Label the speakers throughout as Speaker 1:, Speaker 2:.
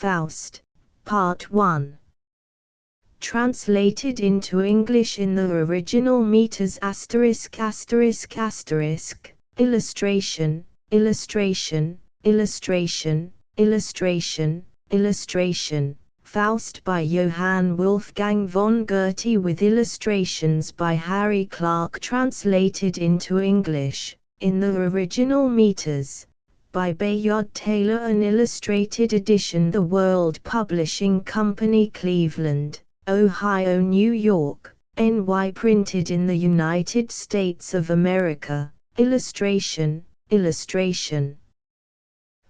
Speaker 1: Faust, Part 1. Translated into English in the original meters *****, illustration, illustration, illustration, illustration, illustration, Faust by Johann Wolfgang von Goethe with illustrations by Harry Clarke translated into English, in the original meters, by Bayard Taylor, an illustrated edition, The World Publishing Company, Cleveland, Ohio, New York, NY, printed in the United States of America. Illustration, illustration.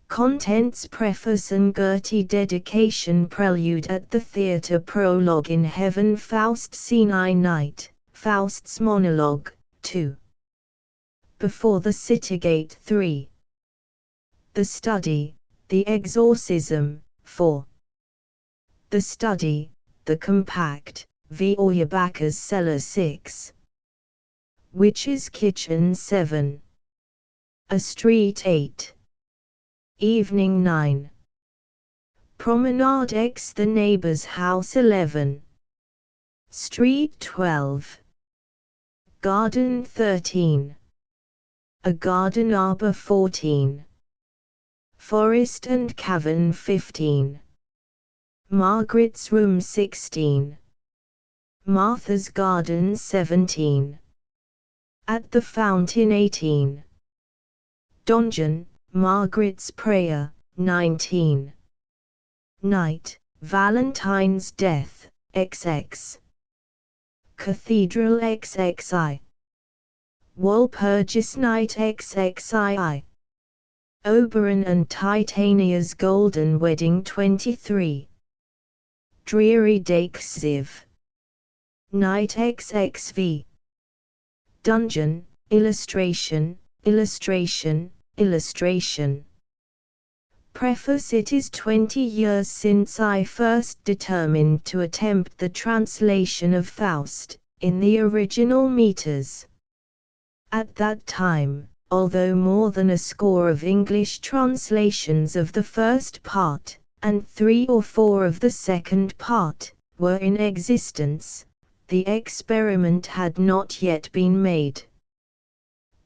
Speaker 1: Contents: Preface and Goethe dedication. Prelude at the theatre. Prologue. In Heaven. Faust. Scene I. Night. Faust's monologue. 2. Before the Citygate. 3. The Study, the Exorcism. 4. The Study, the Compact, V. Oyabaka's Cellar. 6. Witch's Kitchen. 7. A Street. 8. Evening. 9. Promenade X. The Neighbor's House. 11. Street. 12. Garden. 13. A Garden Arbor. 14. Forest and Cavern. 15. Margaret's Room. 16. Martha's Garden. 17. At the Fountain. 18. Donjon, Margaret's Prayer. 19. Night, Valentine's Death. XX. Cathedral. XXI. Walpurgis Night. XXII. Oberon and Titania's Golden Wedding. 23. Dreary Dakeziv. Night. XXV. Dungeon, illustration, illustration, illustration. Preface. It is 20 years since I first determined to attempt the translation of Faust, in the original meters. At that time, although more than a score of English translations of the first part, and 3 or 4 of the second part, were in existence, the experiment had not yet been made.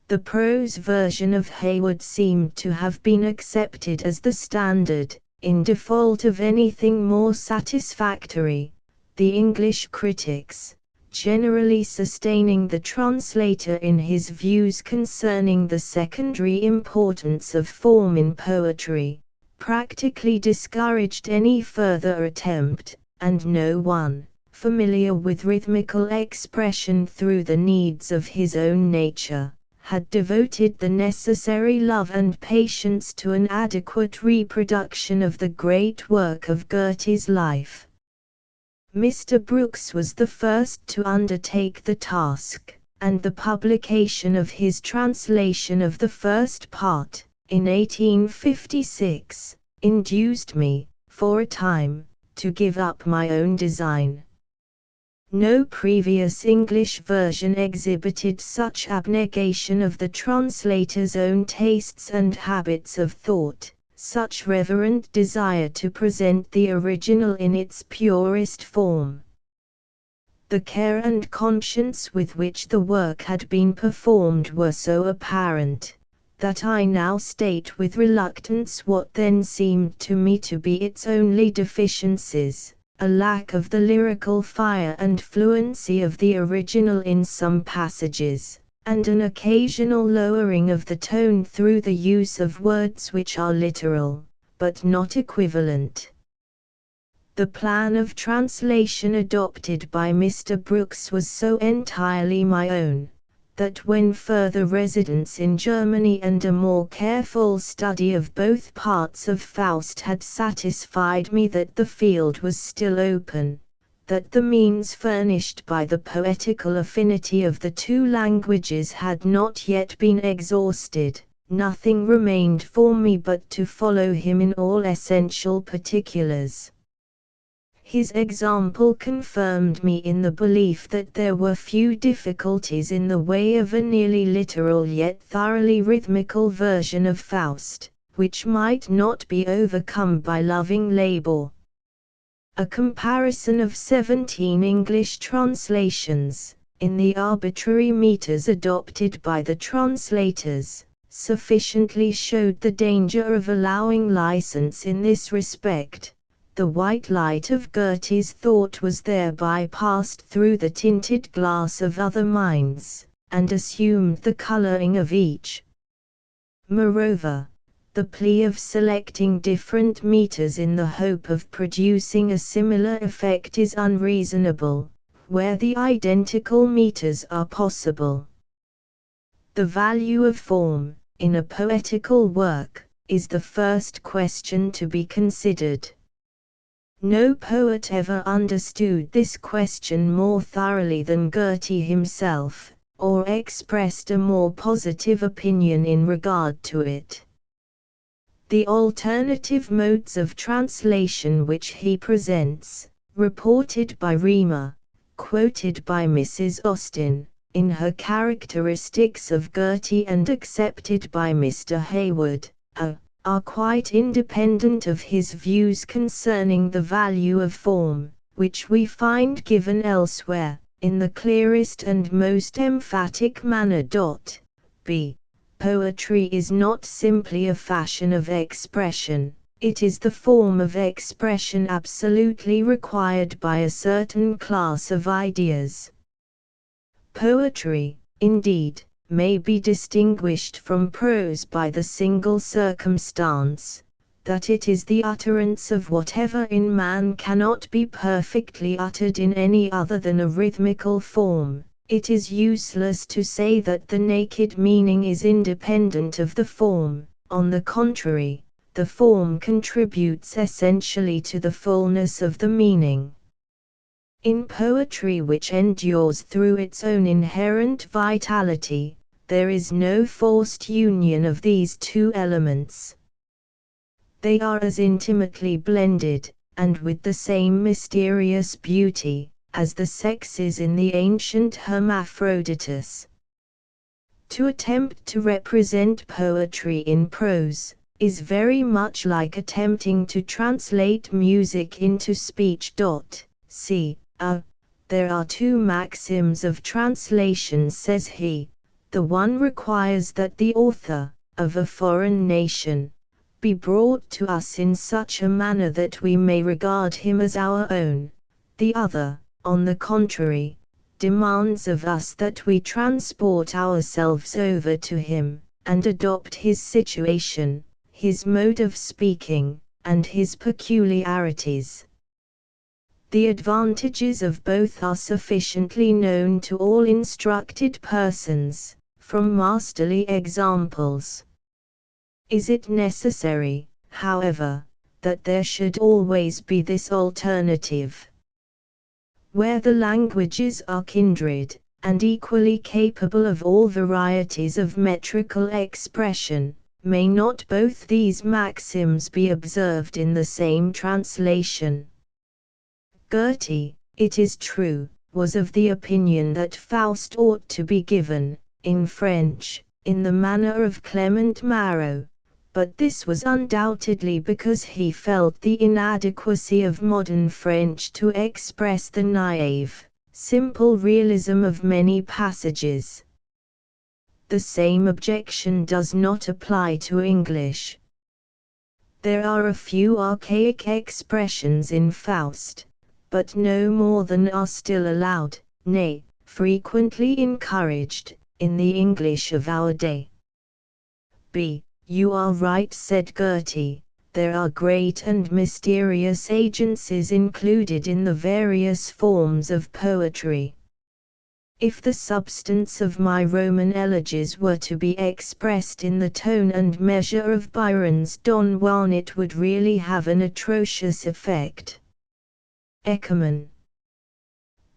Speaker 1: The prose version of Hayward seemed to have been accepted as the standard, in default of anything more satisfactory, the English critics generally sustaining the translator in his views concerning the secondary importance of form in poetry, practically discouraged any further attempt, and no one, familiar with rhythmical expression through the needs of his own nature, had devoted the necessary love and patience to an adequate reproduction of the great work of Goethe's life. Mr. Brooks was the first to undertake the task, and the publication of his translation of the first part, in 1856, induced me, for a time, to give up my own design. No previous English version exhibited such abnegation of the translator's own tastes and habits of thought, such reverent desire to present the original in its purest form. The care and conscience with which the work had been performed were so apparent, that I now state with reluctance what then seemed to me to be its only deficiencies: a lack of the lyrical fire and fluency of the original in some passages, and an occasional lowering of the tone through the use of words which are literal, but not equivalent. The plan of translation adopted by Mr. Brooks was so entirely my own, that when further residence in Germany and a more careful study of both parts of Faust had satisfied me that the field was still open, that the means furnished by the poetical affinity of the two languages had not yet been exhausted, nothing remained for me but to follow him in all essential particulars. His example confirmed me in the belief that there were few difficulties in the way of a nearly literal yet thoroughly rhythmical version of Faust, which might not be overcome by loving labor. A comparison of 17 English translations, in the arbitrary meters adopted by the translators, sufficiently showed the danger of allowing license in this respect. The white light of Goethe's thought was thereby passed through the tinted glass of other minds, and assumed the coloring of each. Moreover, the plea of selecting different meters in the hope of producing a similar effect is unreasonable, where the identical meters are possible. The value of form, in a poetical work, is the first question to be considered. No poet ever understood this question more thoroughly than Goethe himself, or expressed a more positive opinion in regard to it. The alternative modes of translation which he presents, reported by Riemer, quoted by Mrs. Austen, in her Characteristics of Goethe and accepted by Mr. Hayward, are quite independent of his views concerning the value of form, which we find given elsewhere, in the clearest and most emphatic manner. B. Poetry is not simply a fashion of expression, it is the form of expression absolutely required by a certain class of ideas. Poetry, indeed, may be distinguished from prose by the single circumstance, that it is the utterance of whatever in man cannot be perfectly uttered in any other than a rhythmical form. It is useless to say that the naked meaning is independent of the form. On the contrary, the form contributes essentially to the fullness of the meaning. In poetry which endures through its own inherent vitality, there is no forced union of these two elements. They are as intimately blended, and with the same mysterious beauty, as the sexes in the ancient Hermaphroditus. To attempt to represent poetry in prose, is very much like attempting to translate music into speech. There are two maxims of translation, says he. The one requires that the author, of a foreign nation, be brought to us in such a manner that we may regard him as our own. The other, on the contrary, demands of us that we transport ourselves over to him, and adopt his situation, his mode of speaking, and his peculiarities. The advantages of both are sufficiently known to all instructed persons, from masterly examples. Is it necessary, however, that there should always be this alternative? Where the languages are kindred, and equally capable of all varieties of metrical expression, may not both these maxims be observed in the same translation? Goethe, it is true, was of the opinion that Faust ought to be given, in French, in the manner of Clement Marot, but this was undoubtedly because he felt the inadequacy of modern French to express the naive, simple realism of many passages. The same objection does not apply to English. There are a few archaic expressions in Faust, but no more than are still allowed, nay, frequently encouraged, in the English of our day. B. You are right, said Goethe, there are great and mysterious agencies included in the various forms of poetry. If the substance of my Roman elegies were to be expressed in the tone and measure of Byron's Don Juan, it would really have an atrocious effect. Eckermann.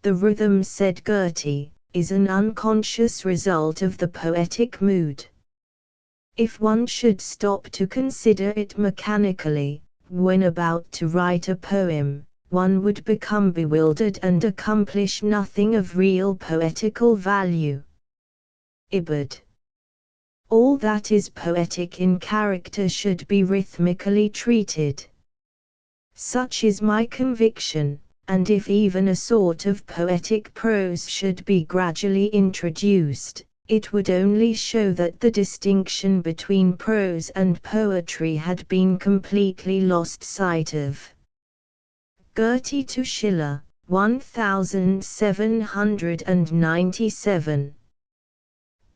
Speaker 1: The rhythm, said Goethe, is an unconscious result of the poetic mood. If one should stop to consider it mechanically, when about to write a poem, one would become bewildered and accomplish nothing of real poetical value. Ibid. All that is poetic in character should be rhythmically treated. Such is my conviction, and if even a sort of poetic prose should be gradually introduced, it would only show that the distinction between prose and poetry had been completely lost sight of. Goethe to Schiller, 1797.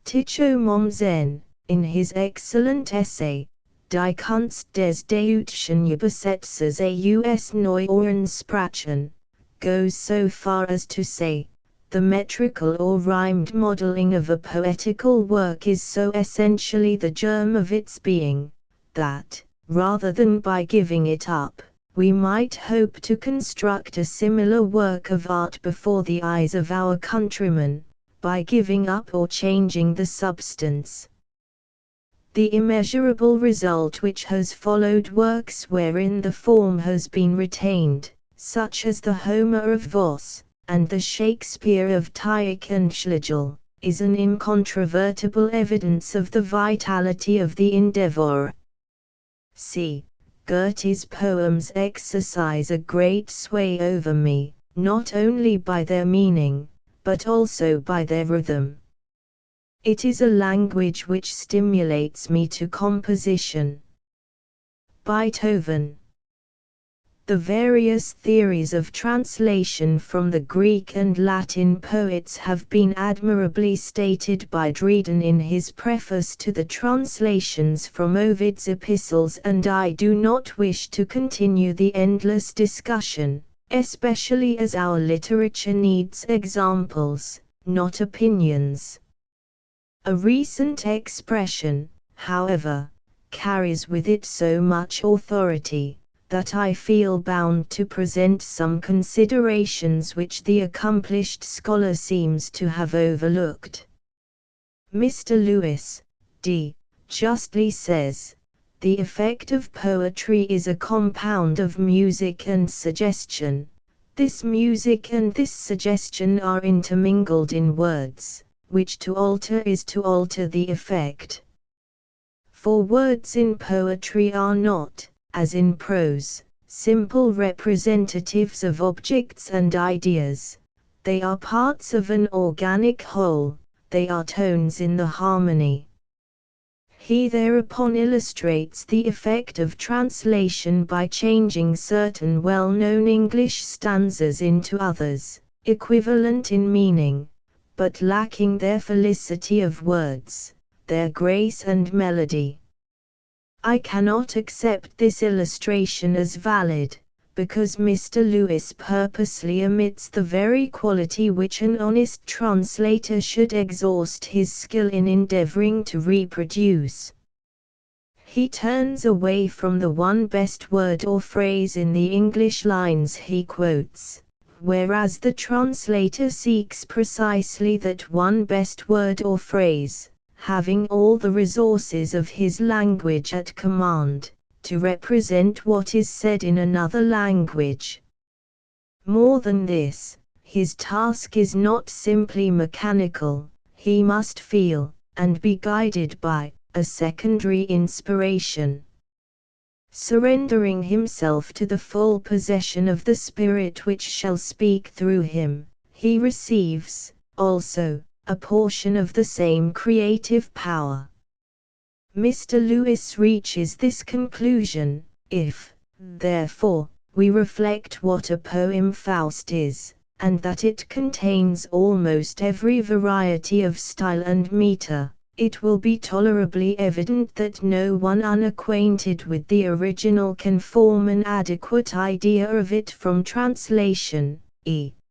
Speaker 1: Tycho Mommsen, in his excellent essay, Die Kunst des Deutschen Übersetzers aus Neueren Sprachen, goes so far as to say, the metrical or rhymed modeling of a poetical work is so essentially the germ of its being, that, rather than by giving it up, we might hope to construct a similar work of art before the eyes of our countrymen, by giving up or changing the substance. The immeasurable result which has followed works wherein the form has been retained, such as the Homer of Voss, and the Shakespeare of Tieck and Schlegel, is an incontrovertible evidence of the vitality of the endeavor. See, Goethe's poems exercise a great sway over me, not only by their meaning, but also by their rhythm. It is a language which stimulates me to composition. Beethoven. The various theories of translation from the Greek and Latin poets have been admirably stated by Dryden in his preface to the translations from Ovid's epistles, and I do not wish to continue the endless discussion, especially as our literature needs examples, not opinions. A recent expression, however, carries with it so much authority, that I feel bound to present some considerations which the accomplished scholar seems to have overlooked. Mr. Lewis, D. justly says, "The effect of poetry is a compound of music and suggestion. This music and this suggestion are intermingled in words, which to alter is to alter the effect. For words in poetry are not, as in prose, simple representatives of objects and ideas. They are parts of an organic whole, they are tones in the harmony." He thereupon illustrates the effect of translation by changing certain well-known English stanzas into others, equivalent in meaning, but lacking their felicity of words, their grace and melody. I cannot accept this illustration as valid, because Mr. Lewis purposely omits the very quality which an honest translator should exhaust his skill in endeavoring to reproduce. He turns away from the one best word or phrase in the English lines he quotes, whereas the translator seeks precisely that one best word or phrase, having all the resources of his language at command, to represent what is said in another language. More than this, his task is not simply mechanical, he must feel, and be guided by, a secondary inspiration. Surrendering himself to the full possession of the Spirit which shall speak through him, he receives, also, a portion of the same creative power. Mr. Lewis reaches this conclusion, if, therefore, we reflect what a poem Faust is, and that it contains almost every variety of style and meter, it will be tolerably evident that no one unacquainted with the original can form an adequate idea of it from translation,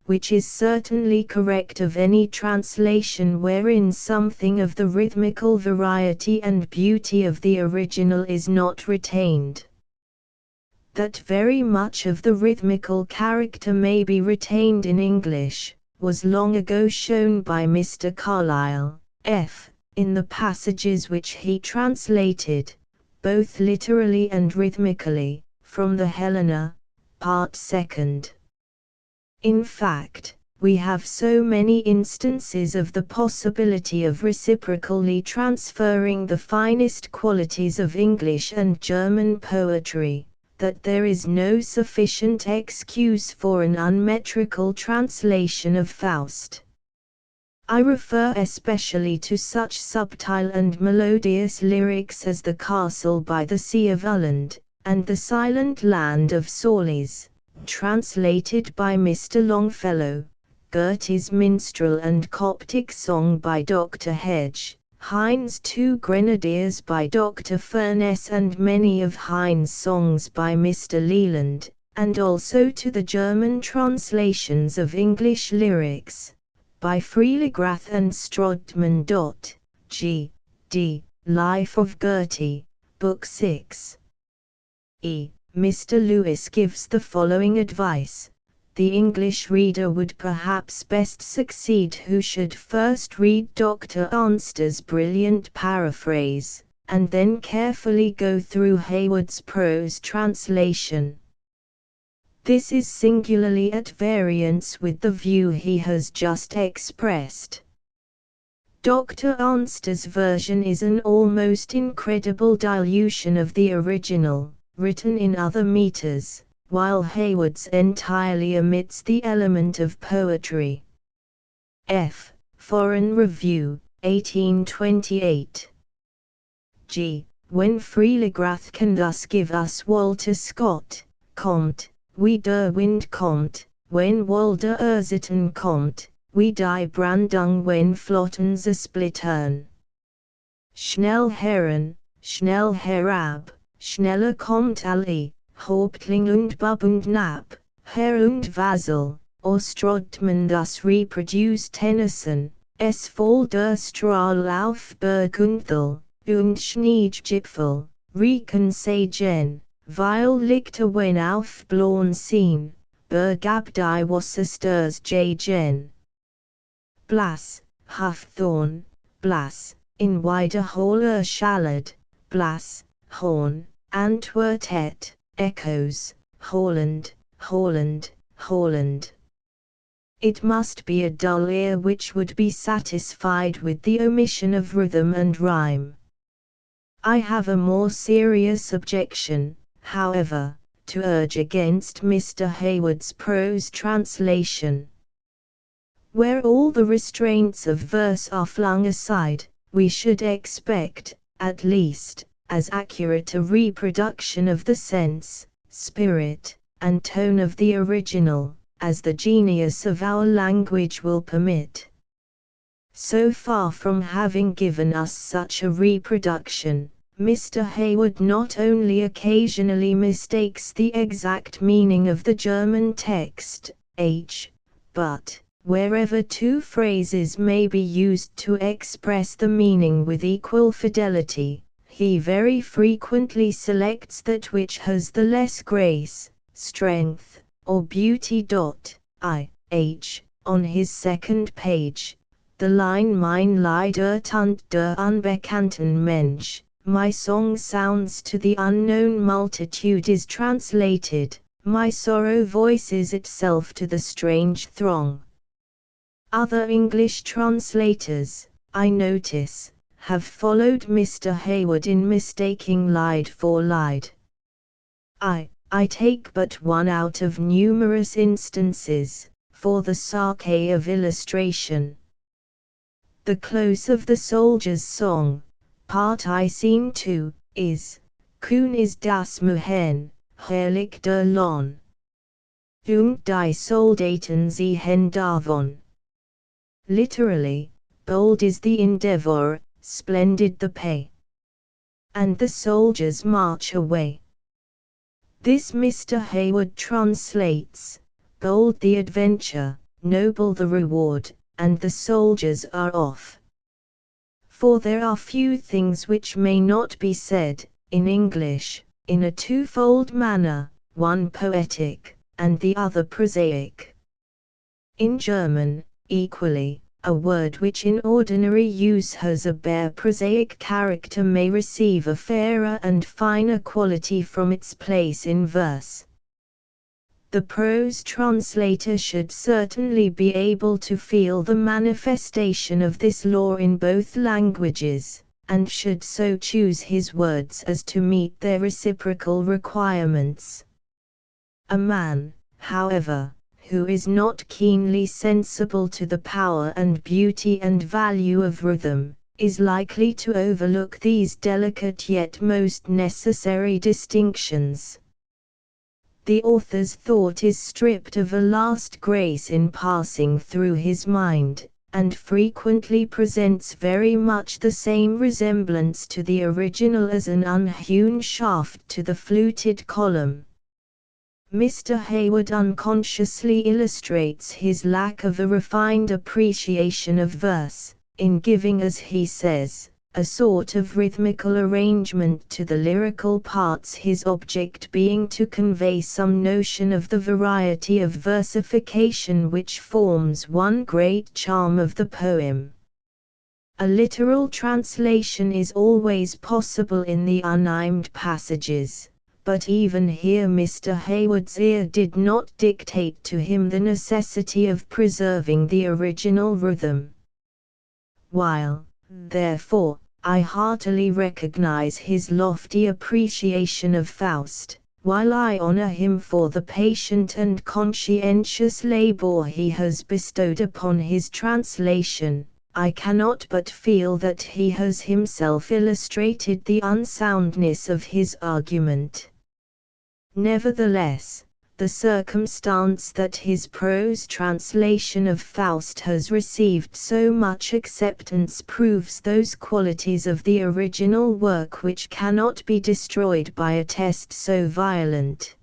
Speaker 1: which is certainly correct of any translation wherein something of the rhythmical variety and beauty of the original is not retained. That very much of the rhythmical character may be retained in English, was long ago shown by Mr. Carlyle, F., in the passages which he translated, both literally and rhythmically, from the Helena, Part 2. In fact, we have so many instances of the possibility of reciprocally transferring the finest qualities of English and German poetry, that there is no sufficient excuse for an unmetrical translation of Faust. I refer especially to such subtle and melodious lyrics as The Castle by the Sea of Ulland, and The Silent Land of Sorleys, translated by Mr. Longfellow, Goethe's Minstrel and Coptic Song by Dr. Hedge, Heine's Two Grenadiers by Dr. Furness and many of Heine's songs by Mr. Leland, and also to the German translations of English lyrics, by Freiligrath and Strodtmann. G. D. Life of Goethe, Book 6. Mr. Lewis gives the following advice. The English reader would perhaps best succeed who should first read Dr. Arnster's brilliant paraphrase, and then carefully go through Hayward's prose translation. This is singularly at variance with the view he has just expressed. Dr. Arnster's version is an almost incredible dilution of the original, written in other meters, while Hayward's entirely omits the element of poetry. F. Foreign Review, 1828. G. When Freiligrath can thus give us Walter Scott, Comte, wie der Wind kommt, wenn Walder Erzitten kommt, wie die Brandung wenn Flotten zersplittern. Schnell heran, schnell herab, schneller kommt alle, Hauptling und Bub und Nab, Herr und Vassal, Ostrodtmann thus reproduced Tennyson, es fall der Strahl auf Berg und Thal, und Schneegipfel, riechen sagen, weil Lichter wenn auf blauen Seen, Berg ab die Wassersters jagen. Blas, Hafthorn, Blas, in wiederhol erschallert, Blas, Horn, Antwertet, echoes, Holland, Holland, Holland. It must be a dull ear which would be satisfied with the omission of rhythm and rhyme. I have a more serious objection, however, to urge against Mr. Hayward's prose translation. Where all the restraints of verse are flung aside, we should expect, at least, as accurate a reproduction of the sense, spirit, and tone of the original, as the genius of our language will permit. So far from having given us such a reproduction, Mr. Hayward not only occasionally mistakes the exact meaning of the German text, but, wherever two phrases may be used to express the meaning with equal fidelity, he very frequently selects that which has the less grace, strength, or beauty. On his second page, the line Mein Lied ertönt der unbekannten Mensch, my song sounds to the unknown multitude is translated, my sorrow voices itself to the strange throng. Other English translators, I notice, have followed Mr. Hayward in mistaking lied for lied. I take but one out of numerous instances, for the sake of illustration. The close of the soldier's song, Part I Scene 2, is, Kuhn is das Muhen, herrlich der Lohn. Und die Soldaten ziehen davon. Literally, bold is the endeavor, splendid the pay. And the soldiers march away. This Mr. Hayward translates, bold the adventure, noble the reward, and the soldiers are off. For there are few things which may not be said, in English, in a twofold manner, one poetic, and the other prosaic. In German, equally, a word which in ordinary use has a bare prosaic character may receive a fairer and finer quality from its place in verse. The prose translator should certainly be able to feel the manifestation of this law in both languages, and should so choose his words as to meet their reciprocal requirements. A man, however, who is not keenly sensible to the power and beauty and value of rhythm, is likely to overlook these delicate yet most necessary distinctions. The author's thought is stripped of a last grace in passing through his mind, and frequently presents very much the same resemblance to the original as an unhewn shaft to the fluted column. Mr. Hayward unconsciously illustrates his lack of a refined appreciation of verse, in giving, as he says, a sort of rhythmical arrangement to the lyrical parts, his object being to convey some notion of the variety of versification which forms one great charm of the poem. A literal translation is always possible in the unrhymed passages, but even here Mr. Hayward's ear did not dictate to him the necessity of preserving the original rhythm. While, therefore, I heartily recognize his lofty appreciation of Faust, while I honor him for the patient and conscientious labor he has bestowed upon his translation, I cannot but feel that he has himself illustrated the unsoundness of his argument. Nevertheless, the circumstance that his prose translation of Faust has received so much acceptance proves those qualities of the original work which cannot be destroyed by a test so violent.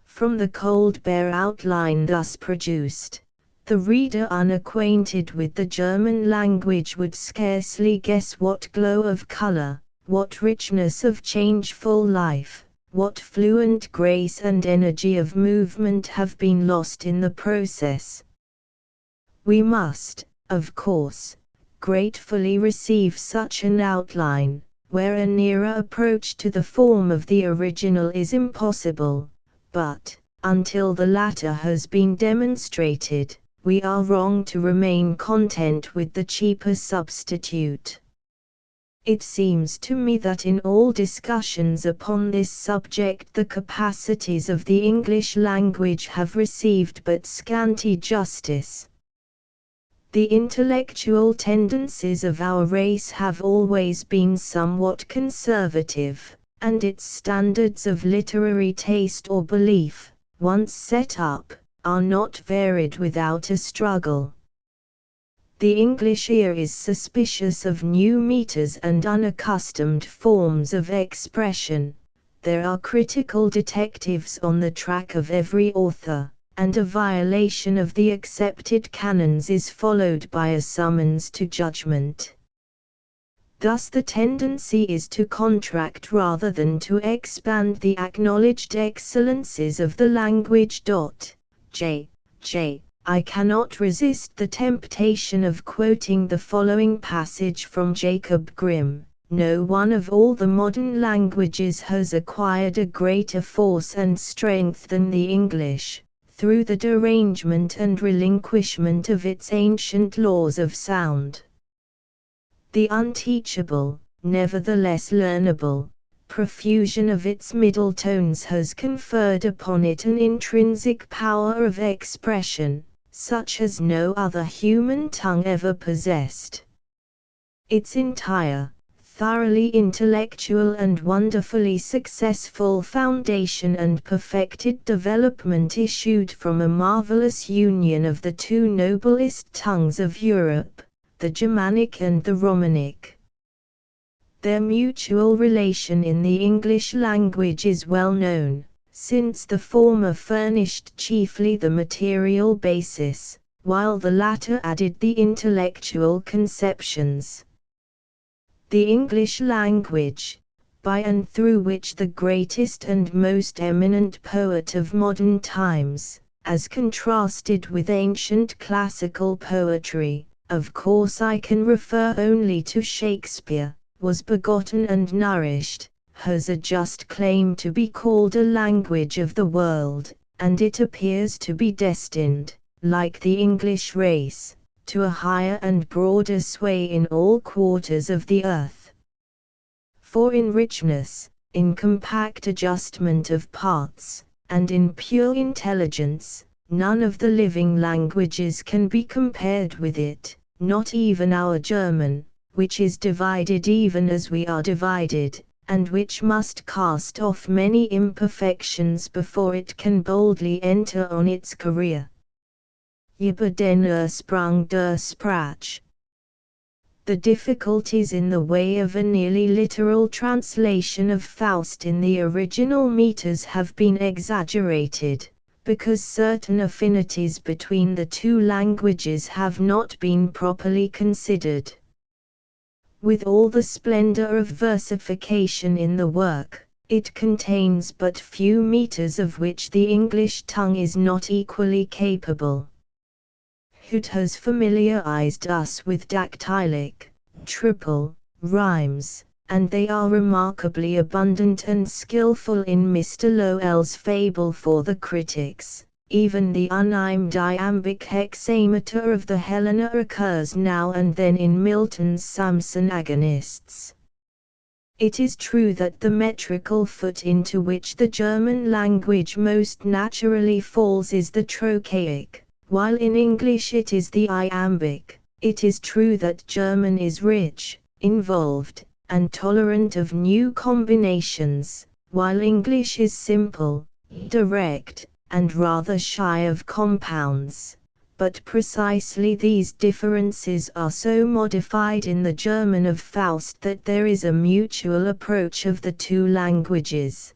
Speaker 1: From the cold bare outline thus produced, the reader unacquainted with the German language would scarcely guess what glow of color, what richness of changeful life, what fluent grace and energy of movement have been lost in the process. We must, of course, gratefully receive such an outline, where a nearer approach to the form of the original is impossible, but, until the latter has been demonstrated, we are wrong to remain content with the cheaper substitute. It seems to me that in all discussions upon this subject the capacities of the English language have received but scanty justice. The intellectual tendencies of our race have always been somewhat conservative, and its standards of literary taste or belief, once set up, are not varied without a struggle. The English ear is suspicious of new meters and unaccustomed forms of expression. There are critical detectives on the track of every author, and a violation of the accepted canons is followed by a summons to judgment. Thus the tendency is to contract rather than to expand the acknowledged excellences of the language. I cannot resist the temptation of quoting the following passage from Jacob Grimm: "No one of all the modern languages has acquired a greater force and strength than the English, through the derangement and relinquishment of its ancient laws of sound. The unteachable, nevertheless learnable, profusion of its middle tones has conferred upon it an intrinsic power of expression, such as no other human tongue ever possessed. Its entire, thoroughly intellectual and wonderfully successful foundation and perfected development issued from a marvelous union of the two noblest tongues of Europe, the Germanic and the Romanic. Their mutual relation in the English language is well known, since the former furnished chiefly the material basis, while the latter added the intellectual conceptions. The English language, by and through which the greatest and most eminent poet of modern times, as contrasted with ancient classical poetry, of course I can refer only to Shakespeare, was begotten and nourished, has a just claim to be called a language of the world, and it appears to be destined, like the English race, to a higher and broader sway in all quarters of the earth. For in richness, in compact adjustment of parts, and in pure intelligence, none of the living languages can be compared with it, not even our German, which is divided even as we are divided, and which must cast off many imperfections before it can boldly enter on its career. Über den Ursprung der Sprache. The difficulties in the way of a nearly literal translation of Faust in the original meters have been exaggerated, because certain affinities between the two languages have not been properly considered. With all the splendor of versification in the work, it contains but few meters of which the English tongue is not equally capable. Goethe has familiarized us with dactylic, triple, rhymes, and they are remarkably abundant and skillful in Mr. Lowell's fable for the critics. Even the unimed iambic hexameter of the Helena occurs now and then in Milton's Samson Agonists. It is true that the metrical foot into which the German language most naturally falls is the trochaic, while in English it is the iambic. It is true that German is rich, involved, and tolerant of new combinations, while English is simple, direct, and rather shy of compounds. But precisely these differences are so modified in the German of Faust that there is a mutual approach of the two languages.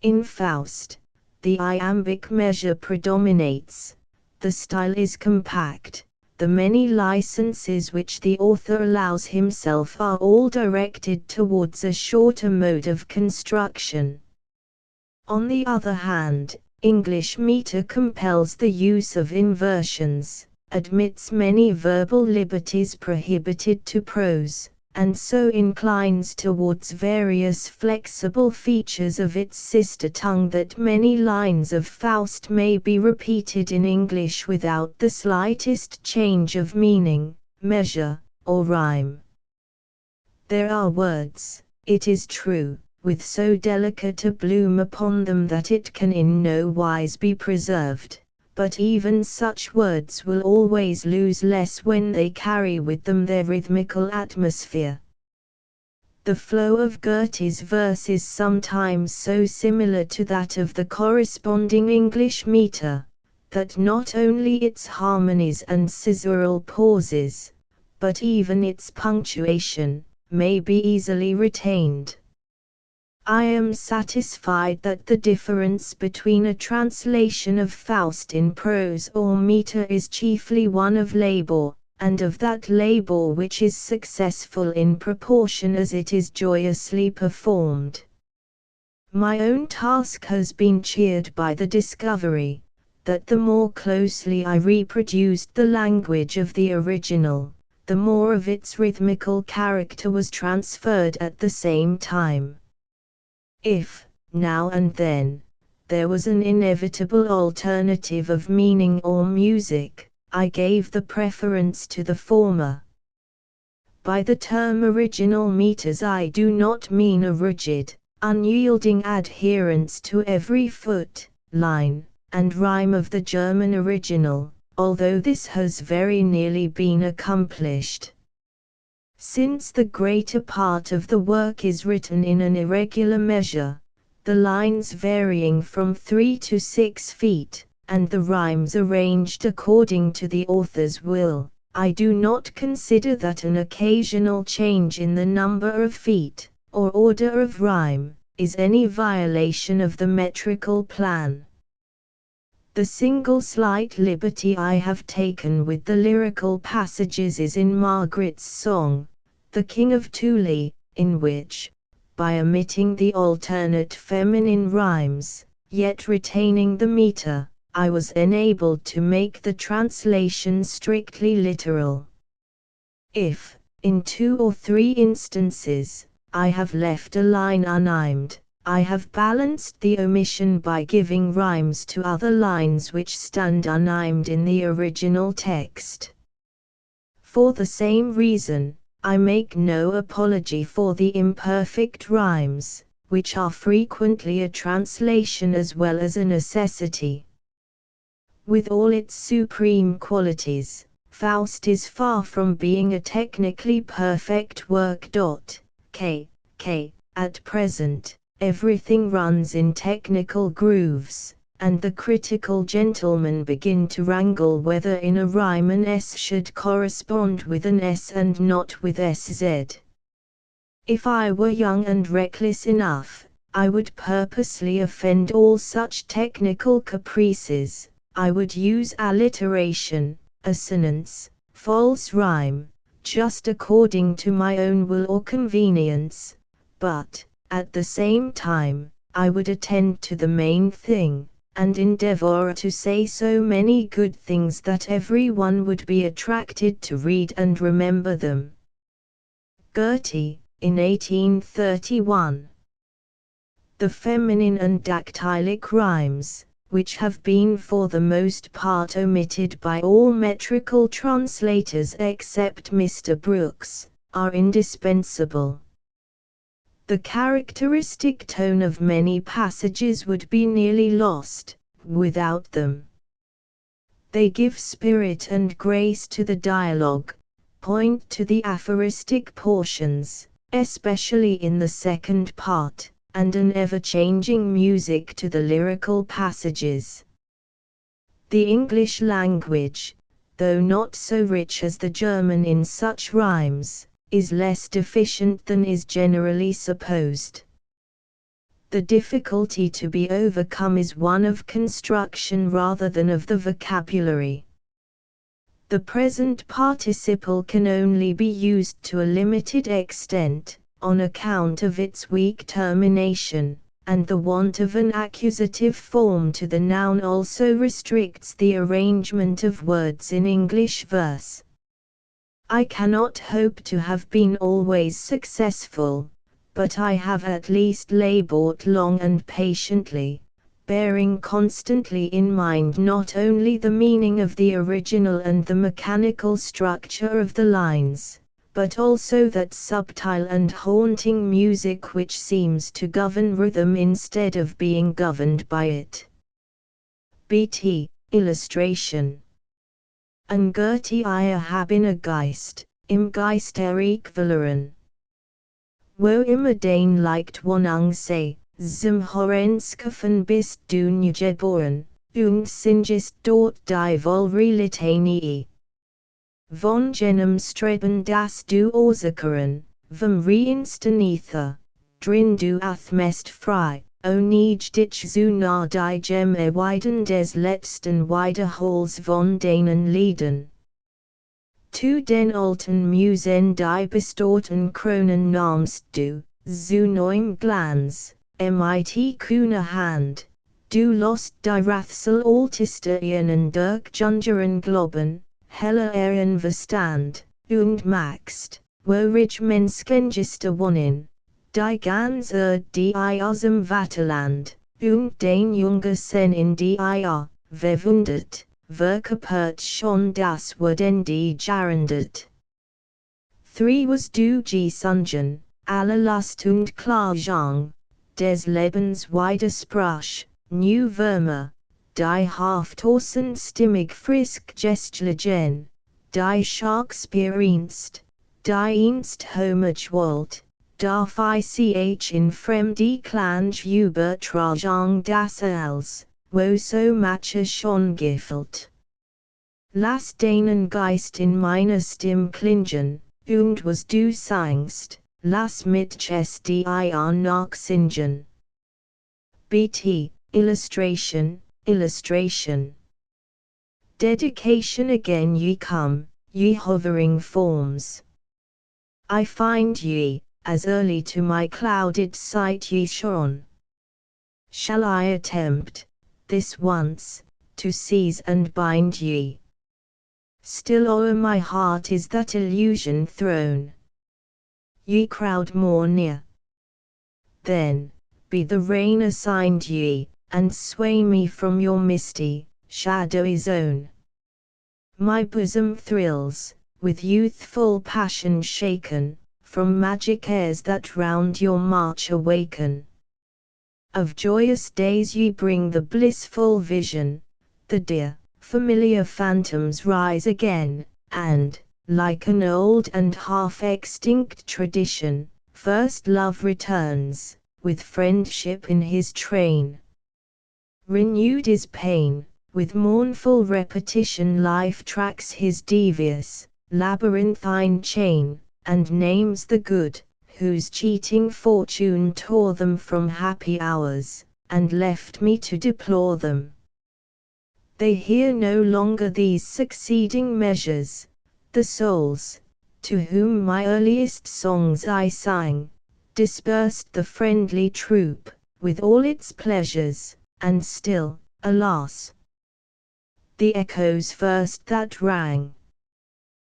Speaker 1: In Faust, the iambic measure predominates. The style is compact, the many licenses which the author allows himself are all directed towards a shorter mode of construction. On the other hand, English meter compels the use of inversions, admits many verbal liberties prohibited to prose, and so inclines towards various flexible features of its sister tongue that many lines of Faust may be repeated in English without the slightest change of meaning, measure, or rhyme. There are words, it is true, with so delicate a bloom upon them that it can in no wise be preserved, but even such words will always lose less when they carry with them their rhythmical atmosphere. The flow of Goethe's verse is sometimes so similar to that of the corresponding English meter, that not only its harmonies and caesural pauses, but even its punctuation, may be easily retained. I am satisfied that the difference between a translation of Faust in prose or meter is chiefly one of labor, and of that labor which is successful in proportion as it is joyously performed. My own task has been cheered by the discovery that the more closely I reproduced the language of the original, the more of its rhythmical character was transferred at the same time. If, now and then, there was an inevitable alternative of meaning or music, I gave the preference to the former. By the term original meters I do not mean a rigid, unyielding adherence to every foot, line, and rhyme of the German original, although this has very nearly been accomplished. Since the greater part of the work is written in an irregular measure, the lines varying from 3 to 6 feet, and the rhymes arranged according to the author's will, I do not consider that an occasional change in the number of feet, or order of rhyme, is any violation of the metrical plan. The single slight liberty I have taken with the lyrical passages is in Margaret's song, The King of Thule, in which, by omitting the alternate feminine rhymes, yet retaining the meter, I was enabled to make the translation strictly literal. If, in 2 or 3 instances, I have left a line unimed, I have balanced the omission by giving rhymes to other lines which stand unrhymed in the original text. For the same reason, I make no apology for the imperfect rhymes, which are frequently a translation as well as a necessity. With all its supreme qualities, Faust is far from being a technically perfect work. At present, everything runs in technical grooves, and the critical gentlemen begin to wrangle whether in a rhyme an S should correspond with an S and not with SZ. If I were young and reckless enough, I would purposely offend all such technical caprices. I would use alliteration, assonance, false rhyme, just according to my own will or convenience, but, at the same time, I would attend to the main thing, and endeavor to say so many good things that every one would be attracted to read and remember them. Goethe, in 1831. The feminine and dactylic rhymes, which have been for the most part omitted by all metrical translators except Mr. Brooks, are indispensable. The characteristic tone of many passages would be nearly lost, without them. They give spirit and grace to the dialogue, point to the aphoristic portions, especially in the second part, and an ever-changing music to the lyrical passages. The English language, though not so rich as the German in such rhymes, is less deficient than is generally supposed. The difficulty to be overcome is one of construction rather than of the vocabulary. The present participle can only be used to a limited extent, on account of its weak termination, and the want of an accusative form to the noun also restricts the arrangement of words in English verse. I cannot hope to have been always successful, but I have at least labored long and patiently, bearing constantly in mind not only the meaning of the original and the mechanical structure of the lines, but also that subtle and haunting music which seems to govern rhythm instead of being governed by it. BT, illustration. An Goethe ihr haben a Geist, im Geist verleren. Wo immer dein Licht Wohnung sei, zum Horenskaffen bist du nie geboren, und singest dort die Wohlrealitanie. Von jenem Streben das du orsakeren, vom reinsten Ether, drin du athmest frei, o nicht dich zu nah die Gem erweiden des letzten Wiederhols von deinen Lieden. Tu den alten Musen die bestorten Kronen nahmst du, zu neuem Glanz, mit kühner Hand, du lost die Rathsel altester ihnen durch Jungeren Glauben, heller Ehren Verstand, und maxst, wo rich Menschengester wohnen, die ganz die aus dem Vaterland, und den Junger Sen in die verwundet, verkörpert schon das Wort in die Jahrhundert. 3 was du gesungen, alle Lust und Klagen, des Lebens Widersprach, new Würmer, die Haftossen stimmig frisk Gestlegen, die Shakespeare-inst, die einst homage wollt, darf ich in fremde Klange übertragen das als, wo so mancher schon gefällt. Lass deinen Geist in meiner Stimme klingen, und was du singst, lass mit die nachsingen. BT, illustration, illustration. Dedication again ye come, ye hovering forms. I find ye, as early to my clouded sight ye shone. Shall I attempt, this once, to seize and bind ye? Still o'er my heart is that illusion thrown. Ye crowd more near. Then, be the rein assigned ye, and sway me from your misty, shadowy zone. My bosom thrills, with youthful passion shaken, from magic airs that round your march awaken. Of joyous days ye bring the blissful vision, the dear, familiar phantoms rise again, and, like an old and half-extinct tradition, first love returns, with friendship in his train. Renewed is pain, with mournful repetition life tracks his devious, labyrinthine chain, and names the good, whose cheating fortune tore them from happy hours, and left me to deplore them. They hear no longer these succeeding measures, the souls, to whom my earliest songs I sang, dispersed the friendly troop, with all its pleasures, and still, alas, the echoes first that rang.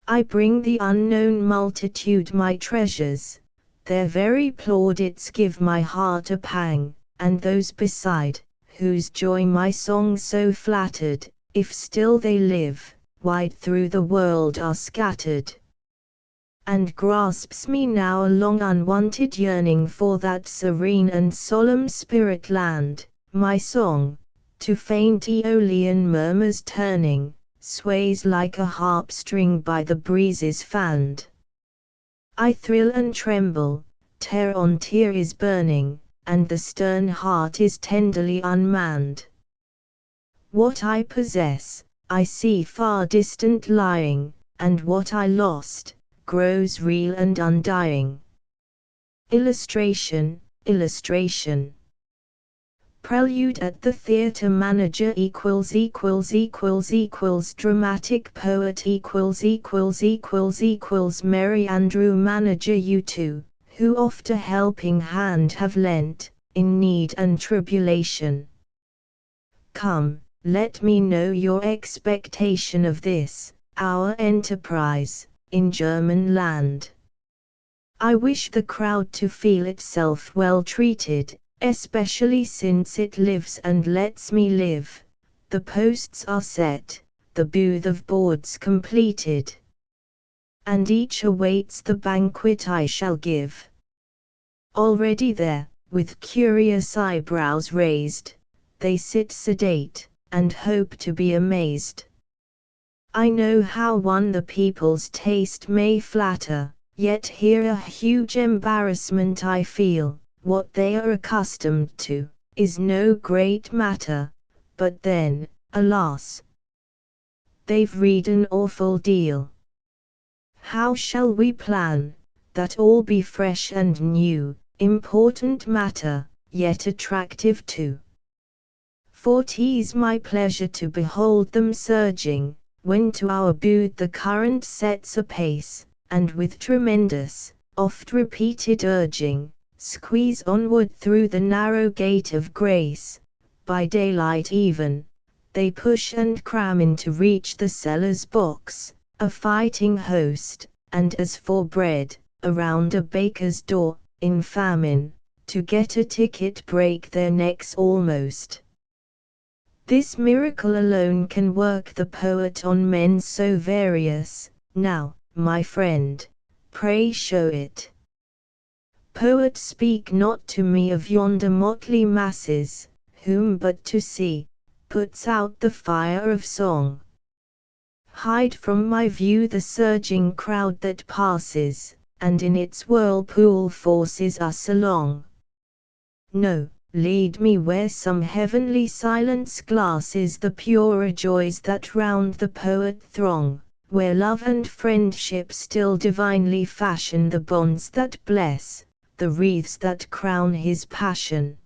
Speaker 1: I bring the unknown multitude my treasures, their very plaudits give my heart a pang, and those beside, whose joy my song so flattered, if still they live, wide through the world are scattered. And grasps me now a long unwanted yearning for that serene and solemn spirit land, my song, to faint Aeolian murmurs turning, sways like a harp string by the breezes fanned. I thrill and tremble, tear on tear is burning, and the stern heart is tenderly unmanned. What I possess, I see far distant lying, and what I lost, grows real and undying. Illustration, illustration. Prelude at the theatre manager == dramatic poet == Merry Andrew manager U2, who oft a helping hand have lent, in need and tribulation. Come, let me know your expectation of this, our enterprise, in German land. I wish the crowd to feel itself well treated, especially since it lives and lets me live. The posts are set, the booth of boards completed, and each awaits the banquet I shall give. Already there, with curious eyebrows raised, they sit sedate, and hope to be amazed. I know how one the people's taste may flatter, yet here a huge embarrassment I feel. What they are accustomed to, is no great matter, but then, alas, they've read an awful deal. How shall we plan, that all be fresh and new, important matter, yet attractive too? For 'tis my pleasure to behold them surging, when to our booth the current sets apace, and with tremendous, oft repeated urging, squeeze onward through the narrow gate of grace. By daylight even, they push and cram in to reach the seller's box, a fighting host, and as for bread, around a baker's door, in famine, to get a ticket break their necks almost. This miracle alone can work the poet on men so various. Now, my friend, pray show it. Poet, speak not to me of yonder motley masses, whom but to see, puts out the fire of song. Hide from my view the surging crowd that passes, and in its whirlpool forces us along. No, lead me where some heavenly silence glasses the purer joys that round the poet throng, where love and friendship still divinely fashion the bonds that bless, the wreaths that crown his passion.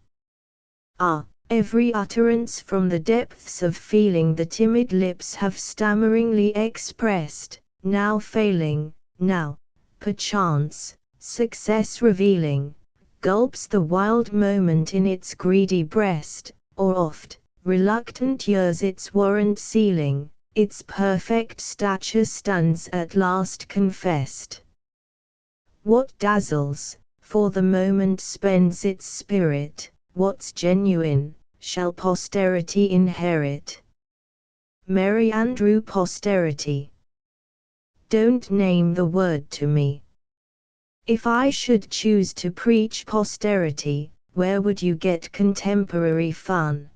Speaker 1: Ah, every utterance from the depths of feeling the timid lips have stammeringly expressed, now failing, now, perchance, success revealing, gulps the wild moment in its greedy breast, or oft, reluctant years its warrant sealing, its perfect stature stands at last confessed. What dazzles, for the moment spends its spirit, what's genuine, shall posterity inherit. Merry Andrew Posterity. Don't name the word to me. If I should choose to preach posterity, where would you get contemporary fun?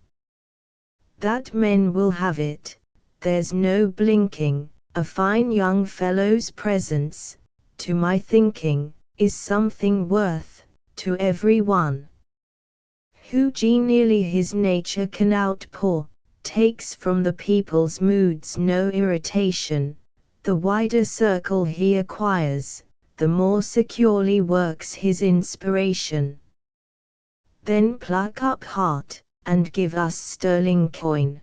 Speaker 1: That men will have it, there's no blinking, a fine young fellow's presence, to my thinking, is something worth, to every one. Who genially his nature can outpour, takes from the people's moods no irritation, the wider circle he acquires, the more securely works his inspiration. Then pluck up heart, and give us sterling coin.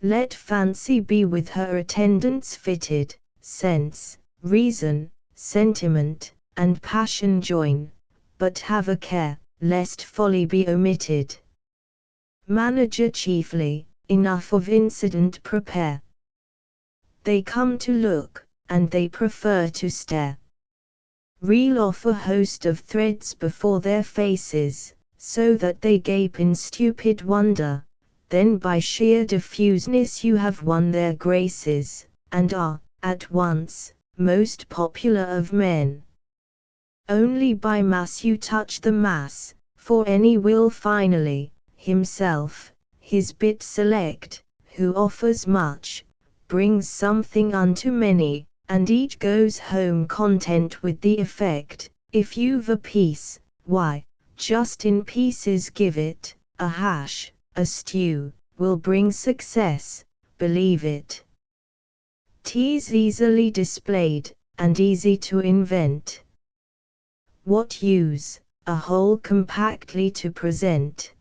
Speaker 1: Let fancy be with her attendants fitted, sense, reason, sentiment, and passion join, but have a care, lest folly be omitted. Manager chiefly, enough of incident prepare. They come to look, and they prefer to stare. Reel off a host of threads before their faces, so that they gape in stupid wonder, then by sheer diffuseness you have won their graces, and are, at once, most popular of men. Only by mass you touch the mass, for any will finally, himself, his bit select, who offers much, brings something unto many, and each goes home content with the effect. If you've a piece, why, just in pieces give it, a hash, a stew, will bring success, believe it. 'Tis easily displayed, and easy to invent. What use, a whole compactly to present?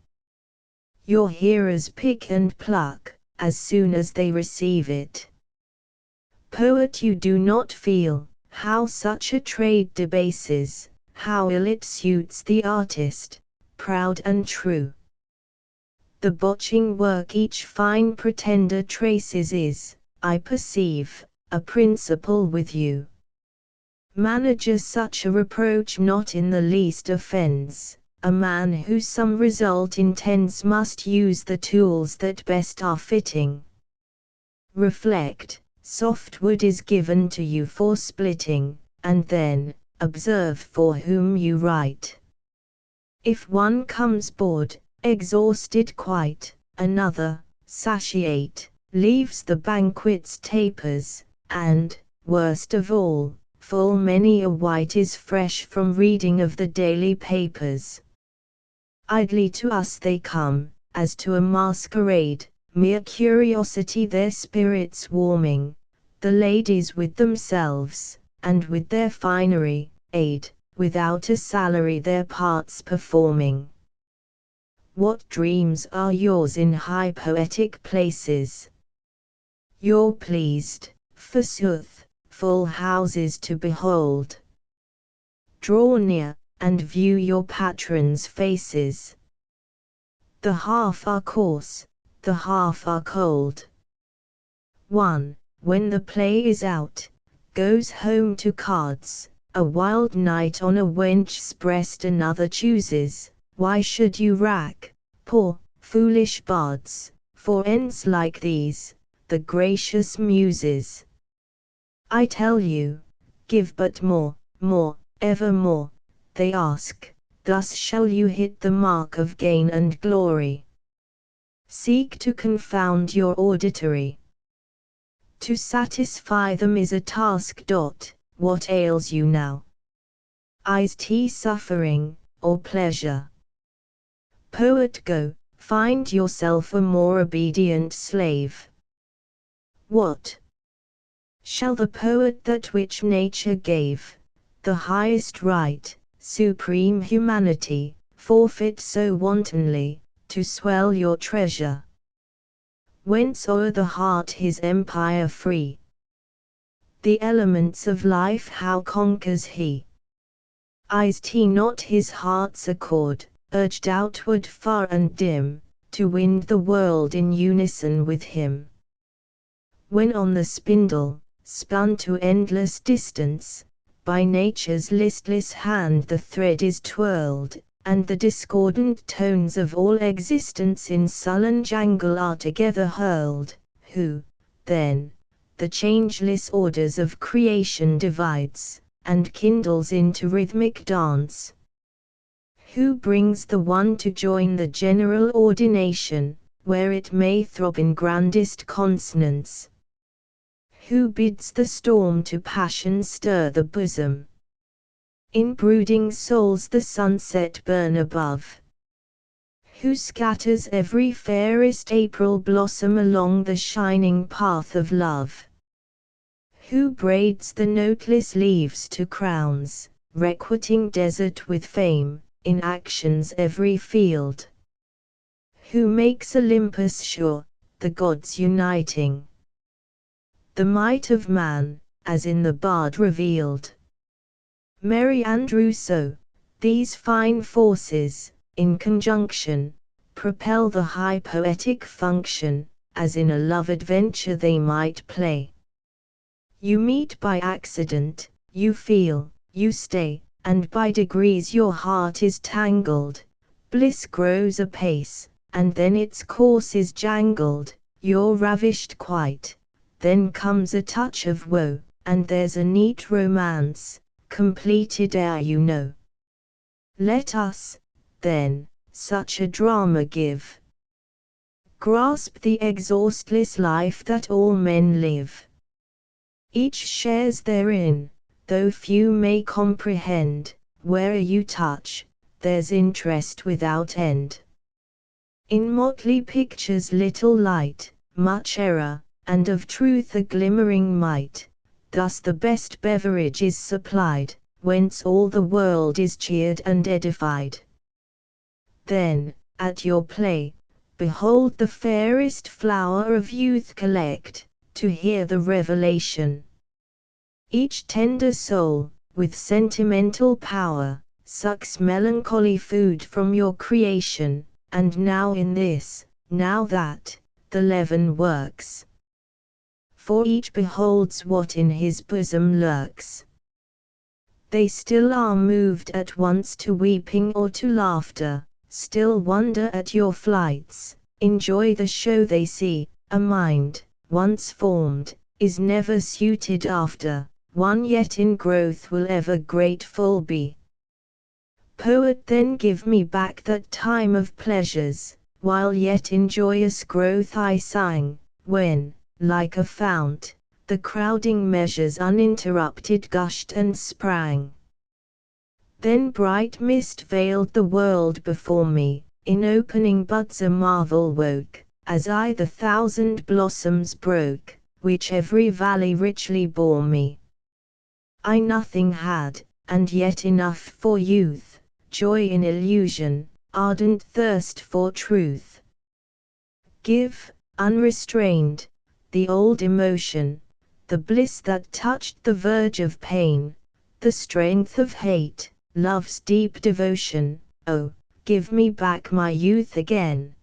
Speaker 1: Your hearers pick and pluck, as soon as they receive it. Poet, you do not feel, how such a trade debases, how ill it suits the artist, proud and true. The botching work each fine pretender traces is, I perceive, a principle with you. Manager, such a reproach not in the least offends. A man who some result intends must use the tools that best are fitting. Reflect, soft wood is given to you for splitting, and then, observe for whom you write. If one comes bored, exhausted quite, another, satiate, leaves the banquet's tapers, and, worst of all, full many a wight is fresh from reading of the daily papers. Idly to us they come, as to a masquerade, mere curiosity their spirits warming, the ladies with themselves, and with their finery, aid, without a salary their parts performing. What dreams are yours in high poetic places? You're pleased, forsooth, full houses to behold. Draw near, and view your patrons' faces. The half are coarse, the half are cold. One, when the play is out, goes home to cards, a wild night on a wench's breast another chooses. Why should you rack, poor, foolish bards, for ends like these, the gracious muses? I tell you, give but more, more, ever more, they ask, thus shall you hit the mark of gain and glory. Seek to confound your auditory. To satisfy them is a task. What ails you now? Is suffering, or pleasure? Poet, go, find yourself a more obedient slave. What? Shall the poet that which nature gave, the highest right, supreme humanity, forfeit so wantonly, to swell your treasure? Whence o'er the heart his empire free? The elements of life how conquers he? Is not his heart's accord, urged outward far and dim, to wind the world in unison with him? When on the spindle, spun to endless distance, by nature's listless hand the thread is twirled, and the discordant tones of all existence in sullen jangle are together hurled, who, then, the changeless orders of creation divides, and kindles into rhythmic dance? Who brings the one to join the general ordination, where it may throb in grandest consonance? Who bids the storm to passion stir the bosom? In brooding souls the sunset burn above? Who scatters every fairest April blossom along the shining path of love? Who braids the noteless leaves to crowns, requiting desert with fame, in action's every field? Who makes Olympus sure, the gods uniting the might of man, as in the bard revealed? Merry Andrew, so, these fine forces, in conjunction, propel the high poetic function, as in a love adventure they might play. You meet by accident, you feel, you stay, and by degrees your heart is tangled, bliss grows apace, and then its course is jangled, you're ravished quite, then comes a touch of woe, and there's a neat romance, completed ere you know. Let us, then, such a drama give. Grasp the exhaustless life that all men live. Each shares therein, though few may comprehend, where you touch, there's interest without end. In motley pictures little light, much error, and of truth a glimmering might, thus the best beverage is supplied, whence all the world is cheered and edified. Then, at your play, behold the fairest flower of youth collect, to hear the revelation. Each tender soul, with sentimental power, sucks melancholy food from your creation, and now in this, now that, the leaven works. For each beholds what in his bosom lurks. They still are moved at once to weeping or to laughter, still wonder at your flights, enjoy the show they see. A mind, once formed, is never suited after, one yet in growth will ever grateful be. Poet, then give me back that time of pleasures, while yet in joyous growth I sang, when, like a fount, the crowding measures uninterrupted gushed and sprang. Then bright mist veiled the world before me, in opening buds a marvel woke, as I the thousand blossoms broke, which every valley richly bore me. I nothing had, and yet enough for youth, joy in illusion, ardent thirst for truth. Give, unrestrained, the old emotion, the bliss that touched the verge of pain, the strength of hate, love's deep devotion. Oh, give me back my youth again.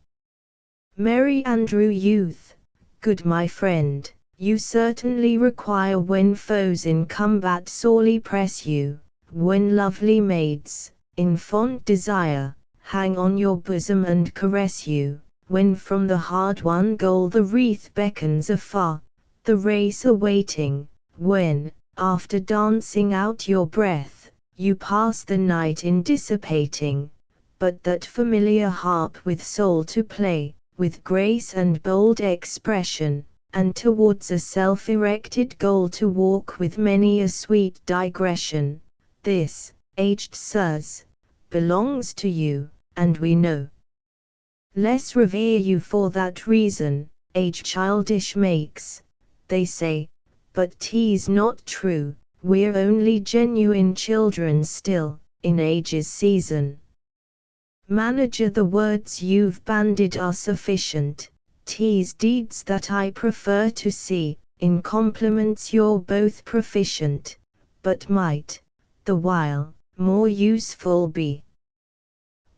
Speaker 1: Merry Andrew, youth, good my friend, you certainly require when foes in combat sorely press you, when lovely maids, in fond desire, hang on your bosom and caress you, when from the hard-won goal the wreath beckons afar, the race awaiting, when, after dancing out your breath, you pass the night in dissipating, but that familiar harp with soul to play, with grace and bold expression, and towards a self-erected goal to walk with many a sweet digression. This, aged sirs, belongs to you, and we know. Less revere you for that reason, age childish makes, they say, but 'tis not true, we're only genuine children still, in age's season. Manager, the words you've bandied are sufficient, 'tis deeds that I prefer to see, in compliments you're both proficient, but might, the while, more useful be.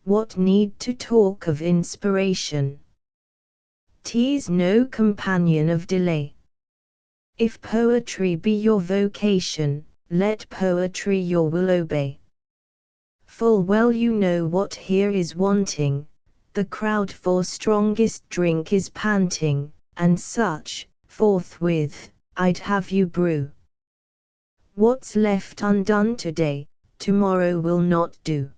Speaker 1: What need to talk of inspiration? 'Tis no companion of delay. If poetry be your vocation, let poetry your will obey. full well you know what here is wanting, the crowd for strongest drink is panting, and such, forthwith, I'd have you brew. What's left undone today, tomorrow will not do.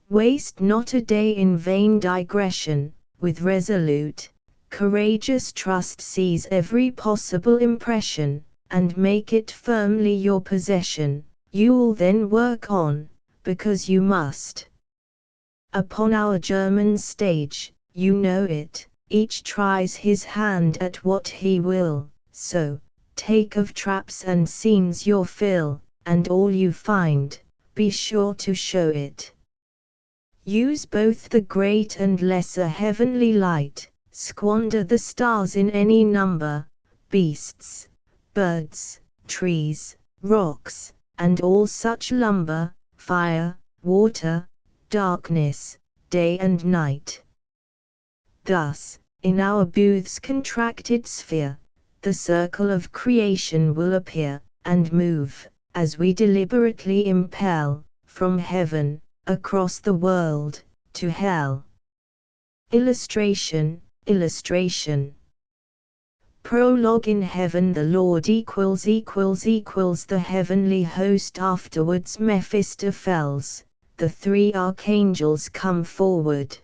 Speaker 1: Waste not a day in vain digression, with resolute, courageous trust seize every possible impression, and make it firmly your possession. You'll then work on, because you must. Upon our German stage, you know it, each tries his hand at what he will, so, take of traps and scenes your fill, and all you find, be sure to show it. Use both the great and lesser heavenly light, squander the stars in any number, beasts, birds, trees, rocks, and all such lumber, fire, water, darkness, day and night. Thus, in our booth's contracted sphere, the circle of creation will appear, and move, as we deliberately impel, from heaven, across the world, to hell. Illustration. Prologue. In heaven the Lord equals the heavenly host. Afterwards Mephistopheles, the three archangels come forward.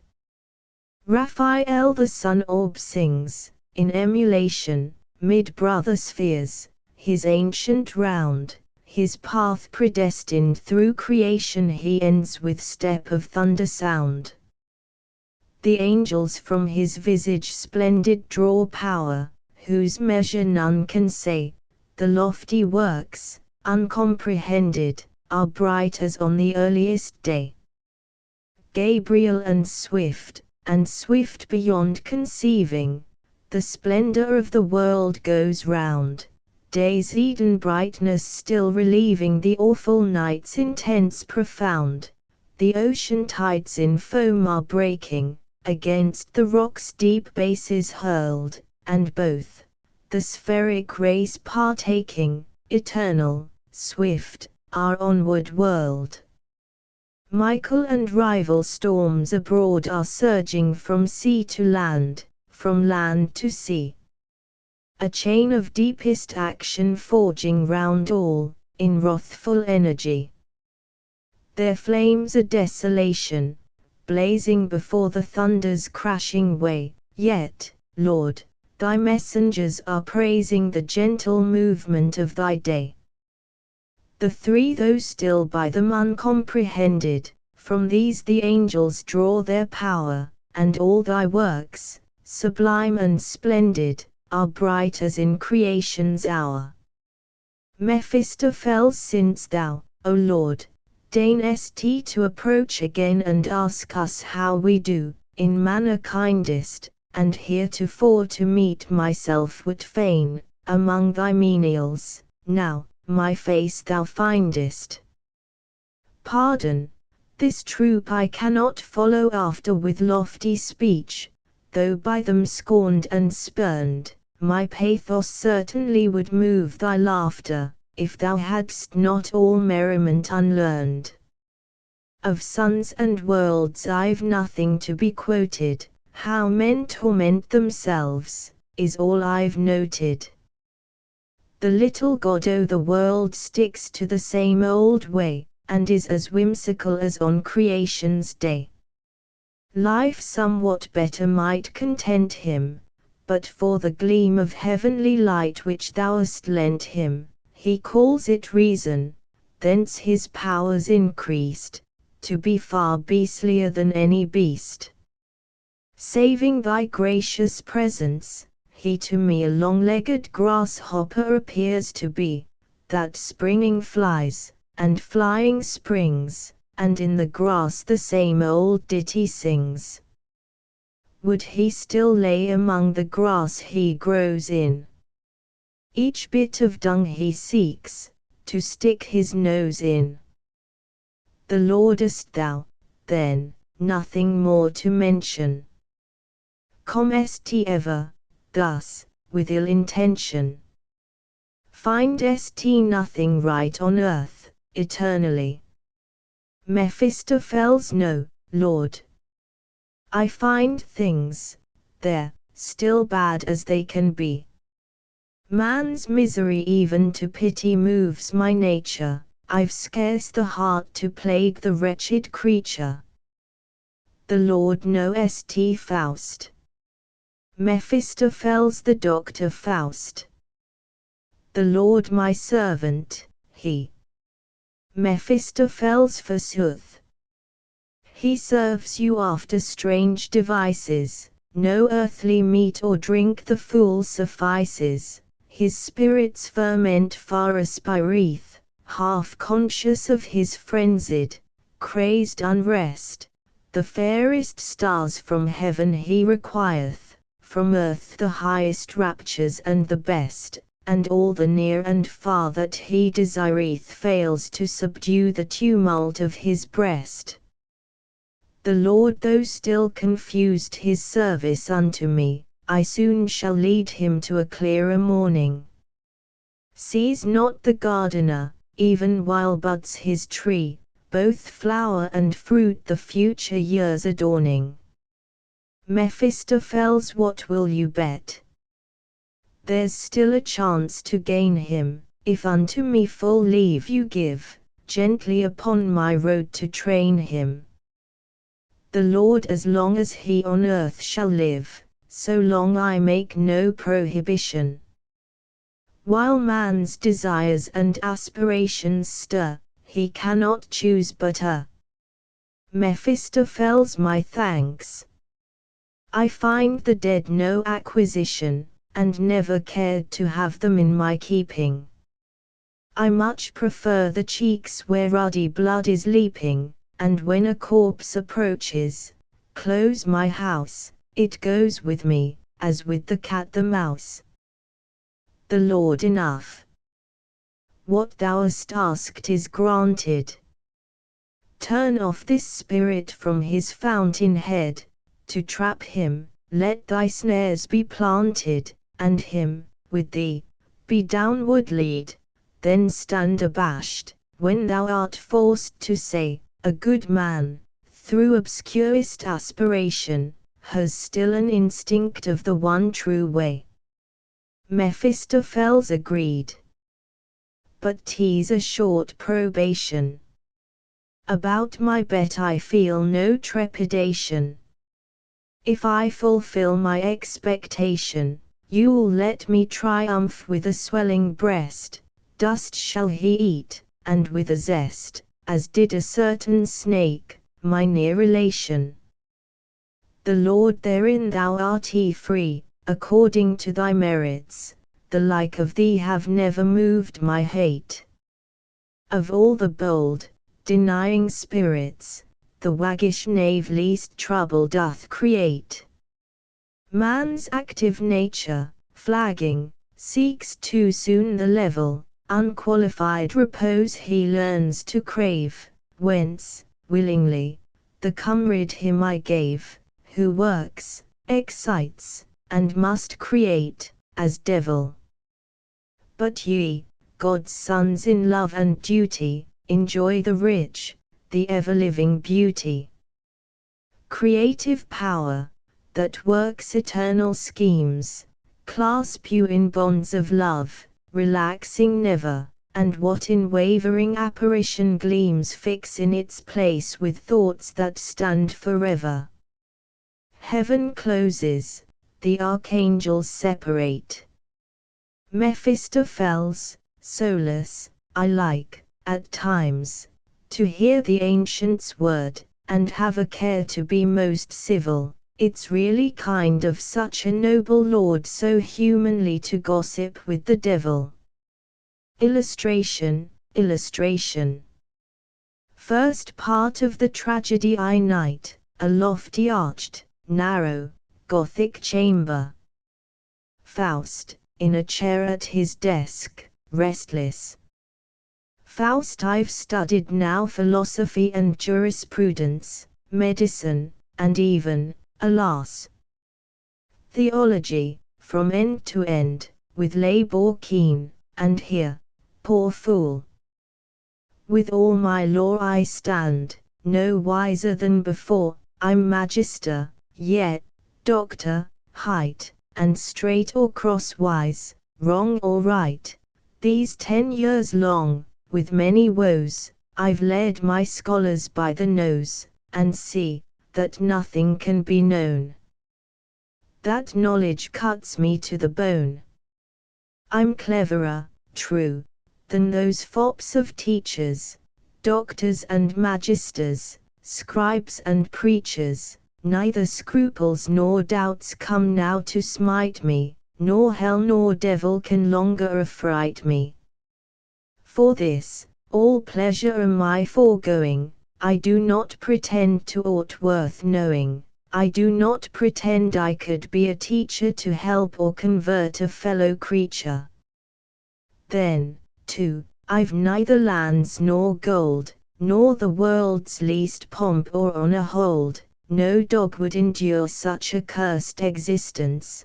Speaker 1: Raphael the sun orb sings, in emulation, mid brother spheres, his ancient round. His path predestined through creation he ends with step of thunder sound. The angels from his visage splendid draw power, whose measure none can say. The lofty works, uncomprehended, are bright as on the earliest day. Gabriel and swift beyond conceiving, the splendor of the world goes round. Day's Eden brightness still relieving the awful night's intense profound. The ocean tides in foam are breaking, against the rock's deep bases hurled, and both, the spheric race partaking, eternal, swift, are onward whirled. Michael and rival storms abroad are surging from sea to land, from land to sea. A chain of deepest action forging round all, in wrathful energy. Their flames a desolation, blazing before the thunder's crashing way, yet, Lord, thy messengers are praising the gentle movement of thy day. The three though still by them uncomprehended, from these the angels draw their power, and all thy works, sublime and splendid, are bright as in creation's hour. Mephistopheles, since thou, O Lord, deignest to approach again and ask us how we do, in manner kindest, and heretofore to meet myself would fain, among thy menials, now, my face thou findest. Pardon, this troop I cannot follow after with lofty speech, though by them scorned and spurned. My pathos certainly would move thy laughter, if thou hadst not all merriment unlearned. Of suns and worlds I've nothing to be quoted, how men torment themselves, is all I've noted. The little god o' the world sticks to the same old way, and is as whimsical as on creation's day. Life somewhat better might content him, but for the gleam of heavenly light which thou hast lent him, he calls it reason, thence his powers increased, to be far beastlier than any beast. Saving thy gracious presence, he to me a long-legged grasshopper appears to be, that springing flies, and flying springs, and in the grass the same old ditty sings. Would he still lay among the grass he grows in? Each bit of dung he seeks, to stick his nose in. The Lordest thou, then, nothing more to mention. Comest ever, thus, with ill intention. Findest nothing right on earth, eternally. Mephistopheles. No, Lord. I find things, there, still bad as they can be. Man's misery even to pity moves my nature, I've scarce the heart to plague the wretched creature. The Lord. No. St. Faust. Mephistopheles. The Doctor. Faust. The Lord my servant, he. Mephistopheles. Forsooth. He serves you after strange devices, no earthly meat or drink the fool suffices, his spirit's ferment far aspireth, half conscious of his frenzied, crazed unrest, the fairest stars from heaven he requireth, from earth the highest raptures and the best, and all the near and far that he desireth fails to subdue the tumult of his breast. The Lord, though still confused his service unto me, I soon shall lead him to a clearer morning. Sees not the gardener, even while buds his tree, both flower and fruit the future years adorning? Mephistopheles. What will you bet? There's still a chance to gain him, if unto me full leave you give, gently upon my road to train him. The Lord. As long as he on earth shall live, so long I make no prohibition. While man's desires and aspirations stir, he cannot choose but err. Mephistopheles. My thanks. I find the dead no acquisition, and never cared to have them in my keeping. I much prefer the cheeks where ruddy blood is leaping, and when a corpse approaches, close my house, it goes with me, as with the cat the mouse. The Lord. Enough. What thou hast asked is granted. Turn off this spirit from his fountain head, to trap him, let thy snares be planted, and him, with thee, be downward lead, then stand abashed, when thou art forced to say, a good man, through obscurest aspiration, has still an instinct of the one true way. Mephistopheles. Agreed. But 'tis a short probation. About my bet I feel no trepidation. If I fulfill my expectation, you'll let me triumph with a swelling breast, dust shall he eat, and with a zest, as did a certain snake, my near relation. The Lord. Therein thou art free, according to thy merits, the like of thee have never moved my hate. Of all the bold, denying spirits, the waggish knave least trouble doth create. Man's active nature, flagging, seeks too soon the level, unqualified repose he learns to crave, whence, willingly, the comrade him I gave, who works, excites, and must create, as devil. But ye, God's sons in love and duty, enjoy the rich, the ever-living beauty. Creative power, that works eternal schemes, clasp you in bonds of love, relaxing never, and what in wavering apparition gleams fix in its place with thoughts that stand forever. Heaven closes, the archangels separate. Mephistopheles. Solus. I like, at times, to hear the ancients' word, and have a care to be most civil. It's really kind of such a noble lord so humanly to gossip with the devil. Illustration. First part of the tragedy I Night, a lofty arched, narrow, Gothic chamber. Faust, in a chair at his desk, restless. Faust. I've studied now philosophy and jurisprudence, medicine, and even, alas, theology, from end to end, with labor keen, and here, poor fool, with all my lore I stand, no wiser than before. I'm magister, yet, doctor, height, and straight or crosswise, wrong or right. These 10 years long, with many woes, I've led my scholars by the nose, and see, that nothing can be known. That knowledge cuts me to the bone. I'm cleverer, true, than those fops of teachers, doctors and magisters, scribes and preachers. Neither scruples nor doubts come now to smite me, nor hell nor devil can longer affright me. For this, all pleasure am I foregoing. I do not pretend to aught worth knowing. I do not pretend I could be a teacher to help or convert a fellow creature. Then, too, I've neither lands nor gold, nor the world's least pomp or honor hold. No dog would endure such a cursed existence.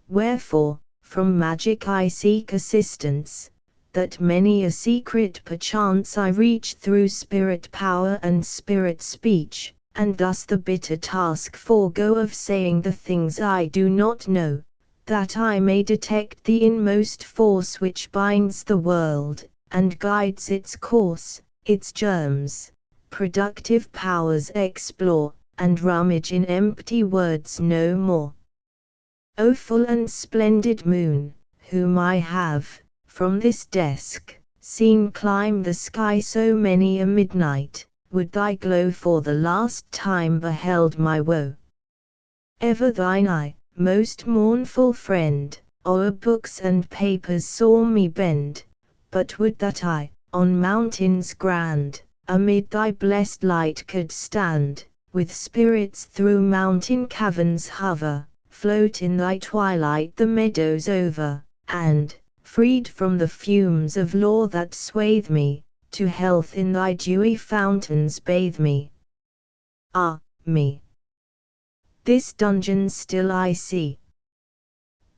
Speaker 1: Wherefore, from magic I seek assistance, that many a secret perchance I reach through spirit power and spirit speech, and thus the bitter task forego of saying the things I do not know, that I may detect the inmost force which binds the world, and guides its course, its germs, productive powers explore, and rummage in empty words no more. O full and splendid moon, whom I have, from this desk, seen climb the sky so many a midnight, would thy glow for the last time beheld my woe. Ever thine eye, most mournful friend, o'er books and papers saw me bend, but would that I, on mountains grand, amid thy blessed light could stand, with spirits through mountain caverns hover, float in thy twilight the meadows over, and, freed from the fumes of law that swathe me, to health in thy dewy fountains bathe me. Ah, me! This dungeon still I see.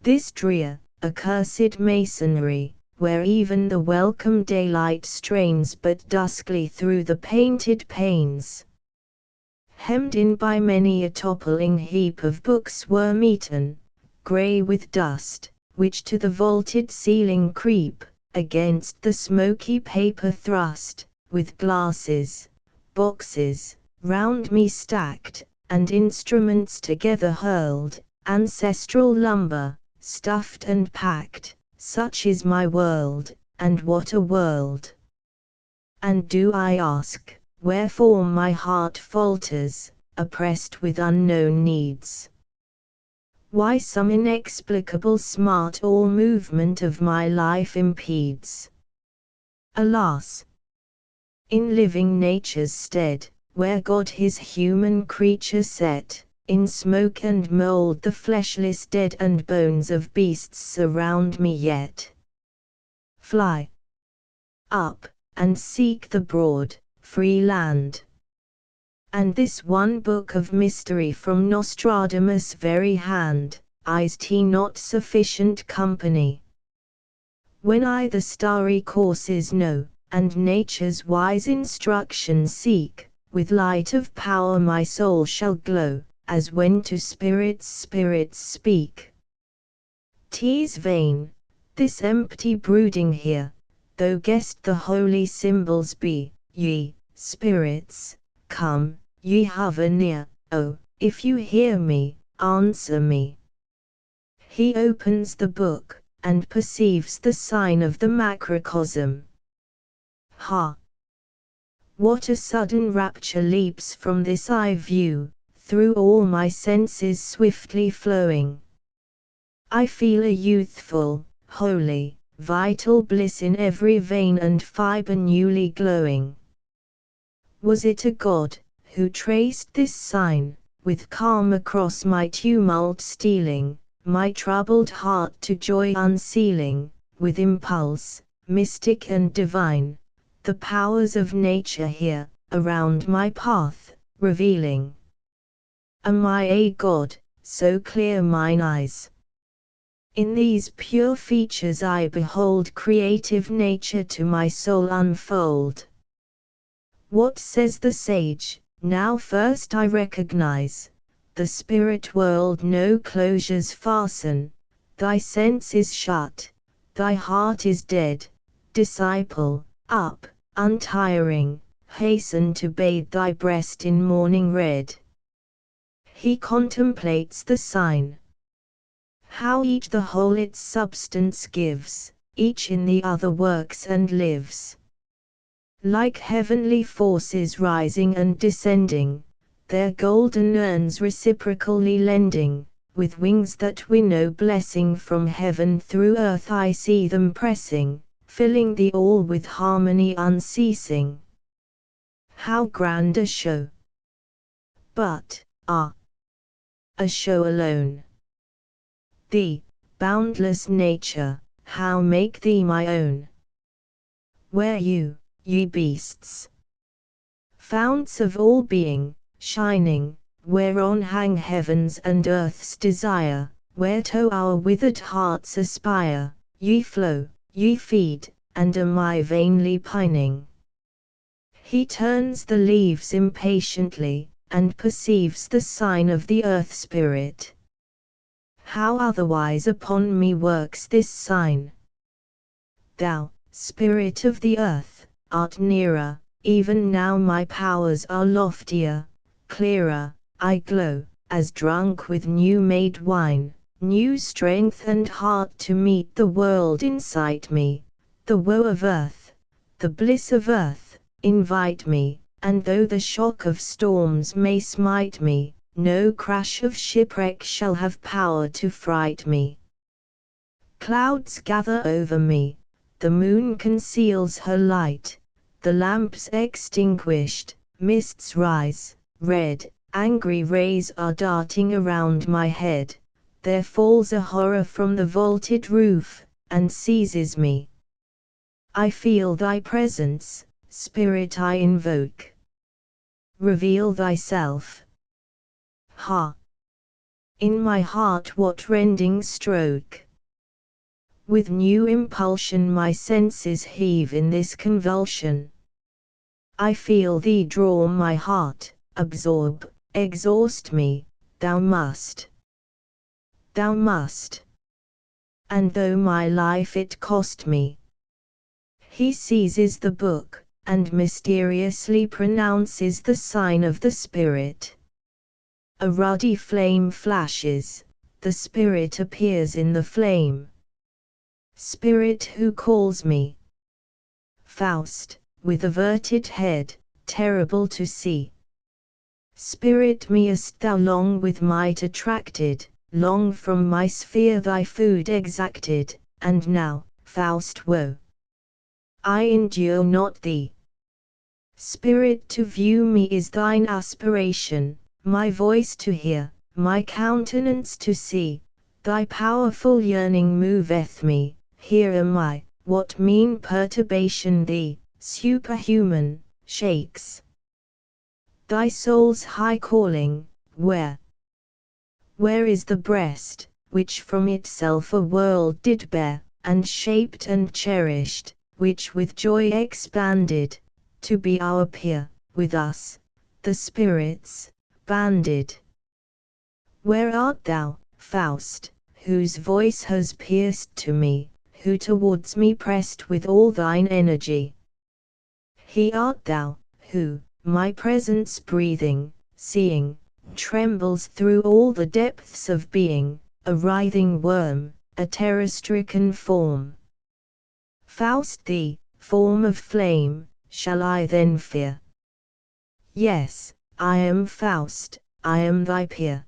Speaker 1: This drear, accursed masonry, where even the welcome daylight strains but duskly through the painted panes. Hemmed in by many a toppling heap of books worm-eaten, grey with dust, which to the vaulted ceiling creep, against the smoky paper thrust, with glasses, boxes, round me stacked, and instruments together hurled, ancestral lumber, stuffed and packed. Such is my world, and what a world! And do I ask, wherefore my heart falters, oppressed with unknown needs? Why some inexplicable smart all movement of my life impedes? Alas! In living nature's stead, where God his human creature set, in smoke and mould the fleshless dead and bones of beasts surround me yet. Fly up, and seek the broad, free land. And this one book of mystery from Nostradamus' very hand, is he not sufficient company? When I the starry courses know, and nature's wise instruction seek, with light of power my soul shall glow, as when to spirits speak. 'Tis vain, this empty brooding here, though guessed the holy symbols be. Ye, spirits, come, ye hover near, oh, if you hear me, answer me. He opens the book, and perceives the sign of the macrocosm. Ha! What a sudden rapture leaps from this eye view, through all my senses swiftly flowing. I feel a youthful, holy, vital bliss in every vein and fibre newly glowing. Was it a God, who traced this sign, with calm across my tumult stealing, my troubled heart to joy unsealing, with impulse, mystic and divine, the powers of nature here, around my path, revealing? Am I a God, so clear mine eyes? In these pure features I behold creative nature to my soul unfold. What says the sage? Now first I recognize, the spirit world no closures fasten, thy sense is shut, thy heart is dead, disciple, up, untiring, hasten to bathe thy breast in morning red. He contemplates the sign. How each the whole its substance gives, each in the other works and lives. Like heavenly forces rising and descending, their golden urns reciprocally lending, with wings that winnow blessing from heaven through earth I see them pressing, filling the all with harmony unceasing. How grand a show! But, a show alone. Thee, boundless nature, how make thee my own? Where you, ye beasts, founts of all being, shining, whereon hang heavens and earth's desire, whereto our withered hearts aspire, ye flow, ye feed, and am I vainly pining? He turns the leaves impatiently, and perceives the sign of the earth spirit. How otherwise upon me works this sign? Thou, spirit of the earth, art nearer, even now my powers are loftier, clearer, I glow, as drunk with new-made wine, new strength and heart to meet the world incite me, the woe of earth, the bliss of earth, invite me, and though the shock of storms may smite me, no crash of shipwreck shall have power to fright me. Clouds gather over me, the moon conceals her light, the lamps extinguished, mists rise, red, angry rays are darting around my head, there falls a horror from the vaulted roof, and seizes me. I feel thy presence, Spirit I invoke. Reveal thyself. Ha! In my heart what rending stroke! With new impulsion my senses heave in this convulsion. I feel thee draw my heart, absorb, exhaust me, thou must. Thou must. And though my life it cost me. He seizes the book, and mysteriously pronounces the sign of the Spirit. A ruddy flame flashes, the Spirit appears in the flame. Spirit who calls me? Faust, with averted head, terrible to see. Spirit mayest thou long with might attracted, long from my sphere thy food exacted, and now, Faust woe! I endure not thee. Spirit to view me is thine aspiration, my voice to hear, my countenance to see, thy powerful yearning moveth me, here am I, what mean perturbation thee, superhuman, shakes? Thy soul's high calling, where? Where is the breast, which from itself a world did bear, and shaped and cherished, which with joy expanded, to be our peer, with us, the spirits, banded? Where art thou, Faust, whose voice has pierced to me, who towards me pressed with all thine energy? He art thou, who, my presence breathing, seeing, trembles through all the depths of being, a writhing worm, a terror-stricken form. Faust, thee, form of flame, shall I then fear? Yes, I am Faust, I am thy peer.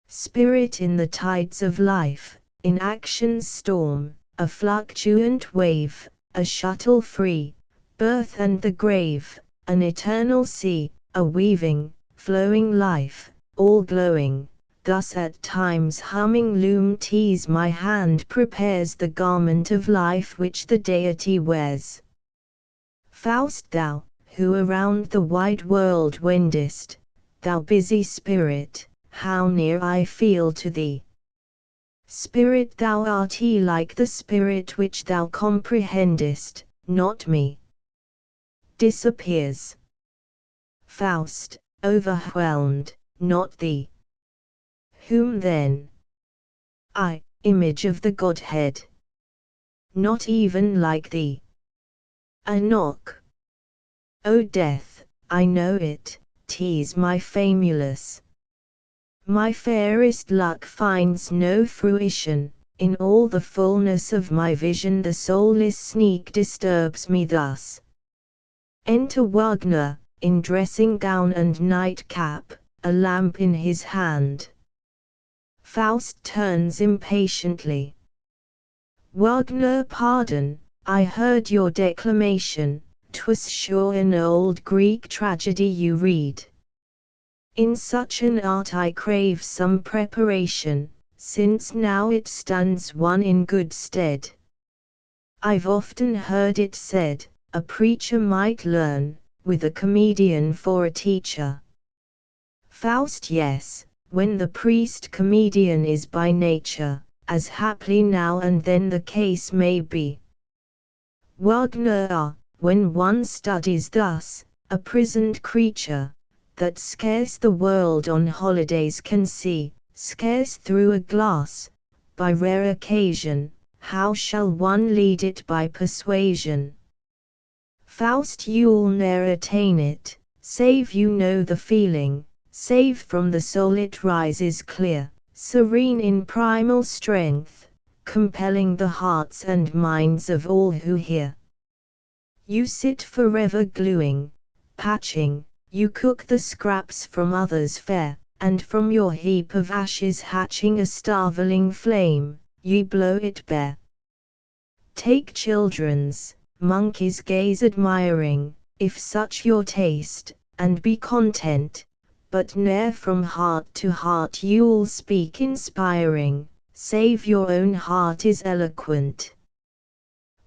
Speaker 1: Spirit in the tides of life, in action's storm, a fluctuant wave, a shuttle free, birth and the grave, an eternal sea, a weaving, flowing life, all glowing, thus at times humming loom tease my hand prepares the garment of life which the deity wears. Faust, thou, who around the wide world wendest, thou busy spirit, how near I feel to thee. Spirit thou art like the spirit which thou comprehendest, not me. disappears. Faust, overwhelmed, not thee. Whom then? I, image of the Godhead. Not even like thee. A knock. O death, I know it, 'tis my famulus. My fairest luck finds no fruition, in all the fullness of my vision the soulless sneak disturbs me thus. Enter Wagner, in dressing gown and nightcap, a lamp in his hand. Faust turns impatiently. Wagner, pardon, I heard your declamation, 'twas sure an old Greek tragedy you read. In such an art I crave some preparation, since now it stands one in good stead. I've often heard it said, a preacher might learn, with a comedian for a teacher. Faust, yes, when the priest comedian is by nature, as haply now and then the case may be. Wagner, when one studies thus, a prisoned creature, that scarce the world on holidays can see, scarce through a glass, by rare occasion, how shall one lead it by persuasion? Faust, you'll ne'er attain it, save you know the feeling, save from the soul it rises clear, serene in primal strength, compelling the hearts and minds of all who hear. You sit forever gluing, patching, you cook the scraps from others' fare, and from your heap of ashes hatching a starveling flame, ye blow it bare. Take children's, monkeys gaze admiring, if such your taste, and be content, but ne'er from heart to heart you'll speak inspiring, save your own heart is eloquent.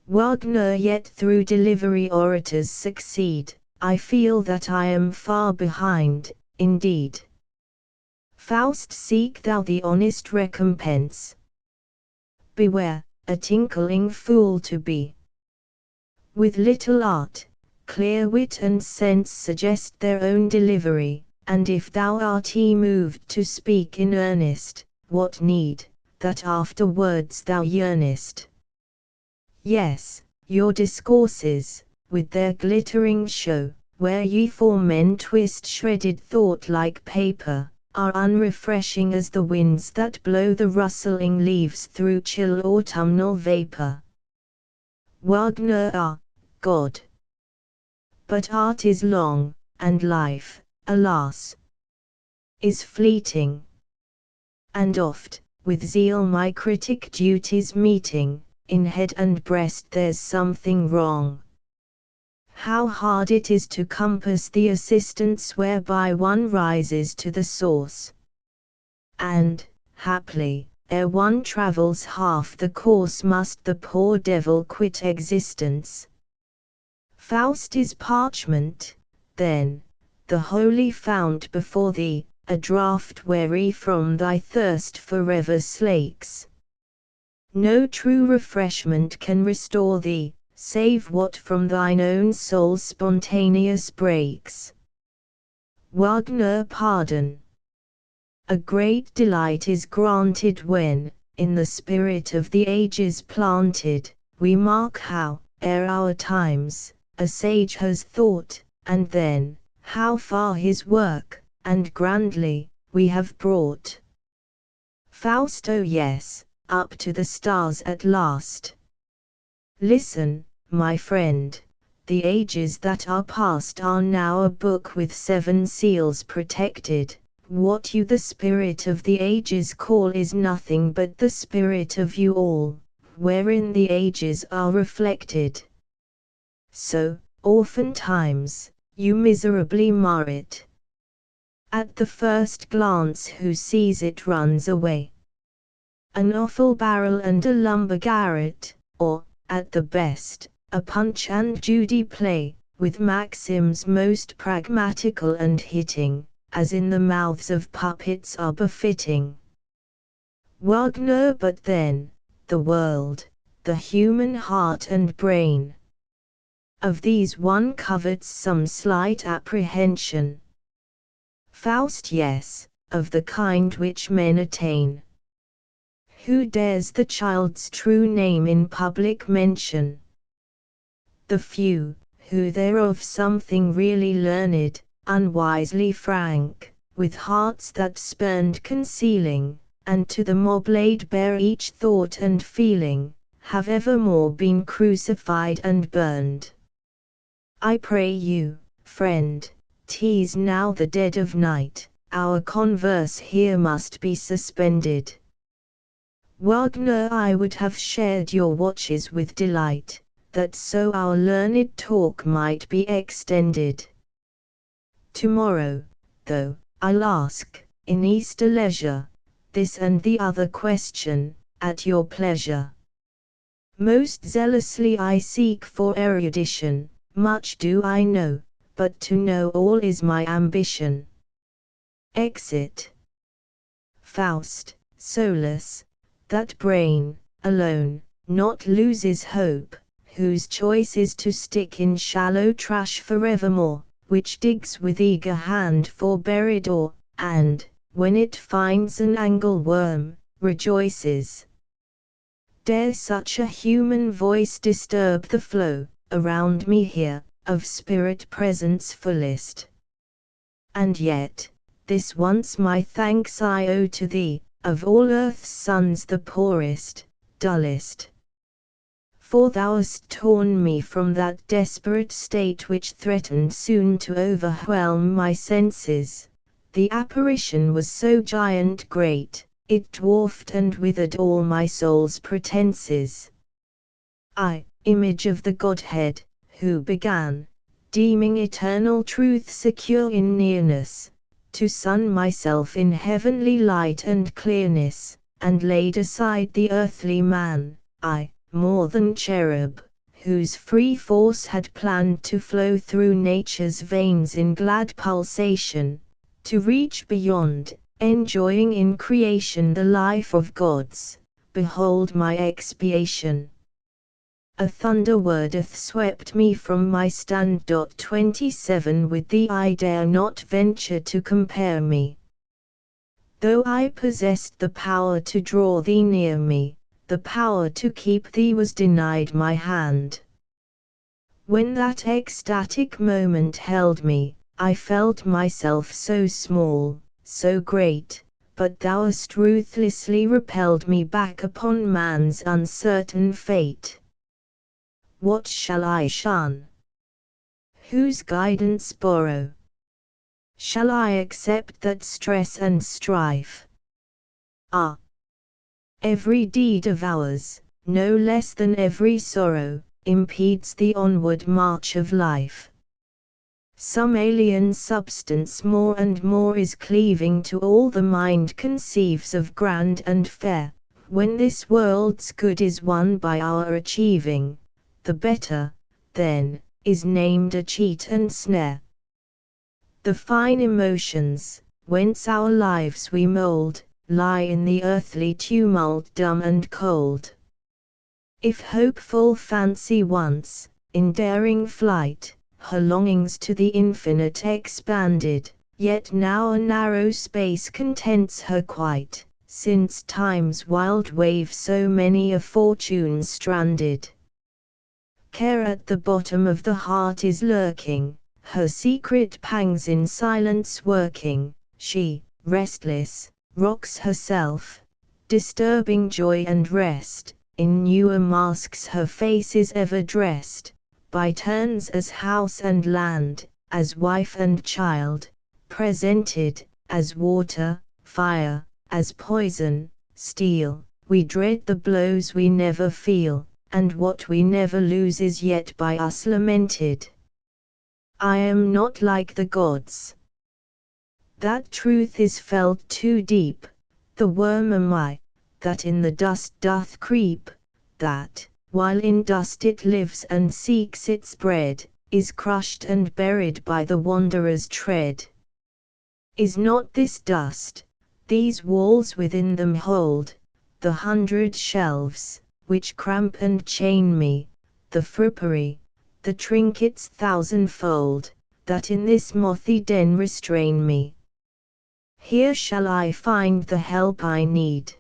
Speaker 1: Wagner, yet through delivery orators succeed, I feel that I am far behind, indeed. Faust, seek thou the honest recompense. Beware, a tinkling fool to be. With little art, clear wit and sense suggest their own delivery, and if thou art moved to speak in earnest, what need, that afterwards thou yearnest? Yes, your discourses, with their glittering show, where ye for men twist shredded thought like paper, are unrefreshing as the winds that blow the rustling leaves through chill autumnal vapor. Wagner, God. But art is long, and life, alas, is fleeting. And oft, with zeal my critic duties meeting, in head and breast there's something wrong. How hard it is to compass the assistance whereby one rises to the source. And, haply, ere one travels half the course must the poor devil quit existence. Faust is parchment, then, the holy fount before thee, a draught wherey from thy thirst forever slakes. No true refreshment can restore thee, save what from thine own soul spontaneous breaks. Wagner, pardon. A great delight is granted when, in the spirit of the ages planted, we mark how, ere our times, a sage has thought, and then, how far his work, and grandly, we have brought. Faust, oh yes, up to the stars at last. Listen, my friend, the ages that are past are now a book with 7 seals protected. What you the spirit of the ages call is nothing but the spirit of you all, wherein the ages are reflected. So, oftentimes, you miserably mar it. At the first glance who sees it runs away. An offal barrel and a lumber garret, or, at the best, a Punch and Judy play, with maxims most pragmatical and hitting, as in the mouths of puppets are befitting. Wagner, but then, the world, the human heart and brain. Of these one covets some slight apprehension. Faust, yes, of the kind which men attain. Who dares the child's true name in public mention? The few, who thereof something really learned, unwisely frank, with hearts that spurned concealing, and to the mob laid bare each thought and feeling, have evermore been crucified and burned. I pray you, friend, 'tis now the dead of night, our converse here must be suspended. Wagner, I would have shared your watches with delight, that so our learned talk might be extended. Tomorrow, though, I'll ask, in Easter leisure, this and the other question, at your pleasure. Most zealously I seek for erudition, much do I know, but to know all is my ambition. Exit. Faust, solus, that brain, alone, not loses hope, whose choice is to stick in shallow trash forevermore, which digs with eager hand for buried ore, and, when it finds an angle-worm, rejoices. Dare such a human voice disturb the flow, around me here, of spirit presence fullest? And yet, this once my thanks I owe to thee, of all earth's sons the poorest, dullest. For thou hast torn me from that desperate state which threatened soon to overwhelm my senses. The apparition was so giant great, it dwarfed and withered all my soul's pretenses. I, image of the Godhead, who began, deeming eternal truth secure in nearness, to sun myself in heavenly light and clearness, and laid aside the earthly man, I, more than cherub, whose free force had planned to flow through nature's veins in glad pulsation, to reach beyond, enjoying in creation the life of gods, behold my expiation. A thunder wordeth swept me from my stand. 27 With thee I dare not venture to compare me. Though I possessed the power to draw thee near me, the power to keep thee was denied my hand. When that ecstatic moment held me, I felt myself so small, so great, but thou hast ruthlessly repelled me back upon man's uncertain fate. What shall I shun? Whose guidance borrow? Shall I accept that stress and strife? Ah! Every deed of ours, no less than every sorrow, impedes the onward march of life. Some alien substance more and more is cleaving to all the mind conceives of grand and fair, when this world's good is won by our achieving, the better, then, is named a cheat and snare. The fine emotions, whence our lives we mould, lie in the earthly tumult dumb and cold. If hopeful fancy once, in daring flight, her longings to the infinite expanded, yet now a narrow space contents her quite, since time's wild wave so many a fortune stranded. Care at the bottom of the heart is lurking, her secret pangs in silence working, she, restless, rocks herself, disturbing joy and rest, in newer masks her face is ever dressed, by turns as house and land, as wife and child, presented, as water, fire, as poison, steel, we dread the blows we never feel, and what we never lose is yet by us lamented. I am not like the gods. That truth is felt too deep, the worm am I, that in the dust doth creep, that, while in dust it lives and seeks its bread, is crushed and buried by the wanderer's tread. Is not this dust, these walls within them hold, the 100 shelves, which cramp and chain me, the frippery, the trinkets thousandfold, that in this mothy den restrain me. Here shall I find the help I need.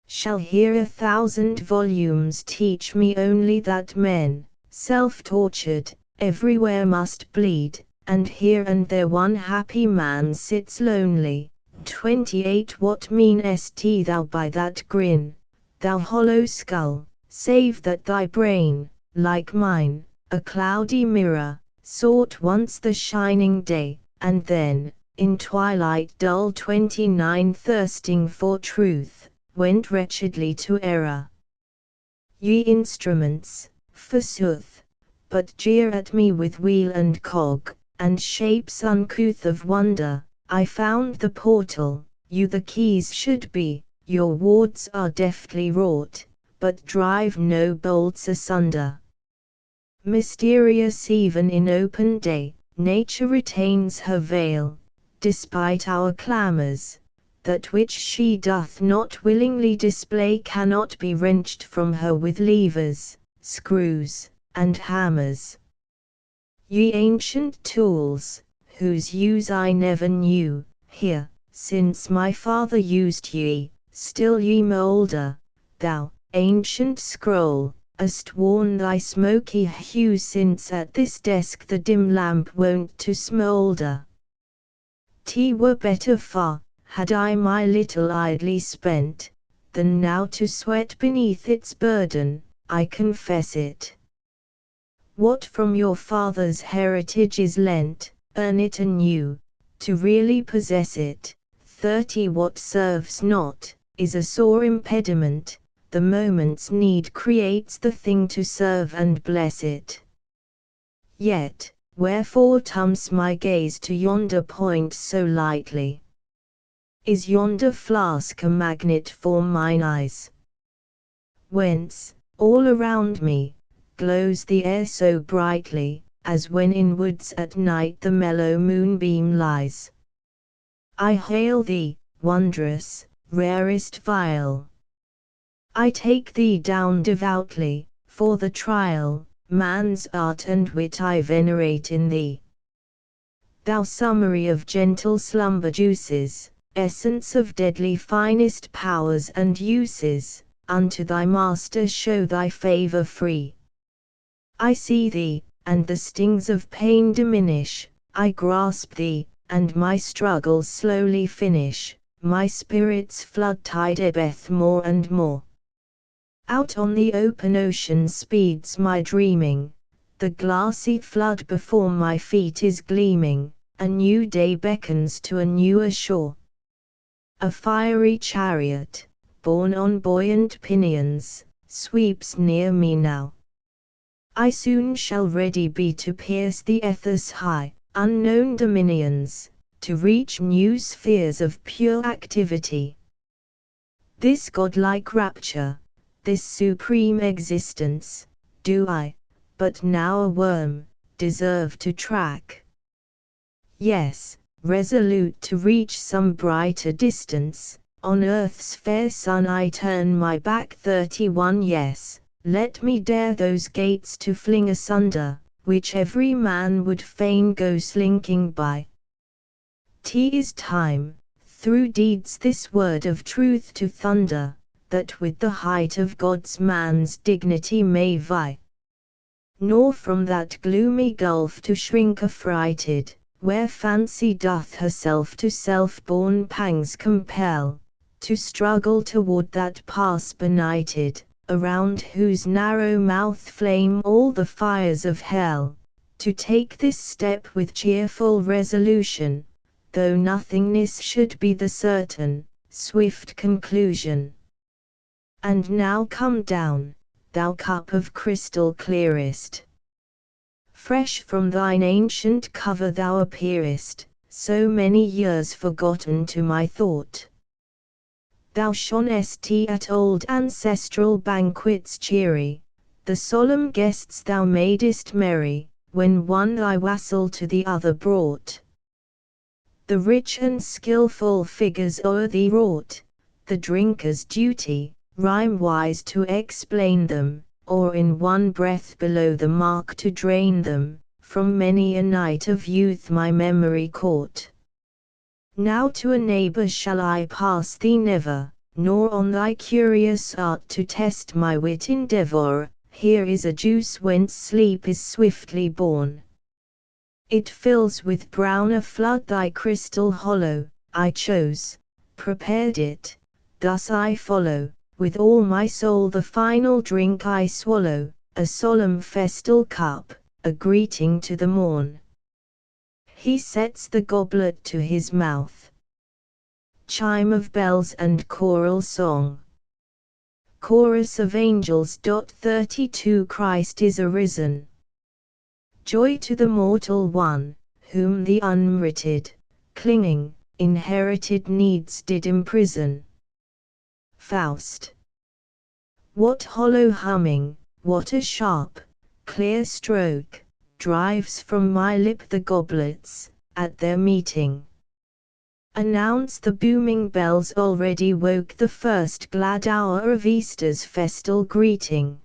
Speaker 1: Shall here 1,000 volumes teach me only that men, self-tortured, everywhere must bleed, and here and there one happy man sits lonely. 28 What meanest thou by that grin, thou hollow skull, save that thy brain, like mine, a cloudy mirror, sought once the shining day, and then, in twilight dull 29 thirsting for truth, went wretchedly to error. Ye instruments, forsooth, but jeer at me with wheel and cog, and shapes uncouth of wonder. I found the portal, you the keys should be, your wards are deftly wrought, but drive no bolts asunder. Mysterious even in open day, nature retains her veil, despite our clamours. That which she doth not willingly display cannot be wrenched from her with levers, screws, and hammers. Ye ancient tools, whose use I never knew, here, since my father used ye, still ye moulder. Thou, ancient scroll, hast worn thy smoky hue since at this desk the dim lamp wont to smoulder. 'Twere better far, had I my little idly spent, than now to sweat beneath its burden, I confess it. What from your father's heritage is lent, earn it anew, to really possess it. 30 What serves not, is a sore impediment, the moment's need creates the thing to serve and bless it. Yet, wherefore turns my gaze to yonder point so lightly? Is yonder flask a magnet for mine eyes? Whence, all around me, glows the air so brightly, as when in woods at night the mellow moonbeam lies. I hail thee, wondrous, rarest vial. I take thee down devoutly, for the trial, man's art and wit I venerate in thee. Thou summary of gentle slumber juices, essence of deadly finest powers and uses, unto thy master show thy favour free. I see thee, and the stings of pain diminish, I grasp thee, and my struggles slowly finish, my spirit's flood tide ebbeth more and more. Out on the open ocean speeds my dreaming, the glassy flood before my feet is gleaming, a new day beckons to a newer shore. A fiery chariot, borne on buoyant pinions, sweeps near me now. I soon shall ready be to pierce the ether's high, unknown dominions, to reach new spheres of pure activity. This godlike rapture, this supreme existence, do I, but now a worm, deserve to track. Yes, resolute to reach some brighter distance, on earth's fair sun I turn my back. 31 Yes, let me dare those gates to fling asunder, which every man would fain go slinking by. 'Tis time, through deeds this word of truth to thunder, that with the height of God's man's dignity may vie. Nor from that gloomy gulf to shrink affrighted, where fancy doth herself to self-born pangs compel, to struggle toward that pass benighted, around whose narrow mouth flame all the fires of hell, to take this step with cheerful resolution, though nothingness should be the certain, swift conclusion. And now come down, thou cup of crystal clearest. Fresh from thine ancient cover thou appearest, so many years forgotten to my thought. Thou shonest at old ancestral banquets cheery, the solemn guests thou madest merry, when one thy wassail to the other brought. The rich and skilful figures o'er thee wrought, the drinker's duty, rhyme-wise to explain them, or in one breath below the mark to drain them, from many a night of youth my memory caught. Now to a neighbor shall I pass thee never, nor on thy curious art to test my wit endeavor. Here is a juice whence sleep is swiftly born. It fills with brown a flood thy crystal hollow. I chose, prepared it, thus I follow, with all my soul the final drink I swallow, a solemn festal cup, a greeting to the morn. He sets the goblet to his mouth. Chime of bells and choral song. Chorus of angels. 32 Christ is arisen. Joy to the mortal one, whom the unmerited, clinging, inherited needs did imprison. Faust. What hollow humming, what a sharp, clear stroke, drives from my lip the goblets, at their meeting. Announce the booming bells already woke the first glad hour of Easter's festal greeting.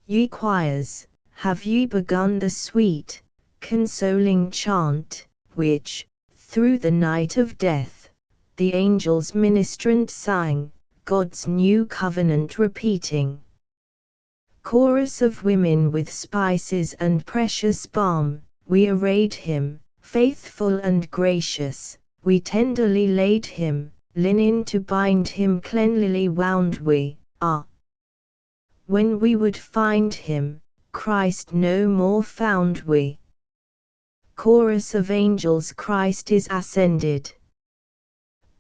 Speaker 1: Ye choirs, have ye begun the sweet, consoling chant, which, through the night of death, the angels ministrant sang, God's new covenant repeating? Chorus of women with spices and precious balm, we arrayed him, faithful and gracious, we tenderly laid him, linen to bind him cleanlily wound we, ah! When we would find him, Christ no more found we. Chorus of angels. Christ is ascended.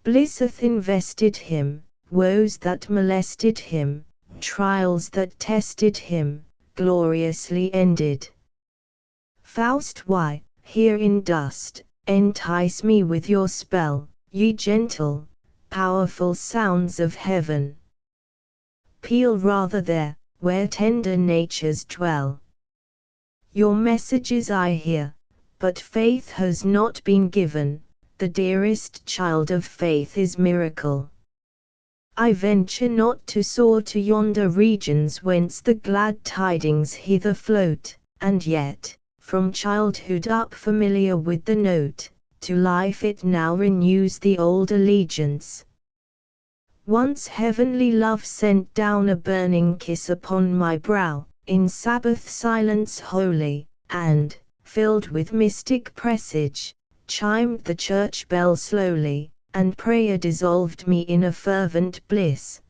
Speaker 1: Bliss hath invested him, woes that molested him, trials that tested him, gloriously ended. Faust. Why, here in dust, entice me with your spell, ye gentle, powerful sounds of heaven. Peal rather there, where tender natures dwell. Your messages I hear, but faith has not been given, the dearest child of faith is miracle. I venture not to soar to yonder regions whence the glad tidings hither float, and yet, from childhood up familiar with the note, to life it now renews the old allegiance. Once heavenly love sent down a burning kiss upon my brow, in Sabbath silence holy, and, filled with mystic presage, chimed the church bell slowly, and prayer dissolved me in a fervent bliss.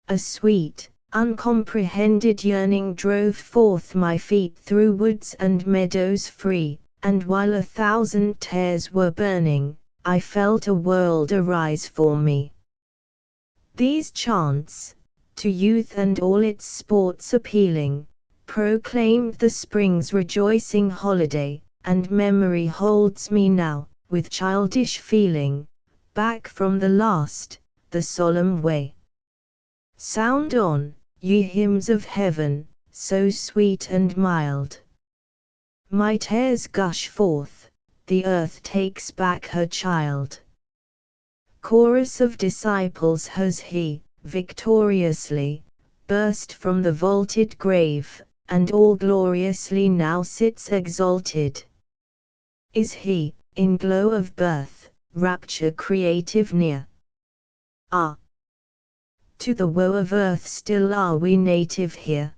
Speaker 1: A sweet, uncomprehended yearning drove forth my feet through woods and meadows free, and while 1,000 tares were burning, I felt a world arise for me. These chants, to youth and all its sports appealing, proclaimed the spring's rejoicing holiday, and memory holds me now, with childish feeling, back from the last, the solemn way. Sound on, ye hymns of heaven, so sweet and mild. My tears gush forth, the earth takes back her child. Chorus of disciples. Has he, victoriously, burst from the vaulted grave, and all gloriously now sits exalted? Is he, in glow of birth, rapture creative near? Ah! To the woe of earth still are we native here.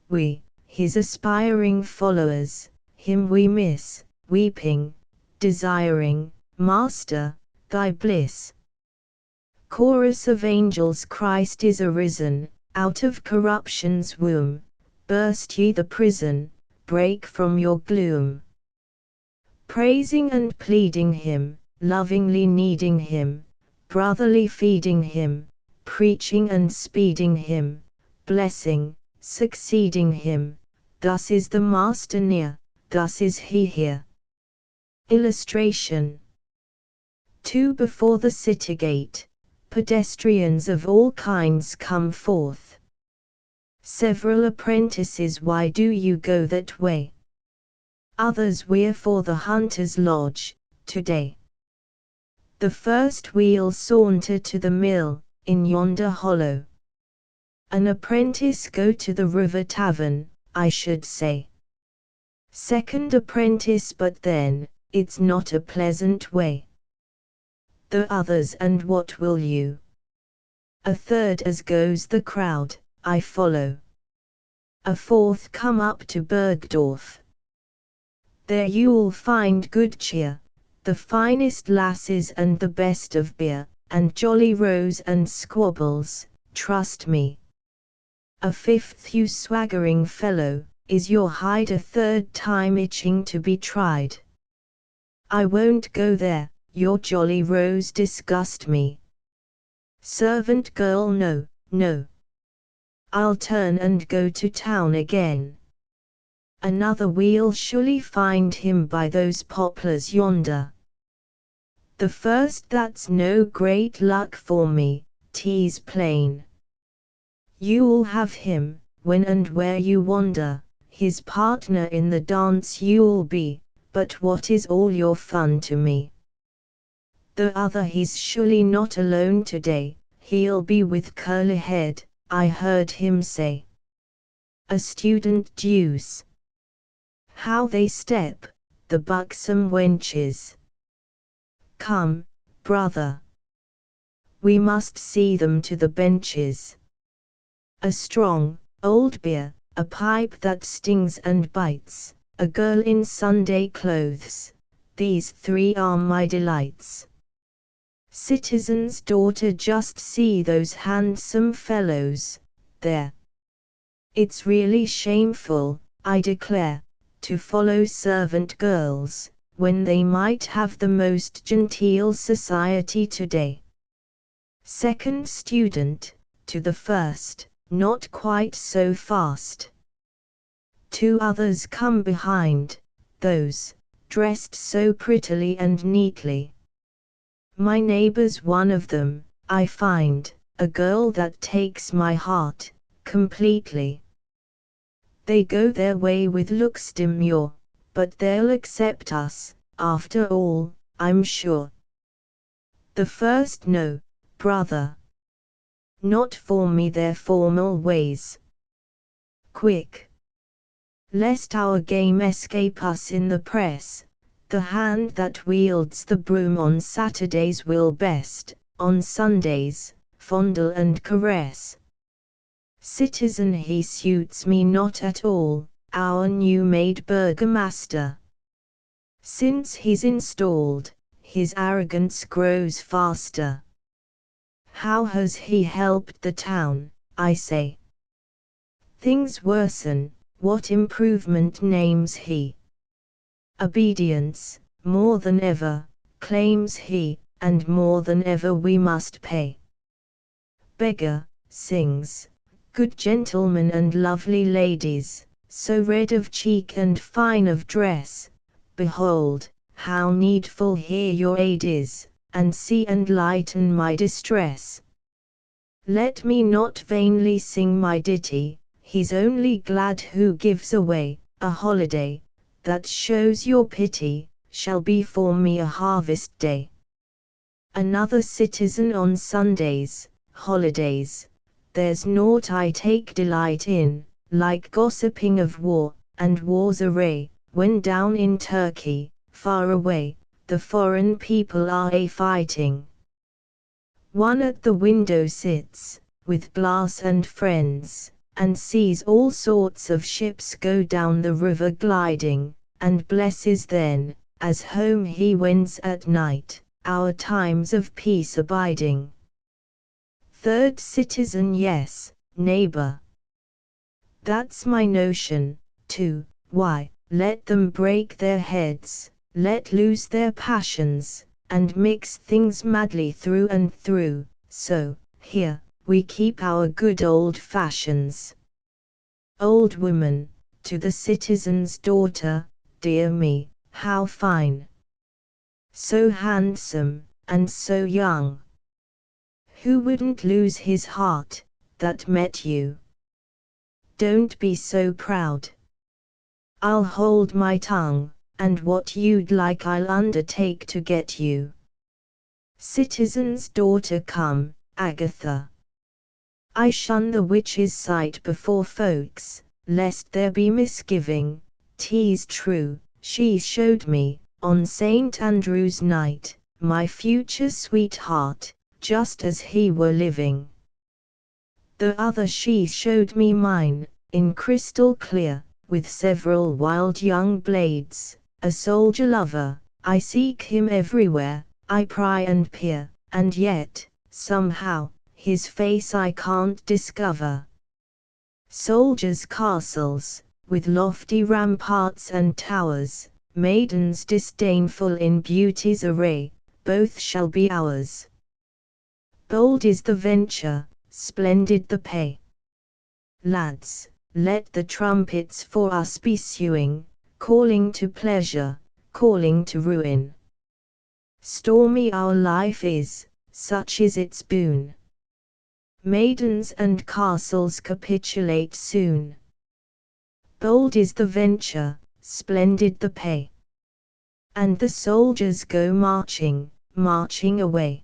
Speaker 1: We, his aspiring followers, him we miss, weeping, desiring, Master, thy bliss. Chorus of angels. Christ is arisen, out of corruption's womb, burst ye the prison, break from your gloom. Praising and pleading him, lovingly needing him, brotherly feeding him, preaching and speeding him, blessing, succeeding him, thus is the Master near, thus is he here. Illustration. 2. Before the city gate, pedestrians of all kinds come forth. Several apprentices. Why do you go that way? Others we're for the hunter's lodge, today. The first wheel saunter to the mill, in yonder hollow. An apprentice go to the river tavern, I should say. Second apprentice, but then, it's not a pleasant way. The others, and what will you? A third, as goes the crowd, I follow. A fourth, come up to Bergdorf. There you'll find good cheer, the finest lasses and the best of beer, and jolly rows and squabbles, trust me. A fifth, you swaggering fellow, is your hide a third time itching to be tried? I won't go there, your jolly rows disgust me. Servant girl, no, no. I'll turn and go to town again. Another, we'll surely find him by those poplars yonder. The first, that's no great luck for me, 'tis plain. You'll have him, when and where you wander, his partner in the dance you'll be, but what is all your fun to me? The other, he's surely not alone today, he'll be with curly head, I heard him say. A student deuce. How they step, the buxom wenches! Come, brother, we must see them to the benches. A strong, old beer, a pipe that stings and bites, a girl in Sunday clothes, these three are my delights. Citizen's daughter, just see those handsome fellows, there. It's really shameful, I declare, to follow servant girls, when they might have the most genteel society today. Second student, to the first, not quite so fast. Two others come behind, those, dressed so prettily and neatly. My neighbor's one of them, I find, a girl that takes my heart, completely. They go their way with looks demure, but they'll accept us, after all, I'm sure. The first, no, brother. Not for me their formal ways. Quick, lest our game escape us in the press, the hand that wields the broom on Saturdays will best, on Sundays, fondle and caress. Citizen, he suits me not at all, our new-made burgomaster. Since he's installed, his arrogance grows faster. How has he helped the town, I say? Things worsen, what improvement names he? Obedience, more than ever, claims he, and more than ever we must pay. Beggar, sings, good gentlemen and lovely ladies, so red of cheek and fine of dress, behold, how needful here your aid is, and see and lighten my distress. Let me not vainly sing my ditty, he's only glad who gives away, a holiday, that shows your pity, shall be for me a harvest day. Another citizen, on Sundays, holidays, there's naught I take delight in, like gossiping of war, and war's array, when down in Turkey, far away, the foreign people are a-fighting. One at the window sits, with glass and friends, and sees all sorts of ships go down the river gliding, and blesses then, as home he wends at night, our times of peace abiding. Third citizen, yes, neighbor. That's my notion, too. Why, let them break their heads, let loose their passions, and mix things madly through and through, so, here, we keep our good old fashions. Old woman, to the citizen's daughter, dear me, how fine! So handsome, and so young. Who wouldn't lose his heart, that met you? Don't be so proud. I'll hold my tongue, and what you'd like I'll undertake to get you. Citizen's daughter, come, Agatha. I shun the witch's sight before folks, lest there be misgiving. 'Tis true, she showed me, on St. Andrew's night, my future sweetheart, just as he were living. The other she showed me mine, in crystal clear, with several wild young blades, a soldier lover. I seek him everywhere, I pry and peer, and yet, somehow, his face I can't discover. Soldiers' castles, with lofty ramparts and towers, maidens disdainful in beauty's array, both shall be ours. Bold is the venture, splendid the pay. Lads, let the trumpets for us be suing, calling to pleasure, calling to ruin. Stormy our life is, such is its boon. Maidens and castles capitulate soon. Bold is the venture, splendid the pay. And the soldiers go marching, marching away.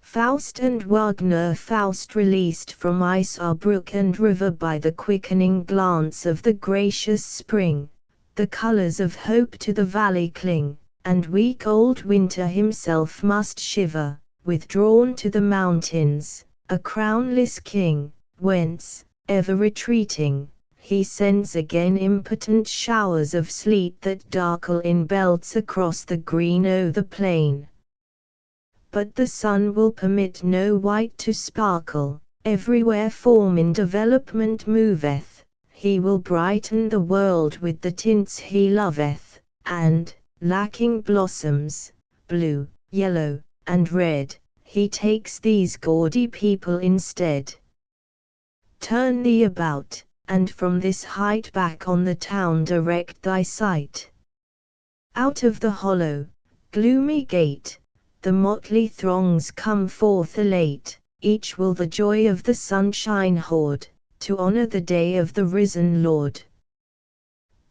Speaker 1: Faust and Wagner. Faust released from ice our brook and river by the quickening glance of the gracious spring. The colors of hope to the valley cling, and weak old winter himself must shiver, withdrawn to the mountains, a crownless king, whence, ever retreating, he sends again impotent showers of sleet that darkle in belts across the green o' the plain. But the sun will permit no white to sparkle, everywhere form in development moveth, he will brighten the world with the tints he loveth, and, lacking blossoms, blue, yellow, and red, he takes these gaudy people instead. Turn thee about, and from this height back on the town direct thy sight. Out of the hollow, gloomy gate, the motley throngs come forth elate, each will the joy of the sunshine hoard, to honor the day of the risen Lord.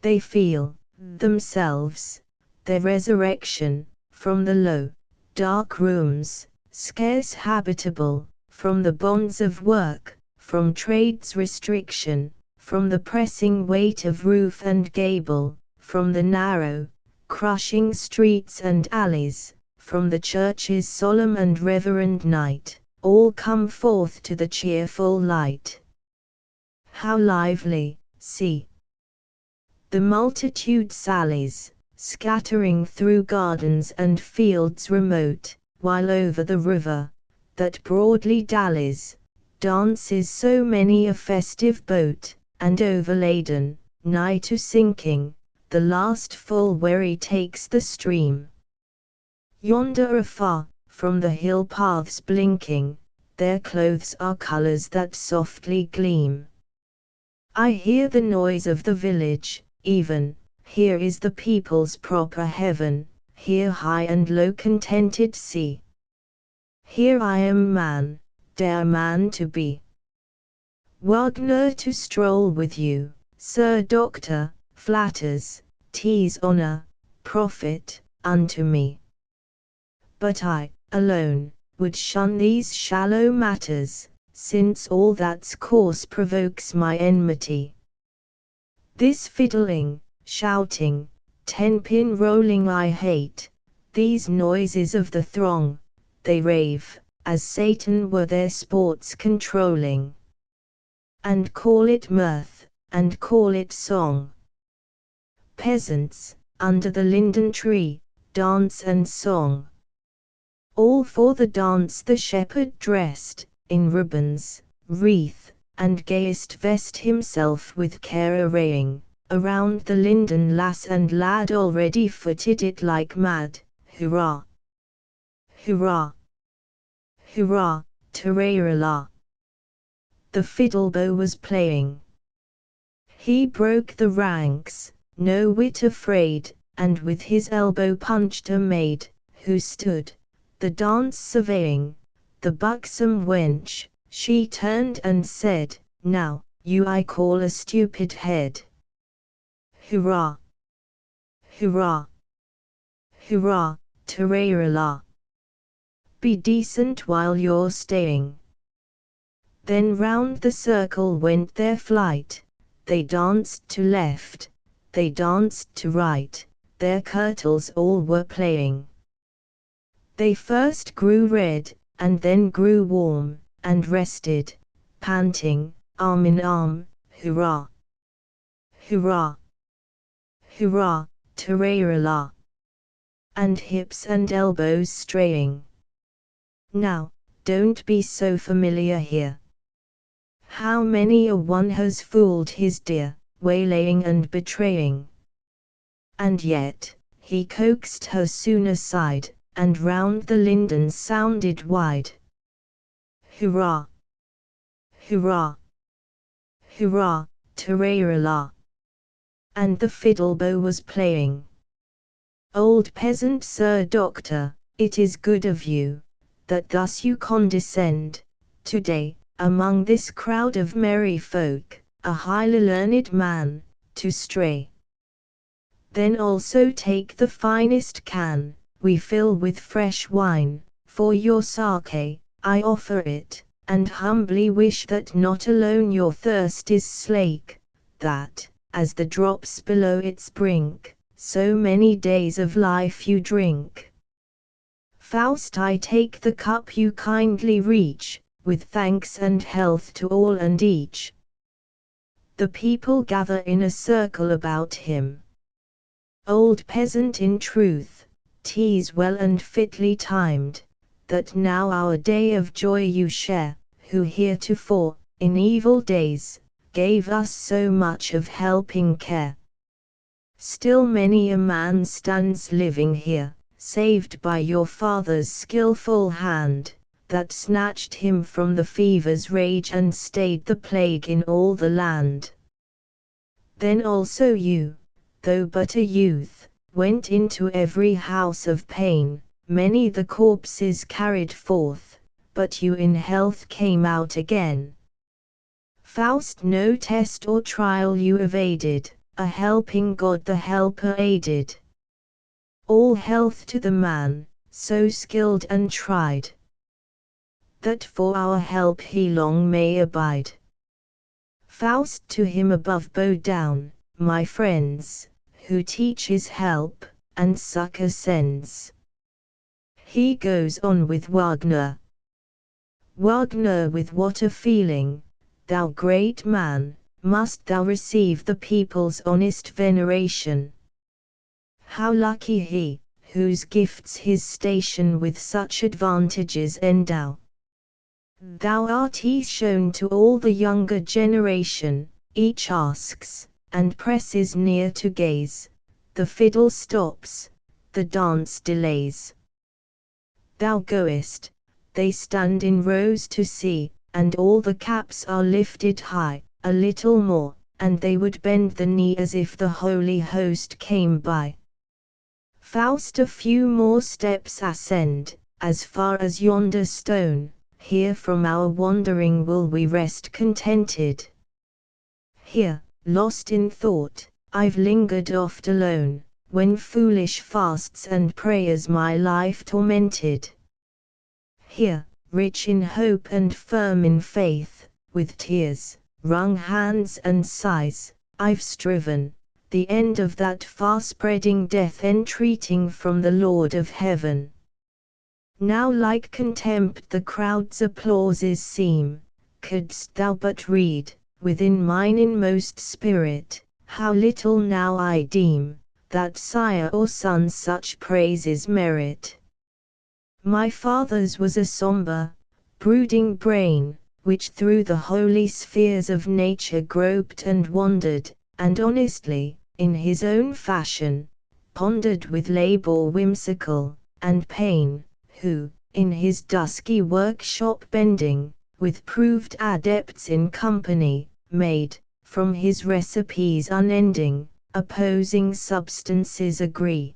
Speaker 1: They feel, themselves, their resurrection, from the low, dark rooms, scarce habitable, from the bonds of work, from trade's restriction, from the pressing weight of roof and gable, from the narrow, crushing streets and alleys, from the church's solemn and reverend night, all come forth to the cheerful light. How lively, see! The multitude sallies, scattering through gardens and fields remote, while over the river, that broadly dallies, dances so many a festive boat, and overladen, nigh to sinking, the last full wherry takes the stream. Yonder afar, from the hill paths blinking, their clothes are colors that softly gleam. I hear the noise of the village, even, here is the people's proper heaven, here high and low contented see. Here I am man, dare man to be. Wagner to stroll with you, Sir Doctor, flatters, 'tis honor, profit, unto me. But I, alone, would shun these shallow matters, since all that's coarse provokes my enmity. This fiddling, shouting, ten-pin rolling I hate, these noises of the throng, they rave, as Satan were their sports controlling. And call it mirth, and call it song. Peasants, under the linden tree, dance and song. All for the dance the shepherd dressed, in ribbons, wreath, and gayest vest himself with care arraying, around the linden lass and lad already footed it like mad, hurrah! Hurrah! Hurrah, tararala! The fiddle bow was playing. He broke the ranks, no whit afraid, and with his elbow punched a maid, who stood, the dance surveying, the buxom wench. She turned and said, "Now, you I call a stupid head." Hurrah! Hurrah! Hurrah, tararala! Be decent while you're staying. Then round the circle went their flight, they danced to left, they danced to right, their kirtles all were playing. They first grew red, and then grew warm, and rested, panting, arm in arm, hurrah! Hurrah! Hurrah! Tararala! And hips and elbows straying. Now, don't be so familiar here. How many a one has fooled his dear, waylaying and betraying. And yet, he coaxed her soon aside, and round the lindens sounded wide. Hurrah! Hurrah! Hurrah! Tararala! And the fiddle bow was playing. Old peasant Sir Doctor, it is good of you, that thus you condescend, today, among this crowd of merry folk, a highly learned man, to stray. Then also take the finest can, we fill with fresh wine, for your sake, I offer it, and humbly wish that not alone your thirst is slake, that, as the drops below its brink, so many days of life you drink. Faust, I take the cup you kindly reach, with thanks and health to all and each. The people gather in a circle about him. Old peasant, in truth, 'tis well and fitly timed, that now our day of joy you share, who heretofore, in evil days, gave us so much of helping care. Still many a man stands living here, saved by your father's skilful hand, that snatched him from the fever's rage and stayed the plague in all the land. Then also you, though but a youth, went into every house of pain, many the corpses carried forth, but you in health came out again. Faust, no test or trial you evaded, a helping God the helper aided. All health to the man, so skilled and tried, that for our help he long may abide. Faust to him above bow down, my friends, who teaches help, and succor sends. He goes on with Wagner. Wagner, with what a feeling, thou great man, must thou receive the people's honest veneration. How lucky he, whose gifts his station with such advantages endow. Thou art ease shown to all the younger generation, each asks, and presses near to gaze, the fiddle stops, the dance delays. Thou goest, they stand in rows to see, and all the caps are lifted high, a little more, and they would bend the knee as if the holy host came by. Faust, a few more steps ascend, as far as yonder stone, here from our wandering will we rest contented. Here, lost in thought, I've lingered oft alone, when foolish fasts and prayers my life tormented. Here, rich in hope and firm in faith, with tears, wrung hands and sighs, I've striven, the end of that far-spreading death entreating from the Lord of Heaven. Now like contempt the crowd's applauses seem, couldst thou but read, within mine inmost spirit, how little now I deem, that sire or son such praises merit. My father's was a sombre, brooding brain, which through the holy spheres of nature groped and wandered, and honestly, in his own fashion, pondered with labor whimsical, and pain, who, in his dusky workshop bending, with proved adepts in company, made, from his recipes unending, opposing substances agree.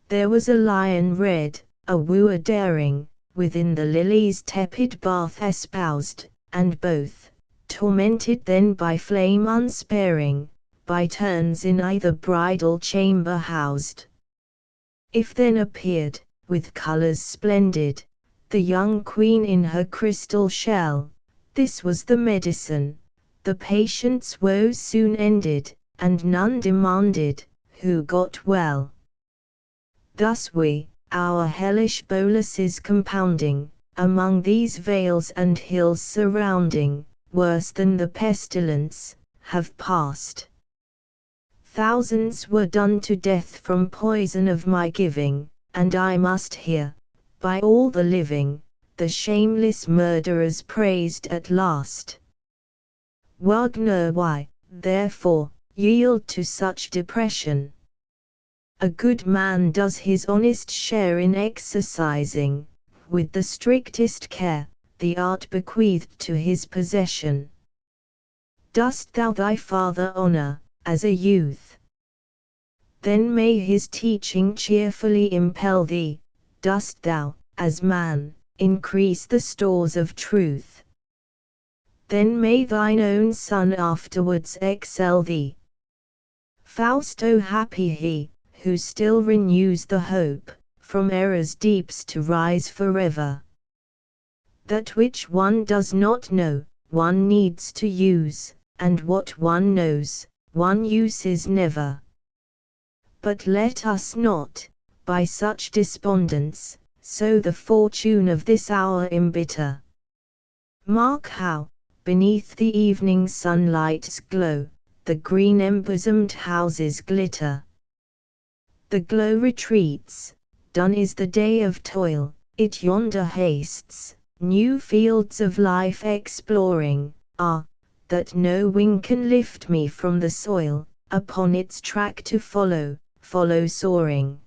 Speaker 1: There was a lion red, a wooer daring, within the lily's tepid bath espoused, and both, tormented then by flame unsparing, by turns in either bridal chamber housed. If then appeared, with colors splendid, the young queen in her crystal shell, This was the medicine. The patient's woes soon ended, and none demanded, who got well. Thus we, our hellish boluses compounding, among these vales and hills surrounding, worse than the pestilence, have passed. Thousands were done to death from poison of my giving, and I must hear, by all the living, the shameless murderers praised at last. Wagner, why, therefore, yield to such depression? A good man does his honest share in exercising, with the strictest care, the art bequeathed to his possession. Dost thou thy father honor, as a youth? Then may his teaching cheerfully impel thee. Dost thou, as man, increase the stores of truth? Then may thine own son afterwards excel thee. Faust, O happy he, who still renews the hope, from error's deeps to rise forever. That which one does not know, one needs to use, and what one knows, one uses never. But let us not, by such despondence, so the fortune of this hour embitter. Mark how, beneath the evening sunlight's glow, the green embosomed houses glitter. The glow retreats, done is the day of toil, it yonder hastes, new fields of life exploring, that no wing can lift me from the soil, upon its track to follow soaring.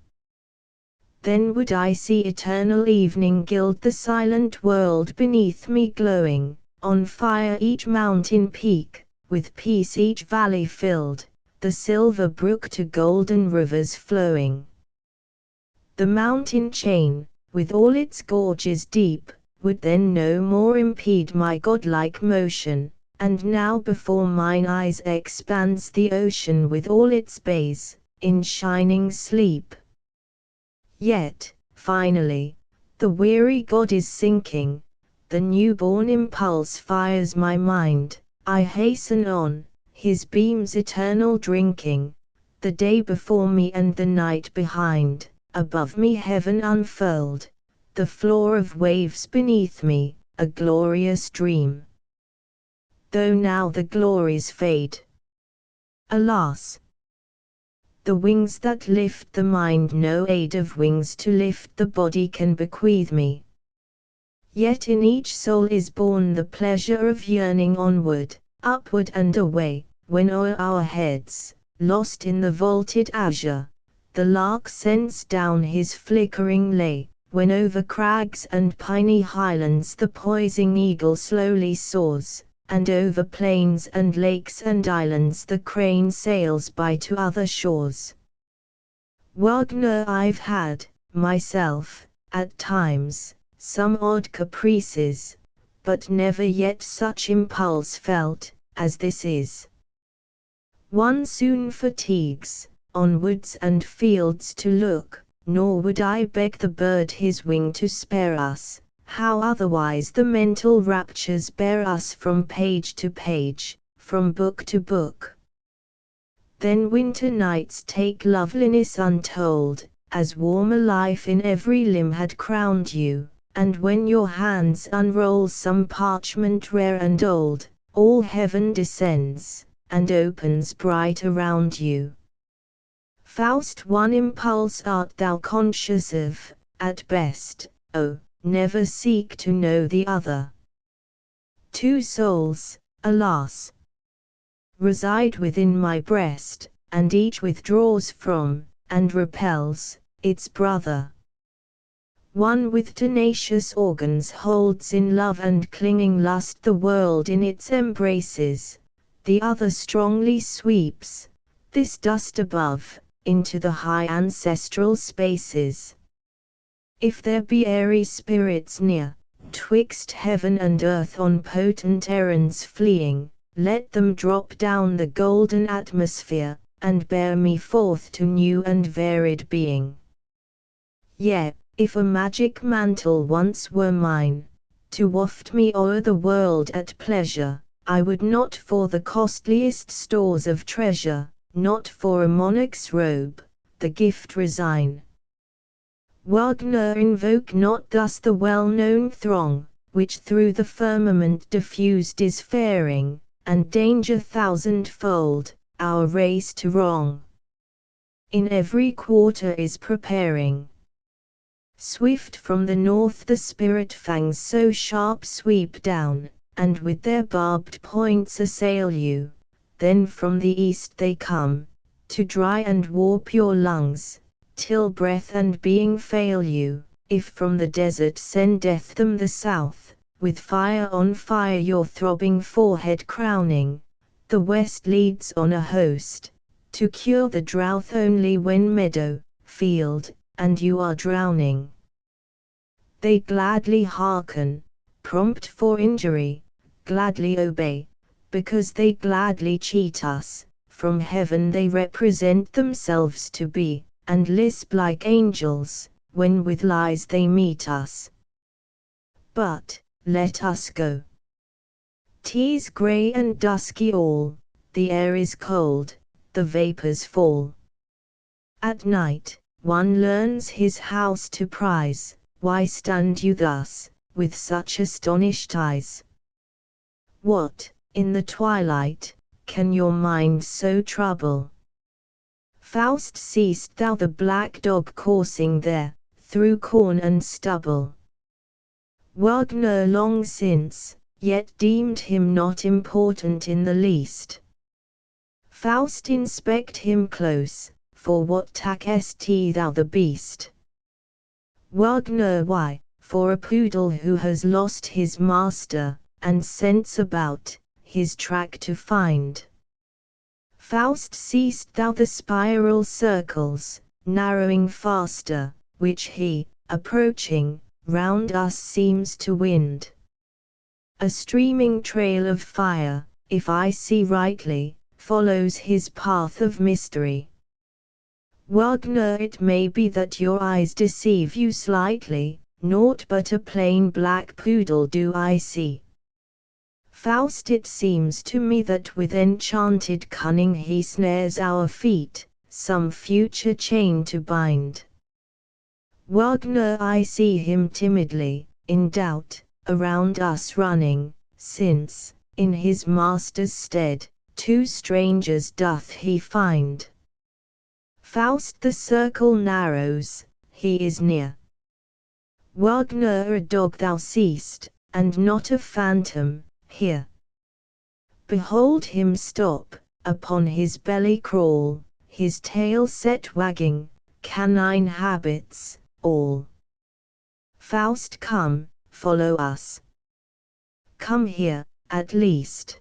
Speaker 1: Then would I see eternal evening gild the silent world beneath me glowing, on fire each mountain peak, with peace each valley filled, the silver brook to golden rivers flowing. The mountain chain, with all its gorges deep, would then no more impede my godlike motion, and now before mine eyes expands the ocean with all its bays, in shining sleep. Yet, finally, the weary god is sinking, the newborn impulse fires my mind, I hasten on, his beams eternal drinking, the day before me and the night behind, above me heaven unfurled, the floor of waves beneath me, a glorious dream. Though now the glories fade. Alas! The wings that lift the mind no aid of wings to lift the body can bequeath me. Yet in each soul is born the pleasure of yearning onward, upward and away, when o'er our heads, lost in the vaulted azure, the lark sends down his flickering lay, when over crags and piny highlands the poising eagle slowly soars, and over plains and lakes and islands the crane sails by to other shores. Wagner, I've had, myself, at times, some odd caprices, but never yet such impulse felt, as this is. One soon fatigues, on woods and fields to look, nor would I beg the bird his wing to spare us, how otherwise the mental raptures bear us from page to page, from book to book. Then winter nights take loveliness untold, as warmer life in every limb had crowned you, and when your hands unroll some parchment rare and old, all heaven descends, and opens bright around you. Faust, one impulse art thou conscious of, at best, oh, never seek to know the other. Two souls, alas! reside within my breast, and each withdraws from, and repels, its brother. One with tenacious organs holds in love and clinging lust the world in its embraces, the other strongly sweeps, this dust above, into the high ancestral spaces. If there be airy spirits near, twixt heaven and earth on potent errands fleeing, let them drop down the golden atmosphere, and bear me forth to new and varied being. Yea, if a magic mantle once were mine, to waft me o'er the world at pleasure. I would not for the costliest stores of treasure, not for a monarch's robe, the gift resign. Wagner invoke not thus the well-known throng, which through the firmament diffused is faring, and danger thousandfold, our race to wrong. In every quarter is preparing. Swift from the north the spirit fangs so sharp sweep down, and with their barbed points assail you. Then from the east they come, to dry and warp your lungs, till breath and being fail you. If from the desert sendeth them the south, with fire on fire your throbbing forehead crowning, the west leads on a host, to cure the drouth only when meadow, field, and you are drowning. They gladly hearken, prompt for injury, gladly obey, because they gladly cheat us. From heaven they represent themselves to be, and lisp like angels, when with lies they meet us. But, let us go. 'Tis grey and dusky all, the air is cold, the vapours fall. At night, one learns his house to prize. Why stand you thus, with such astonished eyes? What, in the twilight, can your mind so trouble? Faust, seest thou the black dog coursing there, through corn and stubble? Wagner long since, yet deemed him not important in the least. Faust, inspect him close, for what takest thou the beast? Wagner, why, for a poodle who has lost his master, and scents about, his track to find. Faust, seest thou the spiral circles, narrowing faster, which he, approaching, round us seems to wind? A streaming trail of fire, if I see rightly, follows his path of mystery. Wagner, it may be that your eyes deceive you slightly, naught but a plain black poodle do I see. Faust, it seems to me that with enchanted cunning he snares our feet, some future chain to bind. Wagner, I see him timidly, in doubt, around us running, since, in his master's stead, two strangers doth he find. Faust, the circle narrows, he is near. Wagner, a dog thou seest, and not a phantom, here. Behold him stop, upon his belly crawl, his tail set wagging, canine habits, all. Faust, come, follow us. Come here, at least.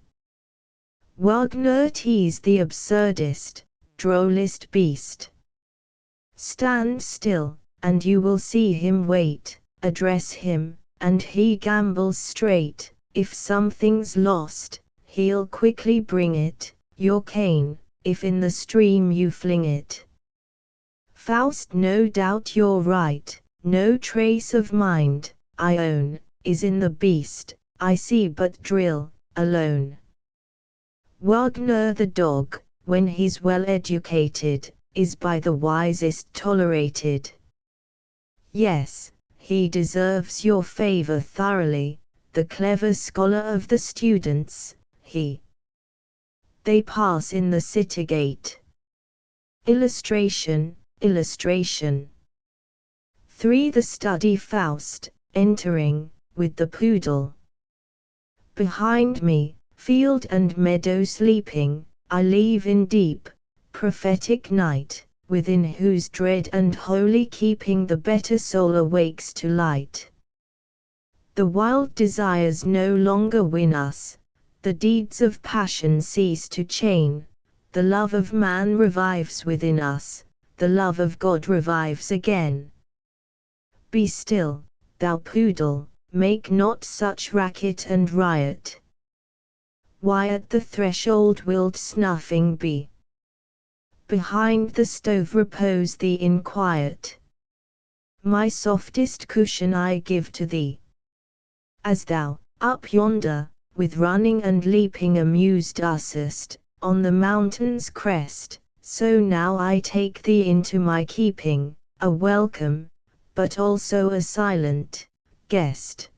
Speaker 1: Wagner, 'tis the absurdest, drollest beast. Stand still, and you will see him wait, address him, and he gambols straight. If something's lost, he'll quickly bring it, your cane, if in the stream you fling it. Faust, no doubt you're right, no trace of mind, I own, is in the beast, I see but drill, alone. Wagner, the dog, when he's well educated, is by the wisest tolerated. Yes, he deserves your favor thoroughly, the clever scholar of the students, he. They pass in the city gate. Illustration, illustration. 3. The study Faust, entering, with the poodle. Behind me, field and meadow sleeping, I leave in deep, prophetic night, within whose dread and holy keeping the better soul awakes to light. The wild desires no longer win us, the deeds of passion cease to chain, the love of man revives within us, the love of God revives again. Be still, thou poodle, make not such racket and riot. Why at the threshold wilt snuffing be? Behind the stove repose thee in quiet. My softest cushion I give to thee. As thou, up yonder, with running and leaping amused usest, on the mountain's crest, so now I take thee into my keeping, a welcome, but also a silent, guest.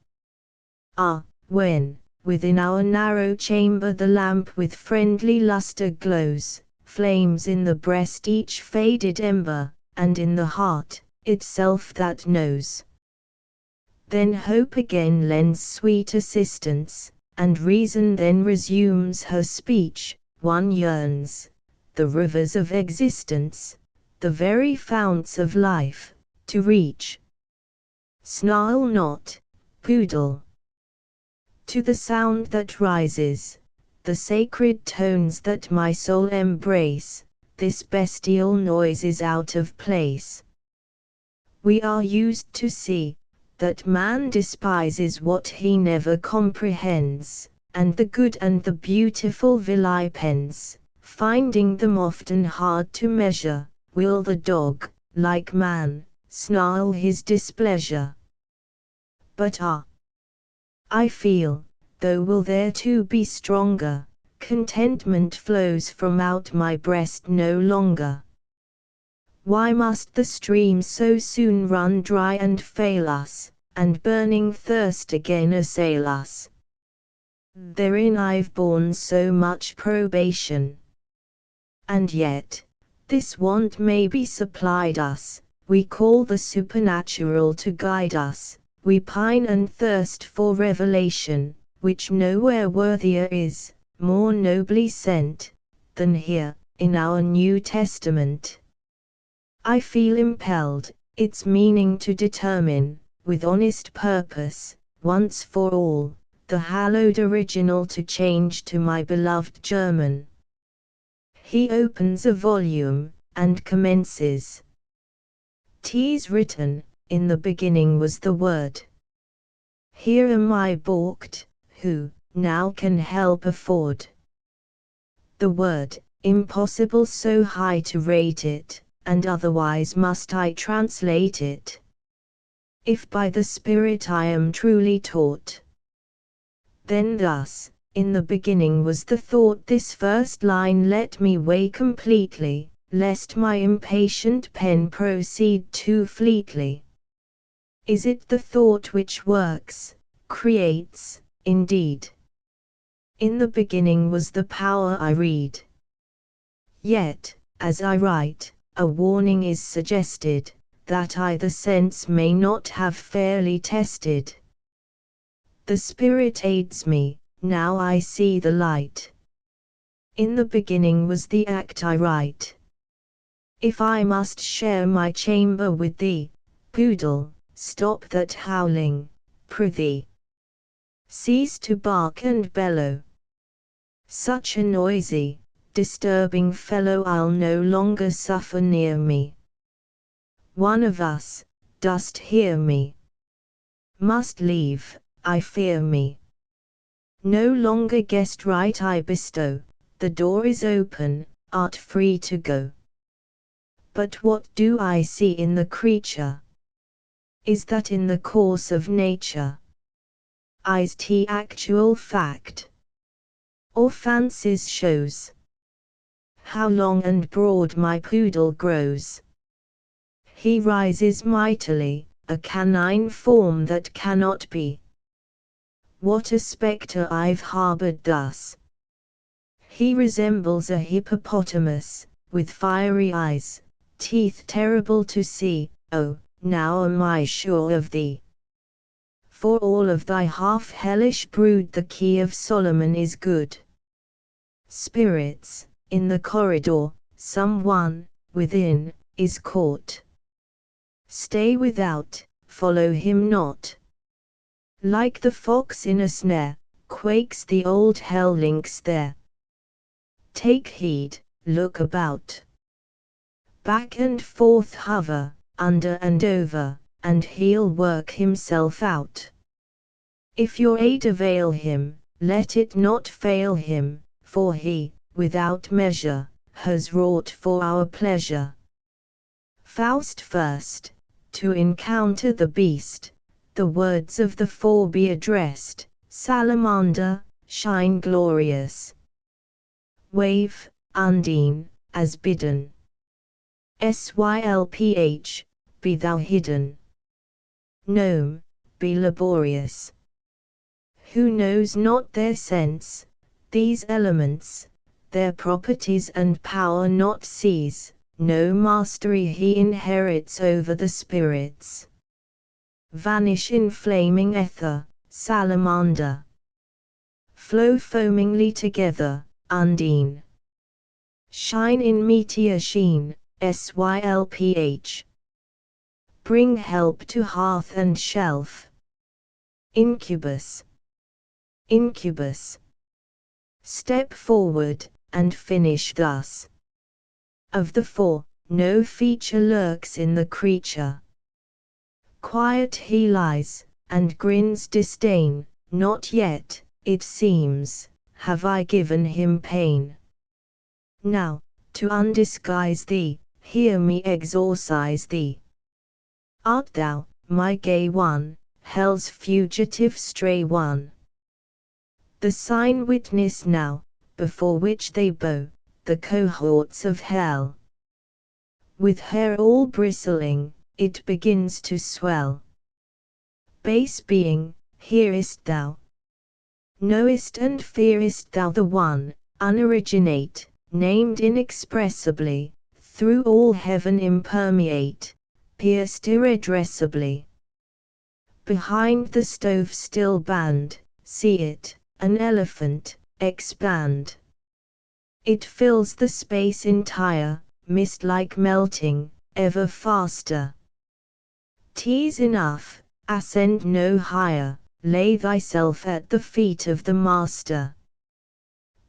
Speaker 1: Ah, when, within our narrow chamber the lamp with friendly lustre glows, flames in the breast each faded ember, and in the heart, itself that knows. Then hope again lends sweet assistance, and reason then resumes her speech. One yearns, the rivers of existence, the very founts of life, to reach. Snarl not, poodle. To the sound that rises, the sacred tones that my soul embrace, this bestial noise is out of place. We are used to see that man despises what he never comprehends, and the good and the beautiful vilipends, finding them often hard to measure. Will the dog, like man, snarl his displeasure? But I feel, though will there too be stronger, contentment flows from out my breast no longer. Why must the stream so soon run dry and fail us, and burning thirst again assail us? Therein I've borne so much probation. And yet, this want may be supplied us, we call the supernatural to guide us, we pine and thirst for revelation, which nowhere worthier is, more nobly sent, than here, in our New Testament. I feel impelled, its meaning to determine, with honest purpose, once for all, the hallowed original to change to my beloved German. He opens a volume, and commences. 'Tis written, in the beginning was the Word. Here am I balked, who, now can help afford? The Word, impossible so high to rate it, and otherwise must I translate it. If by the Spirit I am truly taught. Then thus, in the beginning was the thought. This first line let me weigh completely, lest my impatient pen proceed too fleetly. Is it the thought which works, creates, indeed? In the beginning was the power I read. Yet, as I write, a warning is suggested, that I the sense may not have fairly tested. The Spirit aids me, now I see the light. In the beginning was the act I write. If I must share my chamber with thee, poodle, stop that howling, prithee. Cease to bark and bellow. Such a noisy, disturbing fellow I'll no longer suffer near me. One of us, dost hear me? Must leave, I fear me. No longer guest right I bestow, the door is open, art free to go. But what do I see in the creature? Is that in the course of nature? Is 't actual fact? Or fancy's shows? How long and broad my poodle grows! He rises mightily, a canine form that cannot be. What a spectre I've harbored thus! He resembles a hippopotamus, with fiery eyes, teeth terrible to see. Oh, now am I sure of thee. For all of thy half-hellish brood the key of Solomon is good. Spirits, in the corridor, someone, within, is caught. Stay without, follow him not. Like the fox in a snare, quakes the old hell lynx there. Take heed, look about. Back and forth hover, under and over, and he'll work himself out. If your aid avail him, let it not fail him, for he, without measure, has wrought for our pleasure. Faust first, to encounter the beast, the words of the four be addressed: Salamander, shine glorious. Wave, Undine, as bidden. Sylph, be thou hidden. Gnome, be laborious. Who knows not their sense, these elements, their properties and power not sees, no mastery he inherits over the spirits. Vanish in flaming ether, salamander. Flow foamingly together, Undine. Shine in meteor sheen, Sylph. Bring help to hearth and shelf. Incubus. Incubus. Step forward, and finish thus. Of the four, no feature lurks in the creature. Quiet he lies, and grins disdain, not yet, it seems, have I given him pain. Now, to undisguise thee, hear me exorcise thee. Art thou, my gay one, hell's fugitive stray one? The sign witness now, before which they bow, the cohorts of hell. With hair all bristling, it begins to swell. Base being, hearest thou? Knowest and fearest thou the one, unoriginate, named inexpressibly, through all heaven impermeate, pierced irredressibly? Behind the stove still band, see it, an elephant, expand. It fills the space entire, mist-like melting, ever faster. 'Tis enough, ascend no higher, lay thyself at the feet of the Master.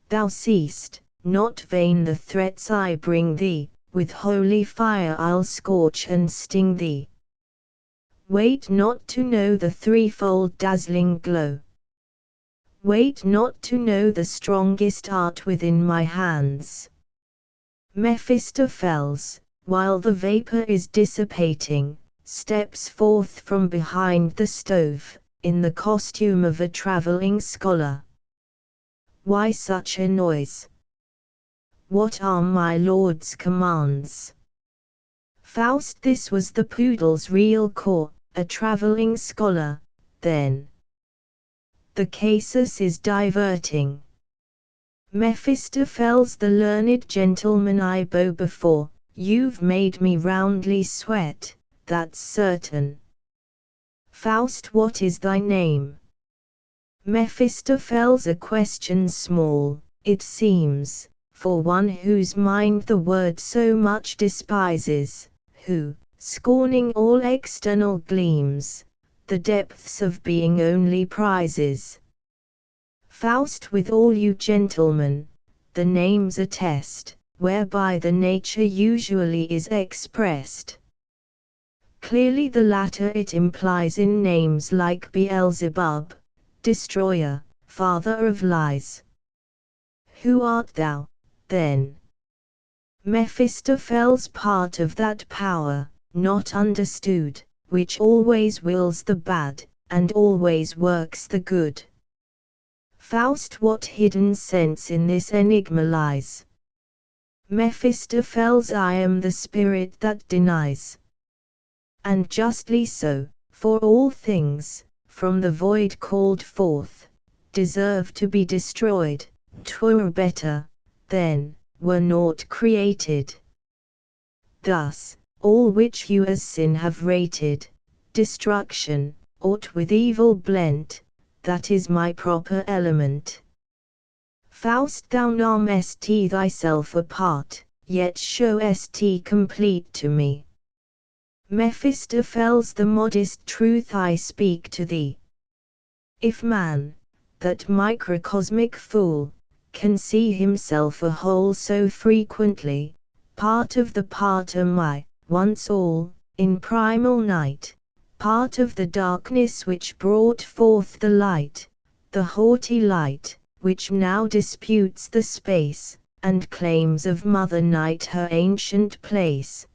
Speaker 1: Thou seest, not vain the threats I bring thee, with holy fire I'll scorch and sting thee. Wait not to know the threefold dazzling glow. Wait not to know the strongest art within my hands. Mephistopheles, while the vapor is dissipating, steps forth from behind the stove, in the costume of a traveling scholar. Why such a noise? What are my lord's commands? Faust, this was the poodle's real core, a traveling scholar, then. The casus is diverting. Mephistopheles, the learned gentleman I bow before, you've made me roundly sweat, that's certain. Faust, what is thy name? Mephistopheles, a question small, it seems, for one whose mind the word so much despises, who, scorning all external gleams, the depths of being only prizes. Faust, with all you gentlemen, the names attest, whereby the nature usually is expressed. Clearly the latter it implies in names like Beelzebub, destroyer, father of lies. Who art thou, then? Mephistopheles, part of that power, not understood, which always wills the bad, and always works the good. Faust, what hidden sense in this enigma lies? Mephistopheles, I am the spirit that denies. And justly so, for all things, from the void called forth, deserve to be destroyed. 'Twere better, then, were naught created. Thus, all which you as sin have rated, destruction, aught with evil blent, that is my proper element. Faust, thou namest thyself apart, yet showest complete to me. Mephistopheles, the modest truth I speak to thee. If man, that microcosmic fool, can see himself a whole so frequently, part of the part am I, once all, in primal night, part of the darkness which brought forth the light, the haughty light, which now disputes the space, and claims of Mother Night her ancient place.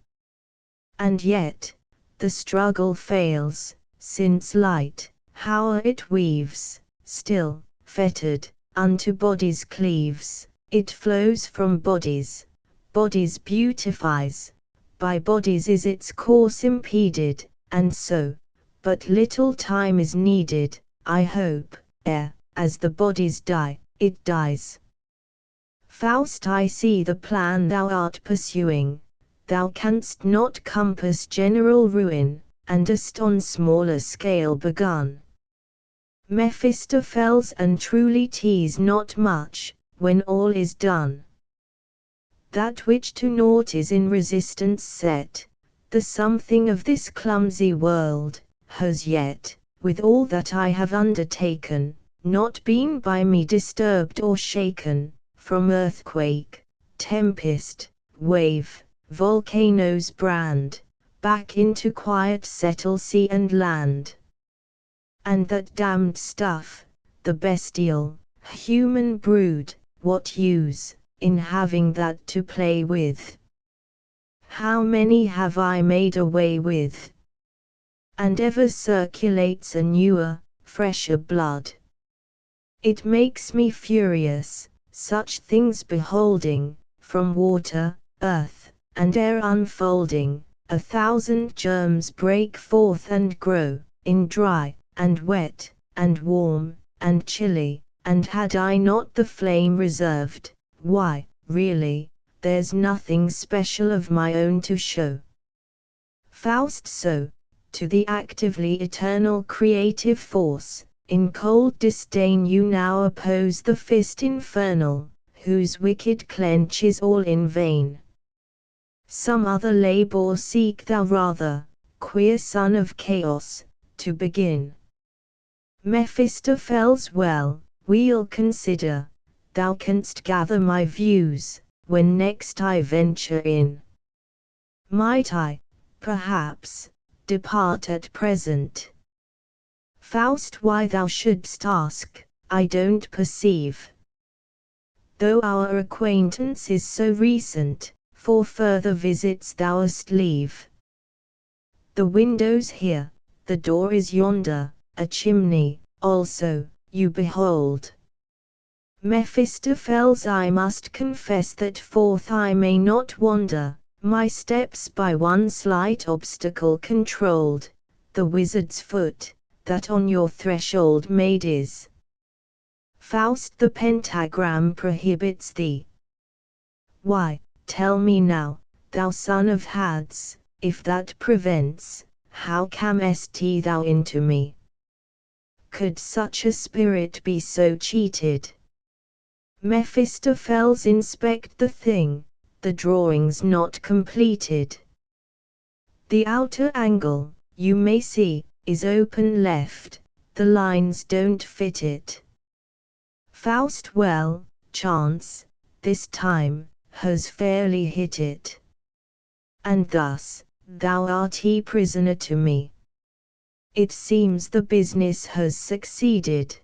Speaker 1: And yet, the struggle fails, since light, how it weaves, still, fettered, unto bodies cleaves, it flows from bodies, bodies beautifies, by bodies is its course impeded, and so, but little time is needed, I hope, ere, as the bodies die, it dies. Faust, I see the plan thou art pursuing, thou canst not compass general ruin, and hast on smaller scale begun. Mephistopheles, and truly 'tis not much, when all is done. That which to naught is in resistance set, the something of this clumsy world, has yet, with all that I have undertaken, not been by me disturbed or shaken, from earthquake, tempest, wave, volcano's brand, back into quiet settle sea and land. And that damned stuff, the bestial, human brood, what use, in having that to play with? How many have I made away with? And ever circulates a newer, fresher blood. It makes me furious, such things beholding, from water, earth, and air unfolding, 1,000 germs break forth and grow, in dry, and wet, and warm, and chilly, and had I not the flame reserved, why, really, there's nothing special of my own to show. Faust, so, to the actively eternal creative force, in cold disdain you now oppose the fist infernal, whose wicked clench is all in vain. Some other labour seek thou rather, queer son of chaos, to begin. Mephistopheles, well, we'll consider, thou canst gather my views, when next I venture in. Might I, perhaps, depart at present? Faust, why thou shouldst ask, I don't perceive. Though our acquaintance is so recent, for further visits thou'st leave. The window's here, the door is yonder, a chimney, also, you behold. Mephistopheles, I must confess that forth I may not wander, my steps by one slight obstacle controlled, the wizard's foot, that on your threshold made is. Faust, the pentagram prohibits thee. Why, tell me now, thou son of Hades, if that prevents, how camest thou into me? Could such a spirit be so cheated? Mephistopheles, inspect the thing, the drawing's not completed. The outer angle, you may see, is open left, the lines don't fit it. Faust, well, chance, this time, has fairly hit it. And thus, thou art a prisoner to me. It seems the business has succeeded.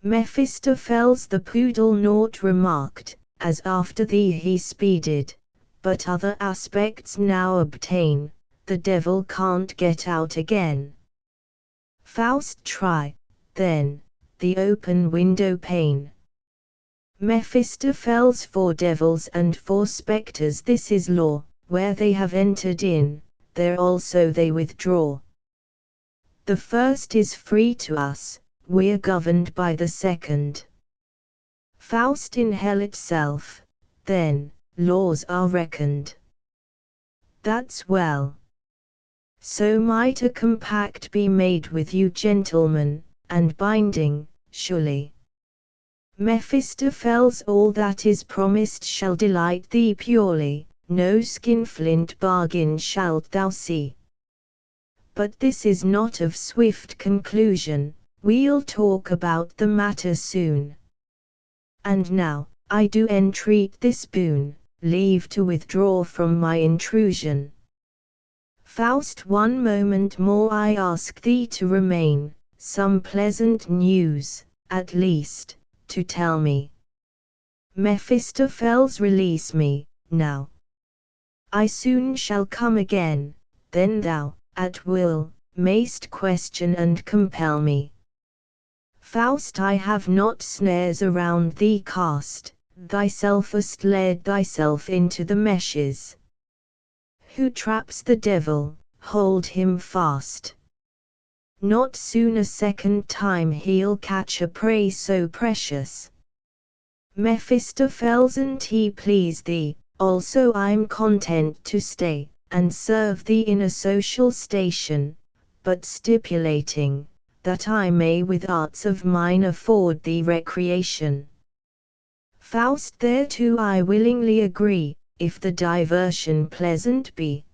Speaker 1: Mephistopheles, the poodle, naught remarked, as after thee he speeded, but other aspects now obtain, the devil can't get out again. Faust, try, then, the open window pane. Mephistopheles, for devils and for spectres this is law, where they have entered in, there also they withdraw. The first is free to us, we're governed by the second. Faust, in hell itself, then, laws are reckoned. That's well. So might a compact be made with you gentlemen, and binding, surely. Mephistopheles, all that is promised shall delight thee purely, no skinflint bargain shalt thou see. But this is not of swift conclusion, we'll talk about the matter soon. And now, I do entreat this boon, leave to withdraw from my intrusion. Faust, one moment more I ask thee to remain, some pleasant news, at least, to tell me. Mephistopheles, release me, now. I soon shall come again, then thou, at will, mayst question and compel me. Faust, I have not snares around thee cast, thyself hast led thyself into the meshes. Who traps the devil, hold him fast. Not soon a second time he'll catch a prey so precious. Mephistopheles, and he please thee, also I'm content to stay, and serve thee in a social station, but stipulating, that I may with arts of mine afford thee recreation. Faust, thereto I willingly agree, if the diversion pleasant be.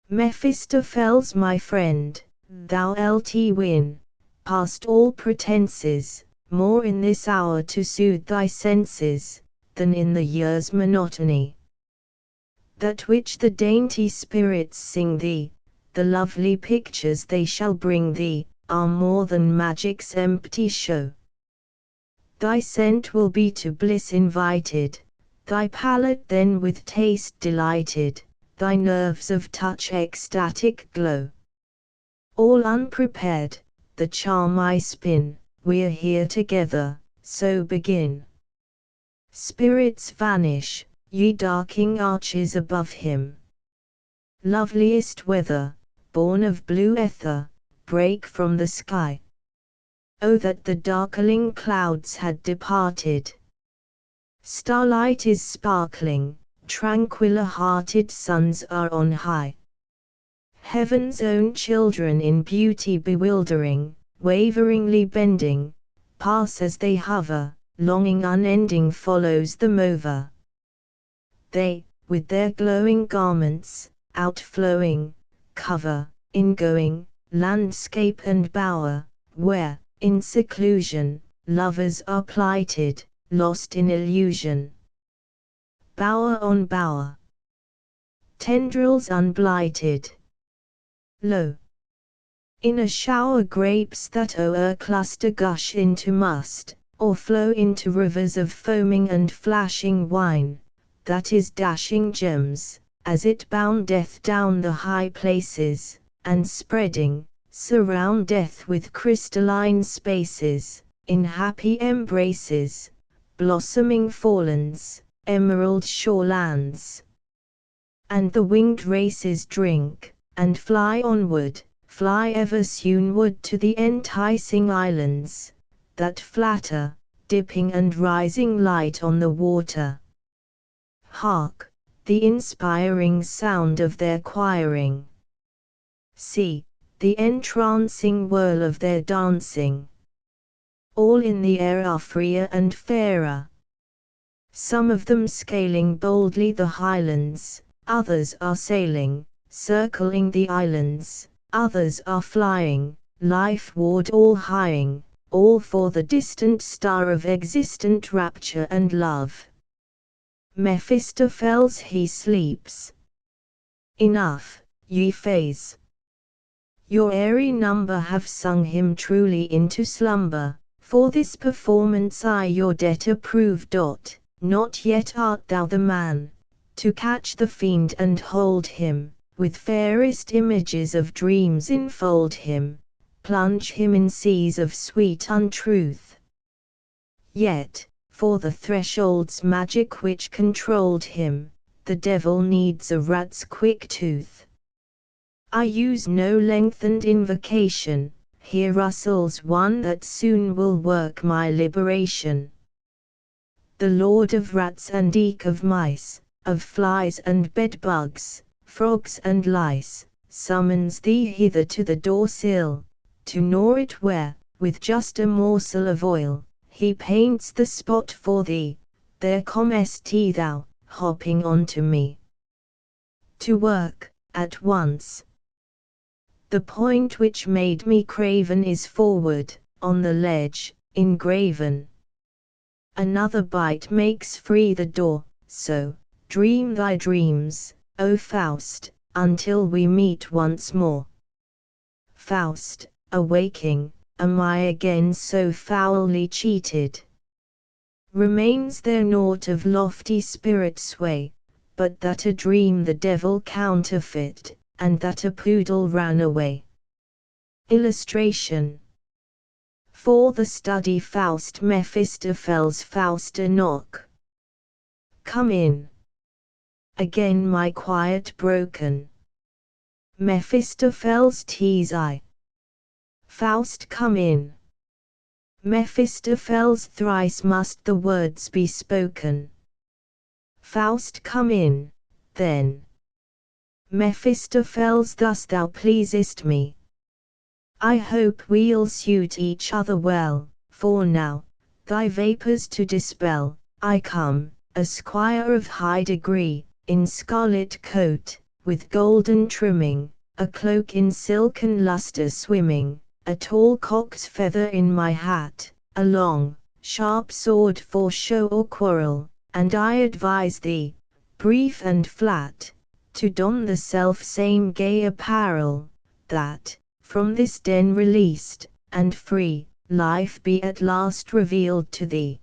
Speaker 1: Mephistopheles, my friend, thou lt win, past all pretenses, more in this hour to soothe thy senses, than in the year's monotony. That which the dainty spirits sing thee, the lovely pictures they shall bring thee, are more than magic's empty show. Thy scent will be to bliss invited, thy palate then with taste delighted, thy nerves of touch ecstatic glow. All unprepared, the charm I spin, we're here together, so begin. Spirits vanish, ye darking arches above him. Loveliest weather, born of blue ether, break from the sky. Oh, that the darkling clouds had departed! Starlight is sparkling, tranquiller hearted suns are on high. Heaven's own children in beauty bewildering, waveringly bending, pass as they hover, longing unending follows them over. They, with their glowing garments, outflowing, cover, ingoing, landscape and bower, where, in seclusion, lovers are plighted, lost in illusion. Bower on bower, tendrils unblighted. Lo! In a shower grapes that o'er cluster gush into must, or flow into rivers of foaming and flashing wine, that is dashing gems, as it boundeth down the high places, and spreading, surroundeth with crystalline spaces, in happy embraces, blossoming forelands, emerald shorelands. And the winged races drink, and fly onward, fly ever soonward to the enticing islands, that flatter, dipping and rising light on the water. Hark, the inspiring sound of their choiring. See, the entrancing whirl of their dancing. All in the air are freer and fairer. Some of them scaling boldly the highlands, others are sailing, circling the islands, others are flying, lifeward all highing, all for the distant star of existent rapture and love. Mephistopheles, he sleeps. Enough, ye fays. Your airy number have sung him truly into slumber, for this performance I your debtor prove. Not yet art thou the man, to catch the fiend and hold him, with fairest images of dreams enfold him, plunge him in seas of sweet untruth. Yet, for the threshold's magic which controlled him, the devil needs a rat's quick tooth. I use no lengthened invocation, here rustles one that soon will work my liberation. The Lord of rats and eke of mice, of flies and bedbugs, frogs and lice, summons thee hither to the door-sill, to gnaw it where, with just a morsel of oil, he paints the spot for thee. There comest thou, hopping on to me. To work, at once. The point which made me craven is forward, on the ledge, engraven. Another bite makes free the door, so, dream thy dreams, O Faust, until we meet once more. Faust, awaking, am I again so foully cheated? Remains there naught of lofty spirit sway, but that a dream the devil counterfeit, and that a poodle ran away? Illustration. For the study Faust Mephistopheles Faust a knock. Come in. Again my quiet broken. Mephistopheles tease I. Faust come in. Mephistopheles thrice must the words be spoken. Faust come in, then. Mephistopheles thus thou pleasest me. I hope we'll suit each other well, for now, thy vapours to dispel, I come, a squire of high degree, in scarlet coat, with golden trimming, a cloak in silken lustre swimming, a tall cock's feather in my hat, a long, sharp sword for show or quarrel, and I advise thee, brief and flat, to don the self-same gay apparel, that, from this den released, and free, life be at last revealed to thee.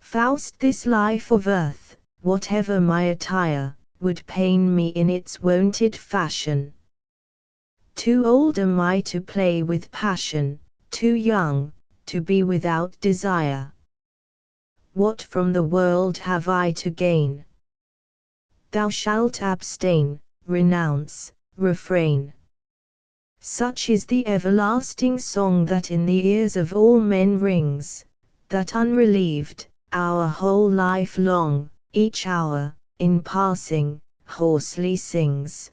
Speaker 1: Faust, this life of earth, whatever my attire, would pain me in its wonted fashion. Too old am I to play with passion, too young, to be without desire. What from the world have I to gain? Thou shalt abstain, renounce, refrain. Such is the everlasting song that in the ears of all men rings, that unrelieved, our whole life long, each hour, in passing, hoarsely sings.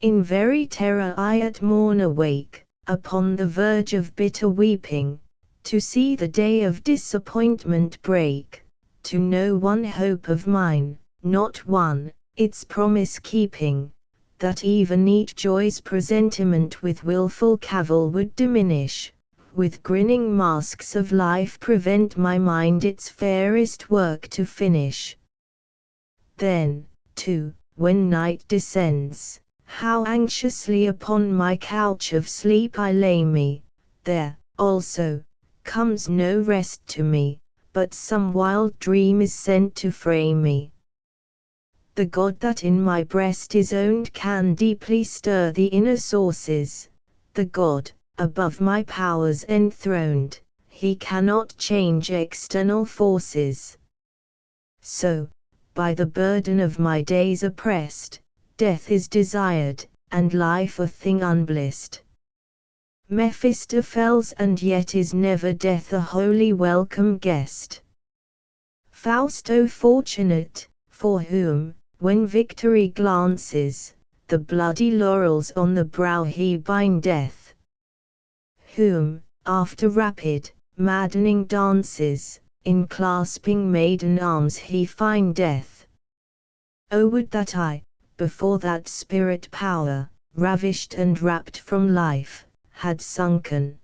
Speaker 1: In very terror I at morn awake, upon the verge of bitter weeping, to see the day of disappointment break, to know one hope of mine, not one, its promise keeping, that even each joy's presentiment with wilful cavil would diminish, with grinning masks of life prevent my mind its fairest work to finish. Then, too, when night descends, how anxiously upon my couch of sleep I lay me, there, also, comes no rest to me, but some wild dream is sent to fray me. The God that in my breast is owned can deeply stir the inner sources, the God, above my powers enthroned, he cannot change external forces. So, by the burden of my days oppressed, death is desired, and life a thing unblissed. Mephistopheles, and yet is never death a wholly welcome guest. Faust, O fortunate, for whom, when victory glances, the bloody laurels on the brow he bindeth. Whom, after rapid, maddening dances, in clasping maiden arms he findeth. O would that I, before that spirit power, ravished and rapt from life, had sunken.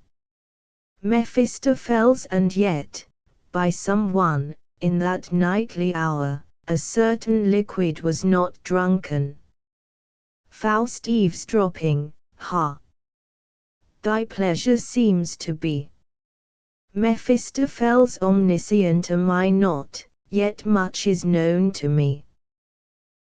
Speaker 1: Mephistopheles, and yet, by some one, in that nightly hour, a certain liquid was not drunken. Faust eavesdropping, ha! Thy pleasure seems to be. Mephistopheles, omniscient am I not, yet much is known to me.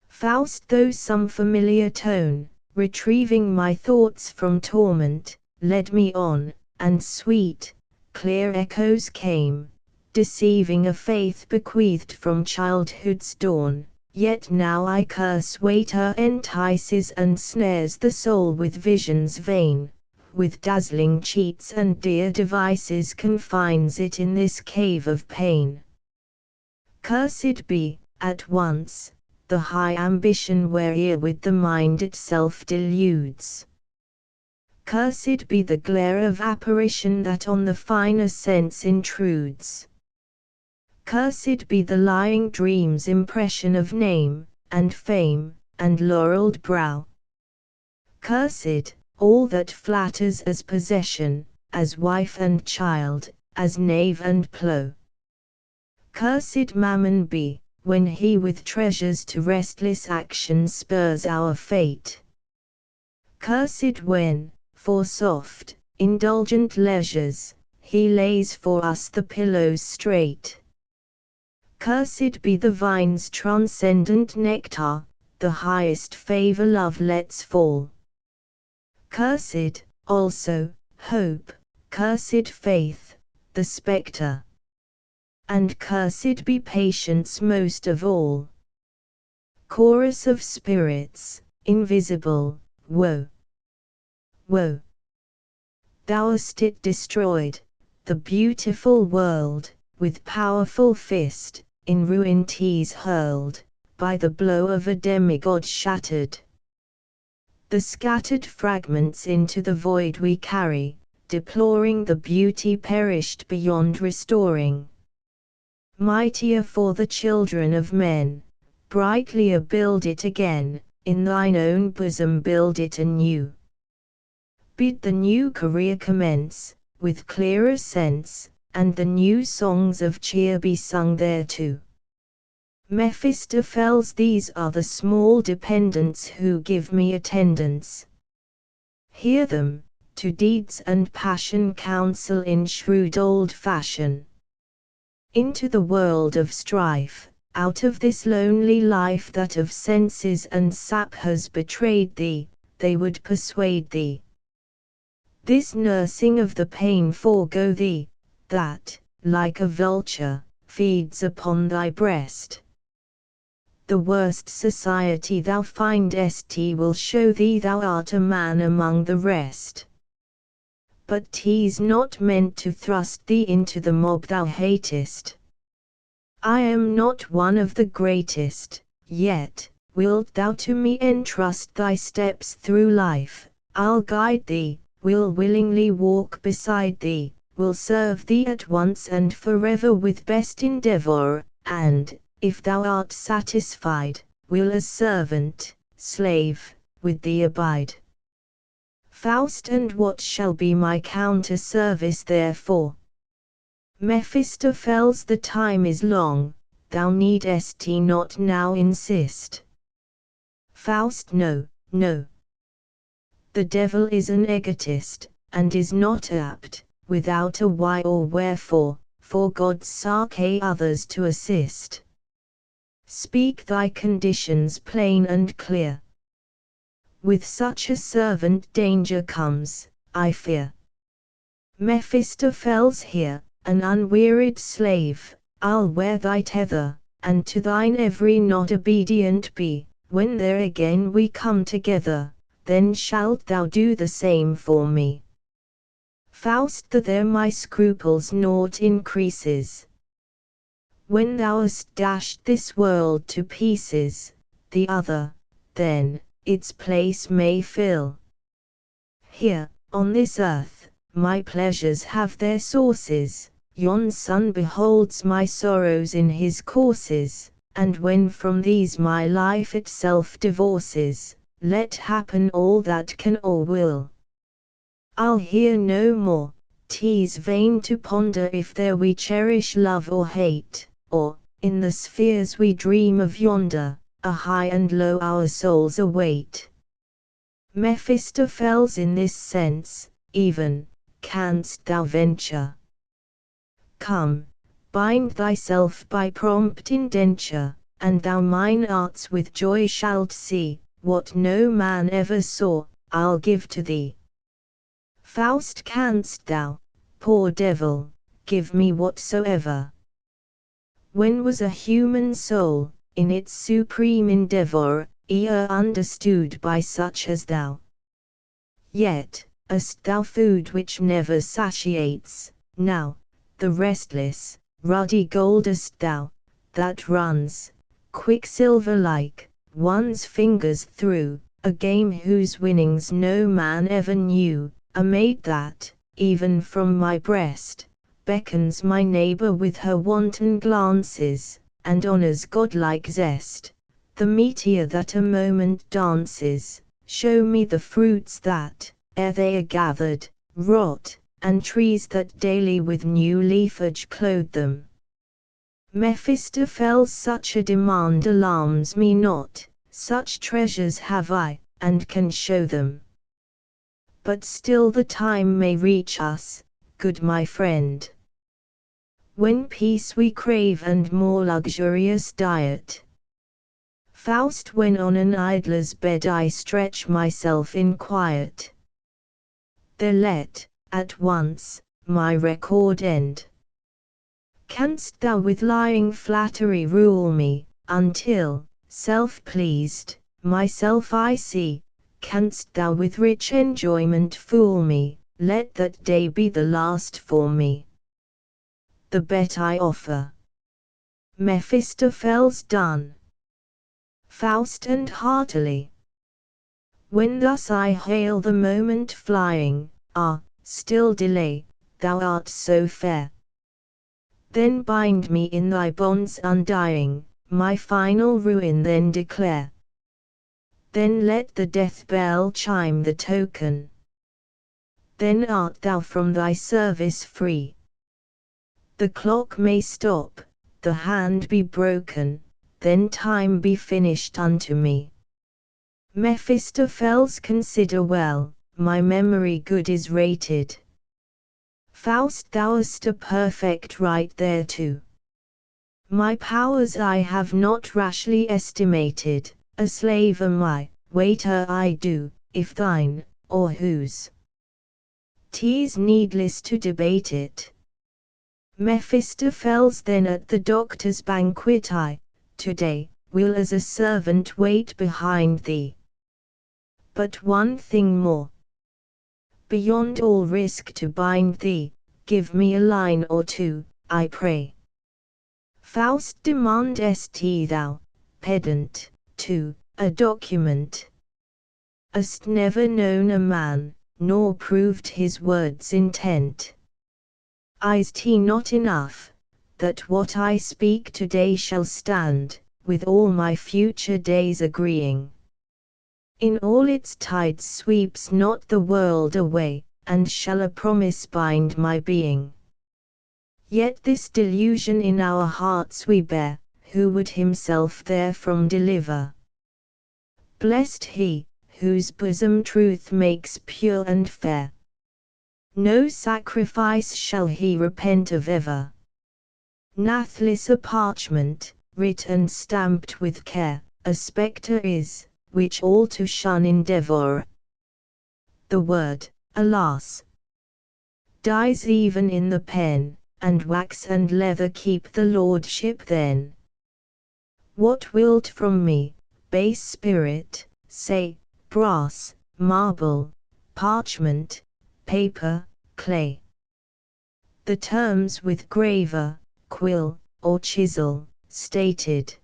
Speaker 1: Faust, though some familiar tone, retrieving my thoughts from torment, led me on, and sweet, clear echoes came, deceiving a faith bequeathed from childhood's dawn, yet now I curse waiter entices and snares the soul with visions vain, with dazzling cheats and dear devices confines it in this cave of pain. Cursed be, at once, the high ambition where'er with the mind itself deludes. Cursed be the glare of apparition that on the finer sense intrudes. Cursed be the lying dream's impression of name, and fame, and laureled brow. Cursed, all that flatters as possession, as wife and child, as knave and plough. Cursed Mammon be, when he with treasures to restless action spurs our fate. Cursed when, for soft, indulgent leisures, he lays for us the pillows straight. Cursed be the vine's transcendent nectar, the highest favour love lets fall. Cursed, also, hope, cursed faith, the spectre. And cursed be patience most of all. Chorus of spirits, invisible, woe, woe. Thou hast it destroyed, the beautiful world, with powerful fist, in ruin 'tis hurled, by the blow of a demigod shattered. The scattered fragments into the void we carry, deploring the beauty perished beyond restoring. Mightier for the children of men, brightlier build it again, in thine own bosom build it anew. Bid the new career commence, with clearer sense, and the new songs of cheer be sung thereto. Mephistopheles, these are the small dependents who give me attendance. Hear them, to deeds and passion counsel in shrewd old fashion. Into the world of strife, out of this lonely life that of senses and sap has betrayed thee, they would persuade thee. This nursing of the pain forego thee, that, like a vulture, feeds upon thy breast. The worst society thou findest will show thee thou art a man among the rest. But 'tis not meant to thrust thee into the mob thou hatest. I am not one of the greatest, yet, wilt thou to me entrust thy steps through life, I'll guide thee, will willingly walk beside thee, will serve thee at once and forever with best endeavor, and, if thou art satisfied, will as servant, slave, with thee abide. Faust, and what shall be my counter-service therefore? Mephistopheles, the time is long, thou needest not now insist. Faust, no, no. The devil is an egotist, and is not apt, without a why or wherefore, for God's sake others to assist. Speak thy conditions plain and clear. With such a servant danger comes, I fear. Mephistopheles, here, an unwearied slave, I'll wear thy tether, and to thine every nod obedient be. When there again we come together, then shalt thou do the same for me. Faust, that there my scruples naught increases. When thou hast dashed this world to pieces, the other, then, its place may fill. Here, on this earth, my pleasures have their sources, yon sun beholds my sorrows in his courses, and when from these my life itself divorces, let happen all that can or will. I'll hear no more, 'tis vain to ponder if there we cherish love or hate, or, in the spheres we dream of yonder, a high and low our souls await. Mephistopheles, in this sense, even, canst thou venture? Come, bind thyself by prompt indenture, and thou mine arts with joy shalt see, what no man ever saw, I'll give to thee. Faust, canst thou, poor devil, give me whatsoever? When was a human soul, in its supreme endeavor, e'er understood by such as thou? Yet, hast thou food which never satiates, now, the restless, ruddy goldest thou, that runs, quicksilver-like, one's fingers through, a game whose winnings no man ever knew, a maid that, even from my breast, beckons my neighbor with her wanton glances, and honor's godlike zest, the meteor that a moment dances, show me the fruits that, ere they are gathered, rot, and trees that daily with new leafage clothe them. Mephistopheles, such a demand alarms me not, such treasures have I, and can show them. But still the time may reach us, good my friend, when peace we crave and more luxurious diet. Faust, when on an idler's bed I stretch myself in quiet, there let, at once, my record end. Canst thou with lying flattery rule me, until, self-pleased, myself I see, canst thou with rich enjoyment fool me, let that day be the last for me. The bet I offer. Mephistopheles done. Faust and heartily. When thus I hail the moment flying, still delay, thou art so fair. Then bind me in thy bonds undying, my final ruin then declare. Then let the death bell chime the token. Then art thou from thy service free. The clock may stop, the hand be broken, then time be finished unto me. Mephistopheles, consider well, my memory good is rated. Faust, thou hast a perfect right thereto. My powers I have not rashly estimated, a slave am I, waiter I do, if thine, or whose. 'Tis needless to debate it. Mephistopheles, then at the doctor's banquet I, today, will as a servant wait behind thee. But one thing more. Beyond all risk to bind thee, give me a line or two, I pray. Faust, demandest thou, pedant, to a document. Hast never known a man, nor proved his word's intent. Is't he not enough, that what I speak today shall stand, with all my future days agreeing? In all its tides sweeps not the world away, and shall a promise bind my being? Yet this delusion in our hearts we bear, who would himself therefrom deliver. Blessed he, whose bosom truth makes pure and fair. No sacrifice shall he repent of ever. Nathless a parchment, writ and stamped with care, a spectre is, which all to shun endeavour. The word, alas, dies even in the pen, and wax and leather keep the lordship then. What wilt from me, base spirit, say, brass, marble, parchment, paper, clay? The terms with graver, quill, or chisel, stated.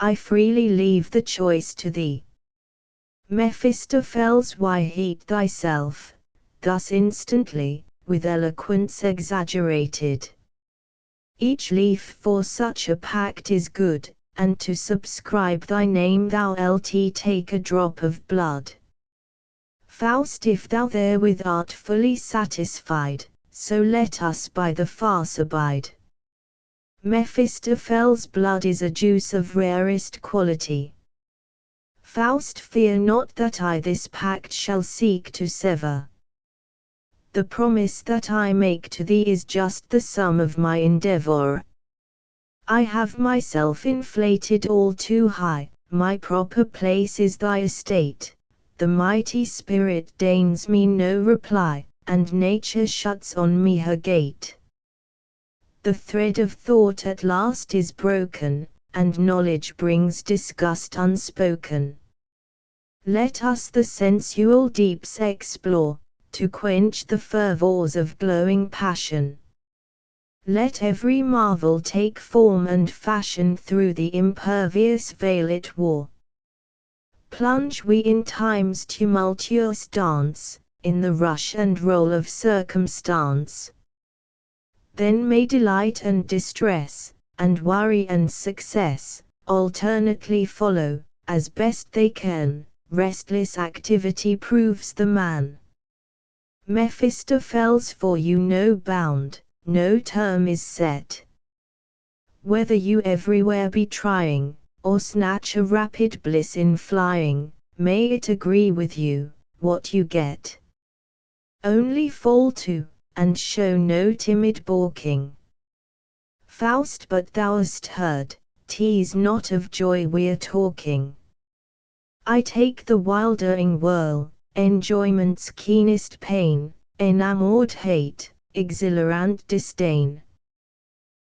Speaker 1: I freely leave the choice to thee. Mephistopheles, why heat thyself, thus instantly, with eloquence exaggerated? Each leaf for such a pact is good, and to subscribe thy name thou lt take a drop of blood. Faust, if thou therewith art fully satisfied, so let us by the farce abide. Mephistopheles' blood is a juice of rarest quality. Faust, fear not that I this pact shall seek to sever. The promise that I make to thee is just the sum of my endeavour. I have myself inflated all too high, my proper place is thy estate, the mighty spirit deigns me no reply, and nature shuts on me her gate. The thread of thought at last is broken, and knowledge brings disgust unspoken. Let us the sensual deeps explore, to quench the fervours of glowing passion. Let every marvel take form and fashion through the impervious veil it wore. Plunge we in time's tumultuous dance, in the rush and roll of circumstance. Then may delight and distress, and worry and success, alternately follow, as best they can. Restless activity proves the man. Mephistopheles, for you no bound, no term is set. Whether you everywhere be trying, or snatch a rapid bliss in flying, may it agree with you, what you get. Only fall to, and show no timid balking. Faust, but thou hast heard, 'tis not of joy we're talking. I take the wildering whirl, enjoyment's keenest pain, enamoured hate, exhilarant disdain.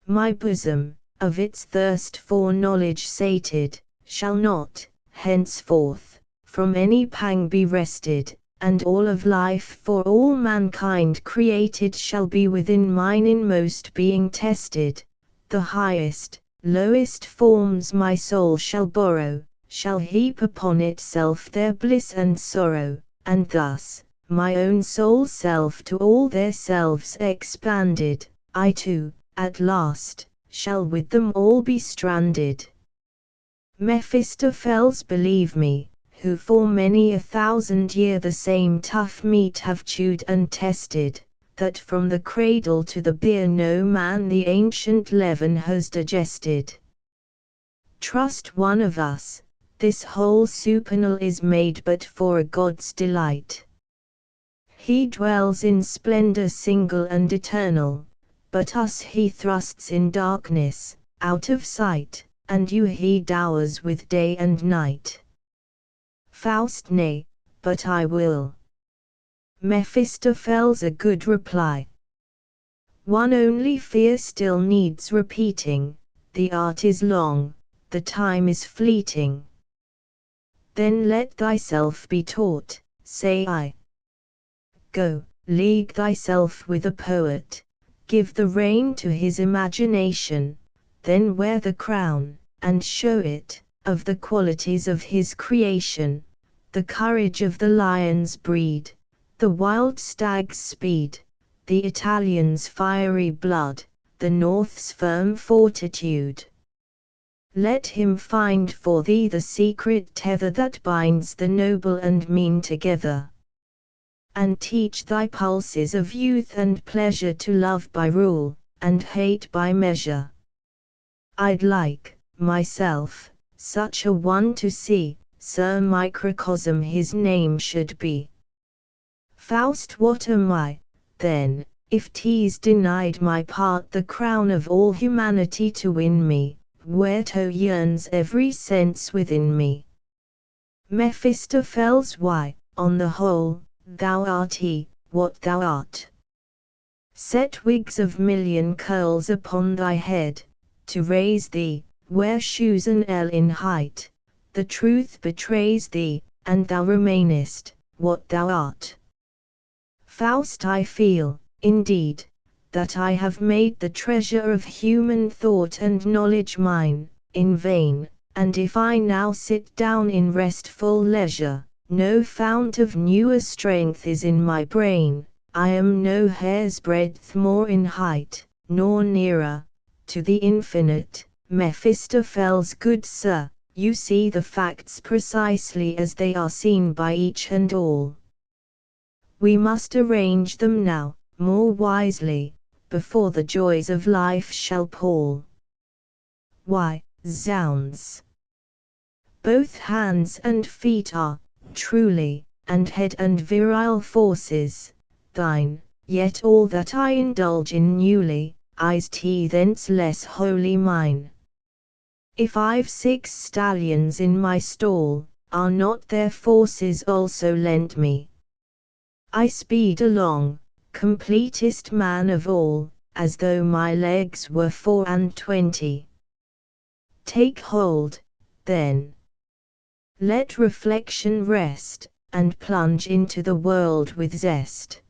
Speaker 1: My bosom, of its thirst for knowledge sated, shall not, henceforth, from any pang be rested, and all of life for all mankind created shall be within mine inmost being tested. The highest, lowest forms my soul shall borrow, shall heap upon itself their bliss and sorrow, and thus, my own soul self to all their selves expanded, I too, at last, shall with them all be stranded. Mephistopheles, believe me, who for many 1,000 years the same tough meat have chewed and tested, that from the cradle to the bier no man the ancient leaven has digested. Trust one of us, this whole supernal is made but for a God's delight. He dwells in splendor single and eternal, but us he thrusts in darkness, out of sight, and you he dowers with day and night. Faust, nay, but I will. Mephistopheles, a good reply. One only fear still needs repeating, the art is long, the time is fleeting. Then let thyself be taught, say I. Go, league thyself with a poet, give the rein to his imagination, then wear the crown, and show it, of the qualities of his creation, the courage of the lion's breed, the wild stag's speed, the Italian's fiery blood, the North's firm fortitude. Let him find for thee the secret tether that binds the noble and mean together, and teach thy pulses of youth and pleasure to love by rule, and hate by measure. I'd like, myself, such a one to see, Sir Microcosm his name should be. Faust, what am I, then, if 'tis denied my part the crown of all humanity to win me, whereto yearns every sense within me? Mephistopheles, why, on the whole, thou art he, what thou art. Set wigs of million curls upon thy head, to raise thee, wear shoes an ell in height, the truth betrays thee, and thou remainest, what thou art. Faust, I feel, indeed, that I have made the treasure of human thought and knowledge mine, in vain, and if I now sit down in restful leisure, no fount of newer strength is in my brain, I am no hair's breadth more in height, nor nearer, to the infinite. Mephistopheles, good sir, you see the facts precisely as they are seen by each and all. We must arrange them now, more wisely, before the joys of life shall pall. Why, zounds! Both hands and feet are, truly, and head and virile forces, thine, yet all that I indulge in newly, is thence less wholly mine. If I've 6 stallions in my stall, are not their forces also lent me? I speed along, completest man of all, as though my legs were 24. Take hold, then. Let reflection rest, and plunge into the world with zest.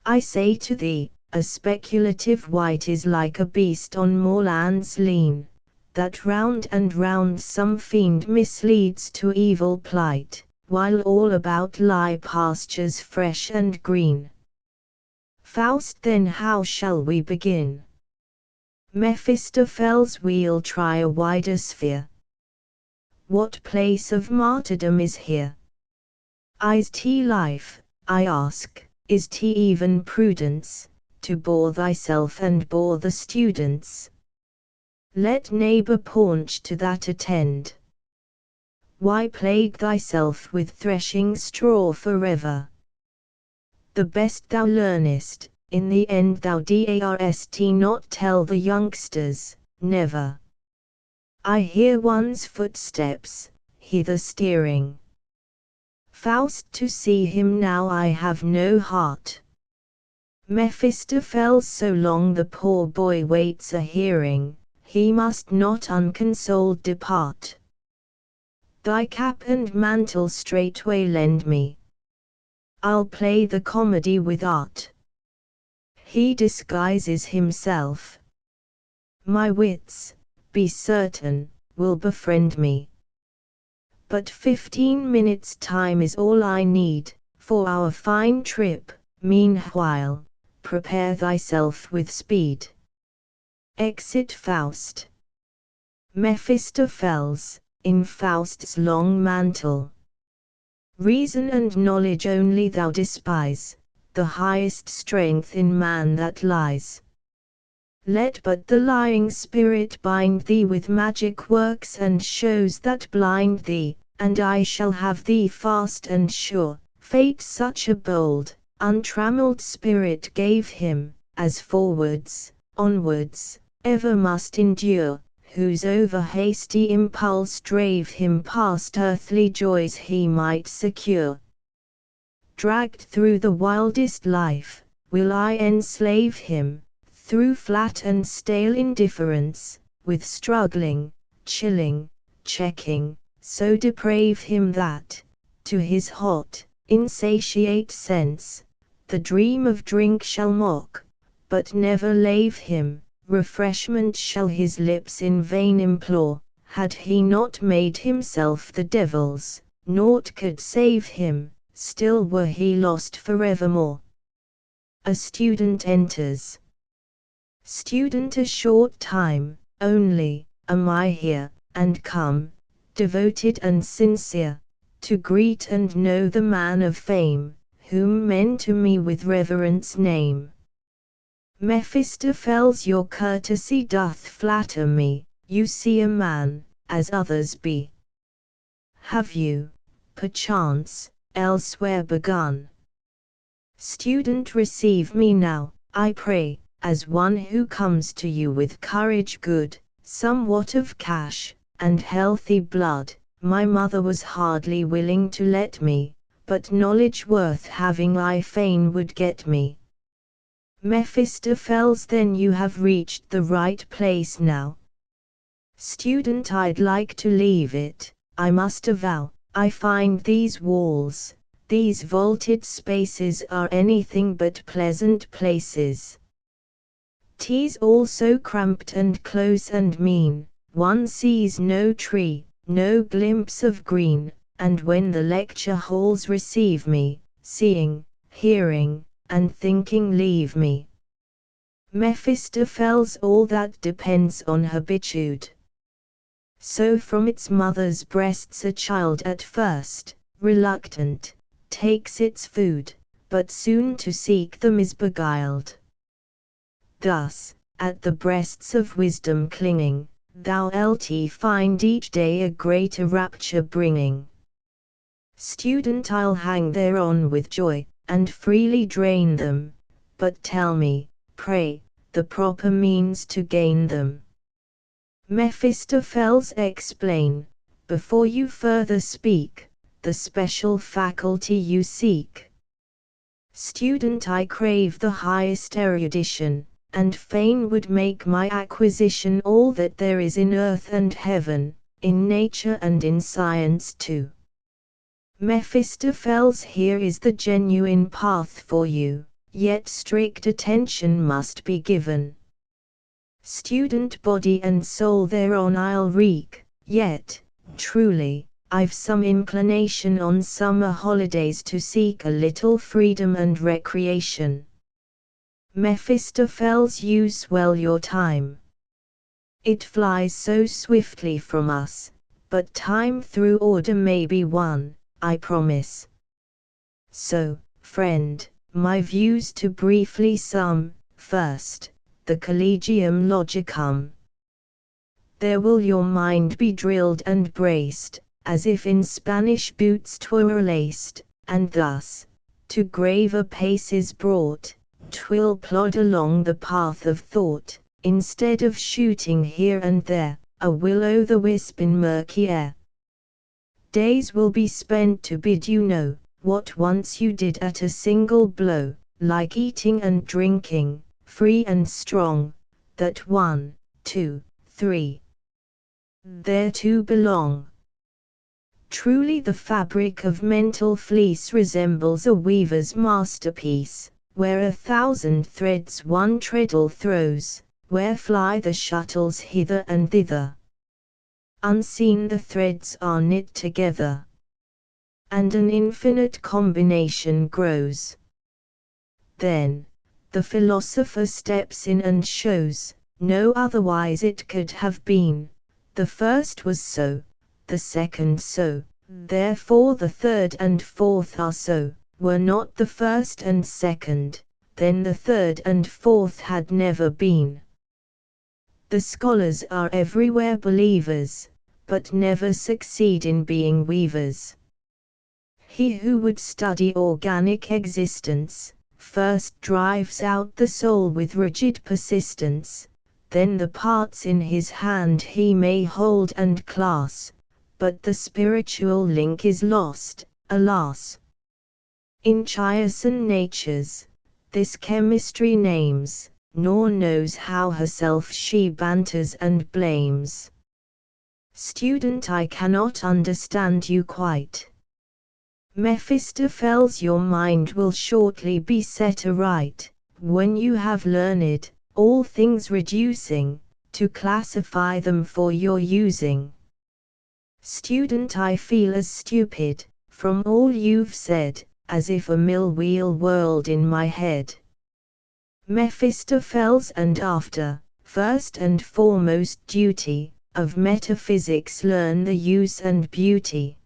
Speaker 1: I say to thee, a speculative wight is like a beast on moorlands lean, that round and round some fiend misleads to evil plight, while all about lie pastures fresh and green. Faust, then how shall we begin? Mephistopheles, we'll try a wider sphere. What place of martyrdom is here? Is 't life, I ask, is 't even prudence, to bore thyself and bore the students? Let neighbor paunch to that attend. Why plague thyself with threshing straw forever? The best thou learnest, in the end thou darst not tell the youngsters, never. I hear one's footsteps, hither steering. Faust, to see him now I have no heart. Mephistopheles, so long the poor boy waits a hearing, he must not unconsoled depart. Thy cap and mantle straightway lend me, I'll play the comedy with art. He disguises himself. My wits, be certain, will befriend me. But 15 minutes' time is all I need, for our fine trip. Meanwhile, prepare thyself with speed. Exit Faust. Mephistopheles, in Faust's long mantle. Reason and knowledge only thou despise, the highest strength in man that lies. Let but the lying spirit bind thee with magic works and shows that blind thee, and I shall have thee fast and sure. Fate such a bold, untrammeled spirit gave him, as forwards, onwards, ever must endure, whose over-hasty impulse drave him past earthly joys he might secure. Dragged through the wildest life, will I enslave him, through flat and stale indifference, with struggling, chilling, checking, so deprave him that, to his hot, insatiate sense, the dream of drink shall mock, but never lave him. Refreshment shall his lips in vain implore, had he not made himself the devil's, naught could save him, still were he lost forevermore. A student enters. Student, a short time, only, am I here, and come, devoted and sincere, to greet and know the man of fame, whom men to me with reverence name. Mephistopheles, your courtesy doth flatter me, you see a man, as others be. Have you, perchance, elsewhere begun? Student, receive me now, I pray, as one who comes to you with courage good, somewhat of cash, and healthy blood. My mother was hardly willing to let me, but knowledge worth having I fain would get me. Mephistopheles, then you have reached the right place now. Student, I'd like to leave it, I must avow, I find these walls, these vaulted spaces are anything but pleasant places. 'Tis all so cramped and close and mean, one sees no tree, no glimpse of green, and when the lecture halls receive me, seeing, hearing, and thinking leave me. Mephistopheles, all that depends on habitude. So from its mother's breasts a child at first, reluctant, takes its food, but soon to seek them is beguiled. Thus, at the breasts of wisdom clinging, thou'lt find each day a greater rapture bringing. Student, I'll hang thereon with joy, and freely drain them, but tell me, pray, the proper means to gain them. Mephistopheles, explain, before you further speak, the special faculty you seek. Student, I crave the highest erudition, and fain would make my acquisition all that there is in earth and heaven, in nature and in science too. Mephistopheles, here is the genuine path for you, yet strict attention must be given. Student, body and soul thereon I'll wreak, yet, truly, I've some inclination on summer holidays to seek a little freedom and recreation. Mephistopheles, use well your time. It flies so swiftly from us, but time through order may be won, I promise. So, friend, my views to briefly sum. First, the Collegium Logicum. There will your mind be drilled and braced, as if in Spanish boots 'twere laced, and thus, to graver paces brought, 'twill plod along the path of thought, instead of shooting here and there, a will-o'-the-wisp in murky air. Days will be spent to bid you know, what once you did at a single blow, like eating and drinking, free and strong, that 1, 2, 3 thereto belong. Truly the fabric of mental fleece resembles a weaver's masterpiece, where 1,000 threads one treadle throws, where fly the shuttles hither and thither. Unseen the threads are knit together, and an infinite combination grows. Then, the philosopher steps in and shows, no otherwise it could have been, the first was so, the second so, therefore the third and fourth are so, were not the first and second, then the third and fourth had never been. The scholars are everywhere believers, but never succeed in being weavers. He who would study organic existence, first drives out the soul with rigid persistence, then the parts in his hand he may hold and clasp, but the spiritual link is lost, alas. In chiasson natures, this chemistry names, nor knows how herself she banters and blames. Student, I cannot understand you quite. Mephistopheles, your mind will shortly be set aright, when you have learned, all things reducing, to classify them for your using. Student, I feel as stupid, from all you've said, as if a mill wheel whirled in my head. Mephistopheles, and after, first and foremost duty, of metaphysics learn the use and beauty.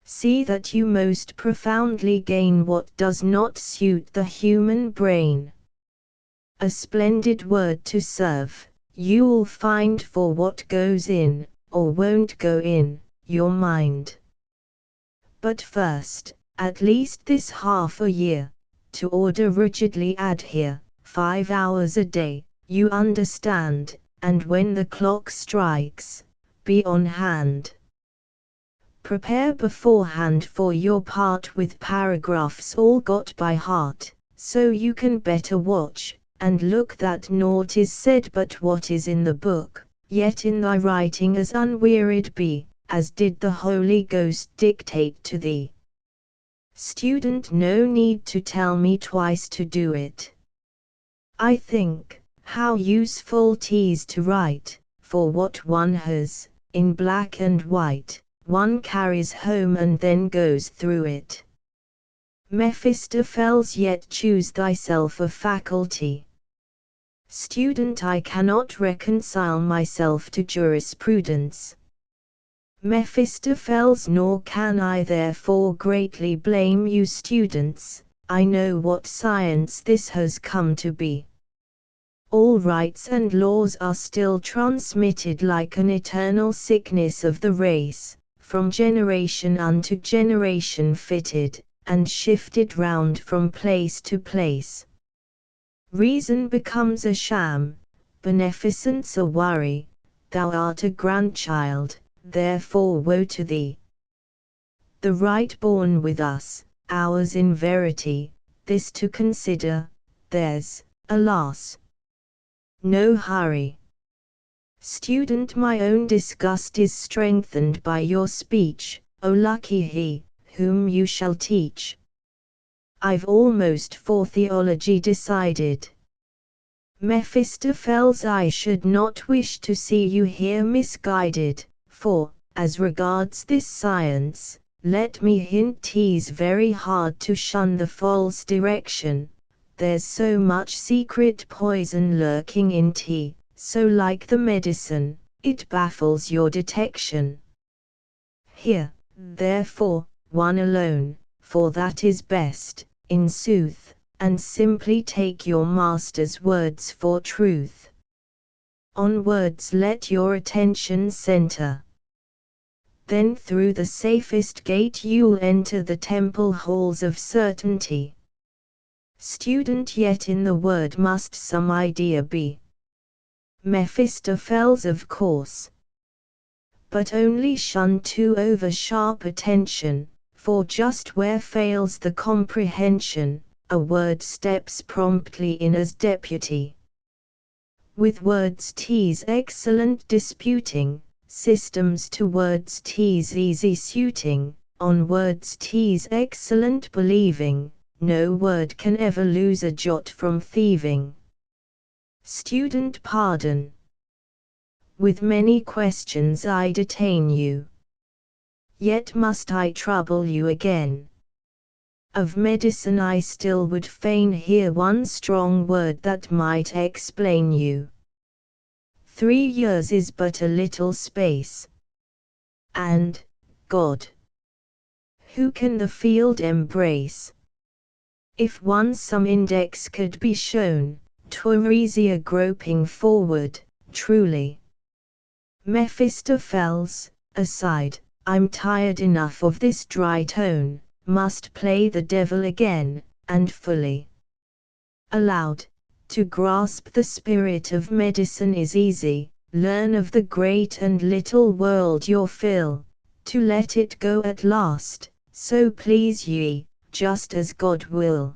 Speaker 1: See that you most profoundly gain what does not suit the human brain. A splendid word to serve, you'll find for what goes in, or won't go in, your mind. But first, at least this half a year, to order rigidly adhere, 5 hours a day, you understand, and when the clock strikes, be on hand. Prepare beforehand for your part with paragraphs all got by heart, so you can better watch, and look that naught is said but what is in the book, yet in thy writing as unwearied be, as did the Holy Ghost dictate to thee. Student, no need to tell me twice to do it. I think, how useful 'tis to write, for what one has, in black and white, one carries home and then goes through it. Mephistopheles, yet choose thyself a faculty. Student, I cannot reconcile myself to jurisprudence. Mephistopheles, nor can I therefore greatly blame you students, I know what science this has come to be. All rights and laws are still transmitted like an eternal sickness of the race, from generation unto generation fitted, and shifted round from place to place. Reason becomes a sham, beneficence a worry, thou art a grandchild, therefore woe to thee. The right born with us, ours in verity, this to consider, theirs, alas, no hurry. Student, my own disgust is strengthened by your speech, O lucky he, whom you shall teach. I've almost for theology decided. Mephistopheles, I should not wish to see you here misguided, for, as regards this science, let me hint 'tis very hard to shun the false direction, there's so much secret poison lurking in tea. So like the medicine, it baffles your detection. Here, therefore, one alone, for that is best, in sooth, and simply take your master's words for truth. On words let your attention center. Then through the safest gate you'll enter the temple halls of certainty. Student, yet in the word must some idea be. Mephistopheles, of course. but only shun too over-sharp attention, for just where fails the comprehension, a word steps promptly in as deputy. With words 'tis excellent disputing, systems to words 'tis easy suiting, on words 'tis excellent believing, no word can ever lose a jot from thieving. Student, pardon. With many questions I detain you. Yet must I trouble you again. Of medicine I still would fain hear one strong word that might explain you. 3 years is but a little space. And, God, who can the field embrace? If once some index could be shown, 'twere easier groping forward, truly. Mephistopheles, aside, I'm tired enough of this dry tone, must play the devil again, and fully. Aloud, to grasp the spirit of medicine is easy, learn of the great and little world your fill, to let it go at last, so please ye, just as God will.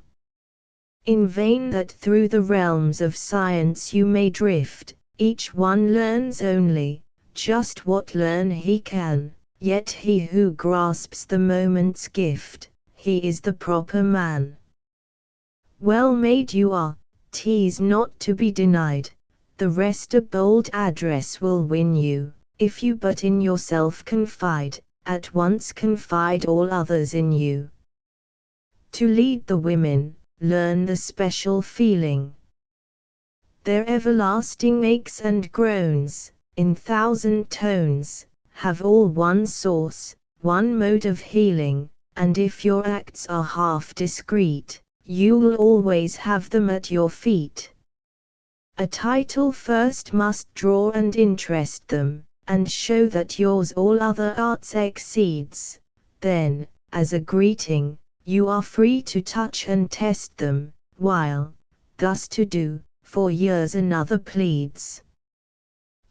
Speaker 1: In vain that through the realms of science you may drift, each one learns only just what learn he can, yet he who grasps the moment's gift, he is the proper man. Well made you are, 'tis not to be denied, the rest a bold address will win you, if you but in yourself confide, at once confide all others in you. To lead the women, learn the special feeling. Their everlasting aches and groans, in 1,000 tones, have all one source, one mode of healing, and if your acts are half discreet, you'll always have them at your feet. A title first must draw and interest them, and show that yours all other arts exceeds, then, as a greeting, you are free to touch and test them, while, thus to do, for years another pleads.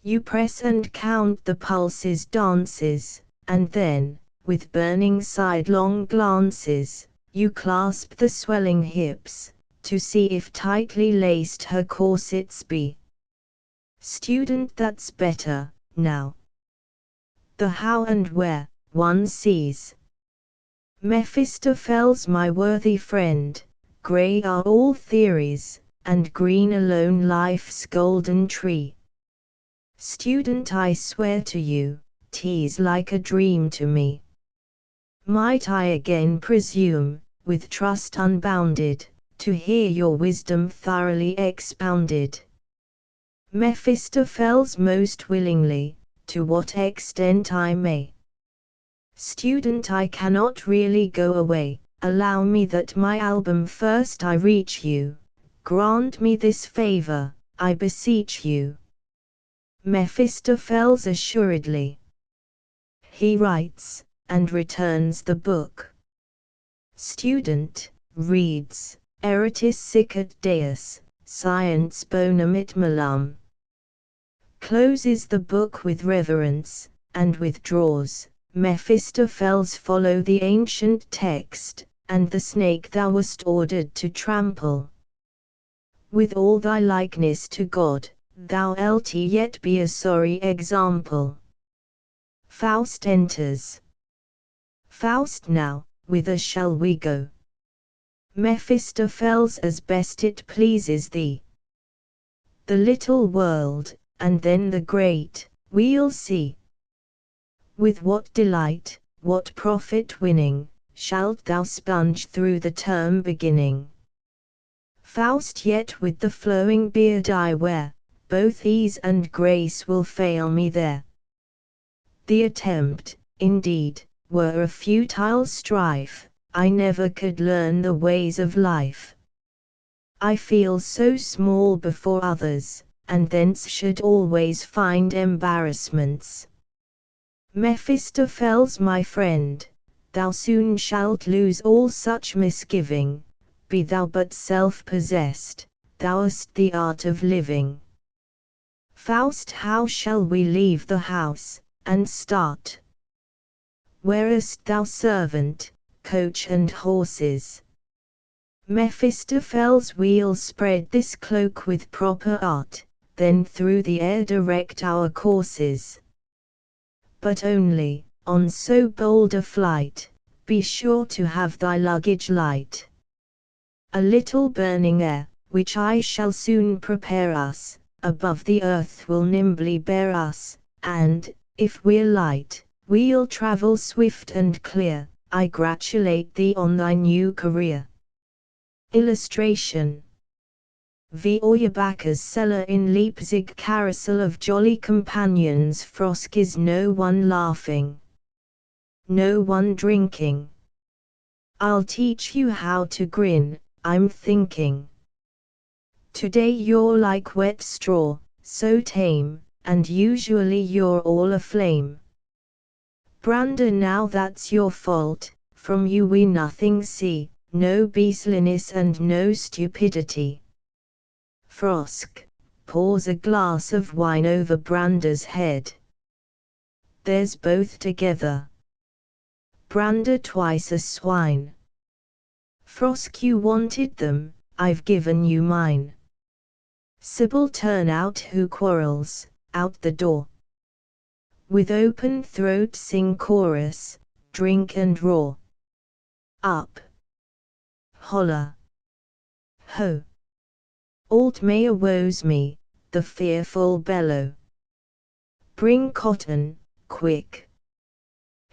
Speaker 1: You press and count the pulse's dances, and then, with burning sidelong glances, you clasp the swelling hips, to see if tightly laced her corsets be. Student, that's better, now. The how and where, one sees. Mephistopheles, my worthy friend, grey are all theories, and green alone life's golden tree. Student, I swear to you, 'tis like a dream to me. Might I again presume, with trust unbounded, to hear your wisdom thoroughly expounded? Mephistopheles, most willingly, to what extent I may. Student, I cannot really go away, allow me that my album first I reach you, grant me this favor, I beseech you. Mephistopheles, assuredly. He writes, and returns the book. Student, reads, Eritis sicut Deus, science bonum it malum. Closes the book with reverence, and withdraws. Mephistopheles, follow the ancient text, and the snake thou wast ordered to trample. With all thy likeness to God, thou lt yet be a sorry example. Faust enters. Faust, now, whither shall we go? Mephistopheles, as best it pleases thee. The little world, and then the great, we'll see. With what delight, what profit winning, shalt thou sponge through the term beginning? Faust, yet with the flowing beard I wear, both ease and grace will fail me there. The attempt, indeed, were a futile strife, I never could learn the ways of life. I feel so small before others, and thence should always find embarrassments. Mephistopheles, my friend, thou soon shalt lose all such misgiving, be thou but self-possessed, thou'st the art of living. Faust, how shall we leave the house, and start. Wearest thou servant, coach and horses? Mephistopheles we'll spread this cloak with proper art, then through the air direct our courses. But only, on so bold a flight, be sure to have thy luggage light. A little burning air, which I shall soon prepare us, above the earth will nimbly bear us, and, if we're light, we'll travel swift and clear. I gratulate thee on thy new career. Illustration. V. Feuerbach's cellar in Leipzig. Carousel of jolly companions. Frosk is no one laughing, no one drinking. I'll teach you how to grin, I'm thinking. Today you're like wet straw, so tame, and usually you're all aflame. Brander, now that's your fault, from you we nothing see, no beastliness and no stupidity. Frosk pours a glass of wine over Brander's head. There's both together. Brander twice a swine. Frosk, you wanted them, I've given you mine. Sybil, turn out who quarrels, out the door. With open throat sing chorus, drink and roar. Up. Holler. Ho. Altmaier woes me, the fearful bellow. Bring cotton, quick.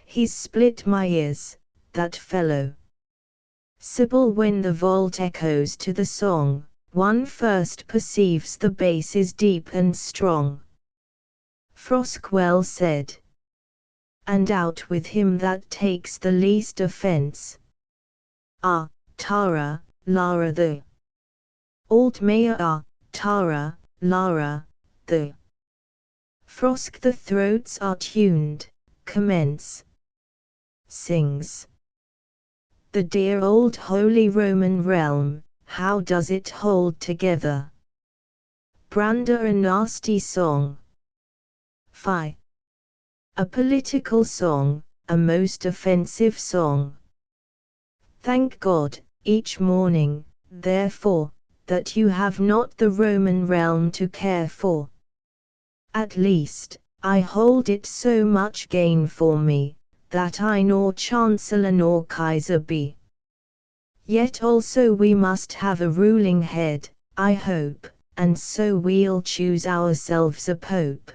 Speaker 1: He's split my ears, that fellow. Sybil, when the vault echoes to the song, one first perceives the bass is deep and strong. Frosk, well said. And out with him that takes the least offence. Ah, Tara, Lara the. Altmaier, ah, Tara, Lara, the. Frosk, the throats are tuned, commence. Sings. The dear old Holy Roman realm, how does it hold together? Brander, a nasty song. Fie. A political song, a most offensive song. Thank God, each morning, therefore, that you have not the Roman realm to care for. At least, I hold it so much gain for me, that I nor Chancellor nor Kaiser be. Yet also we must have a ruling head, I hope, and so we'll choose ourselves a pope.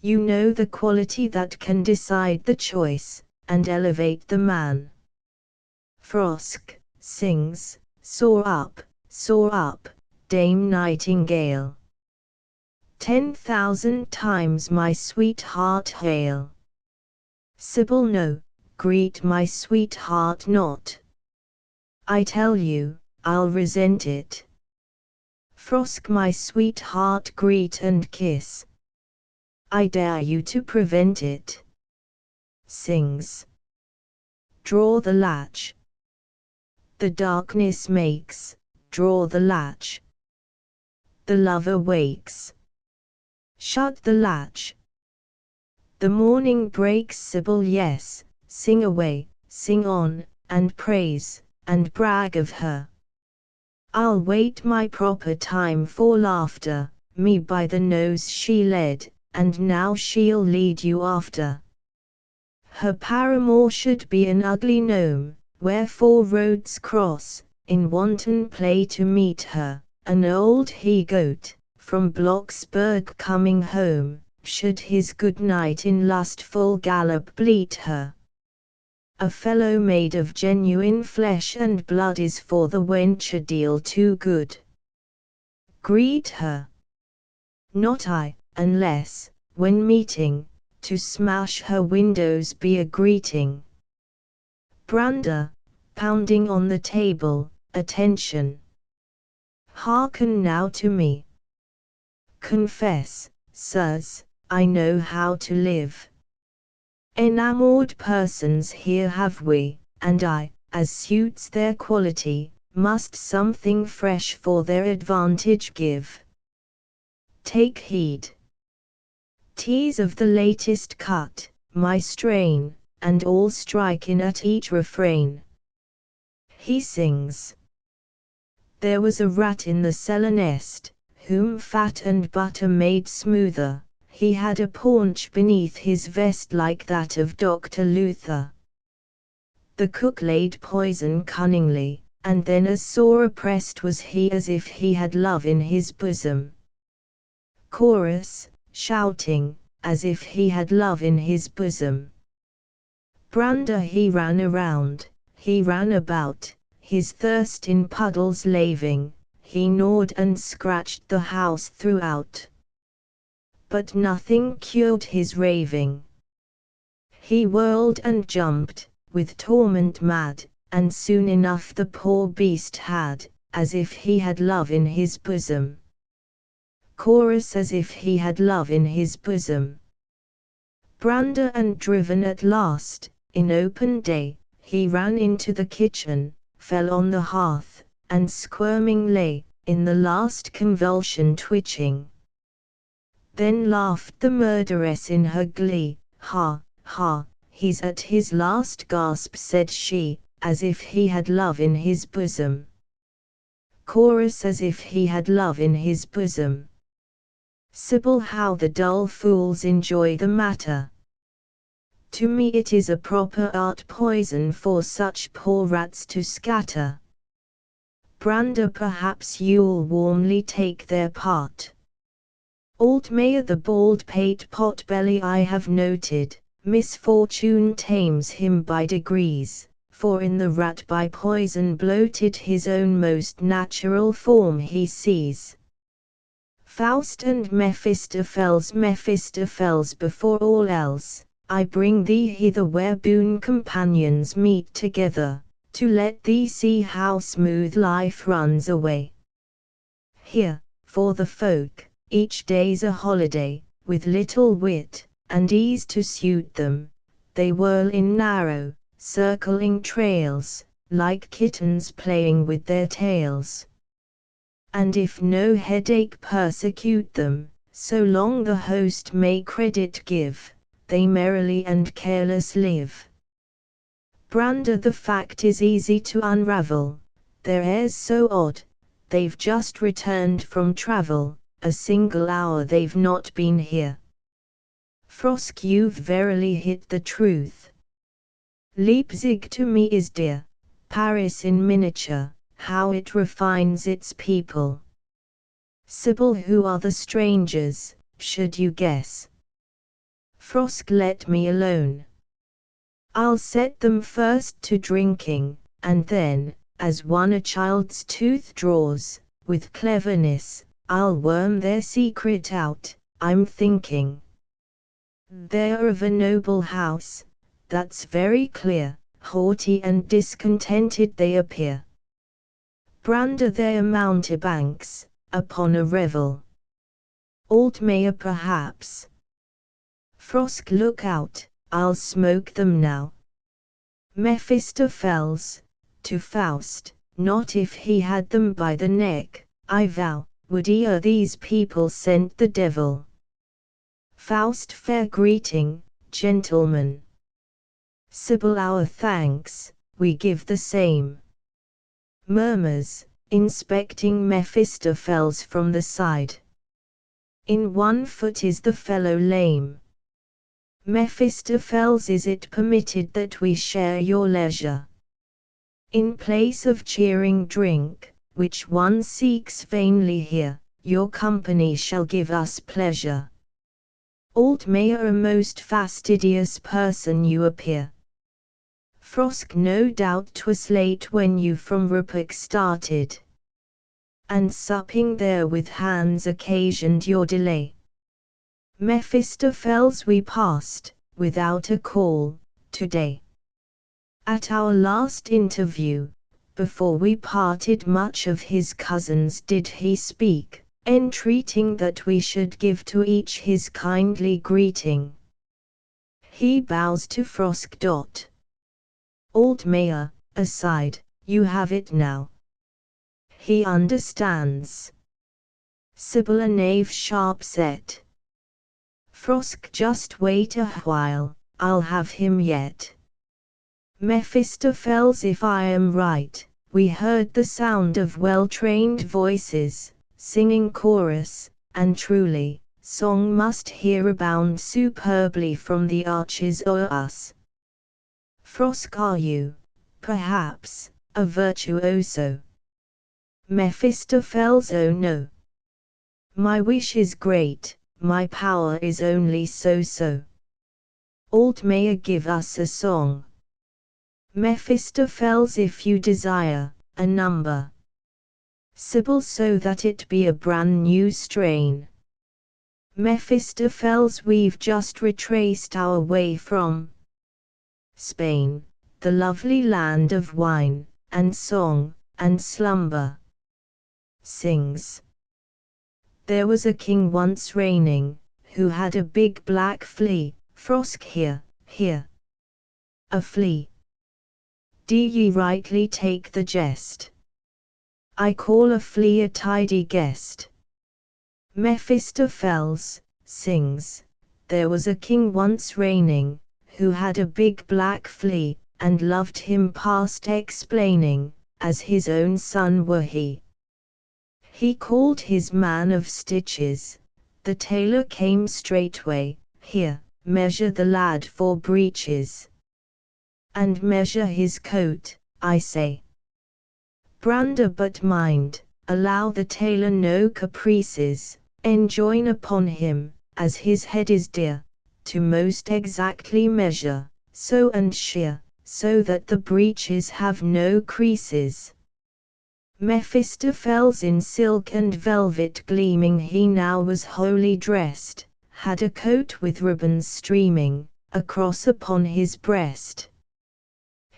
Speaker 1: You know the quality that can decide the choice, and elevate the man. Frosk sings, soar up, Dame Nightingale. 10,000 times my sweetheart hail. Sybil, no, greet my sweetheart not. I tell you, I'll resent it. Frosk, my sweetheart greet and kiss. I dare you to prevent it. Sings. Draw the latch. The darkness makes, draw the latch. The lover wakes. Shut the latch. The morning breaks. Sybil, yes, sing away, sing on, and praise, and brag of her. I'll wait my proper time for laughter, me by the nose she led, and now she'll lead you after. Her paramour should be an ugly gnome, where 4 roads cross, in wanton play to meet her, an old he-goat, from Blocksberg coming home, should his good night in lustful gallop bleat her. A fellow made of genuine flesh and blood is for the wench a deal too good. Greet her. Not I, unless, when meeting, to smash her windows be a greeting. Brander, pounding on the table, attention. Hearken now to me. Confess, sirs, I know how to live. Enamoured persons here have we, and I, as suits their quality, must something fresh for their advantage give. Take heed. teas of the latest cut, my strain, and all strike in at each refrain. He sings. There was a rat in the cellar nest, whom fat and butter made smoother. He had a paunch beneath his vest like that of Dr. Luther. The cook laid poison cunningly, and then as sore oppressed was he as if he had love in his bosom. Chorus, shouting, as if he had love in his bosom. Brander he ran around, he ran about, his thirst in puddles laving, he gnawed and scratched the house throughout. But nothing cured his raving. He whirled and jumped, with torment mad, and soon enough the poor beast had, as if he had love in his bosom. Chorus, as if he had love in his bosom. Brander and driven at last, in open day, he ran into the kitchen, fell on the hearth, and squirming lay, in the last convulsion twitching. Then laughed the murderess in her glee, ha, ha, he's at his last gasp, said she, as if he had love in his bosom. Chorus, as if he had love in his bosom. Sibyl, how the dull fools enjoy the matter. To me it is a proper art poison for such poor rats to scatter. Brander, perhaps you'll warmly take their part. Old Mayor the bald pate potbelly I have noted, misfortune tames him by degrees, for in the rat by poison bloated his own most natural form he sees. Faust and Mephistopheles, Mephistopheles before all else, I bring thee hither where boon companions meet together, to let thee see how smooth life runs away. Here, for the folk, each day's a holiday, with little wit and ease to suit them, they whirl in narrow, circling trails, like kittens playing with their tails. And if no headache persecute them, so long the host may credit give, they merrily and careless live. Brander, the fact is easy to unravel, their airs so odd, they've just returned from travel, a single hour they've not been here. Frosk, you've verily hit the truth. Leipzig to me is dear, Paris in miniature, how it refines its people. Sibyl, who are the strangers, should you guess? Frosk, let me alone. I'll set them first to drinking, and then, as one a child's tooth draws, with cleverness, I'll worm their secret out, I'm thinking. They're of a noble house, that's very clear, haughty and discontented they appear. Brander, they're mountebanks, upon a revel. Old Mayor, perhaps. Frosk, look out, I'll smoke them now. Mephistopheles, to Faust, not if he had them by the neck, I vow, would ere these people sent the devil. Faust, fair greeting, gentlemen. Sibyl, our thanks, we give the same. Murmurs, inspecting Mephistopheles from the side. In one foot is the fellow lame. Mephistopheles, is it permitted that we share your leisure? In place of cheering drink, which one seeks vainly here, your company shall give us pleasure. Old Mayor, a most fastidious person you appear. Frosk, no doubt 'twas late when you from Ruppach started, and supping there with hands occasioned your delay. Mephistopheles, we passed, without a call, today. At our last interview, before we parted, much of his cousins did he speak, entreating that we should give to each his kindly greeting. He bows to Frosk. Old Mayor, aside, you have it now. He understands. Sibyl, a knave sharp set. Frosk, just wait a while, I'll have him yet. Mephistopheles, if I am right, we heard the sound of well-trained voices, singing chorus, and truly, song must here abound superbly from the arches o'er us. Frosk, are you, perhaps, a virtuoso? Mephistopheles, oh no. My wish is great, my power is only so-so. Alt may give us a song. Mephistopheles, if you desire, a number. Sibyl, so that it be a brand new strain. Mephistopheles, we've just retraced our way from Spain, the lovely land of wine, and song, and slumber. Sings. There was a king once reigning, who had a big black flea. Frosk, here, here. A flea. Do ye rightly take the jest? I call a flea a tidy guest. Mephistopheles sings. There was a king once reigning, who had a big black flea, and loved him past explaining, as his own son were he. He called his man of stitches. The tailor came straightway. Here, measure the lad for breeches, and measure his coat, I say. Brander, but mind, allow the tailor no caprices, enjoin upon him, as his head is dear, to most exactly measure, so and shear, so that the breeches have no creases. Mephistopheles, in silk and velvet gleaming he now was wholly dressed, had a coat with ribbons streaming, a cross upon his breast.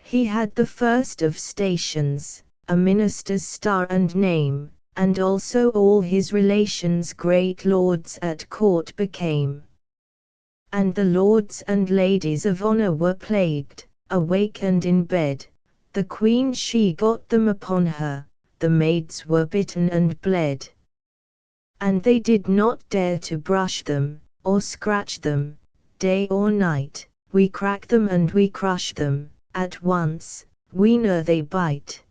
Speaker 1: He had the first of stations, a minister's star and name, and also all his relations great lords at court became. And the lords and ladies of honor were plagued, awake and in bed, the queen she got them upon her, the maids were bitten and bled. And they did not dare to brush them, or scratch them, day or night. We crack them and we crush them, at once, we know they bite.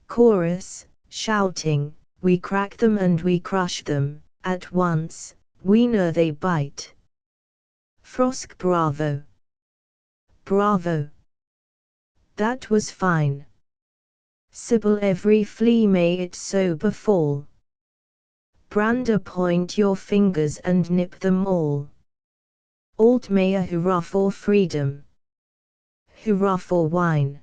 Speaker 1: Chorus, shouting, we crack them and we crush them, at once, we know they bite. Frosk, bravo. Bravo. That was fine. Sibyl, every flea may it so befall. Brander, point your fingers and nip them all. Alt may a hurrah for freedom. Hurrah for wine.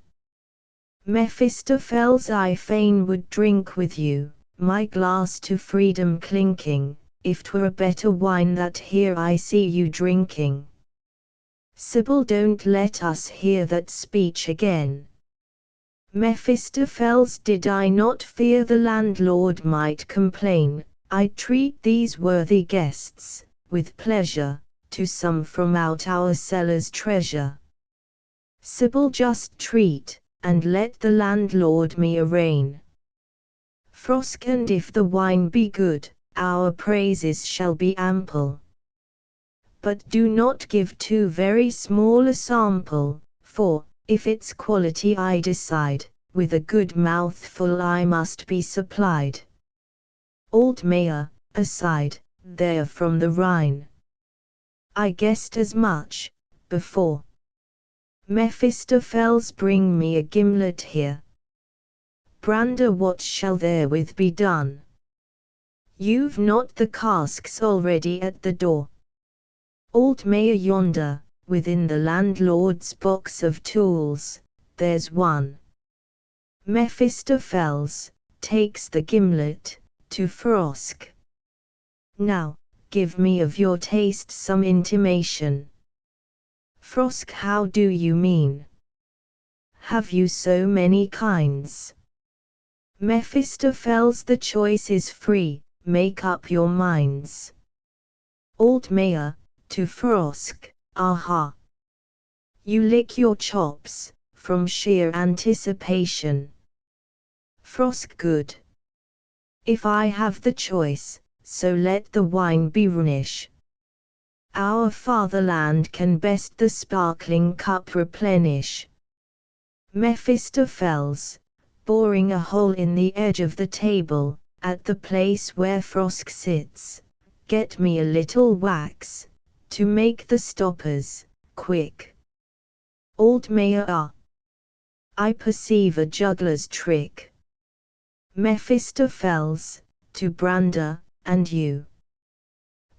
Speaker 1: Mephistopheles, I fain would drink with you, my glass to freedom clinking, if 'twere a better wine that here I see you drinking. Sibyl, don't let us hear that speech again. Mephistopheles, did I not fear the landlord might complain, I'd treat these worthy guests, with pleasure, to some from out our cellar's treasure. Sibyl, just treat, and let the landlord me arraign. Frosk, and if the wine be good, our praises shall be ample. But do not give too very small a sample, for, if its quality I decide, with a good mouthful I must be supplied. Alt Mayor, aside, there from the Rhine. I guessed as much, before. Mephistopheles, bring me a gimlet here. Brander, what shall therewith be done? You've not the casks already at the door. Alt Mayor, yonder, within the landlord's box of tools, there's one. Mephistopheles takes the gimlet, to Frosk. Now, give me of your taste some intimation. Frosk, how do you mean? Have you so many kinds? Mephistopheles, the choice is free, make up your minds. Alt Mayor, to Frosk, aha! You lick your chops, from sheer anticipation. Frosk, good. If I have the choice, so let the wine be Rhenish. Our fatherland can best the sparkling cup replenish. Mephistopheles, boring a hole in the edge of the table, at the place where Frosk sits, get me a little wax, to make the stoppers, quick. Old Mayor, I perceive a juggler's trick. Mephistopheles, to Brander, and you.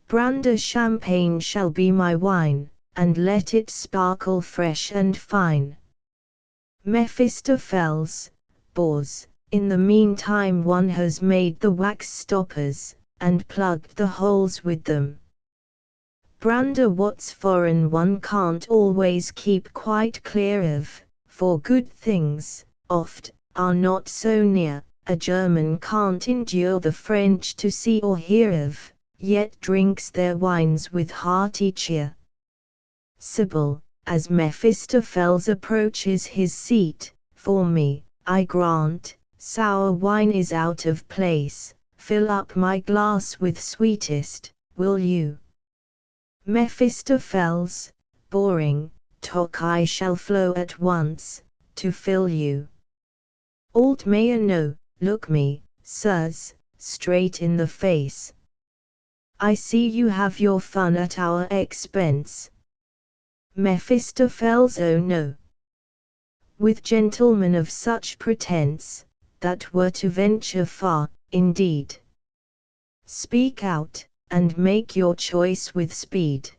Speaker 1: Brander champagne shall be my wine, and let it sparkle fresh and fine. Mephistopheles, bores, in the meantime one has made the wax stoppers, and plugged the holes with them. Brander, what's foreign one can't always keep quite clear of, for good things, oft, are not so near. A German can't endure the French to see or hear of, yet drinks their wines with hearty cheer. Sibyl, as Mephistopheles approaches his seat, for me, I grant, sour wine is out of place, fill up my glass with sweetest, will you? Mephistopheles, boring, talk I shall flow at once, to fill you. Old Mayor, no, look me, sirs, straight in the face. I see you have your fun at our expense. Mephistopheles, oh no. With gentlemen of such pretense, that were to venture far, indeed. Speak out, and make your choice with speed.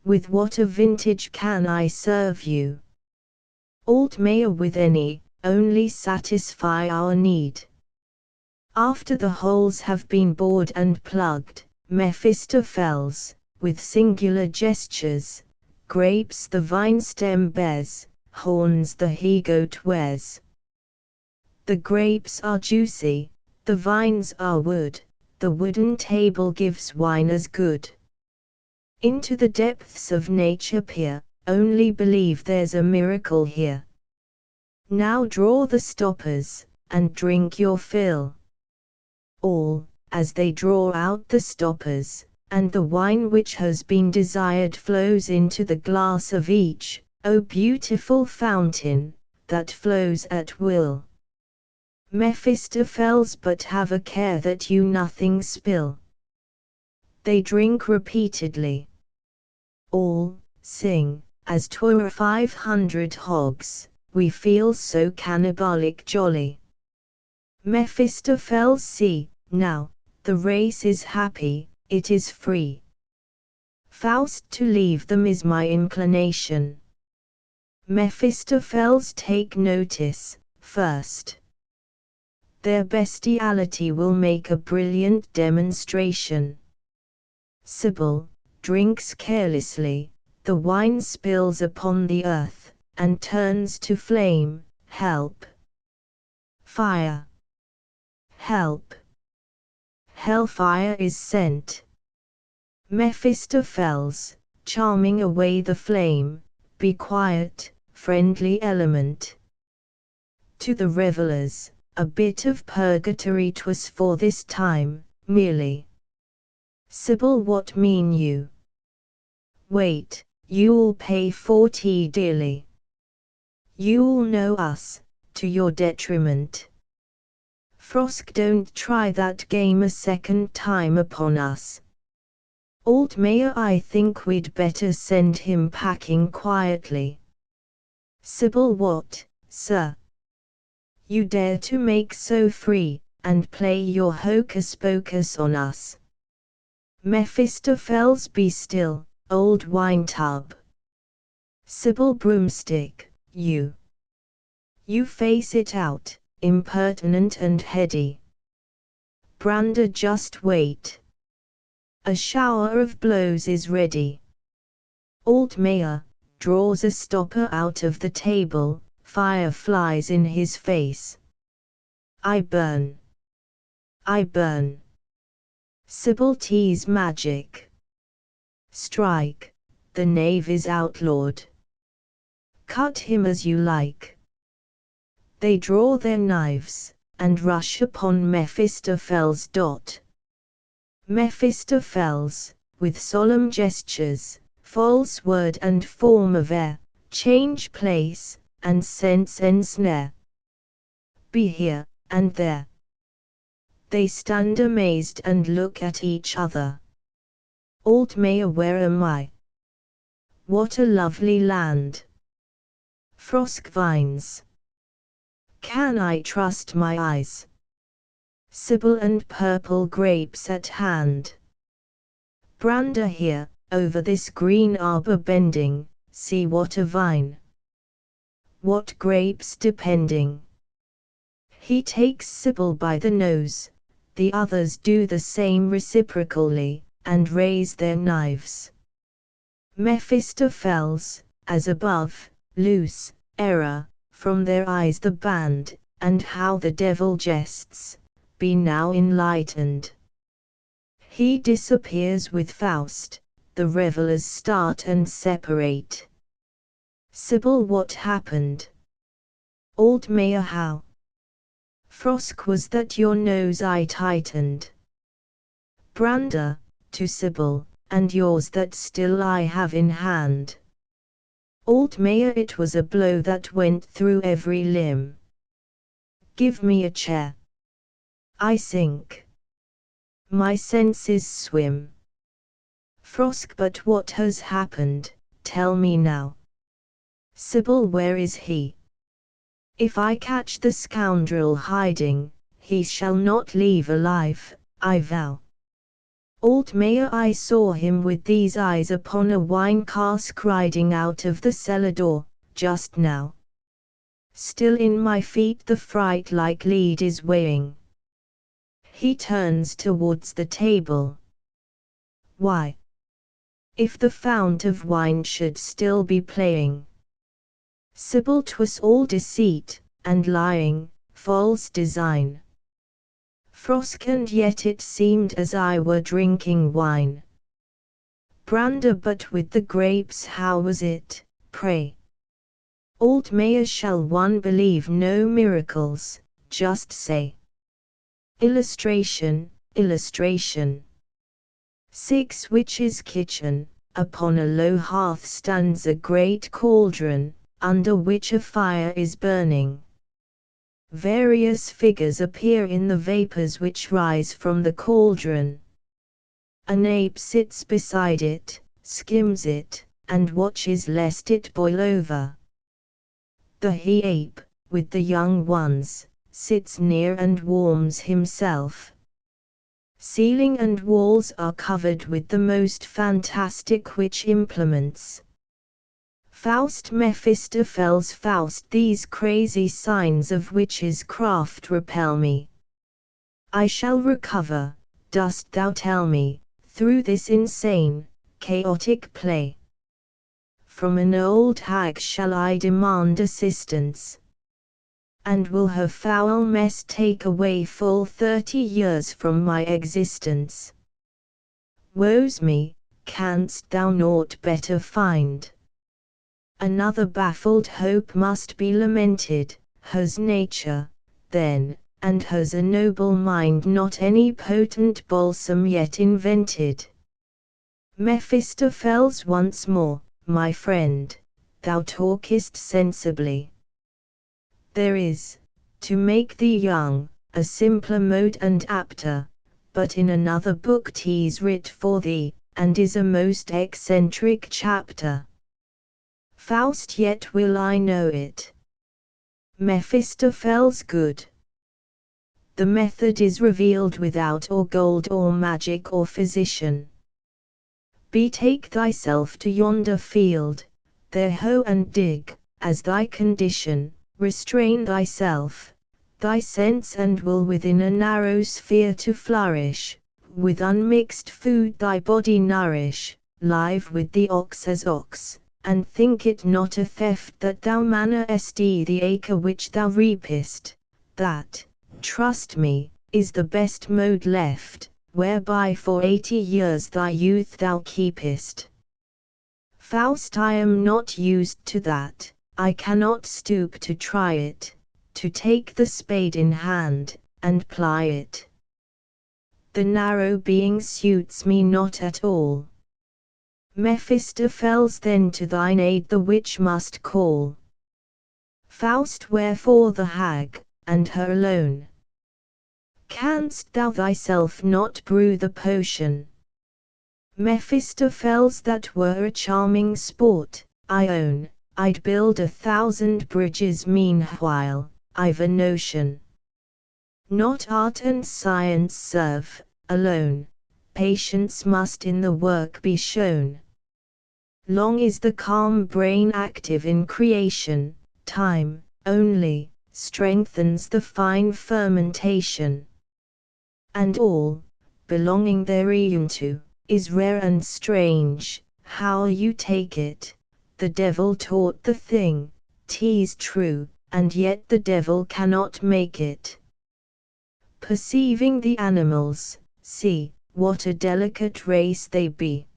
Speaker 1: With what a vintage can I serve you? Old Mayor, with any, only satisfy our need. After the holes have been bored and plugged, Mephistopheles, with singular gestures, grapes the vine stem bears, horns the he-goat wears. The grapes are juicy, the vines are wood, the wooden table gives wine as good. Into the depths of nature peer, only believe there's a miracle here. Now draw the stoppers, and drink your fill. All, as they draw out the stoppers, and the wine which has been desired flows into the glass of each, O beautiful fountain, that flows at will. Mephistopheles, but have a care that you nothing spill. They drink repeatedly. All, sing, as 'twere 500 hogs, we feel so cannibalic jolly. Mephistopheles, see, now, the race is happy, it is free. Faust, to leave them is my inclination. Mephistopheles, take notice, first. Their bestiality will make a brilliant demonstration. Sibyl, drinks carelessly, the wine spills upon the earth, and turns to flame, help. Fire. Help. Hellfire is sent. Mephistopheles, charming away the flame, be quiet, friendly element. To the revellers, a bit of purgatory 'twas for this time, merely. Sibyl, what mean you? Wait, you'll pay 40 dearly. You'll know us, to your detriment. Frosk, don't try that game a second time upon us. Old Mayor, I think we'd better send him packing quietly. Sibyl, what, sir? You dare to make so free, and play your hocus-pocus on us. Mephistopheles, be still, old wine-tub. Sibyl, broomstick, you. You face it out, impertinent and heady. Brander, just wait. A shower of blows is ready. Old Mayor, draws a stopper out of the table, fire flies in his face. I burn. I burn. Sibyl, tease magic. Strike, the knave is outlawed. Cut him as you like. They draw their knives, and rush upon Mephistopheles. Mephistopheles, with solemn gestures, false word and form of air, change place, and sense ensnare. Be here, and there. They stand amazed and look at each other. Old Mayor, where am I? What a lovely land! Frosk vines. Can I trust my eyes? Sibyl and purple grapes at hand. Brander here, over this green arbor bending, see what a vine! What grapes depending! He takes Sibyl by the nose, the others do the same reciprocally, and raise their knives. Mephistopheles, as above, loose, error, from their eyes the band, and how the devil jests, be now enlightened. He disappears with Faust, the revellers start and separate. Sibyl, what happened? Old Mayor, how? Frosk, was that your nose I tightened? Brander, to Sibyl, and yours that still I have in hand. Old Mayor, it was a blow that went through every limb. Give me a chair. I sink. My senses swim. Frosk, but what has happened, tell me now. Sibyl, where is he? If I catch the scoundrel hiding, he shall not leave alive, I vow. Old Mayor, I saw him with these eyes upon a wine cask riding out of the cellar door, just now. Still in my feet the fright like lead is weighing. He turns towards the table. Why? If the fount of wine should still be playing. Sibyl, 'twas all deceit, and lying, false design. Frosk, and yet it seemed as I were drinking wine. Brander, but with the grapes how was it, pray? Old Mayor, shall one believe no miracles, just say. Illustration, illustration. 6 Witches' kitchen, upon a low hearth stands a great cauldron, under which a fire is burning. Various figures appear in the vapors which rise from the cauldron. An ape sits beside it, skims it, and watches lest it boil over. The he-ape, with the young ones, sits near and warms himself. Ceiling and walls are covered with the most fantastic witch implements. Faust, Mephistopheles, Faust, these crazy signs of witches' craft repel me. I shall recover, dost thou tell me, through this insane, chaotic play? From an old hag shall I demand assistance? And will her foul mess take away full 30 years from my existence? Woe's me, canst thou naught better find? Another baffled hope must be lamented, hers nature, then, and hers a noble mind, not any potent balsam yet invented. Mephistopheles, once more, my friend, thou talkest sensibly. There is, to make thee young, a simpler mode and apter, but in another book 'tis writ for thee, and is a most eccentric chapter. Faust, yet will I know it. Mephistopheles, good. The method is revealed without or gold or magic or physician. Betake thyself to yonder field, there hoe and dig, as thy condition, restrain thyself, thy sense and will within a narrow sphere to flourish, with unmixed food thy body nourish, live with the ox as ox, and think it not a theft that thou mannerest the acre which thou reapest, that, trust me, is the best mode left, whereby for 80 years thy youth thou keepest. Faust, I am not used to that, I cannot stoop to try it, to take the spade in hand, and ply it. The narrow being suits me not at all. Mephistopheles then to thine aid the witch must call. Faust, wherefore the hag, and her alone? Canst thou thyself not brew the potion? Mephistopheles, that were a charming sport, I own. I'd build 1,000 bridges meanwhile, I've a notion. Not art and science serve, alone. Patience must in the work be shown. Long is the calm brain active in creation, time, only, strengthens the fine fermentation. And all, belonging thereunto, is rare and strange, how you take it. The devil taught the thing, 'tis true, and yet the devil cannot make it. Perceiving the animals, see, what a delicate race they be.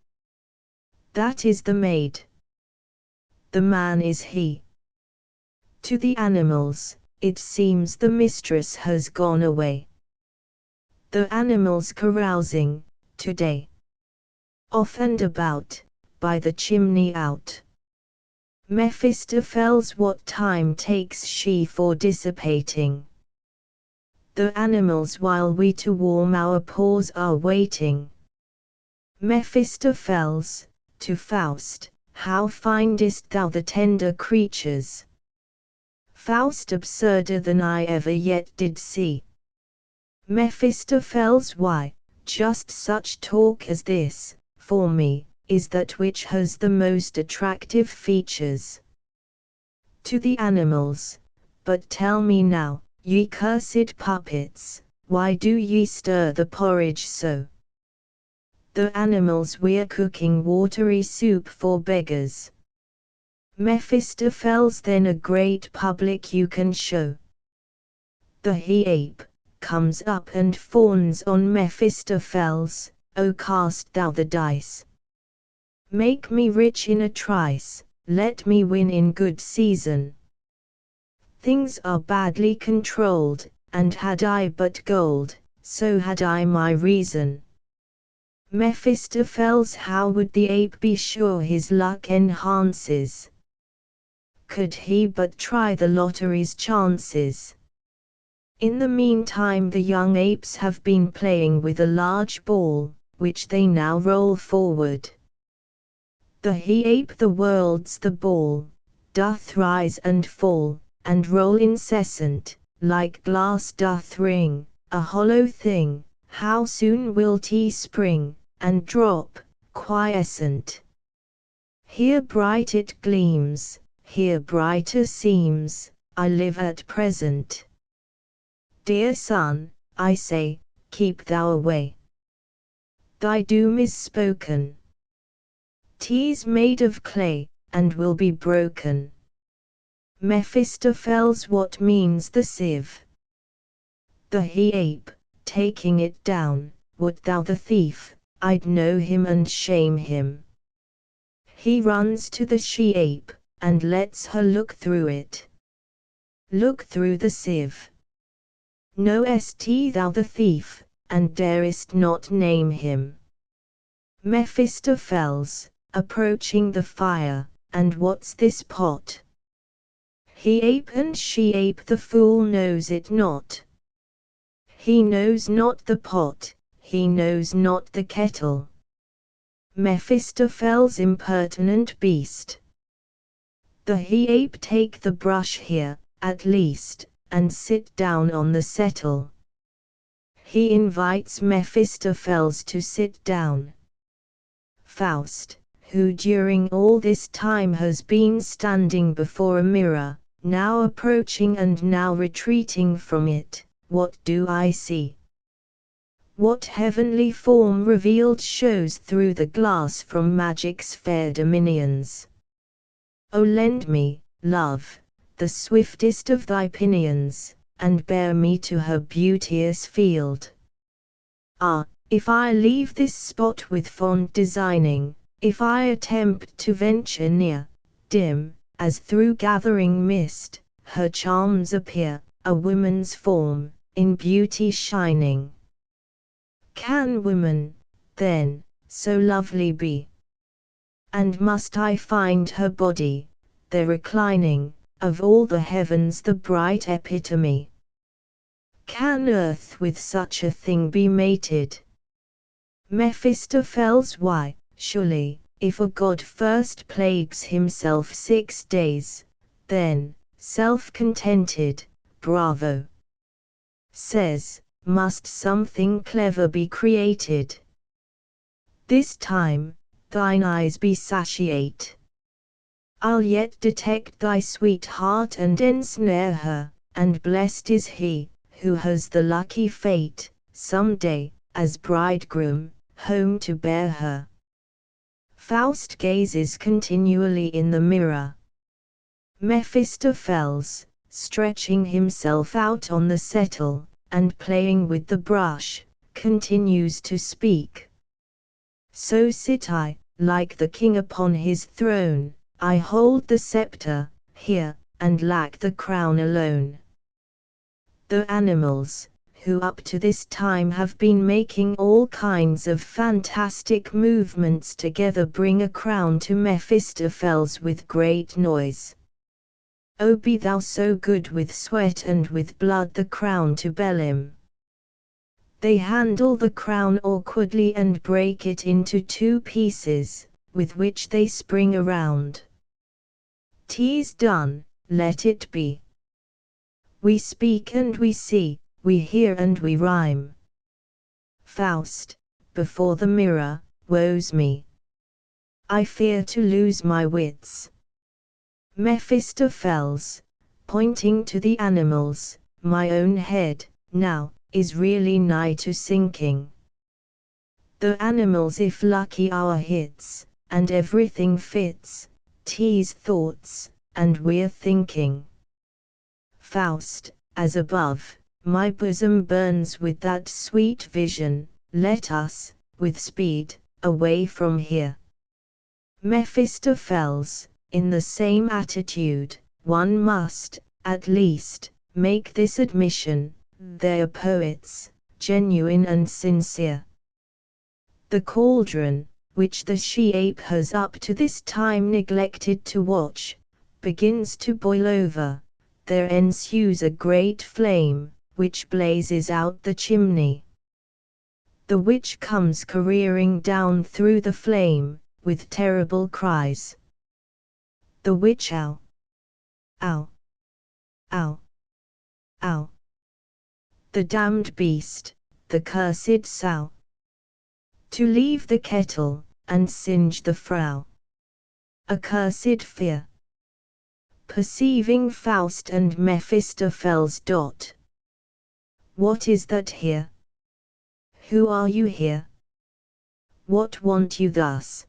Speaker 1: That is the maid. The man is he. To the animals, it seems the mistress has gone away. The animals carousing, today. Off and about, by the chimney out. Mephistopheles, what time takes she for dissipating? The animals, while we to warm our paws are waiting. Mephistopheles, to Faust, how findest thou the tender creatures? Faust, absurder than I ever yet did see. Mephistopheles, why, just such talk as this, for me, is that which has the most attractive features. To the animals, but tell me now, ye cursed puppets, why do ye stir the porridge so? The animals, we're cooking watery soup for beggars. Mephistopheles, then a great public you can show. The he-ape comes up and fawns on Mephistopheles, O cast thou the dice. Make me rich in a trice, let me win in good season. Things are badly controlled, and had I but gold, so had I my reason. Mephistopheles, how would the ape be sure his luck enhances? Could he but try the lottery's chances? In the meantime the young apes have been playing with a large ball, which they now roll forward. The he-ape, the world's the ball, doth rise and fall, and roll incessant, like glass doth ring, a hollow thing, how soon will he spring, and drop, quiescent. Here bright it gleams, here brighter seems, I live at present. Dear son, I say, keep thou away. Thy doom is spoken. 'Tis made of clay, and will be broken. Mephistopheles, what means the sieve? The he-ape, taking it down, would thou the thief, I'd know him and shame him. He runs to the she-ape, and lets her look through it. Look through the sieve. Knowest thou the thief, and darest not name him? Mephistopheles, approaching the fire, and what's this pot? He-ape and she-ape, the fool knows it not. He knows not the pot, he knows not the kettle. Mephistopheles, impertinent beast. The he-ape, take the brush here, at least, and sit down on the settle. He invites Mephistopheles to sit down. Faust, who during all this time has been standing before a mirror, now approaching and now retreating from it, what do I see? What heavenly form revealed shows through the glass from magic's fair dominions? O lend me, love, the swiftest of thy pinions, and bear me to her beauteous field. Ah, if I leave this spot with fond designing, if I attempt to venture near, dim, as through gathering mist, her charms appear, a woman's form, in beauty shining. Can woman, then, so lovely be? And must I find her body, there reclining, of all the heavens the bright epitome? Can earth with such a thing be mated? Mephistopheles, why, surely, if a god first plagues himself 6 days, then, self-contented, bravo, says, must something clever be created. This time, thine eyes be satiate. I'll yet detect thy sweetheart and ensnare her, and blessed is he, who has the lucky fate, some day, as bridegroom, home to bear her. Faust gazes continually in the mirror. Mephistopheles, stretching himself out on the settle, and playing with the brush, continues to speak. So sit I, like the king upon his throne, I hold the scepter, here, and lack the crown alone. The animals, who up to this time have been making all kinds of fantastic movements together, bring a crown to Mephistopheles with great noise. O be thou so good with sweat and with blood the crown to bear him. They handle the crown awkwardly and break it into 2 pieces, with which they spring around. 'Tis done, let it be. We speak and we see, we hear and we rhyme. Faust, before the mirror, woes me. I fear to lose my wits. Mephistopheles, pointing to the animals, my own head, now, is really nigh to sinking. The animals, if lucky our hits, and everything fits, 'tis thoughts, and we're thinking. Faust, as above, my bosom burns with that sweet vision, let us, with speed, away from here. Mephistopheles, in the same attitude, one must, at least, make this admission, they are poets, genuine and sincere. The cauldron, which the she-ape has up to this time neglected to watch, begins to boil over. There ensues a great flame, which blazes out the chimney. The witch comes careering down through the flame, with terrible cries. The witch, ow! Ow! Ow! Ow! The damned beast, the cursed sow! To leave the kettle, and singe the frau. Accursed fear! Perceiving Faust and Mephistopheles. What is that here? Who are you here? What want you thus?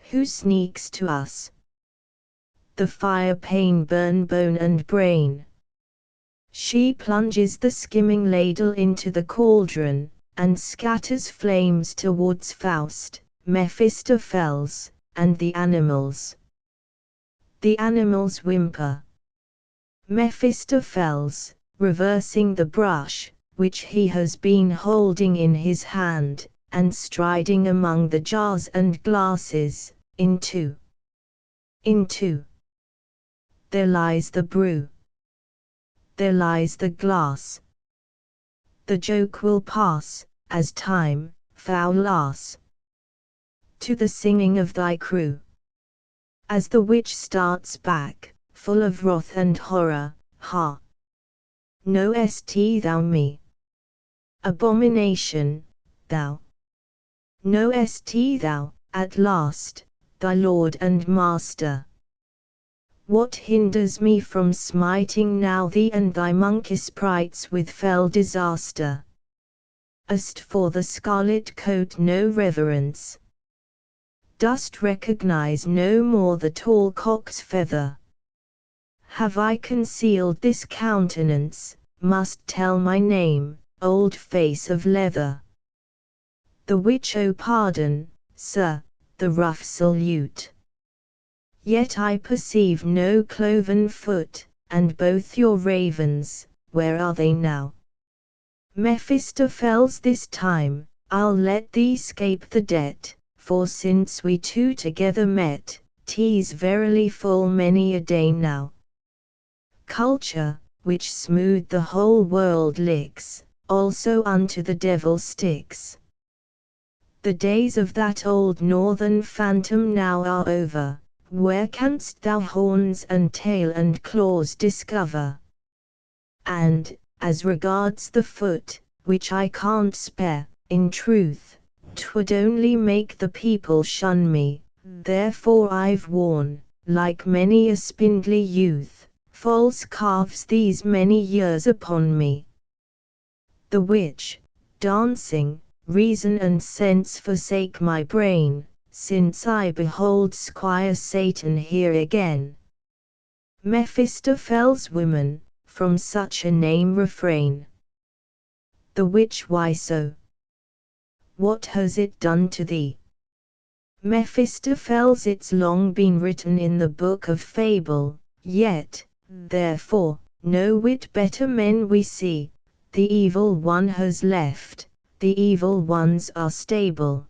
Speaker 1: Who sneaks to us? The fire pain burn bone and brain. She plunges the skimming ladle into the cauldron, and scatters flames towards Faust, Mephistopheles, and the animals. The animals whimper. Mephistopheles, reversing the brush, which he has been holding in his hand, and striding among the jars and glasses, into. There lies the brew. There lies the glass. The joke will pass, as time, foul lass. To the singing of thy crew. As the witch starts back, full of wrath and horror, ha! Knowest thou me? Abomination, thou! Knowest thou, at last, thy lord and master? What hinders me from smiting now thee and thy monkey sprites with fell disaster? Hast for the scarlet coat no reverence? Dost recognize no more the tall cock's feather? Have I concealed this countenance, must tell my name, old face of leather? The witch, oh pardon, sir, the rough salute. Yet I perceive no cloven foot, and both your ravens, where are they now? Mephistopheles, this time, I'll let thee 'scape the debt, for since we two together met, 'tis verily full many a day now. Culture, which smooth the whole world licks, also unto the devil sticks. The days of that old northern phantom now are over, where canst thou horns and tail and claws discover? And, as regards the foot, which I can't spare, in truth, 'twould only make the people shun me, therefore I've worn, like many a spindly youth, false calves these many years upon me. The which, dancing, reason and sense forsake my brain, since I behold Squire Satan here again. Mephistopheles woman, from such a name refrain. The which why so? What has it done to thee? Mephistopheles, it's long been written in the book of fable, yet, therefore, no whit better men we see, the evil one has left, the evil ones are stable.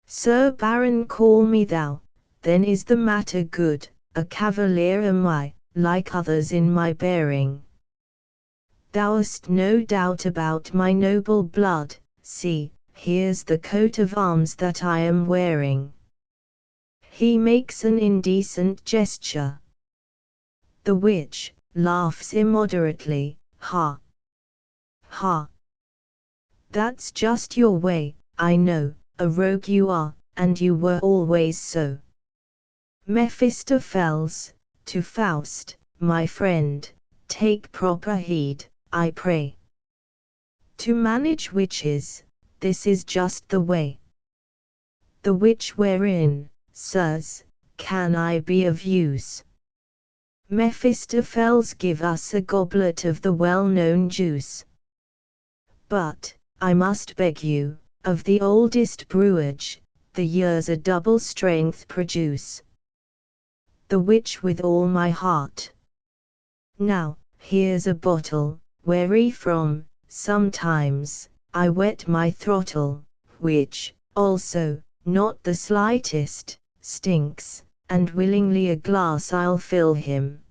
Speaker 1: Sir Baron, call me thou, then is the matter good, a cavalier am I, like others in my bearing. Thou'st no doubt about my noble blood, see, here's the coat of arms that I am wearing. He makes an indecent gesture. The which, laughs immoderately, ha! Ha! That's just your way, I know, a rogue you are, and you were always so. Mephistopheles, to Faust, my friend, take proper heed, I pray. To manage witches, this is just the way. The which wherein, sirs, can I be of use? Mephistopheles, give us a goblet of the well-known juice. But, I must beg you, of the oldest brewage, the years a double strength produce. The which with all my heart. Now, here's a bottle, wherefrom, sometimes, I wet my throttle, which, also, not the slightest, stinks, and willingly a glass I'll fill him.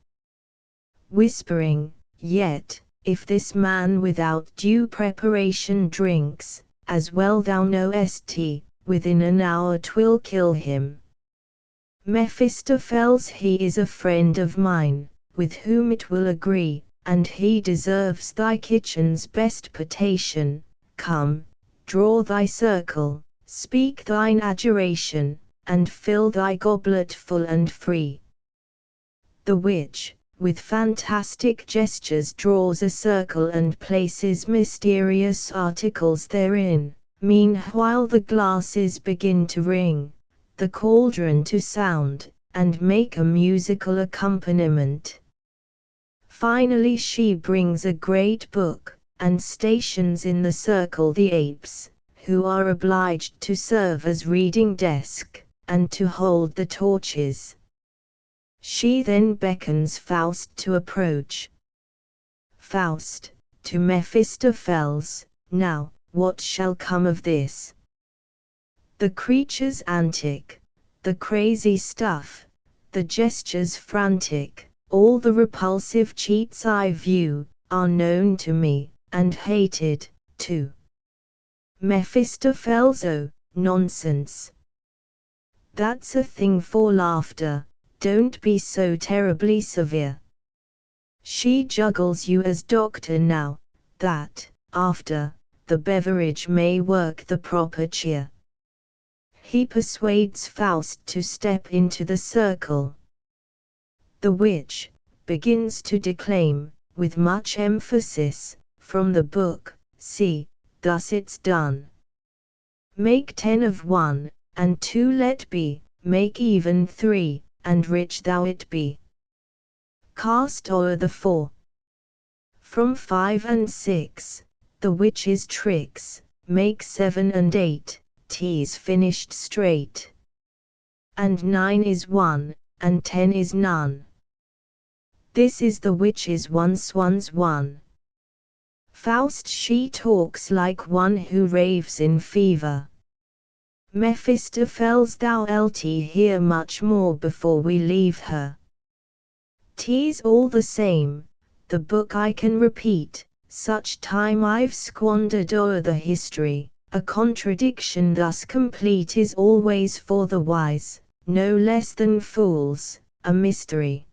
Speaker 1: Whispering, yet, if this man without due preparation drinks, as well thou knowest, within an hour 'twill kill him. Mephistopheles, he is a friend of mine, with whom it will agree, and he deserves thy kitchen's best potation. Come, draw thy circle, speak thine adjuration, and fill thy goblet full and free. The which, with fantastic gestures draws a circle and places mysterious articles therein. Meanwhile the glasses begin to ring, the cauldron to sound, and make a musical accompaniment. Finally she brings a great book, and stations in the circle the apes, who are obliged to serve as reading desk, and to hold the torches. She then beckons Faust to approach. Faust, to Mephistopheles, now, what shall come of this? The creature's antic, the crazy stuff, the gestures frantic, all the repulsive cheats I view, are known to me, and hated, too. Mephistopheles, oh, nonsense. That's a thing for laughter, don't be so terribly severe. She juggles you as doctor now, that, after, the beverage may work the proper cheer. He persuades Faust to step into the circle. The which, begins to declaim, with much emphasis, from the book, see, thus it's done. Make 10 of one, and 2 let be, make even 3, and rich thou it be. Cast o'er the 4. From 5 and 6, the witch's tricks, make 7 and 8, 'tis finished straight. And 9 is 1, and 10 is none. This is the witch's once one. Faust, she talks like one who raves in fever. Mephistopheles, thou'lt hear much more before we leave her. 'Tis all the same, the book I can repeat, such time I've squandered o'er the history. A contradiction thus complete is always for the wise, no less than fools, a mystery.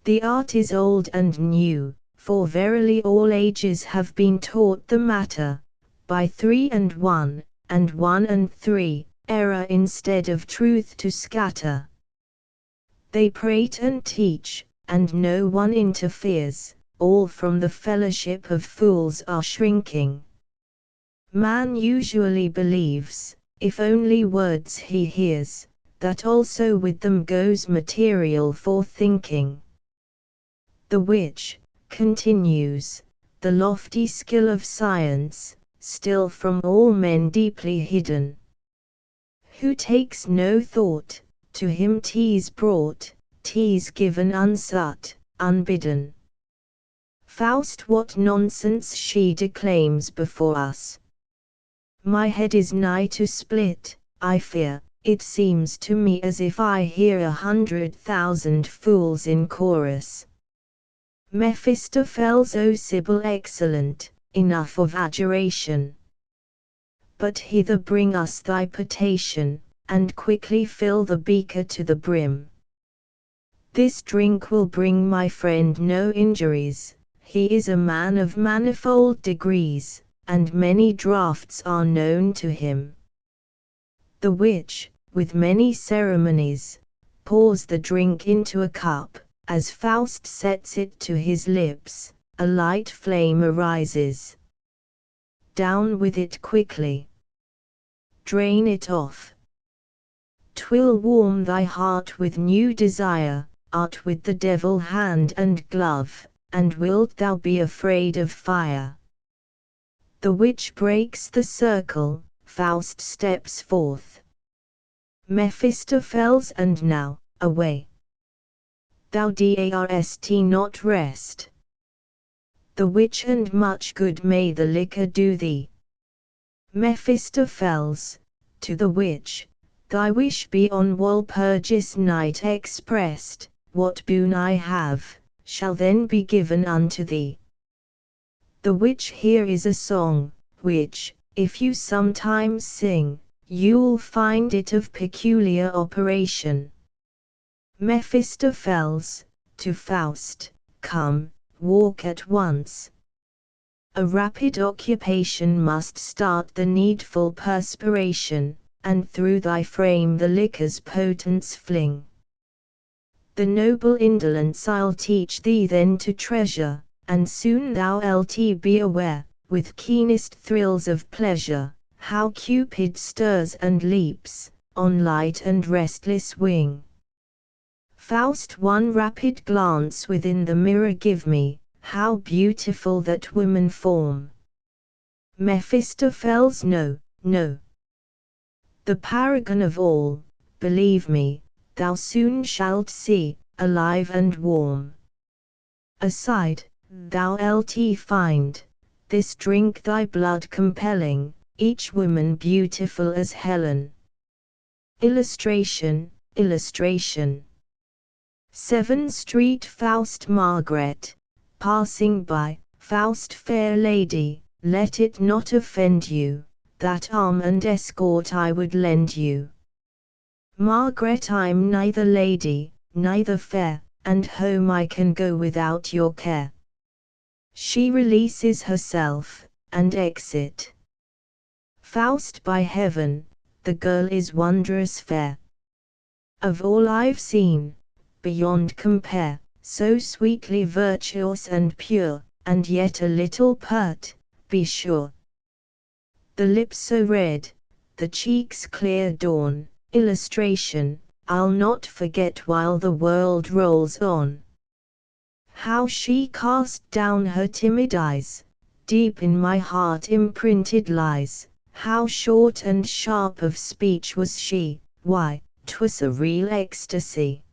Speaker 1: The art is old and new, for verily all ages have been taught the matter, by 3 and 1, and 1 and 3, error instead of truth to scatter. They prate and teach, and no one interferes, all from the fellowship of fools are shrinking. Man usually believes, if only words he hears, that also with them goes material for thinking. The which, continues, the lofty skill of science, still from all men deeply hidden. Who takes no thought, to him 'tis brought, 'tis given unsought, unbidden. Faust, what nonsense she declaims before us! My head is nigh to split, I fear. It seems to me as if I hear 100,000 fools in chorus. Mephistopheles, O Sibyl excellent, enough of adjuration. But hither bring us thy potation, and quickly fill the beaker to the brim. This drink will bring my friend no injuries, he is a man of manifold degrees, and many draughts are known to him. The which, with many ceremonies, pours the drink into a cup. As Faust sets it to his lips, a light flame arises. Down with it quickly. Drain it off. 'Twill warm thy heart with new desire, art with the devil hand and glove, and wilt thou be afraid of fire? The which breaks the circle, Faust steps forth. Mephistopheles, and now, away. Thou darst not rest. The which and much good may the liquor do thee. Mephistopheles, to the which, thy wish be on Walpurgis night expressed, what boon I have, shall then be given unto thee. The which here is a song, which, if you sometimes sing, you'll find it of peculiar operation. Mephistopheles, to Faust, come, walk at once. A rapid occupation must start the needful perspiration, and through thy frame the liquor's potence fling. The noble indolence I'll teach thee then to treasure, and soon thou'lt be aware, with keenest thrills of pleasure, how Cupid stirs and leaps, on light and restless wing. Faust, one rapid glance within the mirror give me, how beautiful that woman form. Mephistopheles, no, no. The paragon of all, believe me, thou soon shalt see, alive and warm. Aside, thou'lt find, this drink thy blood compelling, each woman beautiful as Helen. Illustration, illustration. 7 Street, Faust, Margaret, passing by. Faust, fair lady, let it not offend you, that arm and escort I would lend you. Margaret, I'm neither lady, neither fair, and home I can go without your care. She releases herself, and exit. Faust, by heaven, the girl is wondrous fair. Of all I've seen, beyond compare, so sweetly virtuous and pure, and yet a little pert, be sure. The lips so red, the cheeks clear dawn. Illustration, I'll not forget while the world rolls on. How she cast down her timid eyes, deep in my heart imprinted lies. How short and sharp of speech was she, why, 'twas a real ecstasy.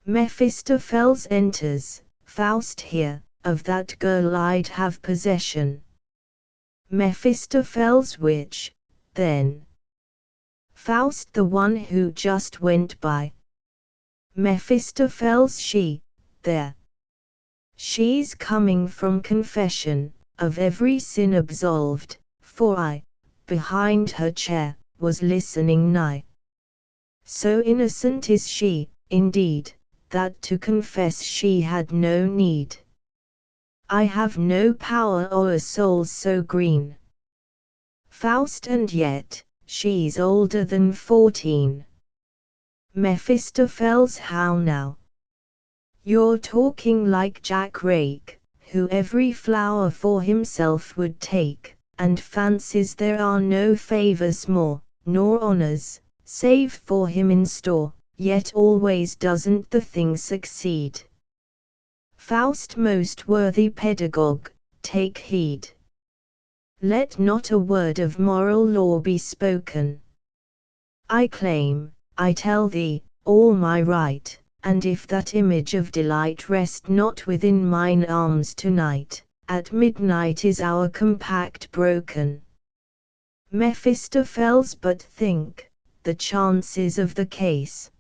Speaker 1: Mephistopheles enters. Faust, here, of that girl I'd have possession. Mephistopheles, which, then? Faust, the one who just went by. Mephistopheles, she, there. She's coming from confession, of every sin absolved, for I, behind her chair, was listening nigh. So innocent is she, indeed, that to confess she had no need. I have no power o'er souls so green. Faust, and yet, she's older than 14. Mephistopheles, how now? You're talking like Jack Rake, who every flower for himself would take, and fancies there are no favors more, nor honors, save for him in store, yet always doesn't the thing succeed. Faust, most worthy pedagogue, take heed. Let not a word of moral law be spoken. I claim, I tell thee, all my right, and if that image of delight rest not within mine arms tonight, at midnight is our compact broken. Mephistopheles, but think, the chances of the case.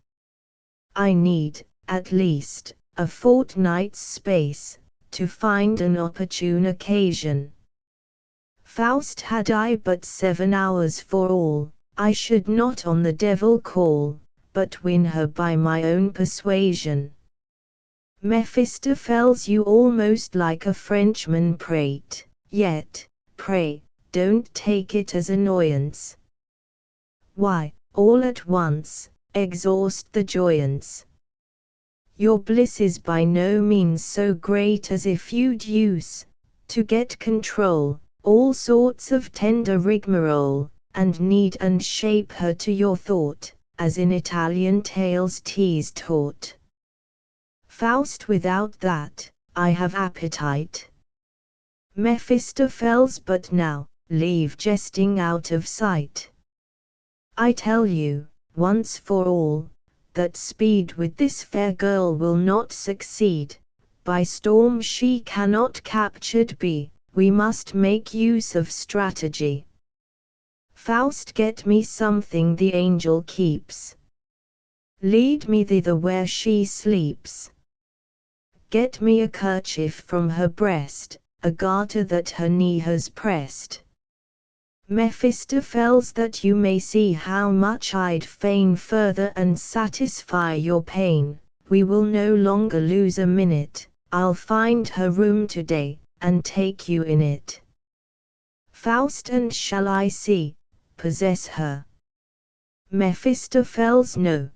Speaker 1: I need, at least, a fortnight's space, to find an opportune occasion. Faust, had I but 7 hours for all, I should not on the devil call, but win her by my own persuasion. Mephistopheles, you almost like a Frenchman prate, yet, pray, don't take it as annoyance. Why, all at once, exhaust the joyance. Your bliss is by no means so great as if you'd use, to get control, all sorts of tender rigmarole, and knead and shape her to your thought, as in Italian tales 'tis taught. Faust, without that, I have appetite. Mephistopheles, but now, leave jesting out of sight. I tell you, once for all, that speed with this fair girl will not succeed, by storm she cannot captured be, we must make use of strategy. Faust, get me something the angel keeps. Lead me thither where she sleeps. Get me a kerchief from her breast, a garter that her knee has pressed. Mephistopheles, that you may see how much I'd fain further and satisfy your pain, we will no longer lose a minute, I'll find her room today, and take you in it. Faust, and shall I possess her? Mephistopheles, no.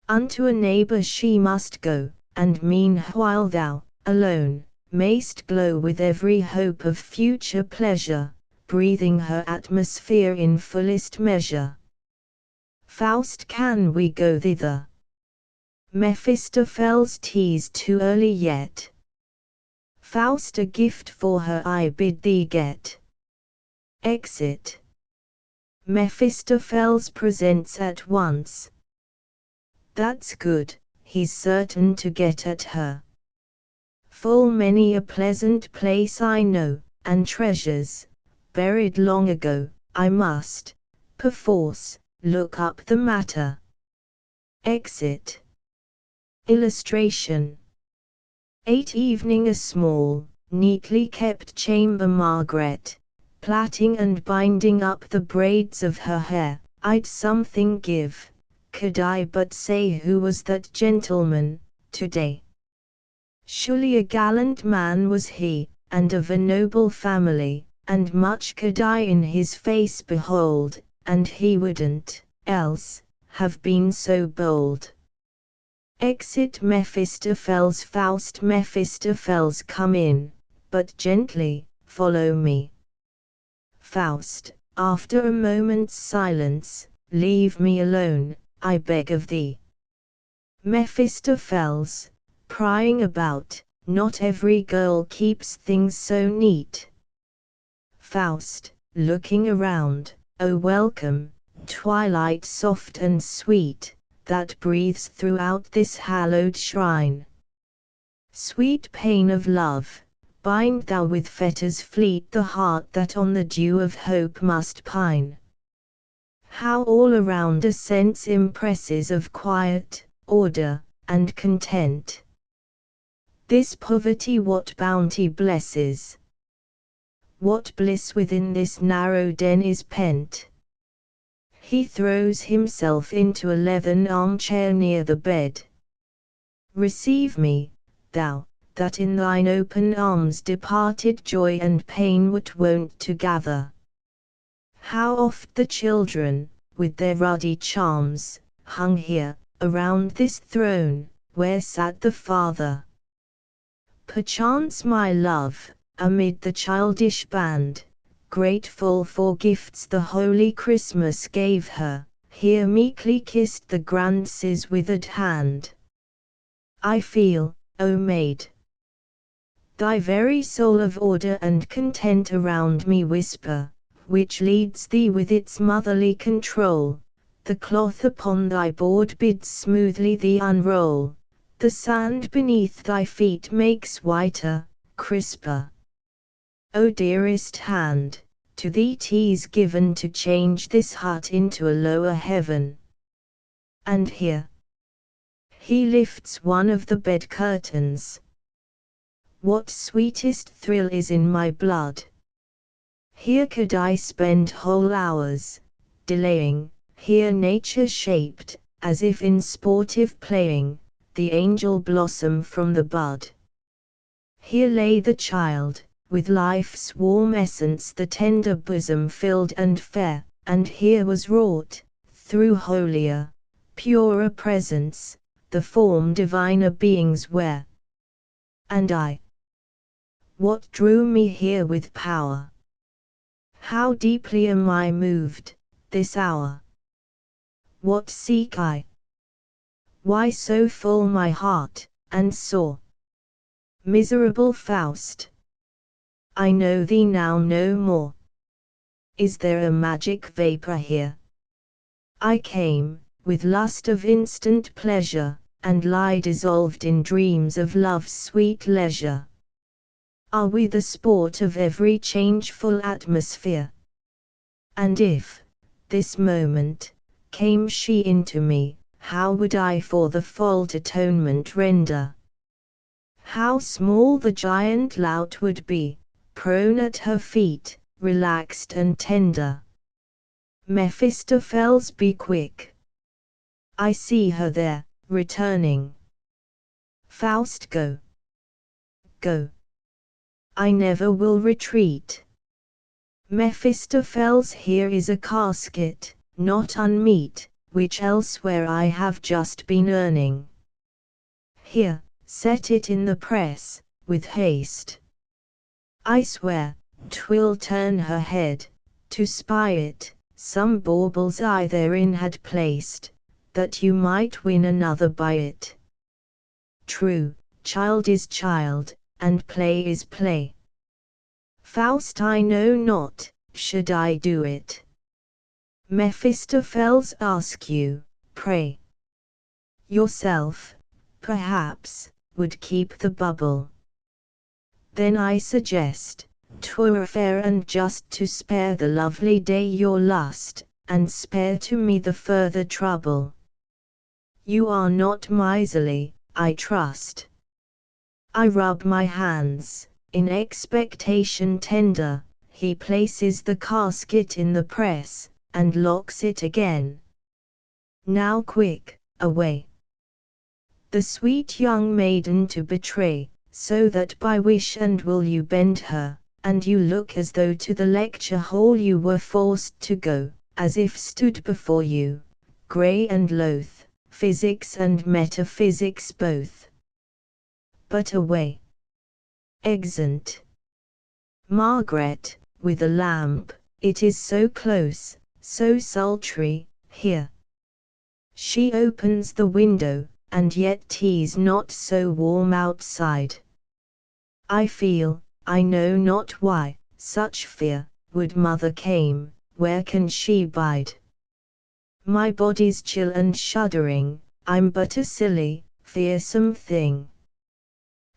Speaker 1: Unto a neighbor she must go, and meanwhile thou, alone, mayst glow with every hope of future pleasure, breathing her atmosphere in fullest measure. Faust, can we go thither? Mephistopheles, 'tis too early yet. Faust, a gift for her I bid thee get. Exit. Mephistopheles presents at once. That's good, he's certain to get at her. Full many a pleasant place I know, and treasures, buried long ago, I must, perforce, look up the matter. Exit. Illustration. 8 Evening, a small, neatly kept chamber. Margaret, plaiting and binding up the braids of her hair, I'd something give, could I but say who was that gentleman, today. Surely a gallant man was he, and of a noble family, and much could I in his face behold, and he wouldn't, else, have been so bold. Exit Mephistopheles. Faust, Mephistopheles, come in, but gently, follow me. Faust, after a moment's silence, leave me alone, I beg of thee. Mephistopheles, prying about, not every girl keeps things so neat. Faust, looking around, O welcome, twilight soft and sweet, that breathes throughout this hallowed shrine. Sweet pain of love, bind thou with fetters fleet the heart that on the dew of hope must pine. How all around a sense impresses of quiet, order, and content. This poverty what bounty blesses! What bliss within this narrow den is pent! He throws himself into a leathern armchair near the bed. Receive me, thou, that in thine open arms departed joy and pain were wont to gather. How oft the children, with their ruddy charms, hung here, around this throne, where sat the Father. Perchance my love, amid the childish band, grateful for gifts the holy Christmas gave her, here meekly kissed the grance's withered hand. I feel, O maid, thy very soul of order and content around me whisper, which leads thee with its motherly control. The cloth upon thy board bids smoothly thee unroll, the sand beneath thy feet makes whiter, crisper. O dearest hand, to thee 'tis given to change this hut into a lower heaven. And here, he lifts one of the bed curtains. What sweetest thrill is in my blood! Here could I spend whole hours, delaying, here nature shaped, as if in sportive playing, the angel blossom from the bud. Here lay the child, with life's warm essence the tender bosom filled and fair, and here was wrought, through holier, purer presence, the form diviner beings wear. And I, what drew me here with power? How deeply am I moved, this hour? What seek I? Why so full my heart, and sore? Miserable Faust, I know thee now no more. Is there a magic vapor here? I came, with lust of instant pleasure, and lie dissolved in dreams of love's sweet leisure. Are we the sport of every changeful atmosphere? And if, this moment, came she into me, how would I for the fault atonement render? How small the giant lout would be, prone at her feet, relaxed and tender. Mephistopheles, be quick! I see her there, returning. Faust, go! Go! I never will retreat. Mephistopheles, here is a casket, not unmeet, which elsewhere I have just been earning. Here, set it in the press, with haste. I swear, 'twill turn her head, to spy it, some baubles I therein had placed, that you might win another by it. True, child is child, and play is play. Faust, I know not, should I do it? Mephistopheles, ask you, pray. Yourself, perhaps, would keep the bubble. Then I suggest, 'twere fair and just to spare the lovely day your lust, and spare to me the further trouble. You are not miserly, I trust. I rub my hands, in expectation tender. He places the casket in the press, and locks it again. Now quick, away! The sweet young maiden to betray, so that by wish and will you bend her, and you look as though to the lecture hall you were forced to go, as if stood before you, grey and loath, physics and metaphysics both. But away! Exeunt. Margaret, with a lamp, it is so close, so sultry, here. She opens the window, and yet 'tis not so warm outside. I feel, I know not why, such fear. Would mother came, where can she bide? My body's chill and shuddering, I'm but a silly, fearsome thing.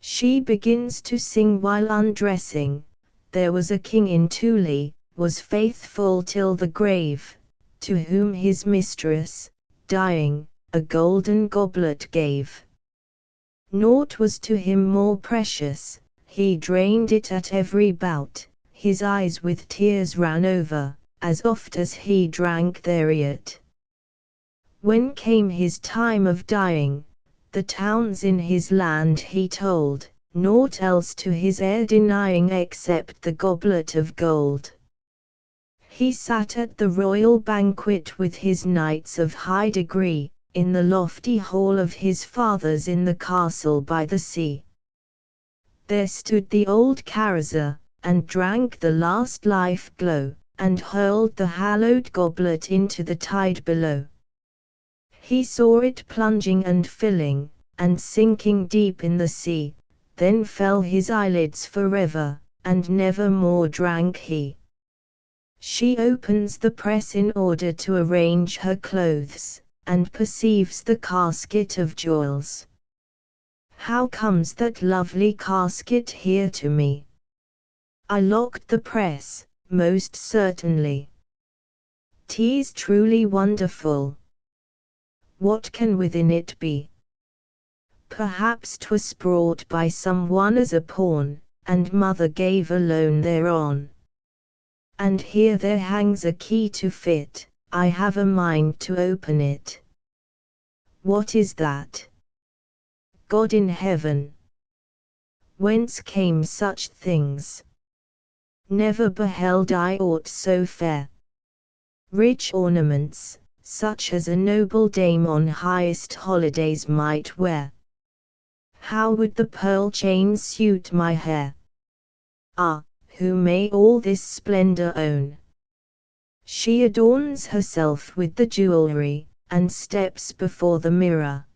Speaker 1: She begins to sing while undressing. There was a king in Thule, was faithful till the grave. to whom his mistress, dying, a golden goblet gave. Naught was to him more precious, he drained it at every bout, his eyes with tears ran over, as oft as he drank thereat. When came his time of dying, the towns in his land he told, naught else to his heir denying except the goblet of gold. He sat at the royal banquet with his knights of high degree, in the lofty hall of his fathers in the castle by the sea. There stood the old Kaiser, and drank the last life glow, and hurled the hallowed goblet into the tide below. He saw it plunging and filling, and sinking deep in the sea, then fell his eyelids forever, and never more drank he. She opens the press in order to arrange her clothes, and perceives the casket of jewels. How comes that lovely casket here to me? I locked the press, most certainly. 'Tis truly wonderful. What can within it be? Perhaps 'twas brought by some one as a pawn, and mother gave a loan thereon. And here there hangs a key to fit, I have a mind to open it. What is that? God in heaven! Whence came such things? Never beheld I aught so fair. Rich ornaments, such as a noble dame on highest holidays might wear. How would the pearl chain suit my hair? Ah, who may all this splendor own? She adorns herself with the jewelry, and steps before the mirror.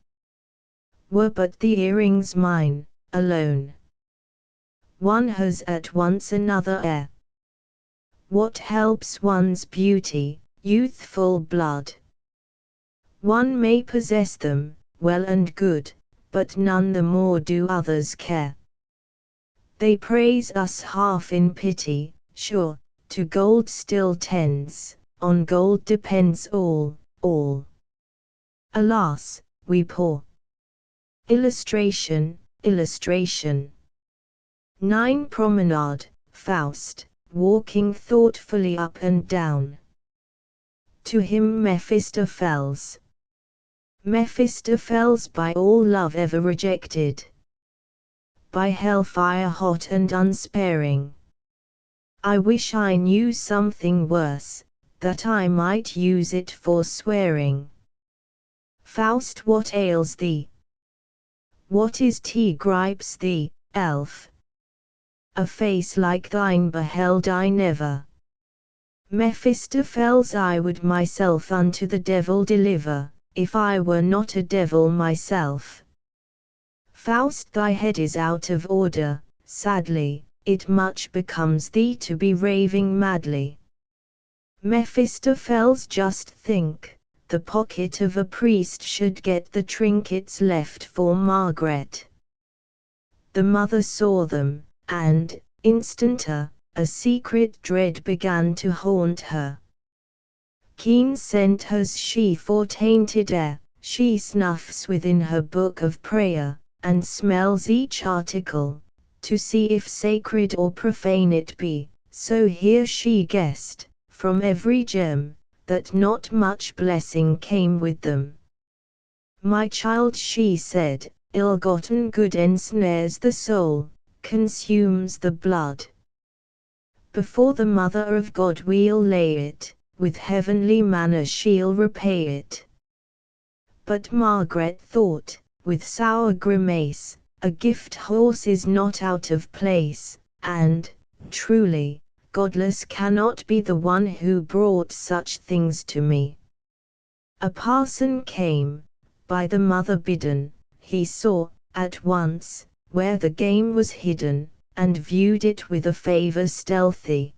Speaker 1: Were but the earrings mine, alone, one has at once another air. What helps one's beauty, youthful blood? One may possess them, well and good, but none the more do others care. They praise us half in pity, sure, to gold still tends, on gold depends all, all. Alas, we poor. Illustration, illustration. 9 Promenade, Faust, walking thoughtfully up and down. To him Mephistopheles. Mephistopheles by all love ever rejected. By hellfire hot and unsparing. I wish I knew something worse, that I might use it for swearing. Faust, what ails thee? What is gripes thee, elf? A face like thine beheld I never. Mephistopheles, I would myself unto the devil deliver, if I were not a devil myself. Faust, thy head is out of order, sadly, it much becomes thee to be raving madly. Mephistopheles, just think, the pocket of a priest should get the trinkets left for Margaret. The mother saw them, and, instanter, a secret dread began to haunt her. Keen scent has she for tainted air, she snuffs within her book of prayer, and smells each article, to see if sacred or profane it be, so here she guessed, from every gem, that not much blessing came with them. My child, she said, ill-gotten good ensnares the soul, consumes the blood. Before the Mother of God we'll lay it, with heavenly manner she'll repay it. But Margaret thought, with sour grimace, a gift horse is not out of place, and, truly, godless cannot be the one who brought such things to me. A parson came, by the mother bidden, he saw, at once, where the game was hidden, and viewed it with a favour stealthy.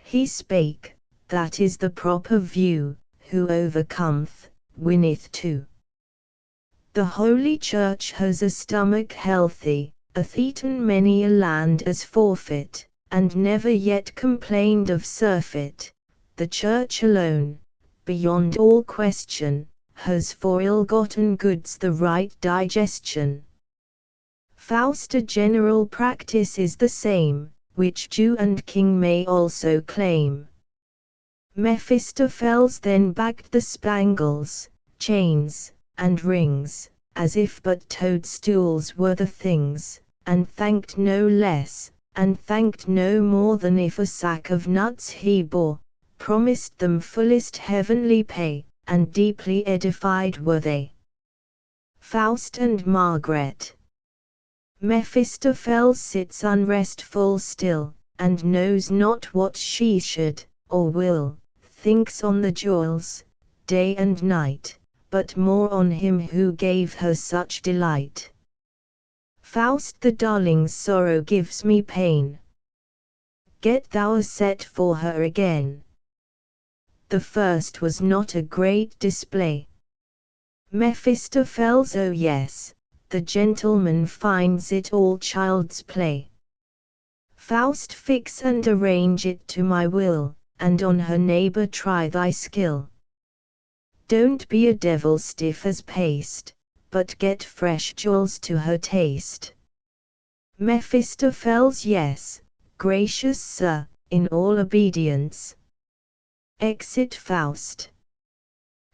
Speaker 1: He spake, that is the proper view, who overcometh, winneth too. The Holy Church has a stomach healthy, hath eaten many a land as forfeit, and never yet complained of surfeit. The Church alone, beyond all question, has for ill-gotten goods the right digestion. Faust, a general practice is the same, which Jew and king may also claim. Mephistopheles then backed the spangles, chains, and rings, as if but toadstools were the things, and thanked no less, and thanked no more than if a sack of nuts he bore, promised them fullest heavenly pay, and deeply edified were they. Faust and Margaret. Mephistopheles sits unrestful still, and knows not what she should, or will, thinks on the jewels, day and night, but more on him who gave her such delight. Faust, the darling's sorrow gives me pain. Get thou a set for her again. The first was not a great display. Mephistopheles, oh yes, the gentleman finds it all child's play. Faust, fix and arrange it to my will, and on her neighbor try thy skill. Don't be a devil stiff as paste, but get fresh jewels to her taste. Mephistopheles, yes, gracious sir, in all obedience. Exit Faust.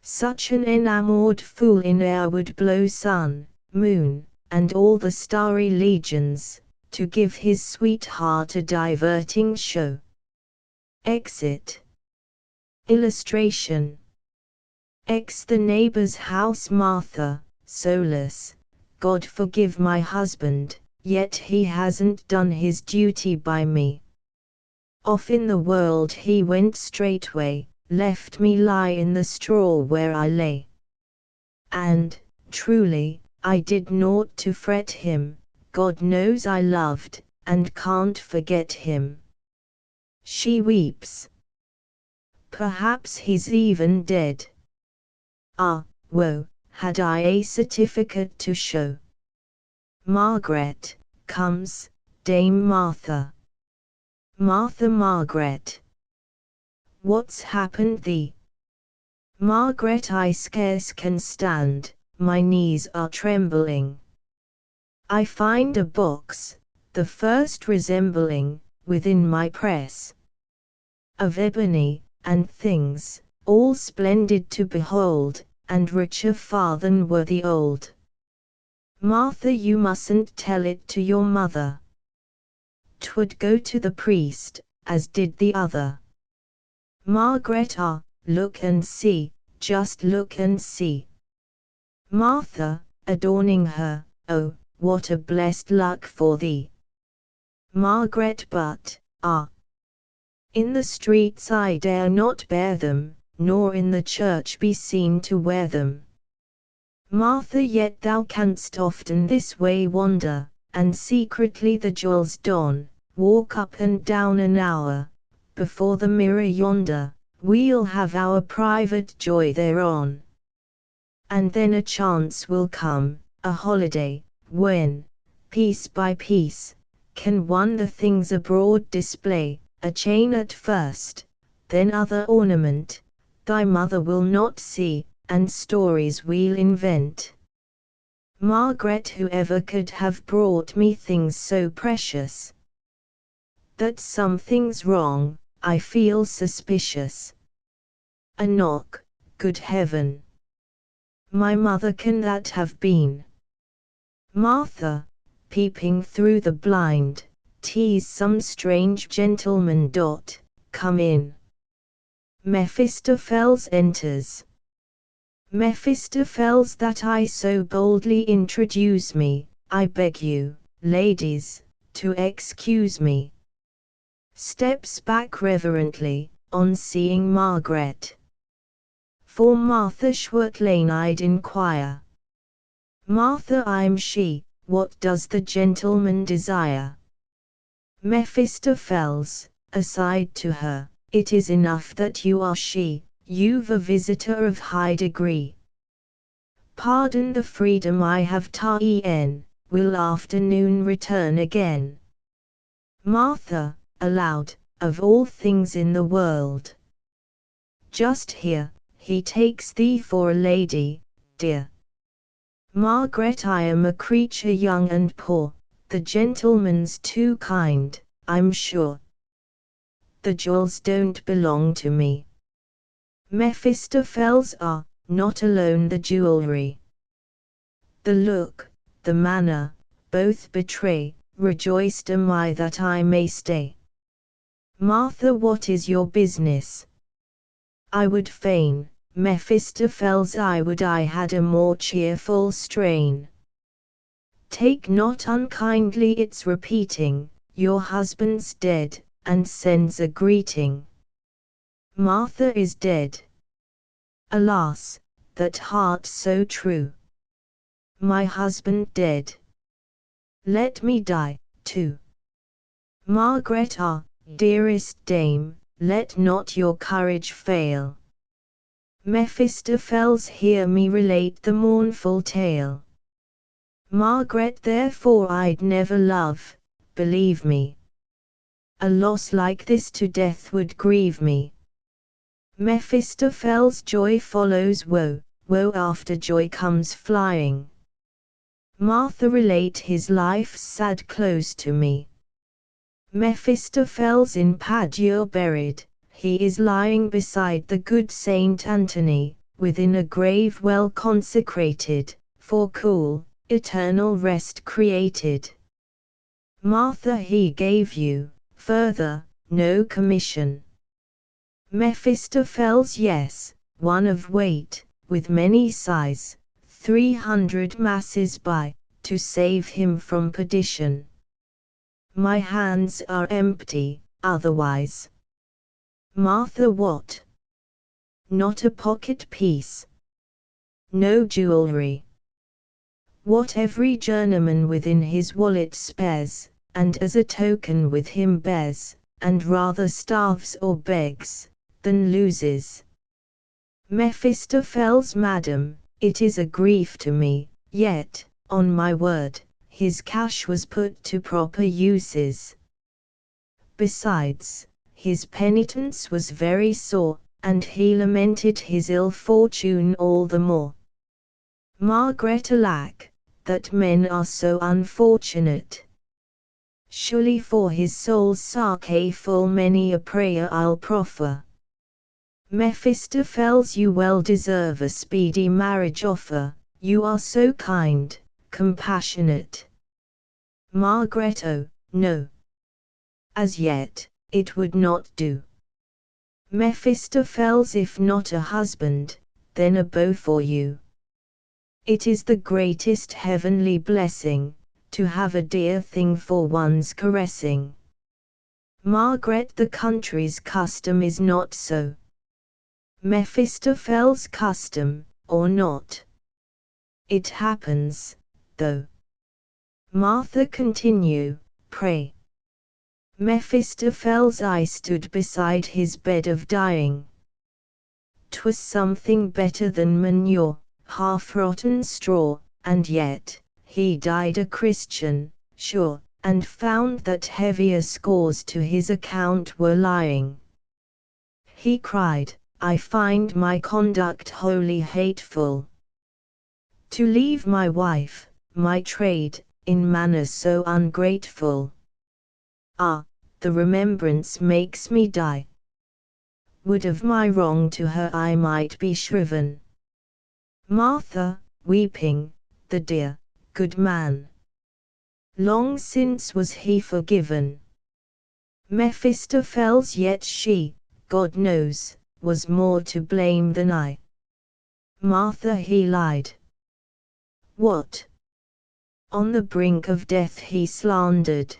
Speaker 1: Such an enamoured fool in air would blow sun, moon, and all the starry legions, to give his sweetheart a diverting show. Exit. Illustration. X, the neighbor's house. Martha, solus, God forgive my husband, yet he hasn't done his duty by me. Off in the world he went straightway, left me lie in the straw where I lay. And, truly, I did naught to fret him, God knows I loved, and can't forget him. She weeps. Perhaps he's even dead. Ah, woe, had I a certificate to show. Margaret, comes, Dame Martha. Martha, Margaret. What's happened thee? Margaret, I scarce can stand, my knees are trembling. I find a box, the first resembling, within my press, of ebony, and things, all splendid to behold, and richer far than were the old. Martha, you mustn't tell it to your mother. 'Twould go to the priest, as did the other. Margaret, ah, look and see, just look and see. Martha, adorning her, oh, what a blessed luck for thee. Margaret, but, ah, in the streets I dare not bear them, nor in the church be seen to wear them. Martha, yet thou canst often this way wander, and secretly the jewels don, walk up and down an hour, before the mirror yonder, we'll have our private joy thereon. And then a chance will come, a holiday, when, piece by piece, can one the things abroad display, a chain at first, then other ornament, thy mother will not see, and stories we'll invent. Margaret, whoever could have brought me things so precious? That something's wrong, I feel suspicious. A knock, good heaven! My mother, can that have been? Martha, peeping through the blind, "'Tis some strange gentleman. Come in." Mephistopheles enters. Mephistopheles, that I so boldly introduce me, I beg you, ladies, to excuse me. Steps back reverently, on seeing Margaret. For Martha Schwartlein I'd inquire. Martha, I'm she, what does the gentleman desire? Mephistopheles, aside to her, it is enough that you are she, you've a visitor of high degree. Pardon the freedom I have ta'en, will afternoon return again. Martha, aloud, of all things in the world. Just here, he takes thee for a lady, dear. Margaret, I am a creature young and poor, the gentleman's too kind, I'm sure. The jewels don't belong to me. Mephistopheles are, not alone the jewelry. The look, the manner, both betray, rejoiced am I that I may stay. Martha, what is your business? I would fain, Mephistopheles, I would I had a more cheerful strain. Take not unkindly its repeating, your husband's dead, and sends a greeting. Martha is dead. Alas, that heart so true. My husband dead. Let me die, too. Margaret, ah, dearest dame, let not your courage fail. Mephistopheles, hear me relate the mournful tale. Margaret, therefore I'd never love, believe me. A loss like this to death would grieve me. Mephistopheles, joy follows woe, woe after joy comes flying. Martha, relate his life's sad close to me. Mephistopheles in Padua buried, he is lying beside the good Saint Anthony, within a grave well consecrated, for cool, eternal rest created. Martha, he gave you, further, no commission. Mephistopheles, yes, one of weight, with many sighs, 300 masses by, to save him from perdition. My hands are empty, otherwise. Martha, what? Not a pocket piece. No jewelry. What every journeyman within his wallet spares, and as a token with him bears, and rather starves or begs, than loses. Mephistopheles, madam, it is a grief to me, yet, on my word, his cash was put to proper uses. Besides, his penitence was very sore, and he lamented his ill fortune all the more. Margaret, alack, that men are so unfortunate. Surely for his soul's sake full many a prayer I'll proffer. Mephistopheles, you well deserve a speedy marriage offer, you are so kind, compassionate. Margaret, oh, no. As yet, it would not do. Mephistopheles, if not a husband, then a beau for you. It is the greatest heavenly blessing, to have a dear thing for one's caressing. Margaret, the country's custom is not so. Mephistopheles, custom, or not? It happens, though. Martha, continue, pray. Mephistopheles, I stood beside his bed of dying. 'Twas something better than manure, half-rotten straw, and yet, he died a Christian, sure, and found that heavier scores to his account were lying. He cried, I find my conduct wholly hateful. To leave my wife, my trade, in manner so ungrateful. Ah, the remembrance makes me die. Would of my wrong to her I might be shriven. Martha, weeping, the dear, good man. Long since was he forgiven. Mephistopheles, yet she, God knows, was more to blame than I. Martha, he lied. What? On the brink of death he slandered.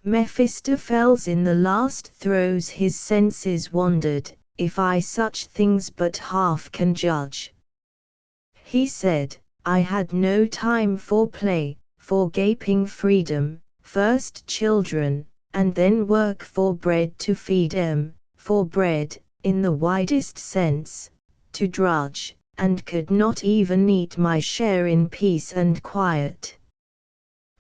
Speaker 1: Mephistopheles, in the last throes his senses wandered, if I such things but half can judge. He said, I had no time for play, for gaping freedom, first children, and then work for bread to feed 'em, for bread, in the widest sense, to drudge, and could not even eat my share in peace and quiet.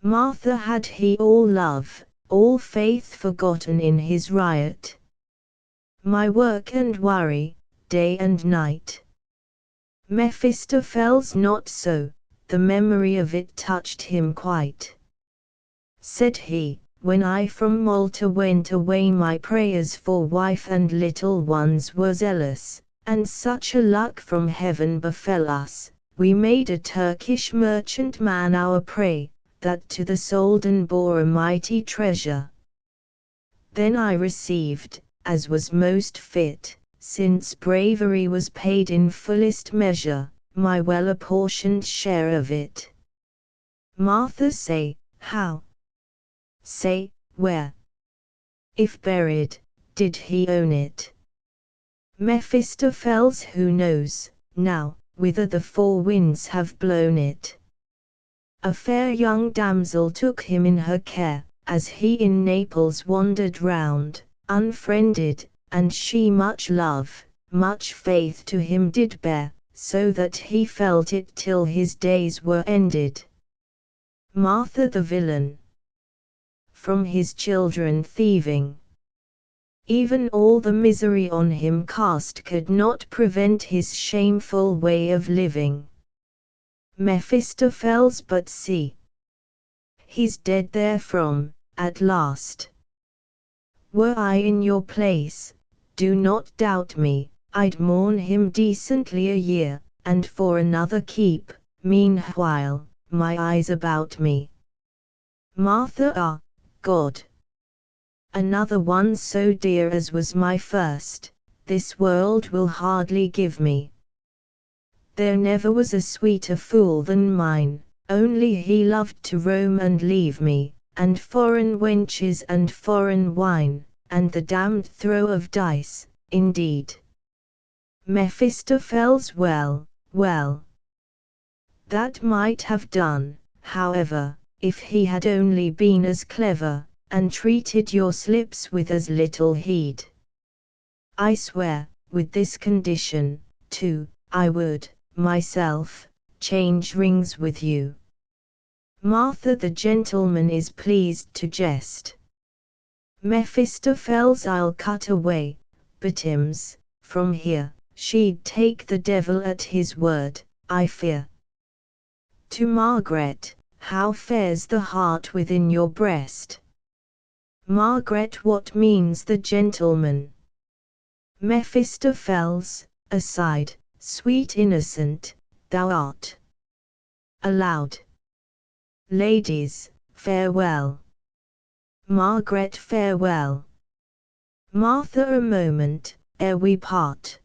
Speaker 1: Martha, had he all love, all faith forgotten in his riot? My work and worry, day and night. Mephistopheles not so, the memory of it touched him quite. Said he, when I from Malta went away my prayers for wife and little ones were zealous, and such a luck from heaven befell us, we made a Turkish merchantman our prey, that to the Soldan bore a mighty treasure. Then I received, as was most fit, since bravery was paid in fullest measure, my well-apportioned share of it. Martha say, how? Say, where? If buried, did he own it? Mephistopheles who knows, now, whither the four winds have blown it. A fair young damsel took him in her care, as he in Naples wandered round, unfriended, and she much love, much faith to him did bear, so that he felt it till his days were ended. Martha the villain, from his children thieving, even all the misery on him cast could not prevent his shameful way of living. Mephistopheles but see, he's dead therefrom, at last. Were I in your place, do not doubt me, I'd mourn him decently a year, and for another keep, meanwhile, my eyes about me. Martha, ah, God! Another one so dear as was my first, this world will hardly give me. There never was a sweeter fool than mine, only he loved to roam and leave me, and foreign wenches and foreign wine, and the damned throw of dice, indeed. Mephistopheles well, well. That might have done, however, if he had only been as clever, and treated your slips with as little heed. I swear, with this condition, too, I would, myself, change rings with you. Martha the gentleman is pleased to jest. Mephistopheles I'll cut away, betimes, from here, she'd take the devil at his word, I fear. To Margaret, how fares the heart within your breast? Margaret, what means the gentleman? Mephistopheles, aside, sweet innocent, thou art. Aloud. Ladies, farewell. Margaret, farewell. Martha, a moment, ere we part.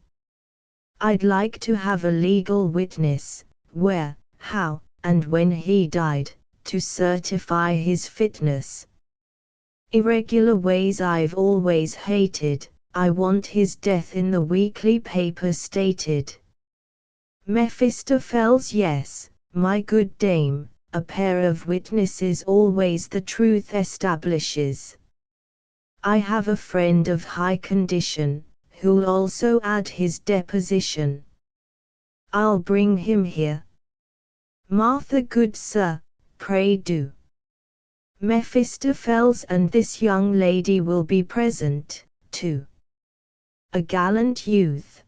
Speaker 1: I'd like to have a legal witness, where, how, and when he died, to certify his fitness. Irregular ways I've always hated, I want his death in the weekly paper stated. Mephistopheles yes, my good dame, a pair of witnesses always the truth establishes. I have a friend of high condition, who'll also add his deposition. I'll bring him here. Martha, good sir, pray do. Mephistopheles and this young lady will be present, too. A gallant youth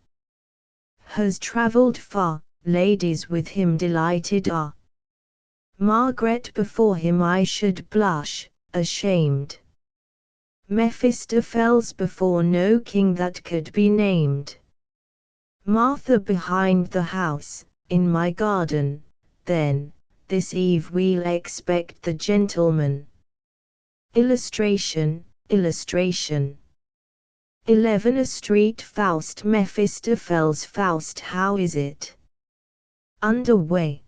Speaker 1: has travelled far, ladies with him delighted are. Margaret, before him I should blush, ashamed. Mephistopheles, before no king that could be named. Martha, behind the house, in my garden, then, this eve we'll expect the gentleman. Illustration, illustration. 11 A Street Faust. Mephistopheles Faust, how is it? Under way.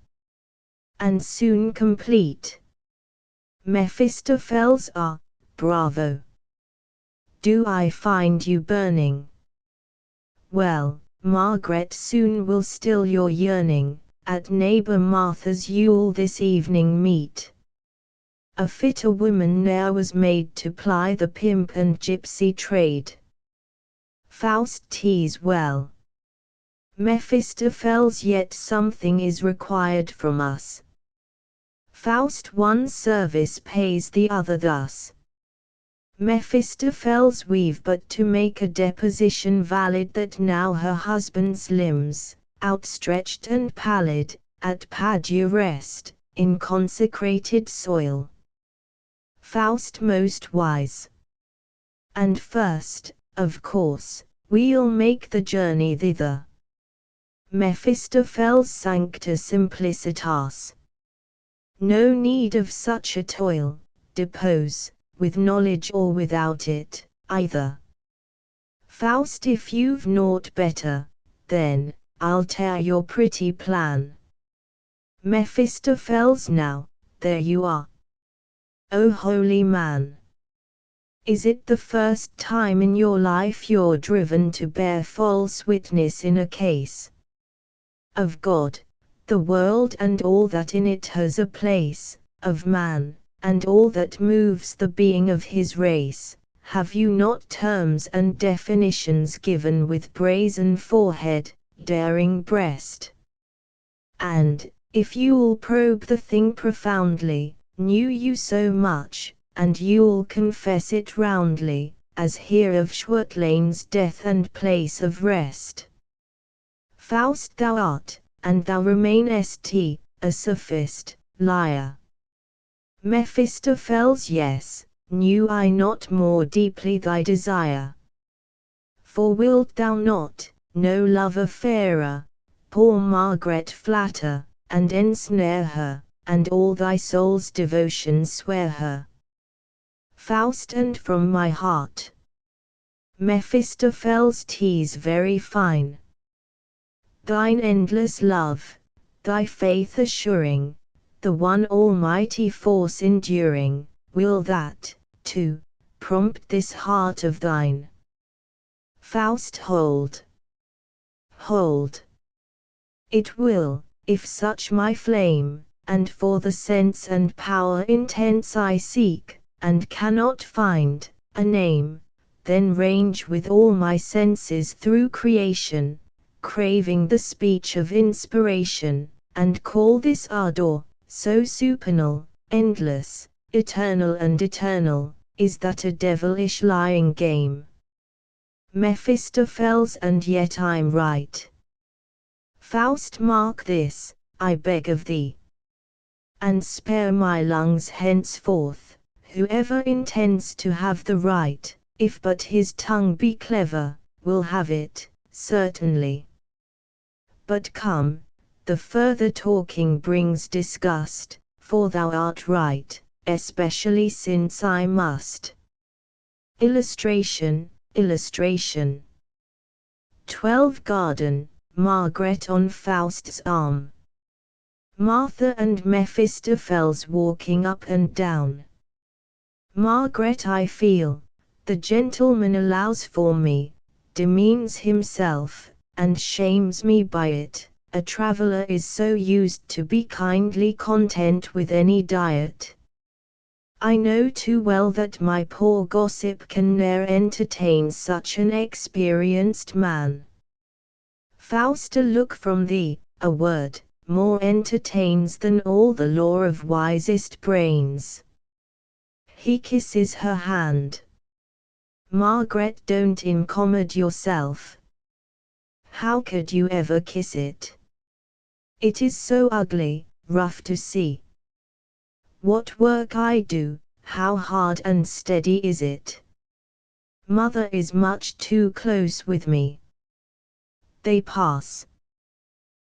Speaker 1: And soon complete. Mephistopheles ah, bravo. Do I find you burning? Well, Margaret soon will still your yearning, at neighbour Martha's you'll this evening meet. A fitter woman ne'er was made to ply the pimp and gypsy trade. Faust tease well. Mephistopheles, yet something is required from us. Faust one service pays the other thus. Mephistopheles weave but to make a deposition valid that now her husband's limbs, outstretched and pallid, at Padua rest, in consecrated soil. Faust most wise. And first, of course, we'll make the journey thither. Mephistopheles sancta simplicitas. No need of such a toil, depose, with knowledge or without it, either. Faust, if you've naught better, then, I'll tear your pretty plan. Mephistopheles, now, there you are. O holy man! Is it the first time in your life you're driven to bear false witness in a case of God, the world and all that in it has a place, of man, and all that moves the being of his race? Have you not terms and definitions given with brazen forehead, daring breast? And, if you'll probe the thing profoundly, knew you so much, and you'll confess it roundly, as here of Schwertlane's death and place of rest? Faust, thou art, and thou remainest, a sophist, liar. Mephistopheles, yes, knew I not more deeply thy desire. For wilt thou not, no lover fairer, poor Margaret flatter, and ensnare her, and all thy soul's devotion swear her? Faust, and from my heart. Mephistopheles, 'tis very fine. Thine endless love, thy faith assuring, the one almighty force enduring, will that, too, prompt this heart of thine? Faust, hold. Hold. It will, if such my flame, and for the sense and power intense I seek, and cannot find, a name, then range with all my senses through creation, craving the speech of inspiration, and call this ardor, so supernal, endless, eternal, and eternal, is that a devilish lying game? Mephistopheles, and yet I'm right. Faust, mark this, I beg of thee, and spare my lungs henceforth. Whoever intends to have the right, if but his tongue be clever, will have it, certainly. But come, the further talking brings disgust, for thou art right, especially since I must. Illustration, illustration. 12 Garden, Margaret on Faust's arm. Martha and Mephistopheles walking up and down. Margaret, I feel, the gentleman allows for me, demeans himself, and shames me by it. A traveller is so used to be kindly content with any diet. I know too well that my poor gossip can ne'er entertain such an experienced man. Faust, a look from thee, a word, more entertains than all the lore of wisest brains. He kisses her hand. Margaret, don't incommode yourself. How could you ever kiss it? It is so ugly, rough to see. What work I do, how hard and steady is it? Mother is much too close with me. They pass.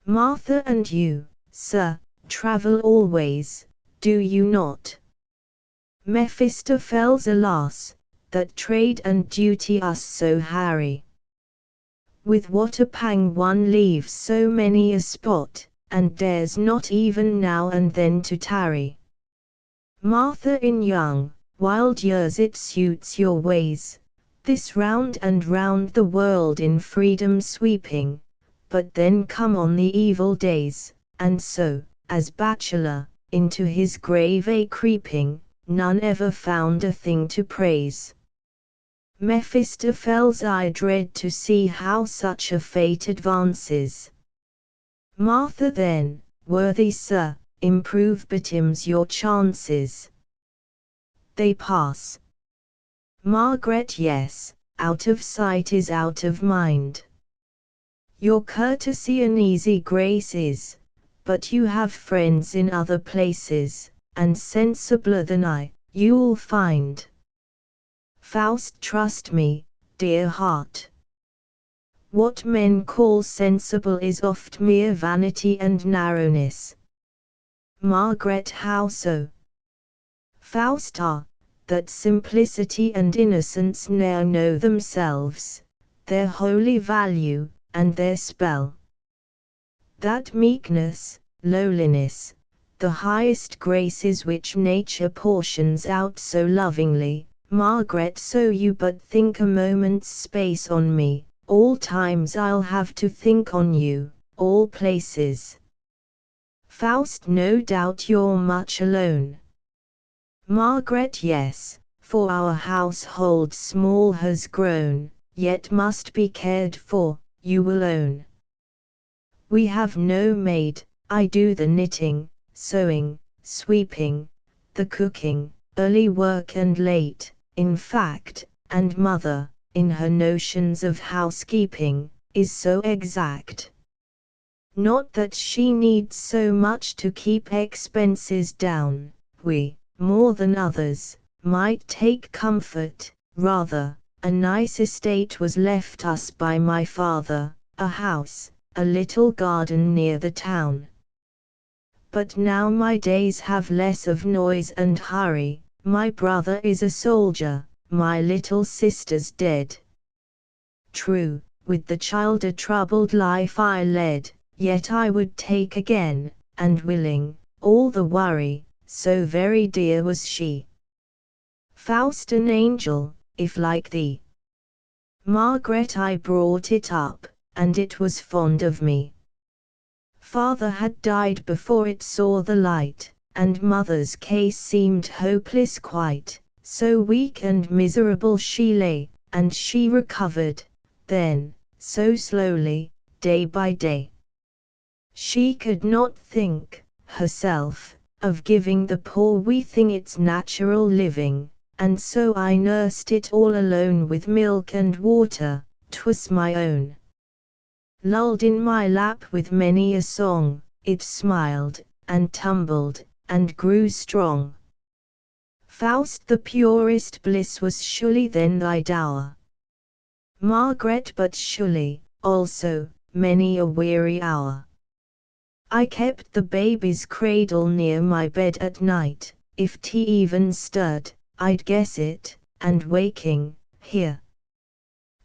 Speaker 1: Martha, and you, sir, travel always, do you not? Mephistopheles, alas, that trade and duty us so harry. With what a pang one leaves so many a spot, and dares not even now and then to tarry. Martha, in young, wild years it suits your ways, this round and round the world in freedom sweeping, but then come on the evil days, and so, as bachelor, into his grave a creeping, none ever found a thing to praise. Mephistopheles, I dread to see how such a fate advances. Martha, then, worthy sir, improve betimes your chances. They pass. Margaret, yes, out of sight is out of mind. Your courtesy and easy grace is, but you have friends in other places, and sensibler than I, you'll find. Faust, trust me, dear heart. What men call sensible is oft mere vanity and narrowness. Margaret, how so? Faust, that simplicity and innocence ne'er know themselves, their holy value, and their spell. That meekness, lowliness, the highest graces which nature portions out so lovingly, Margaret, so you but think a moment's space on me, all times I'll have to think on you, all places. Faust, no doubt you're much alone. Margaret, yes, for our household small has grown, yet must be cared for, you will own. We have no maid, I do the knitting, sewing, sweeping, the cooking, early work and late, in fact, and mother, in her notions of housekeeping, is so exact. Not that she needs so much to keep expenses down, we, more than others, might take comfort, rather, a nice estate was left us by my father, a house, a little garden near the town. But now my days have less of noise and hurry, my brother is a soldier, my little sister's dead. True, with the child a troubled life I led, yet I would take again, and willing, all the worry, so very dear was she. Faust, an angel, if like thee. Margaret, I brought it up, and it was fond of me. Father had died before it saw the light, and mother's case seemed hopeless quite, so weak and miserable she lay, and she recovered, then, so slowly, day by day. She could not think, herself, of giving the poor wee thing its natural living, and so I nursed it all alone with milk and water, 'twas my own. Lulled in my lap with many a song, it smiled, and tumbled, and grew strong. Faust, the purest bliss was surely then thy dower. Margaret, but surely, also, many a weary hour. I kept the baby's cradle near my bed at night, if tea even stirred, I'd guess it, and waking, hear.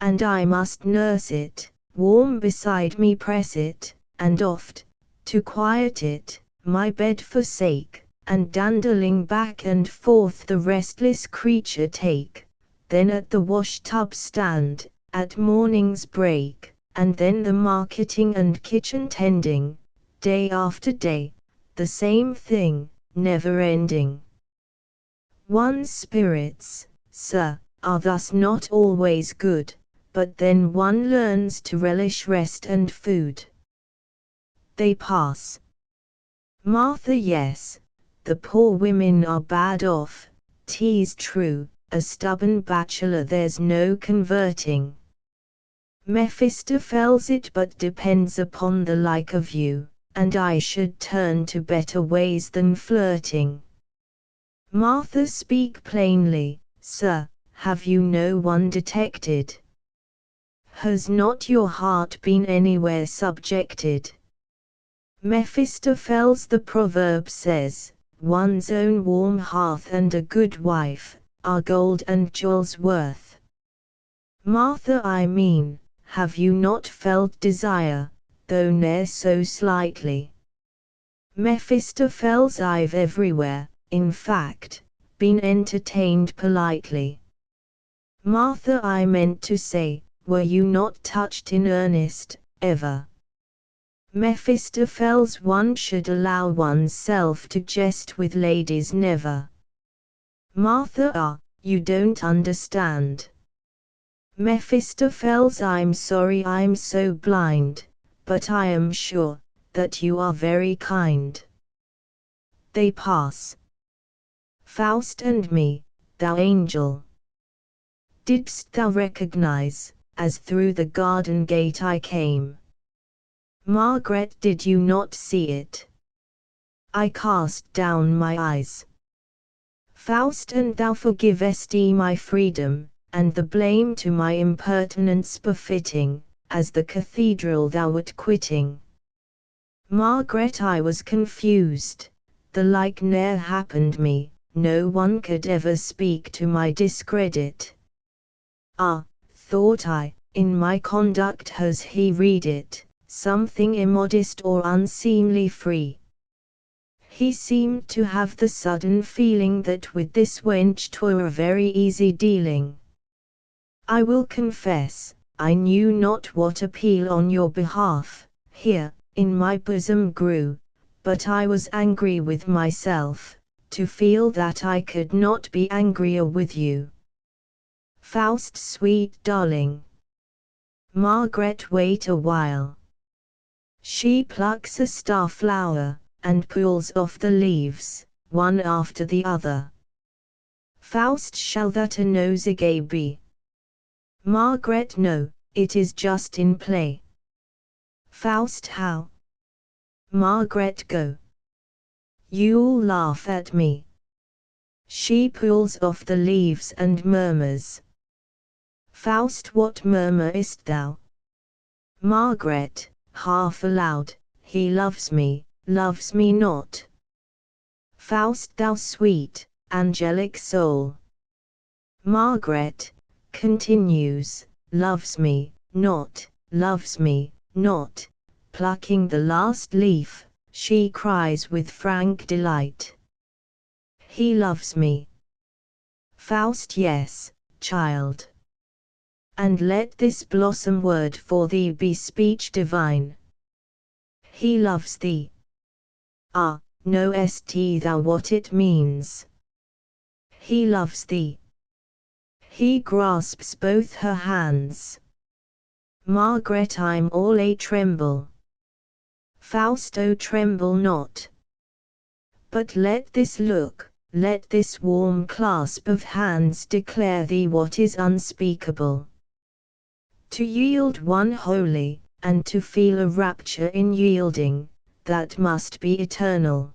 Speaker 1: And I must nurse it, warm beside me press it, and oft, to quiet it, my bed forsake, and dandling back and forth the restless creature take, then at the wash-tub stand, at morning's break, and then the marketing and kitchen tending, day after day, the same thing, never ending. One's spirits, sir, are thus not always good, but then one learns to relish rest and food. They pass. Martha, yes, the poor women are bad off, 'tis true, a stubborn bachelor there's no converting. Mephistopheles, it but depends upon the like of you, and I should turn to better ways than flirting. Martha, speak plainly, sir, have you no one detected? Has not your heart been anywhere subjected? Mephistopheles, the proverb says, one's own warm hearth and a good wife, are gold and jewels worth. Martha, I mean, have you not felt desire, though ne'er so slightly? Mephistopheles, I've everywhere, in fact, been entertained politely. Martha, I meant to say, were you not touched in earnest, ever? Mephistopheles, one should allow one's self to jest with ladies never. Martha, you don't understand. Mephistopheles, I'm sorry I'm so blind, but I am sure that you are very kind. They pass. Faust and me, thou angel. Didst thou recognize, as through the garden gate I came? Margaret, did you not see it? I cast down my eyes. Faust, and thou forgivest my freedom, and the blame to my impertinence befitting, as the cathedral thou wert quitting. Margaret, I was confused, the like ne'er happened me, no one could ever speak to my discredit. Ah, thought I, in my conduct has he read it, something immodest or unseemly free. He seemed to have the sudden feeling that with this wench 'twere a very easy dealing. I will confess, I knew not what appeal on your behalf, here, in my bosom grew, but I was angry with myself, to feel that I could not be angrier with you. Faust, sweet darling. Margaret, wait a while. She plucks a star flower, and pulls off the leaves, one after the other. Faust, shall that a nosegay be? Margaret, no, it is just in play. Faust, how? Margaret, go. You'll laugh at me. She pulls off the leaves and murmurs. Faust, what murmurest thou? Margaret, half aloud, he loves me not. Faust, thou sweet, angelic soul. Margaret continues, loves me not, plucking the last leaf, she cries with frank delight. He loves me. Faust, yes, child. And let this blossom word for thee be speech divine. He loves thee. Ah, knowest thou what it means? He loves thee. He grasps both her hands. Margaret, I'm all a tremble. Faust, oh, tremble not. But let this look, let this warm clasp of hands declare thee what is unspeakable. To yield one wholly, and to feel a rapture in yielding, that must be eternal.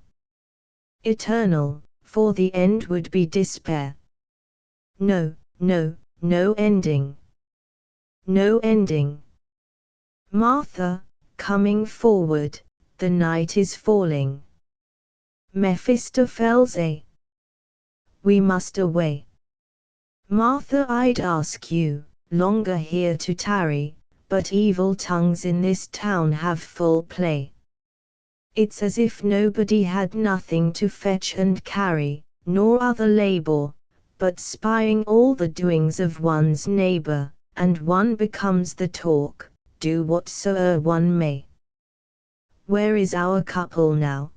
Speaker 1: Eternal, for the end would be despair. No, no ending. No ending. Martha, coming forward, the night is falling. Mephistopheles, we must away. Martha, I'd ask you, longer here to tarry, but evil tongues in this town have full play. It's as if nobody had nothing to fetch and carry, nor other labor, but spying all the doings of one's neighbor, and one becomes the talk, do whatsoe'er one may. Where is our couple now?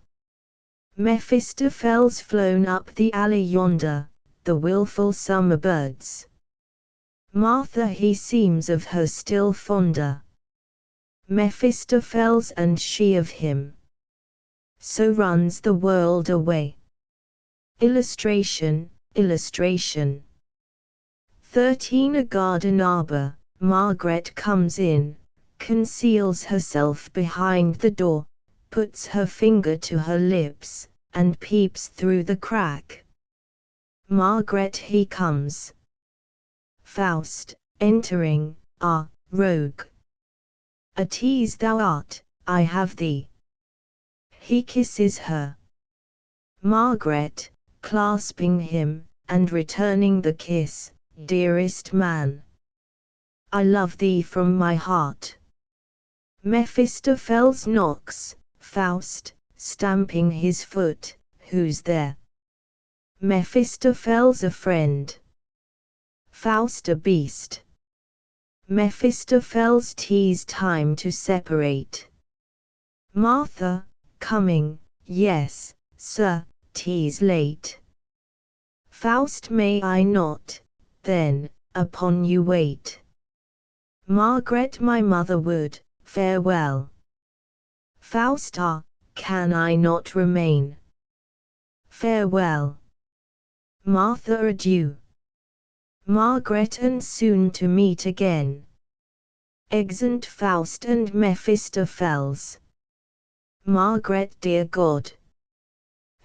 Speaker 1: Mephistopheles flown up the alley yonder, the wilful summer birds. Martha, he seems of her still fonder. Mephistopheles, and she of him. So runs the world away. Illustration. 13. A garden arbor. Margaret comes in, conceals herself behind the door, puts her finger to her lips, and peeps through the crack. Margaret, he comes. Faust, entering, ah, rogue! A tease thou art, I have thee. He kisses her. Margaret, clasping him, and returning the kiss, dearest man, I love thee from my heart. Mephistopheles knocks. Faust, stamping his foot, who's there? Mephistopheles, a friend. Faust, a beast. Mephistopheles, 'tis time to separate. Martha, coming, yes, sir, 'tis late. Faust, may I not, then, upon you wait? Margaret, my mother would, farewell. Faust, ah, can I not remain? Farewell. Martha, adieu. Margaret, and soon to meet again. Exeunt Faust and Mephistopheles. Margaret, dear God,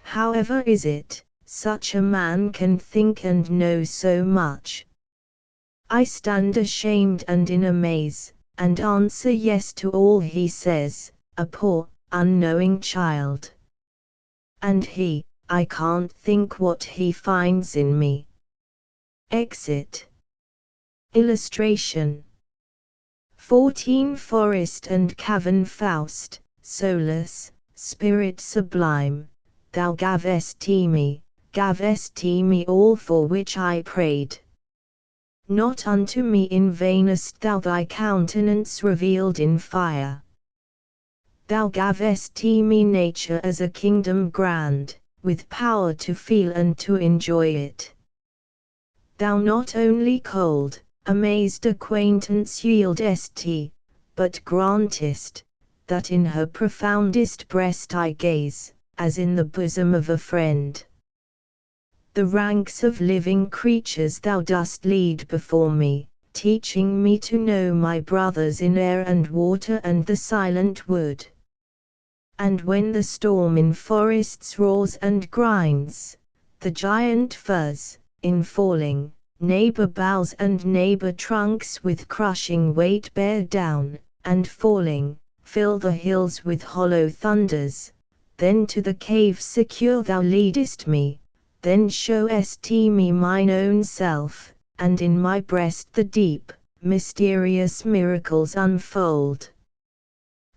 Speaker 1: however is it, such a man can think and know so much? I stand ashamed and in amaze, and answer yes to all he says, a poor, unknowing child. And he, I can't think what he finds in me. Exit. Illustration. 14 Forest and cavern. Faust, Solus, spirit sublime, thou gavest me all for which I prayed. Not unto me in vain hast thou thy countenance revealed in fire. Thou gavest me nature as a kingdom grand, with power to feel and to enjoy it. Thou not only cold, amazed acquaintance yieldest, but grantest, that in her profoundest breast I gaze, as in the bosom of a friend. The ranks of living creatures thou dost lead before me, teaching me to know my brothers in air and water and the silent wood. And when the storm in forests roars and grinds, the giant firs, in falling, neighbor boughs and neighbor trunks with crushing weight bear down, and falling, fill the hills with hollow thunders, then to the cave secure thou leadest me, then showest me mine own self, and in my breast the deep, mysterious miracles unfold.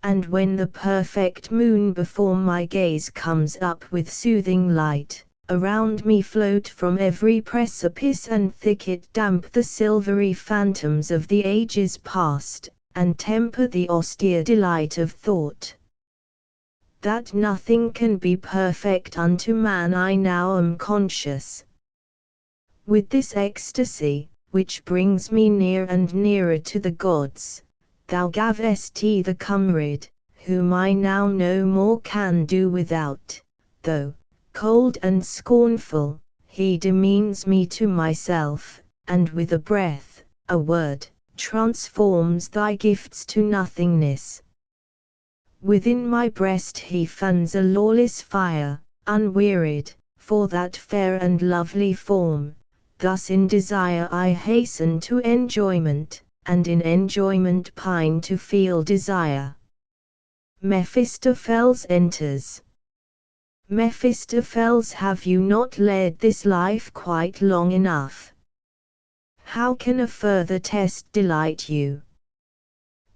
Speaker 1: And when the perfect moon before my gaze comes up with soothing light, around me float from every precipice and thicket damp the silvery phantoms of the ages past, and temper the austere delight of thought. That nothing can be perfect unto man I now am conscious. With this ecstasy, which brings me near and nearer to the gods, thou gavest the comrade, whom I now no more can do without, though, cold and scornful, he demeans me to myself, and with a breath, a word, transforms thy gifts to nothingness. Within my breast he fans a lawless fire, unwearied, for that fair and lovely form. Thus in desire I hasten to enjoyment, and in enjoyment pine to feel desire. Mephistopheles enters. Mephistopheles, have you not led this life quite long enough? How can a further test delight you?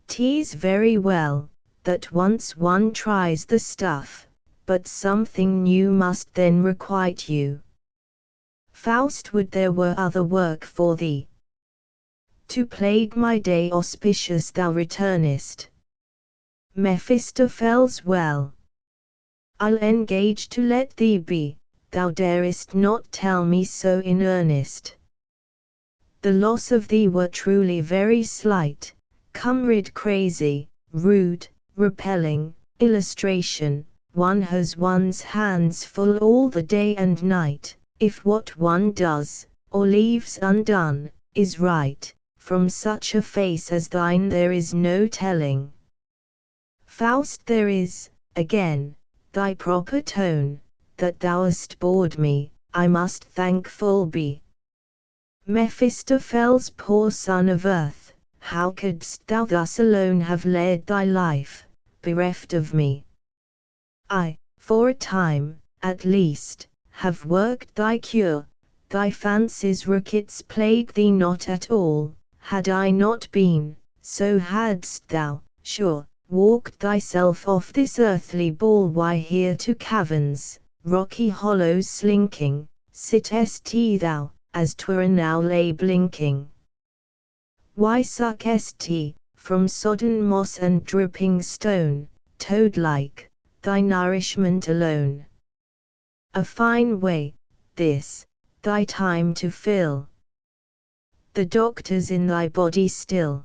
Speaker 1: 'Tis very well, that once one tries the stuff, but something new must then requite you. Faust, would there were other work for thee. To plague my day auspicious thou returnest. Mephistopheles, well, I'll engage to let thee be, thou darest not tell me so in earnest. The loss of thee were truly very slight, comrade crazy, rude, repelling. Illustration, one has one's hands full all the day and night, if what one does, or leaves undone, is right. From such a face as thine there is no telling. Faust, there is, again, thy proper tone, that thou hast bored me, I must thankful be. Mephistopheles, poor son of earth, how couldst thou thus alone have led thy life, bereft of me? I, for a time, at least, have worked thy cure, thy fancy's rickets plague thee not at all. Had I not been, so hadst thou, sure, walked thyself off this earthly ball. Why here to caverns, rocky hollows slinking, sittest thou, as 'twere now lay blinking? Why suckest from sodden moss and dripping stone, toad-like, thy nourishment alone? A fine way, this, thy time to fill the doctors in thy body still.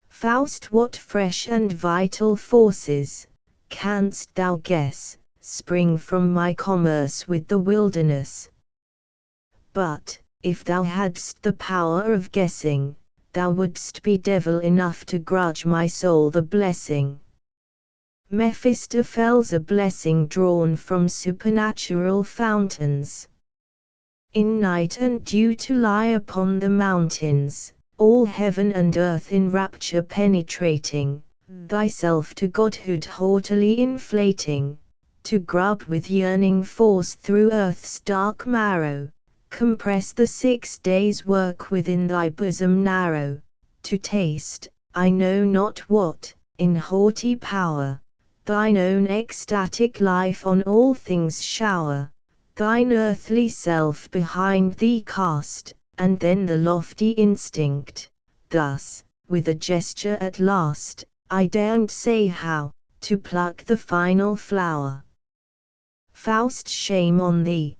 Speaker 1: Faust, what fresh and vital forces, canst thou guess, spring from my commerce with the wilderness? But, if thou hadst the power of guessing, thou wouldst be devil enough to grudge my soul the blessing. Mephistopheles, a blessing drawn from supernatural fountains. In night and dew to lie upon the mountains, all heaven and earth in rapture penetrating, thyself to godhood haughtily inflating, to grub with yearning force through earth's dark marrow, compress the 6 days' work within thy bosom narrow, to taste, I know not what, in haughty power, thine own ecstatic life on all things shower, thine earthly self behind thee cast, and then the lofty instinct, thus, with a gesture at last, I daren't say how, to pluck the final flower. Faust, shame on thee.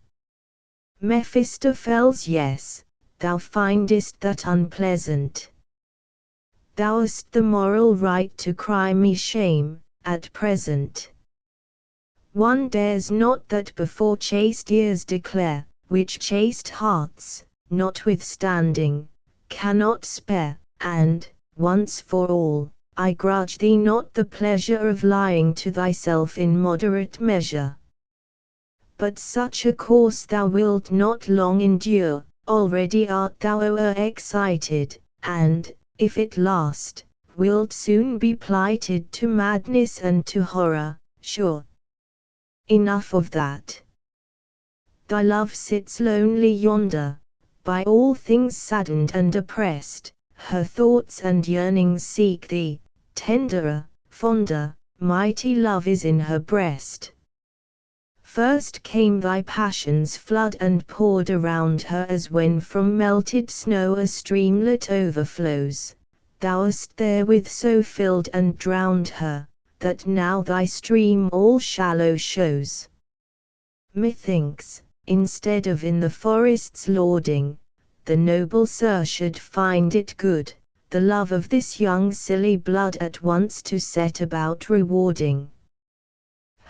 Speaker 1: Mephistopheles, yes, thou findest that unpleasant. Thou'st the moral right to cry me shame, at present. One dares not that before chaste ears declare, which chaste hearts, notwithstanding, cannot spare, and, once for all, I grudge thee not the pleasure of lying to thyself in moderate measure. But such a course thou wilt not long endure, already art thou o'er-excited, and, if it last, wilt soon be plighted to madness and to horror, sure. Enough of that. Thy love sits lonely yonder, by all things saddened and oppressed, her thoughts and yearnings seek thee, tenderer, fonder, mighty love is in her breast. First came thy passion's flood and poured around her as when from melted snow a streamlet overflows, thou'st therewith so filled and drowned her, that now thy stream all shallow shows. Methinks, instead of in the forest's lauding, the noble sir should find it good, the love of this young silly blood at once to set about rewarding.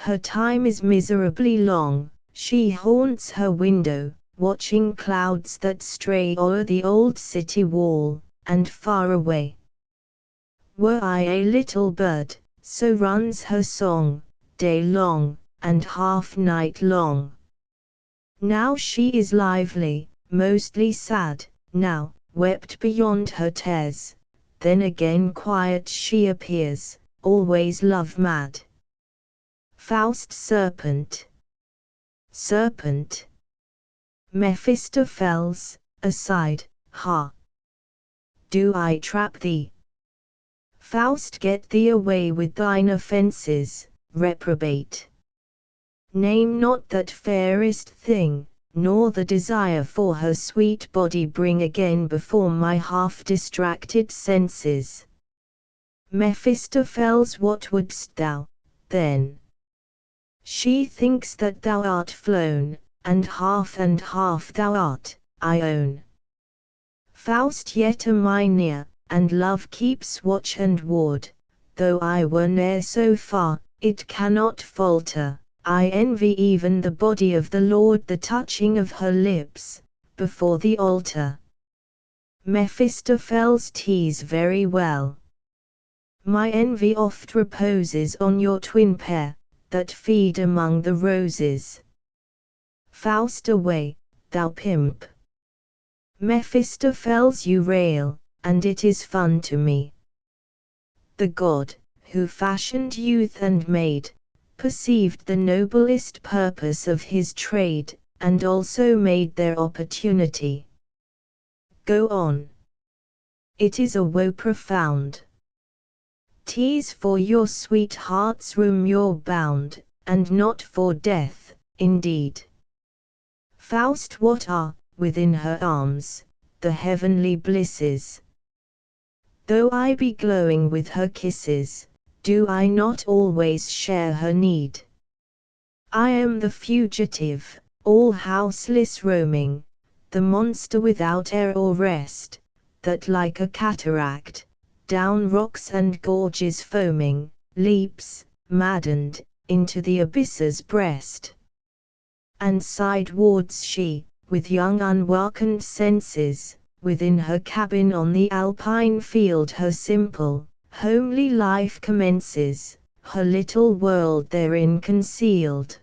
Speaker 1: Her time is miserably long, she haunts her window, watching clouds that stray o'er the old city wall, and far away. Were I a little bird, so runs her song, day long, and half night long. Now she is lively, mostly sad, now, wept beyond her tears, then again quiet she appears, always love-mad. Faust, serpent. Serpent. Mephistopheles, aside, ha! Do I trap thee? Faust, get thee away with thine offences, reprobate. Name not that fairest thing, nor the desire for her sweet body bring again before my half-distracted senses. Mephistopheles, what wouldst thou, then? She thinks that thou art flown, and half thou art, I own. Faust, yet am I near, and love keeps watch and ward, though I were ne'er so far, it cannot falter. I envy even the body of the Lord, the touching of her lips, before the altar. Mephistopheles, 'tis very well. My envy oft reposes on your twin pair, that feed among the roses. Faust, away, thou pimp. Mephistopheles, you rail, and it is fun to me. The God, who fashioned youth and maid, perceived the noblest purpose of his trade, and also made their opportunity. Go on. It is a woe profound. 'Tis for your sweetheart's room you're bound, and not for death, indeed. Faust, what are, within her arms, the heavenly blisses? Though I be glowing with her kisses, do I not always share her need? I am the fugitive, all houseless roaming, the monster without air or rest, that like a cataract, down rocks and gorges foaming, leaps, maddened, into the abyss's breast. And sidewards she, with young unwakened senses, within her cabin on the alpine field her simple, homely life commences, her little world therein concealed.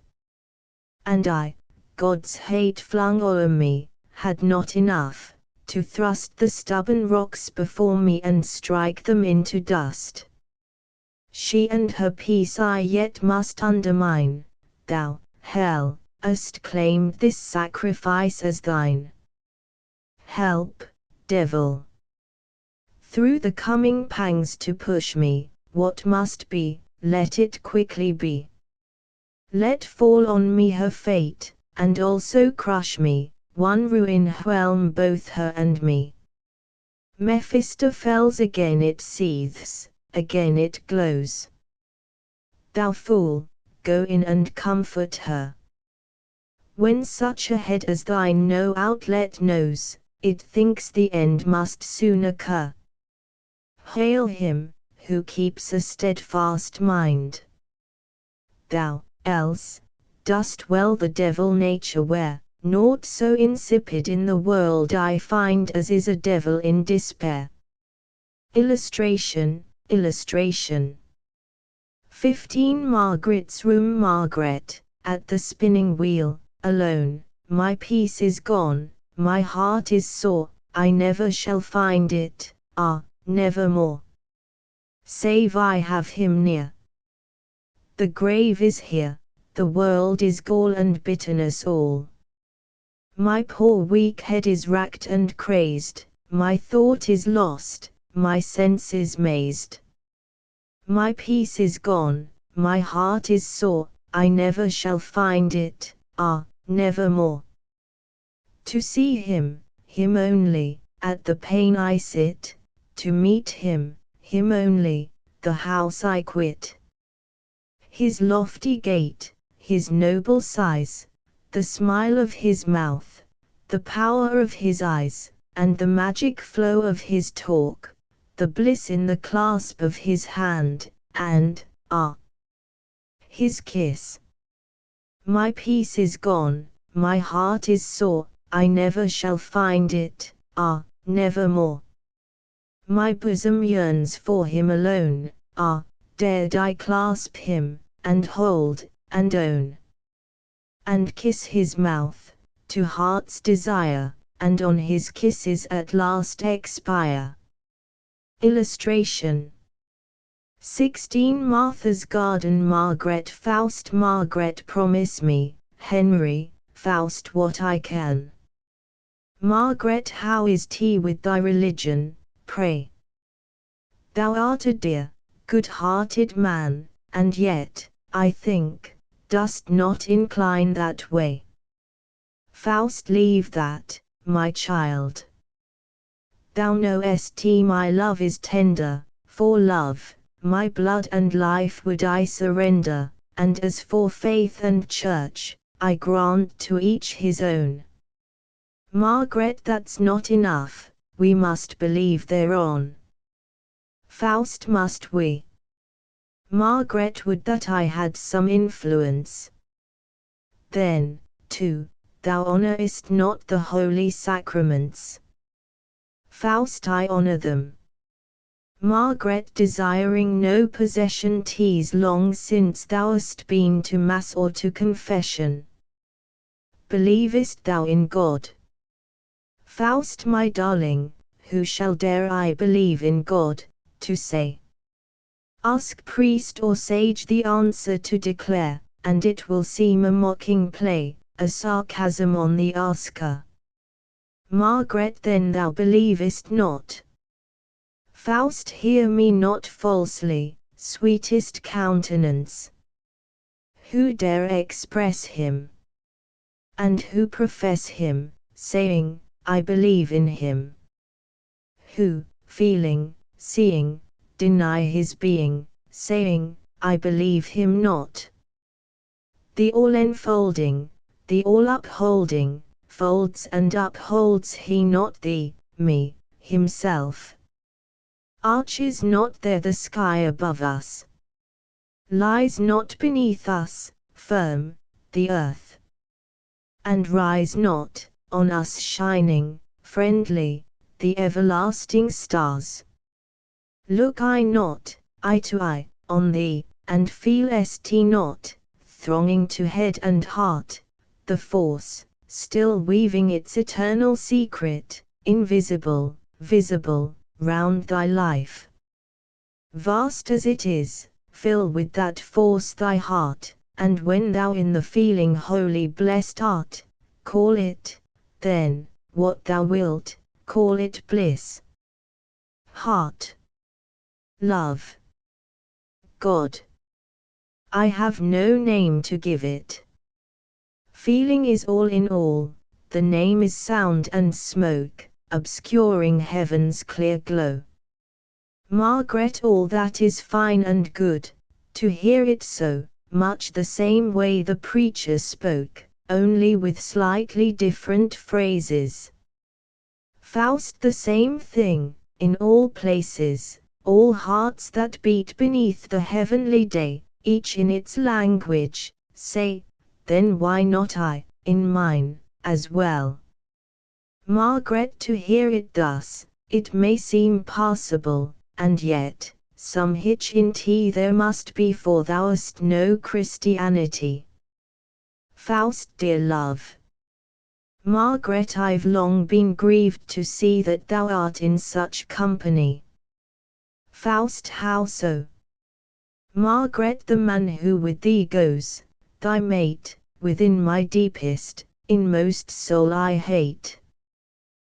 Speaker 1: And I, God's hate flung o'er me, had not enough to thrust the stubborn rocks before me and strike them into dust. She and her peace I yet must undermine. Thou, hell, hast claimed this sacrifice as thine. Help, devil, through the coming pangs to push me. What must be, let it quickly be. Let fall on me her fate, and also crush me, one ruin whelm both her and me. Mephistopheles again it seethes, again it glows. Thou fool, go in and comfort her. When such a head as thine no outlet knows, it thinks the end must soon occur. Hail him, who keeps a steadfast mind. Thou, else, dost well the devil nature where, naught so insipid in the world I find as is a devil in despair. Illustration, illustration. 15 Margaret's room. Margaret, at the spinning wheel, alone. My peace is gone, my heart is sore, I never shall find it, ah, never more. Save I have him near. The grave is here, the world is gall and bitterness all. My poor weak head is racked and crazed, my thought is lost, my senses mazed. My peace is gone, my heart is sore, I never shall find it, ah, never more. To see him, him only, at the pane I sit, to meet him, him only, the house I quit. His lofty gait, his noble size, the smile of his mouth, the power of his eyes, and the magic flow of his talk, the bliss in the clasp of his hand, and, ah, his kiss. My peace is gone, my heart is sore, I never shall find it, ah, never more. My bosom yearns for him alone, ah, dared I clasp him, and hold, and own, and kiss his mouth, to heart's desire, and on his kisses at last expire. Illustration. 16 Martha's Garden. Margaret. Faust. Margaret, promise me, Henry, Faust, what I can. Margaret, how is tea with thy religion, pray? Thou art a dear, good-hearted man, and yet, I think, dost not incline that way. Faust, leave that, my child. Thou knowest my love is tender, for love, my blood and life would I surrender, and as for faith and church, I grant to each his own. Margaret, that's not enough, we must believe thereon. Faust, must we? Margaret, would that I had some influence. Then, too, thou honourest not the holy sacraments. Faust, I honour them. Margaret, desiring no possession, 'tis long since thou hast been to mass or to confession. Believest thou in God? Faust, my darling, who shall dare I believe in God, to say? Ask priest or sage the answer to declare, and it will seem a mocking play, a sarcasm on the asker. Margaret, then thou believest not? Faust, hear me not falsely, sweetest countenance. Who dare express him? And who profess him, saying, I believe in him? Who, feeling, seeing, deny his being, saying, I believe him not? The all-enfolding, the all-upholding, folds and upholds he not thee, me, himself? Arches not there the sky above us? Lies not beneath us, firm, the earth? And rise not, on us shining, friendly, the everlasting stars. Look I not, eye to eye, on thee, and feel not, thronging to head and heart, the force, still weaving its eternal secret, invisible, visible, round thy life. Vast as it is, fill with that force thy heart, and when thou in the feeling wholly blessed art, call it, then, what thou wilt, call it bliss. Heart. Love. God. I have no name to give it. Feeling is all in all, the name is sound and smoke, obscuring heaven's clear glow. Margaret, all that is fine and good, to hear it so, much the same way the preacher spoke, only with slightly different phrases. Faust, the same thing, in all places, all hearts that beat beneath the heavenly day, each in its language, say, then why not I, in mine, as well? Margaret, to hear it thus, it may seem passable, and yet, some hitch in tea there must be, for thou'st no Christianity. Faust, dear love. Margaret, I've long been grieved to see that thou art in such company. Faust, how so? Margaret, the man who with thee goes, thy mate, within my deepest, inmost soul I hate.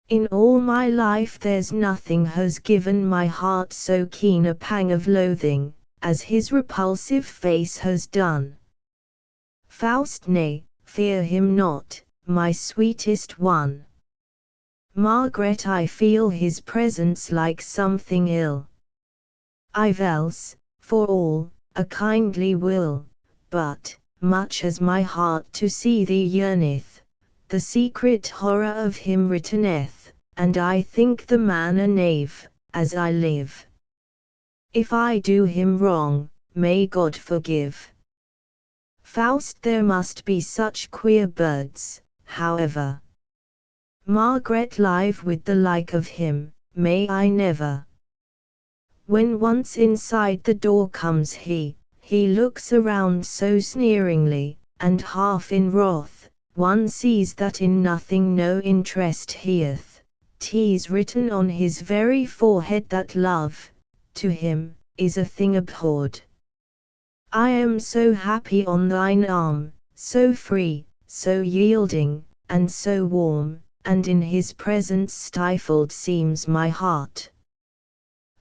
Speaker 1: In all my life there's nothing has given my heart so keen a pang of loathing, as his repulsive face has done. Faust, nay, fear him not, my sweetest one. Margaret, I feel his presence like something ill. I've else, for all, a kindly will, but, much as my heart to see thee yearneth, the secret horror of him returneth, and I think the man a knave, as I live. If I do him wrong, may God forgive. Faust, there must be such queer birds, however. Margaret, live with the like of him, may I never. When once inside the door comes he looks around so sneeringly, and half in wrath, one sees that in nothing no interest heeth. 'Tis written on his very forehead that love, to him, is a thing abhorred. I am so happy on thine arm, so free, so yielding, and so warm, and in his presence stifled seems my heart.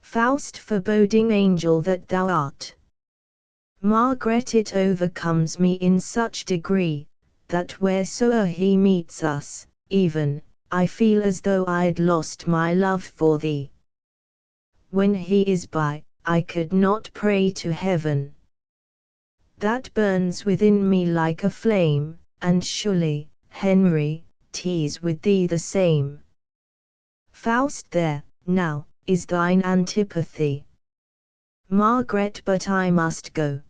Speaker 1: Faust, foreboding angel that thou art. Margaret, it overcomes me in such degree, that wheresoe'er he meets us, even, I feel as though I'd lost my love for thee. When he is by, I could not pray to heaven. That burns within me like a flame, and surely, Henry, 'tis with thee the same. Faust, there, now, is thine antipathy. Margaret, but I must go.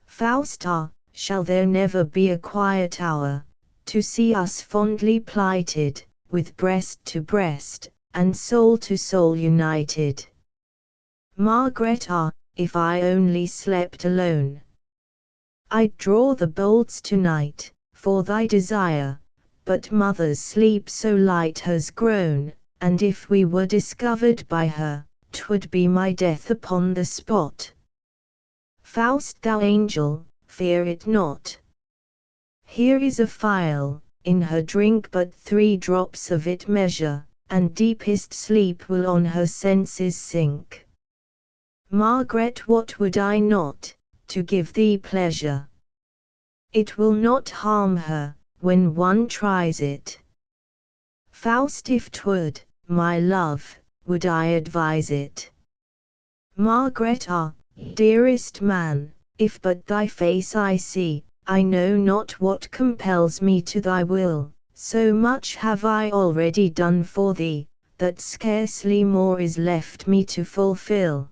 Speaker 1: Faust, ah, shall there never be a quiet hour, to see us fondly plighted, with breast to breast, and soul to soul united? Margaret, ah, if I only slept alone, I'd draw the bolts tonight, for thy desire, but mother's sleep so light has grown, and if we were discovered by her, 'twould be my death upon the spot. Faust, thou angel, fear it not. Here is a phial, in her drink but 3 drops of it measure, and deepest sleep will on her senses sink. Margaret, what would I not, to give thee pleasure? It will not harm her, when one tries it. Faust, if 'twould, my love, would I advise it. Margaret, ah, dearest man, if but thy face I see, I know not what compels me to thy will, so much have I already done for thee, that scarcely more is left me to fulfill.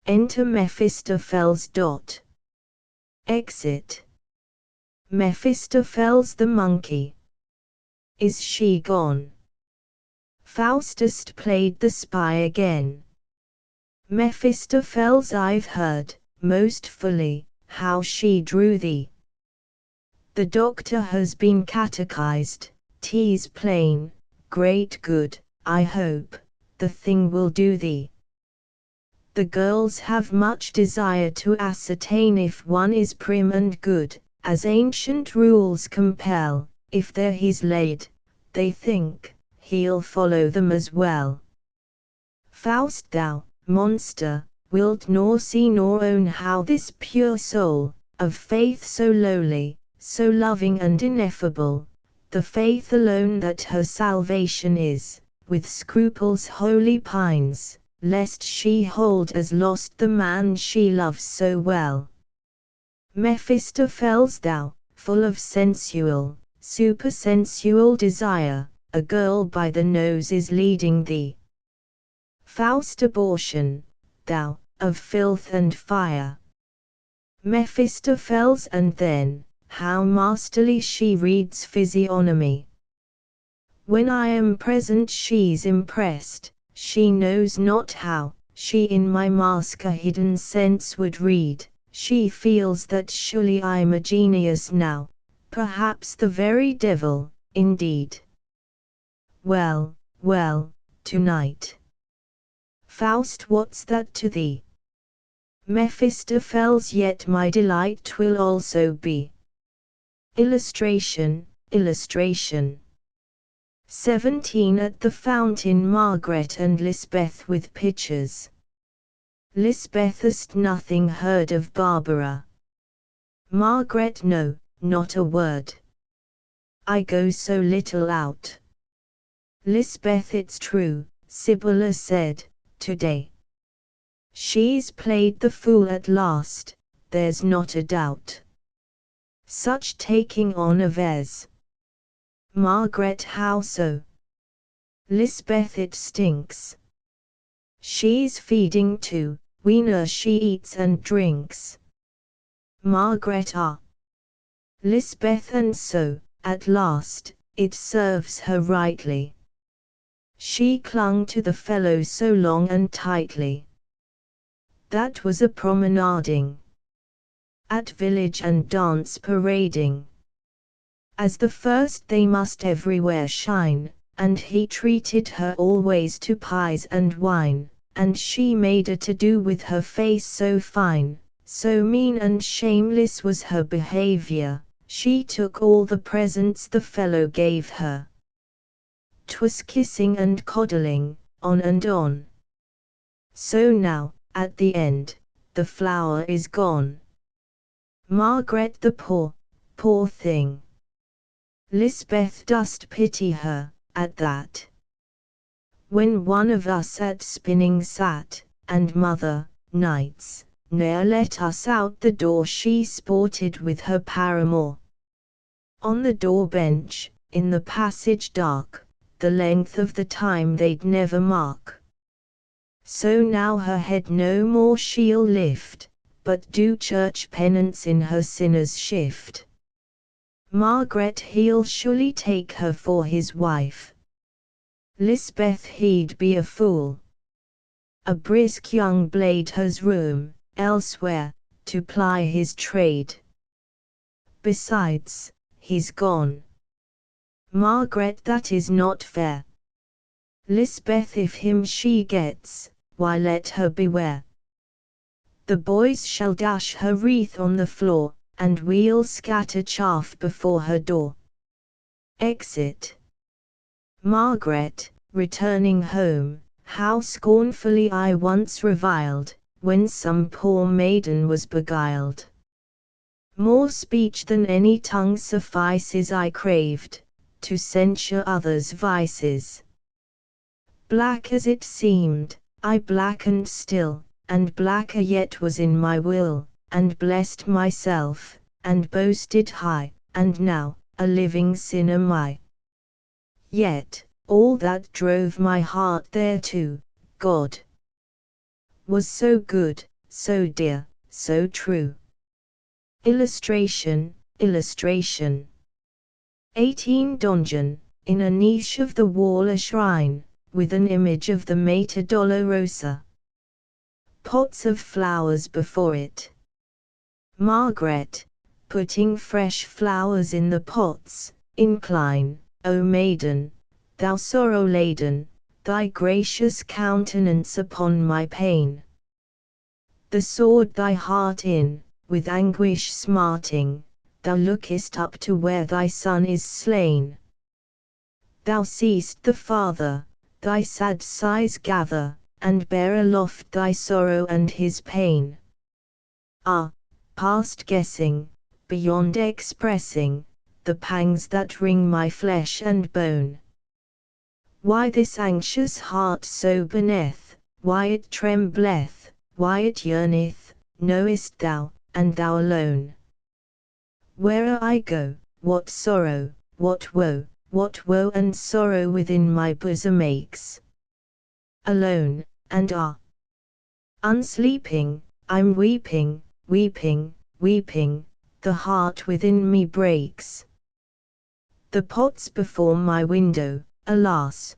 Speaker 1: Enter Mephistopheles. Exit. Mephistopheles the monkey. Is she gone? Faustus played the spy again. Mephistopheles, I've heard, most fully, how she drew thee. The doctor has been catechized, 'tis plain, great good, I hope, the thing will do thee. The girls have much desire to ascertain if one is prim and good, as ancient rules compel, if there he's laid, they think, he'll follow them as well. Faust, thou, monster, wilt nor see nor own how this pure soul, of faith so lowly, so loving and ineffable, the faith alone that her salvation is, with scruples wholly pines, lest she hold as lost the man she loves so well. Mephistopheles, thou, full of sensual, supersensual desire, a girl by the nose is leading thee. Faust, abortion, thou, of filth and fire. Mephistopheles, and then, how masterly she reads physiognomy. When I am present she's impressed, she knows not how, she in my mask a hidden sense would read, she feels that surely I'm a genius now, perhaps the very devil, indeed. Well, well, tonight. Faust, what's that to thee? Mephistopheles, yet my delight 'twill also be. Illustration, illustration. 17 At the fountain Margaret and Lisbeth with pitchers. Lisbeth, hast nothing heard of Barbara? Margaret, no, not a word. I go so little out. Lisbeth, it's true, Sibylla said, today. She's played the fool at last, there's not a doubt. Such taking on of airs. Margaret, how so? Lisbeth, it stinks. She's feeding too, Weena, she eats and drinks. Margaret, ah. Lisbeth, and so, at last, it serves her rightly. She clung to the fellow so long and tightly. That was a promenading. At village and dance parading. As the first they must everywhere shine, and he treated her always to pies and wine, and she made a to-do with her face so fine, so mean and shameless was her behavior, she took all the presents the fellow gave her. 'Twas kissing and coddling, on and on. So now, at the end, the flower is gone. Margaret, the poor, poor thing. Lisbeth, dost pity her, at that? When one of us at spinning sat, and mother, nights, ne'er let us out the door, she sported with her paramour. On the door bench, in the passage dark, the length of the time they'd never mark. So now her head no more she'll lift, but do church penance in her sinner's shift. Margaret, he'll surely take her for his wife. Lisbeth, he'd be a fool. A brisk young blade has room, elsewhere, to ply his trade. Besides, he's gone. Margaret, that is not fair. Lisbeth, if him she gets, why let her beware. The boys shall dash her wreath on the floor, and we'll scatter chaff before her door. Exit. Margaret, returning home, how scornfully I once reviled, when some poor maiden was beguiled. More speech than any tongue suffices I craved, to censure others' vices. Black as it seemed, I blackened still, and blacker yet was in my will, and blessed myself, and boasted high, and now, a living sin am I. Yet, all that drove my heart thereto, God, was so good, so dear, so true. Illustration, illustration. 18 Donjon, in a niche of the wall a shrine, with an image of the Mater Dolorosa. Pots of flowers before it. Margaret, putting fresh flowers in the pots, incline, O maiden, thou sorrow-laden, thy gracious countenance upon my pain. The sword thy heart in, with anguish smarting, thou lookest up to where thy son is slain. Thou seest the Father, thy sad sighs gather, and bear aloft thy sorrow and his pain. Ah, past guessing, beyond expressing, the pangs that wring my flesh and bone. Why this anxious heart so beneath, why it trembleth, why it yearneth, knowest thou, and thou alone. Where'er I go, what sorrow and sorrow within my bosom aches. Alone, and unsleeping, I'm weeping, weeping, weeping, the heart within me breaks. The pots before my window, alas!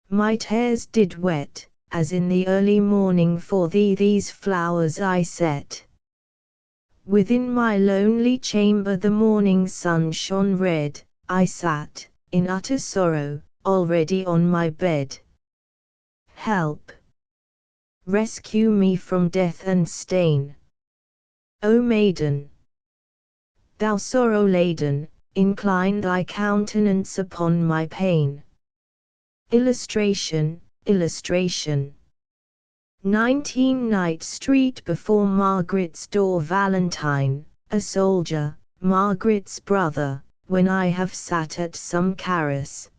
Speaker 1: My tears did wet, as in the early morning for thee these flowers I set. Within my lonely chamber the morning sun shone red, I sat, in utter sorrow, already on my bed. Help! Rescue me from death and stain. O maiden! Thou sorrow-laden, incline thy countenance upon my pain. Illustration. 19 Knight Street before Margaret's door Valentine, a soldier, Margaret's brother, when I have sat at some carouse,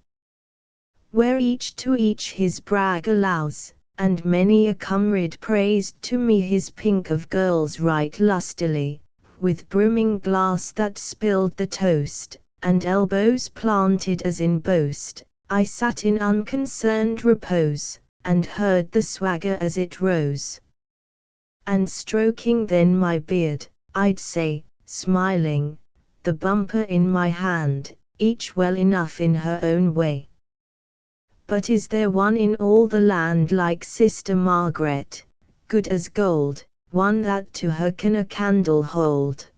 Speaker 1: where each to each his brag allows, and many a comrade praised to me his pink of girls right lustily, with brimming glass that spilled the toast, and elbows planted as in boast, I sat in unconcerned repose, and heard the swagger as it rose. And stroking then my beard, I'd say, smiling, the bumper in my hand, each well enough in her own way. But is there one in all the land like Sister Margaret, good as gold, one that to her can a candle hold?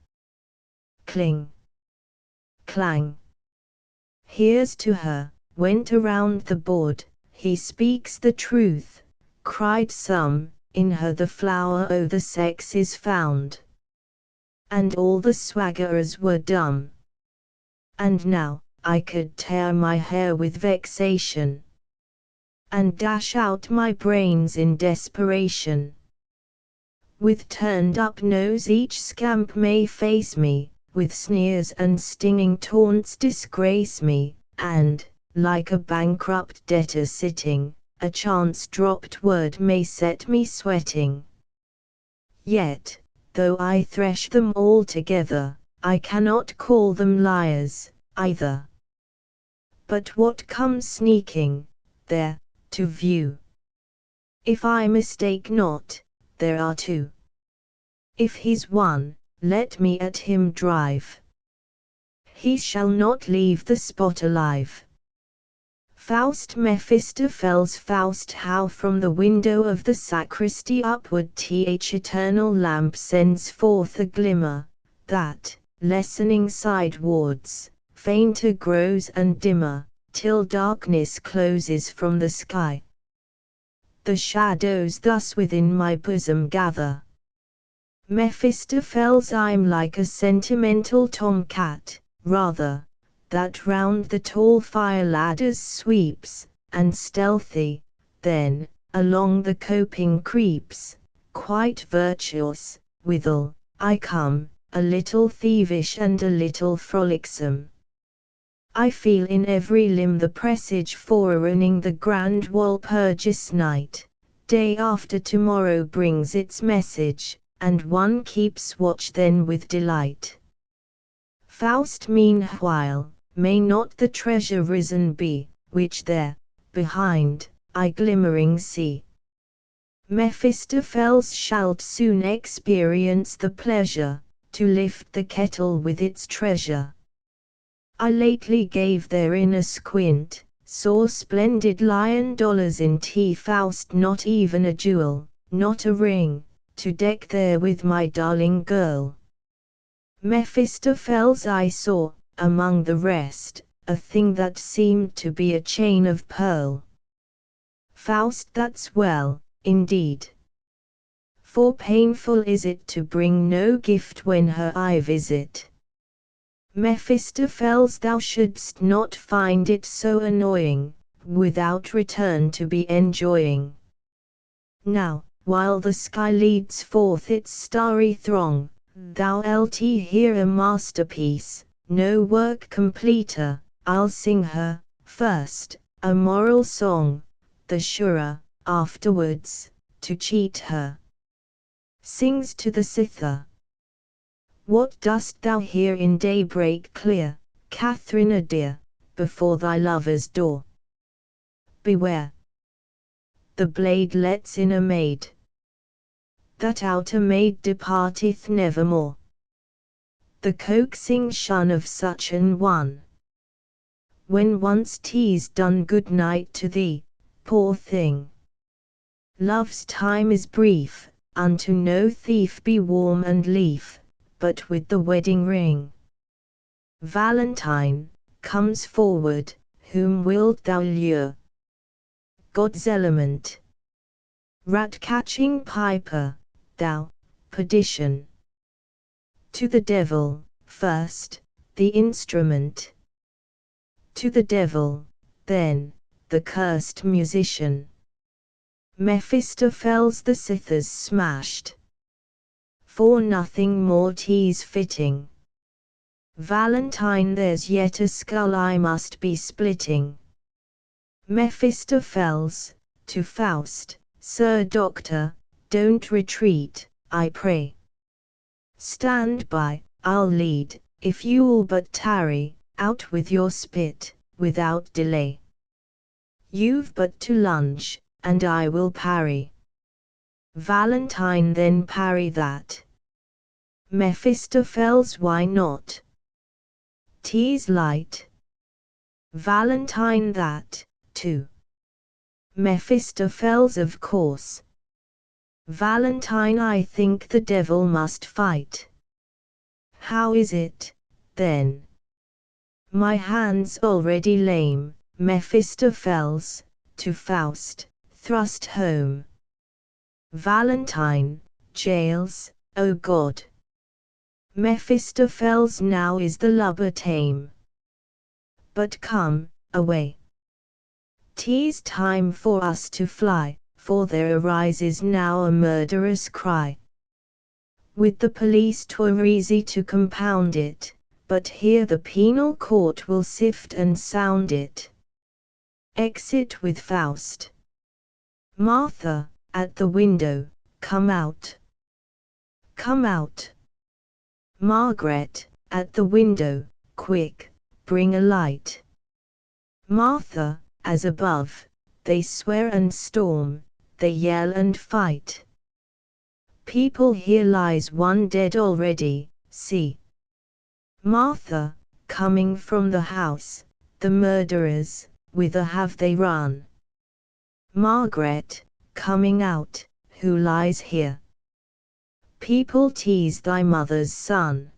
Speaker 1: Cling! Clang! Here's to her, went around the board, he speaks the truth, cried some, in her the flower o' the sex is found. And all the swaggerers were dumb. And now, I could tear my hair with vexation, and dash out my brains in desperation. With turned up nose each scamp may face me, with sneers and stinging taunts disgrace me, and, like a bankrupt debtor sitting, a chance dropped word may set me sweating. Yet, though I thresh them all together, I cannot call them liars, either. But what comes sneaking, there, to view? If I mistake not, there are two. If he's one, let me at him drive. He shall not leave the spot alive. Faust Mephistopheles Faust, how from the window of the sacristy upward eternal lamp sends forth a glimmer, that, lessening sidewards, fainter grows and dimmer, till darkness closes from the sky. The shadows thus within my bosom gather. Mephistopheles, I'm like a sentimental tomcat, rather, that round the tall fire ladders sweeps, and stealthy, then, along the coping creeps, quite virtuous, withal, I come, a little thievish and a little frolicsome. I feel in every limb the presage forerunning the grand Walpurgis night, day after tomorrow brings its message, and one keeps watch then with delight. Faust meanwhile, may not the treasure risen be, which there, behind, I glimmering see? Mephistopheles shalt soon experience the pleasure, to lift the kettle with its treasure. I lately gave therein a squint, saw splendid lion dollars in tea. Faust, not even a jewel, not a ring, to deck there with my darling girl. Mephistopheles I saw, among the rest, a thing that seemed to be a chain of pearl. Faust, that's well, indeed. For painful is it to bring no gift when her I visit. Mephistopheles, thou shouldst not find it so annoying, without return to be enjoying. Now, while the sky leads forth its starry throng, thou'lt hear a masterpiece, no work completer. I'll sing her, first, a moral song, the surer, afterwards, to cheat her. Sings to the cither. What dost thou here in daybreak clear, Katharina dear, before thy lover's door? Beware! The blade lets in a maid. That outer maid departeth nevermore. The coaxing shun of such an one. When once tea's done good night to thee, poor thing. Love's time is brief, unto no thief be warm and lief, but with the wedding ring. Valentine, comes forward, whom wilt thou lure? God's element. Rat-catching piper, thou, perdition. To the devil, first, the instrument. To the devil, then, the cursed musician. Mephistopheles the cithers smashed. For nothing more tea's fitting. Valentine, there's yet a skull I must be splitting. Mephistopheles, to Faust, Sir Doctor, don't retreat, I pray. Stand by, I'll lead, if you'll but tarry, out with your spit, without delay. You've but to lunge, and I will parry. Valentine, then parry that. Mephistopheles, why not? Tea's light. Valentine, that, too. Mephistopheles, of course. Valentine, I think the devil must fight. How is it, then? My hand's already lame. Mephistopheles, to Faust, thrust home. Valentine, jails, O God. Mephistopheles, now is the lubber tame. But come, away. 'Tis time for us to fly, for there arises now a murderous cry. With the police 'twere easy to compound it, but here the penal court will sift and sound it. Exit with Faust. Martha, at the window, come out. Come out. Margaret, at the window, quick, bring a light. Martha, as above, they swear and storm, they yell and fight. People, here lies one dead already, see. Martha, coming from the house, the murderers, whither have they run? Margaret, coming out, who lies here? People, 'tis thy mother's son.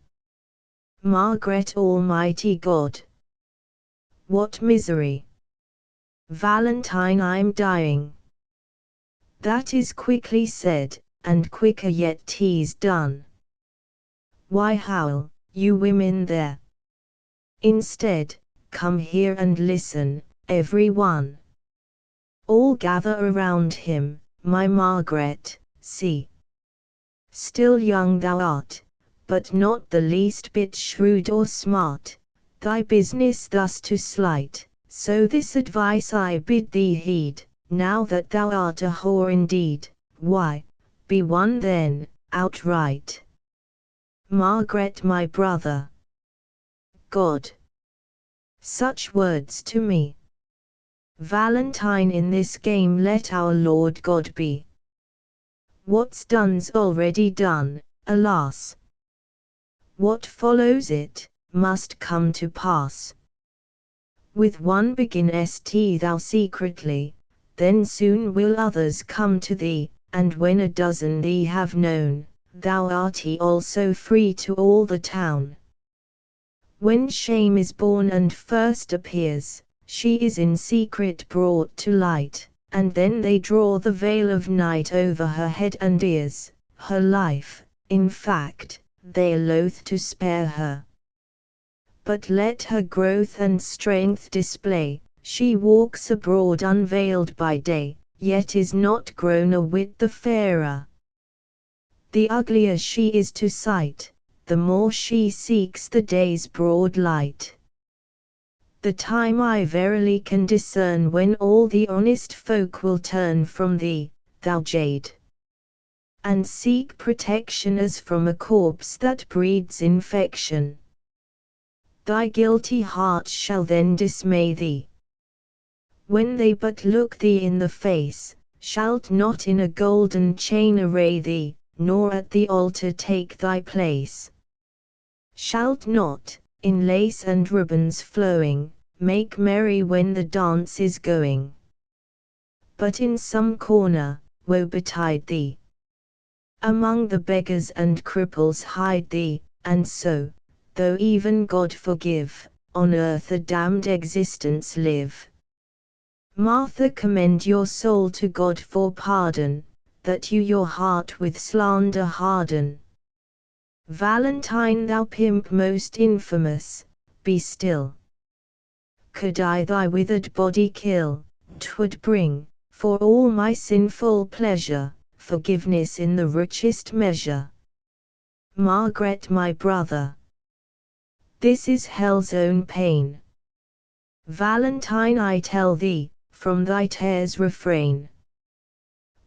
Speaker 1: Margaret, Almighty God! What misery! Valentine, I'm dying. That is quickly said, and quicker yet 'tis done. Why howl, you women there? Instead, come here and listen, every one. All gather around him, my Margaret, see. Still young thou art, but not the least bit shrewd or smart, thy business thus to slight, so this advice I bid thee heed, now that thou art a whore indeed, why, be one then, outright. Margaret, my brother. God! Such words to me. Valentine, in this game let our Lord God be. What's done's already done, alas! What follows it, must come to pass. With one begin st thou secretly, then soon will others come to thee, and when a dozen thee have known, thou art also free to all the town. When shame is born and first appears, she is in secret brought to light, and then they draw the veil of night over her head and ears, her life, in fact, they loath to spare her. But let her growth and strength display, she walks abroad unveiled by day, yet is not grown a whit the fairer. The uglier she is to sight, the more she seeks the day's broad light. The time I verily can discern when all the honest folk will turn from thee, thou jade, and seek protection as from a corpse that breeds infection. Thy guilty heart shall then dismay thee. When they but look thee in the face, shalt not in a golden chain array thee, nor at the altar take thy place. Shalt not, in lace and ribbons flowing, make merry when the dance is going. But in some corner, woe betide thee. Among the beggars and cripples hide thee, and so, though even God forgive, on earth a damned existence live. Martha, commend your soul to God for pardon, that you your heart with slander harden. Valentine, thou pimp most infamous, be still. Could I thy withered body kill, 'twould bring, for all my sinful pleasure, forgiveness in the richest measure. Margaret, my brother, this is hell's own pain. Valentine, I tell thee, from thy tears refrain.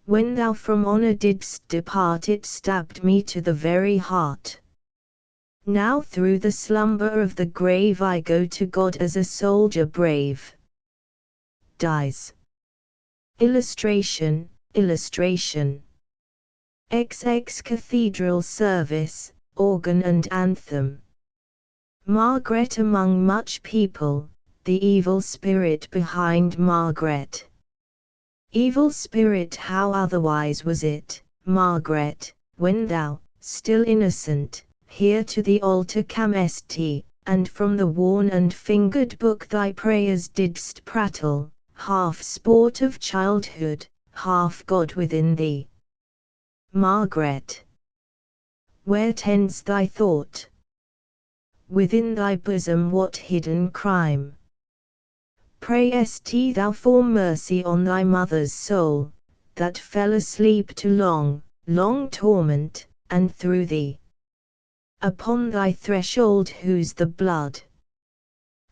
Speaker 1: When thou from honor didst depart, it stabbed me to the very heart. Now through the slumber of the grave I go to God as a soldier brave. Dies. Illustration, illustration. XX Cathedral Service, Organ and Anthem. Margaret among much people, the evil spirit behind Margaret. Evil spirit, how otherwise was it, Margaret, when thou, still innocent, here to the altar camest, and from the worn and fingered book thy prayers didst prattle, half sport of childhood, half God within thee. Margaret, where tends thy thought? Within thy bosom what hidden crime? Prayest thou for mercy on thy mother's soul, that fell asleep to long, long torment, and through thee, upon thy threshold whose the blood,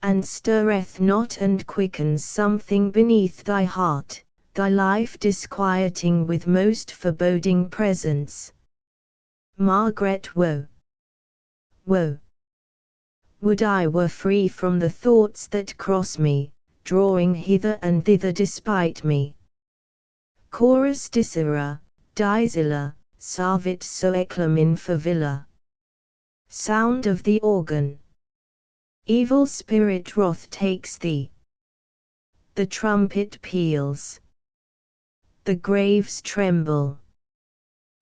Speaker 1: and stirreth not and quickens something beneath thy heart, thy life disquieting with most foreboding presence. Margaret, woe, woe! Would I were free from the thoughts that cross me, drawing hither and thither despite me. Chorus Dicera, Dizilla, Savit Soeclam in favilla. Sound of the organ. Evil spirit wrath takes thee. The trumpet peals. The graves tremble.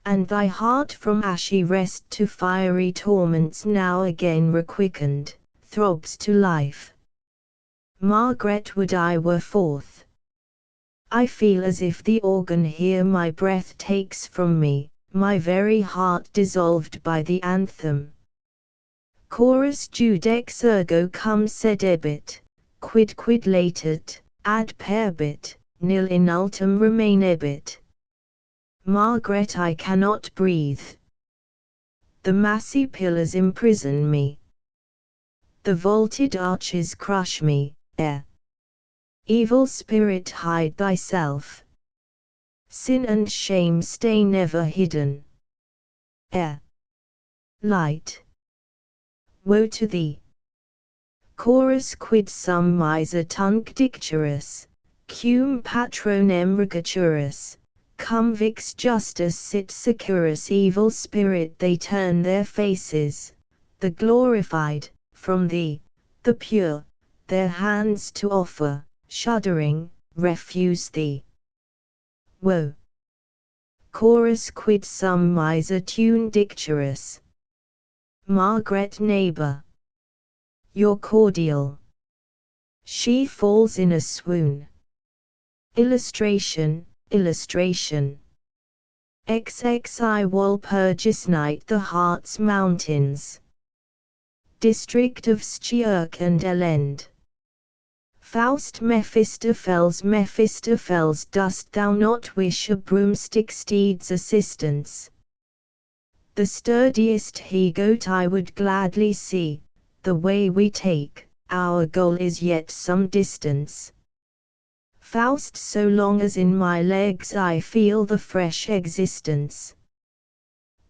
Speaker 1: And thy heart from ashy rest to fiery torments now again requickened, throbs to life. Margaret, would I were forth. I feel as if the organ here my breath takes from me, my very heart dissolved by the anthem. Chorus Judex ergo cum sedebit, quid latet, ad perbit, nil in ultum remainebit. Margaret, I cannot breathe. The massy pillars imprison me. The vaulted arches crush me, Evil spirit, hide thyself. Sin and shame stay never hidden. Light. Woe to thee. Chorus Quid sum miser tunc dicturus, cum patronem ricaturus, cum vix justus sit securus. Evil spirit, they turn their faces, the glorified, from thee, the pure, their hands to offer, shuddering, refuse thee. Woe! Chorus quid sum miser tune dicturus. Margaret neighbor. Your cordial. She falls in a swoon. Illustration. XXI Walpurgis Night the Harz Mountains. District of Stierk and Elend. Faust Mephistopheles, dost thou not wish a broomstick steed's assistance? The sturdiest he-goat I would gladly see, the way we take, our goal is yet some distance. Faust, so long as in my legs I feel the fresh existence,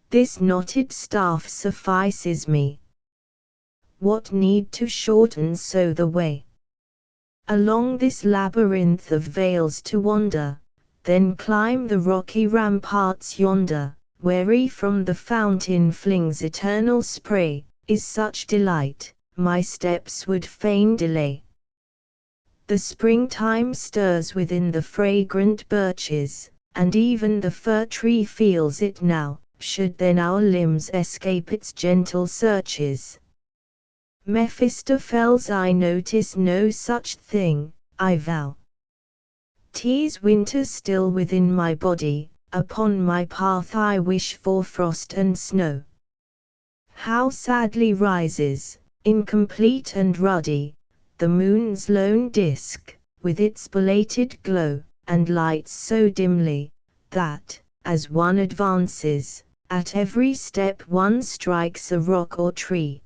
Speaker 1: this knotted staff suffices me. What need to shorten so the way? Along this labyrinth of vales to wander, then climb the rocky ramparts yonder, where from the fountain flings eternal spray, is such delight, my steps would fain delay. The springtime stirs within the fragrant birches, and even the fir tree feels it now, should then our limbs escape its gentle searches. Mephistopheles, I notice no such thing, I vow. 'Tis winter still within my body, upon my path I wish for frost and snow. How sadly rises, incomplete and ruddy, the moon's lone disk, with its belated glow, and lights so dimly, that, as one advances, at every step one strikes a rock or tree.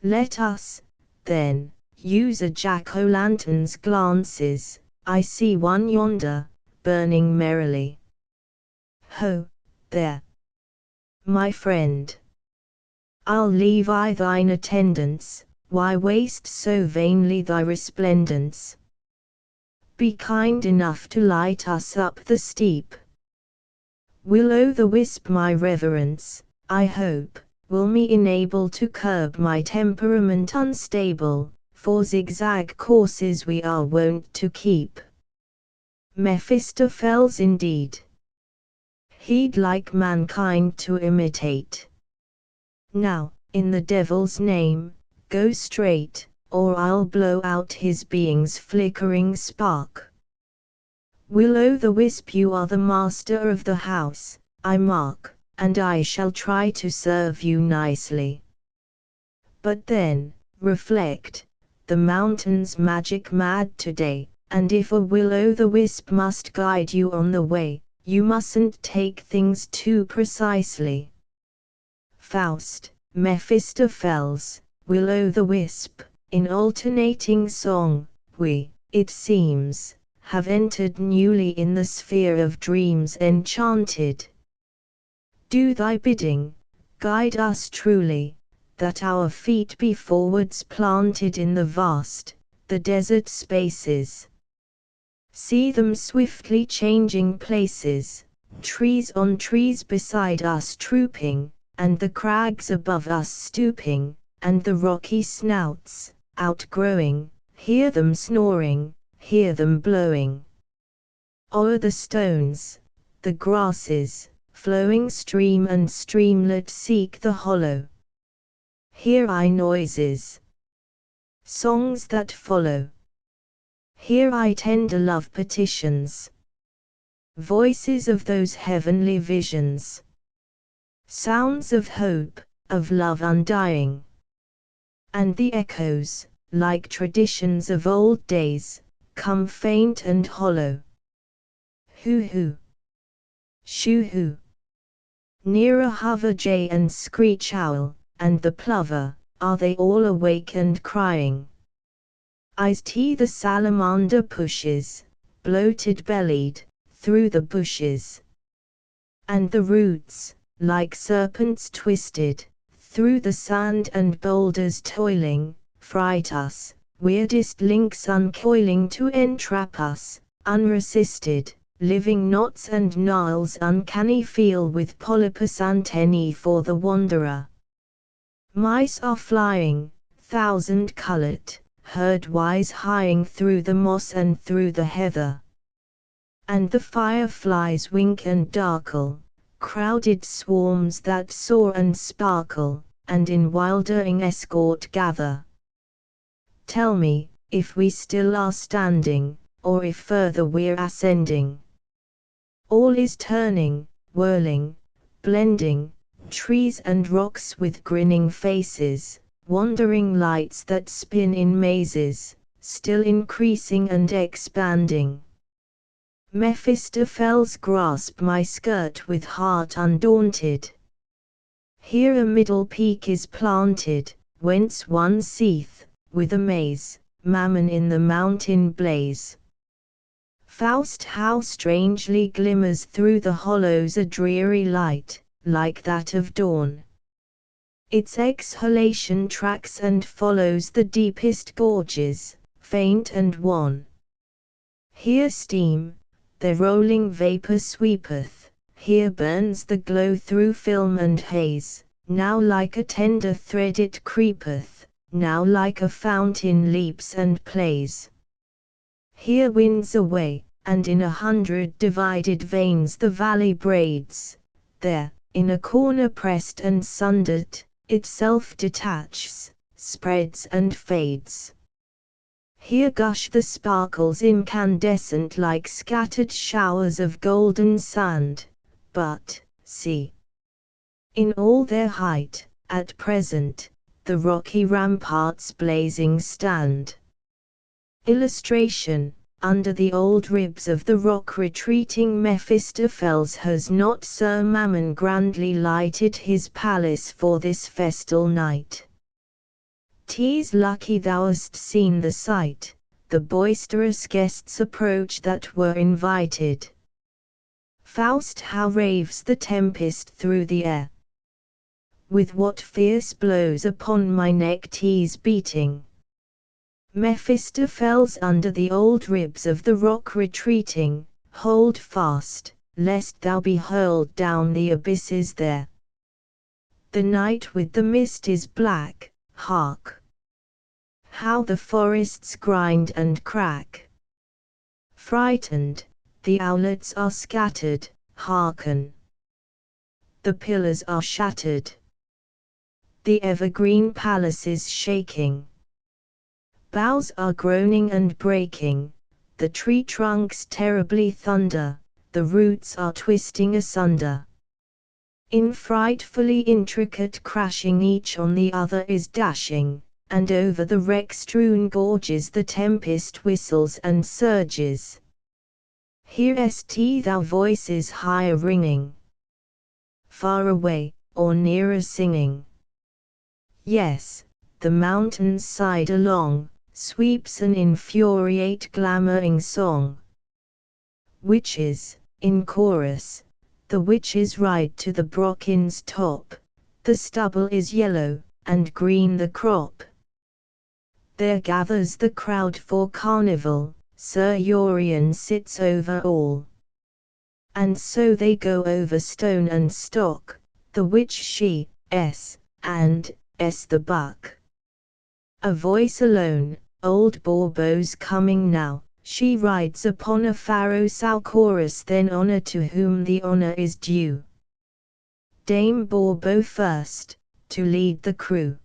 Speaker 1: Let us, then, use a jack-o'-lantern's glances, I see one yonder, burning merrily. Ho, there! My friend! I'll leave I thine attendance, why waste so vainly thy resplendence? Be kind enough to light us up the steep. Will-o'-the-wisp, my reverence, I hope, will me enable to curb my temperament unstable, for zigzag courses we are wont to keep. Mephistopheles indeed! He'd like mankind to imitate. Now, in the devil's name, go straight, or I'll blow out his being's flickering spark. Will-o'-the-wisp, you are the master of the house, I mark, and I shall try to serve you nicely. But then, reflect, the mountain's magic mad today, and if a will-o'-the-wisp must guide you on the way, you mustn't take things too precisely. Faust, Mephistopheles, will-o'-the-wisp, in alternating song, we, it seems, have entered newly in the sphere of dreams enchanted. Do thy bidding, guide us truly, that our feet be forwards planted in the vast, the desert spaces. See them swiftly changing places, trees on trees beside us trooping, and the crags above us stooping, and the rocky snouts, outgrowing, hear them snoring, hear them blowing. O'er the stones, the grasses, flowing stream and streamlet seek the hollow. Hear I noises, songs that follow. Hear I tender love petitions, voices of those heavenly visions, sounds of hope, of love undying. And the echoes, like traditions of old days, come faint and hollow. Hoo-hoo! Shoo-hoo! Nearer hover jay and screech owl, and the plover, are they all awake and crying? Is-t the salamander pushes, bloated-bellied, through the bushes. And the roots, like serpents twisted, through the sand and boulders toiling, fright us, weirdest links uncoiling to entrap us, unresisted, living knots and gnarls uncanny feel with polypus antennae for the wanderer. Mice are flying, thousand-coloured, herd-wise hieing through the moss and through the heather. And the fireflies wink and darkle, crowded swarms that soar and sparkle, and in wildering escort gather. Tell me, if we still are standing, or if further we're ascending. All is turning, whirling, blending, trees and rocks with grinning faces, wandering lights that spin in mazes, still increasing and expanding. Mephistopheles grasp my skirt with heart undaunted. Here a middle peak is planted, whence one seeth, with amaze, Mammon in the mountain blaze. Faust, how strangely glimmers through the hollows a dreary light, like that of dawn. Its exhalation tracks and follows the deepest gorges, faint and wan. Here steam, the rolling vapour sweepeth, here burns the glow through film and haze, now like a tender thread it creepeth, now like a fountain leaps and plays. Here winds away, and in 100 divided veins the valley braids, there, in a corner pressed and sundered, itself detaches, spreads and fades. Here gush the sparkles incandescent like scattered showers of golden sand, but, see, in all their height, at present, the rocky ramparts blazing stand. Illustration: under the old ribs of the rock retreating Mephistopheles has not Sir Mammon grandly lighted his palace for this festal night. 'Tis lucky thou hast seen the sight, the boisterous guests approach that were invited. Faust, how raves the tempest through the air! With what fierce blows upon my neck 'tis beating! Mephistopheles, under the old ribs of the rock retreating, hold fast, lest thou be hurled down the abysses there. The night with the mist is black, hark! How the forests grind and crack! Frightened, the owlets are scattered, hearken! The pillars are shattered. The evergreen palace is shaking. Boughs are groaning and breaking, the tree trunks terribly thunder, the roots are twisting asunder. In frightfully intricate crashing each on the other is dashing, and over the wreck-strewn gorges the tempest whistles and surges. Hearest thou voices higher ringing? Far away, or nearer singing? Yes, the mountain's side along sweeps an infuriate glamouring song. Witches, in chorus, the witches ride to the Brocken's top, the stubble is yellow, and green the crop. There gathers the crowd for carnival, Sir Urian sits over all. And so they go over stone and stock, the witch she, and the buck. A voice alone, old Borbo's coming now, she rides upon a Pharaoh sow chorus, then honour to whom the honour is due. Dame Borbo first, to lead the crew.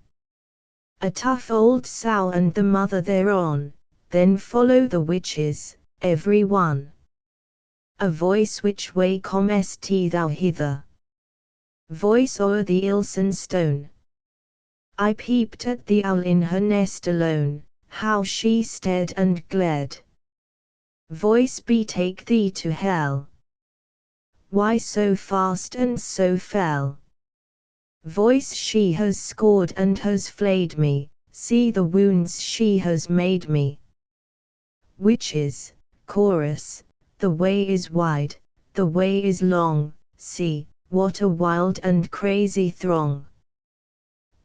Speaker 1: A tough old sow and the mother thereon, then follow the witches, every one. A voice, which way comest thou hither? Voice o'er the Ilsen stone. I peeped at the owl in her nest alone, how she stared and glared. Voice, betake thee to hell. Why so fast and so fell? Voice, she has scored and has flayed me, see the wounds she has made me. Witches, chorus, the way is wide, the way is long, see, what a wild and crazy throng.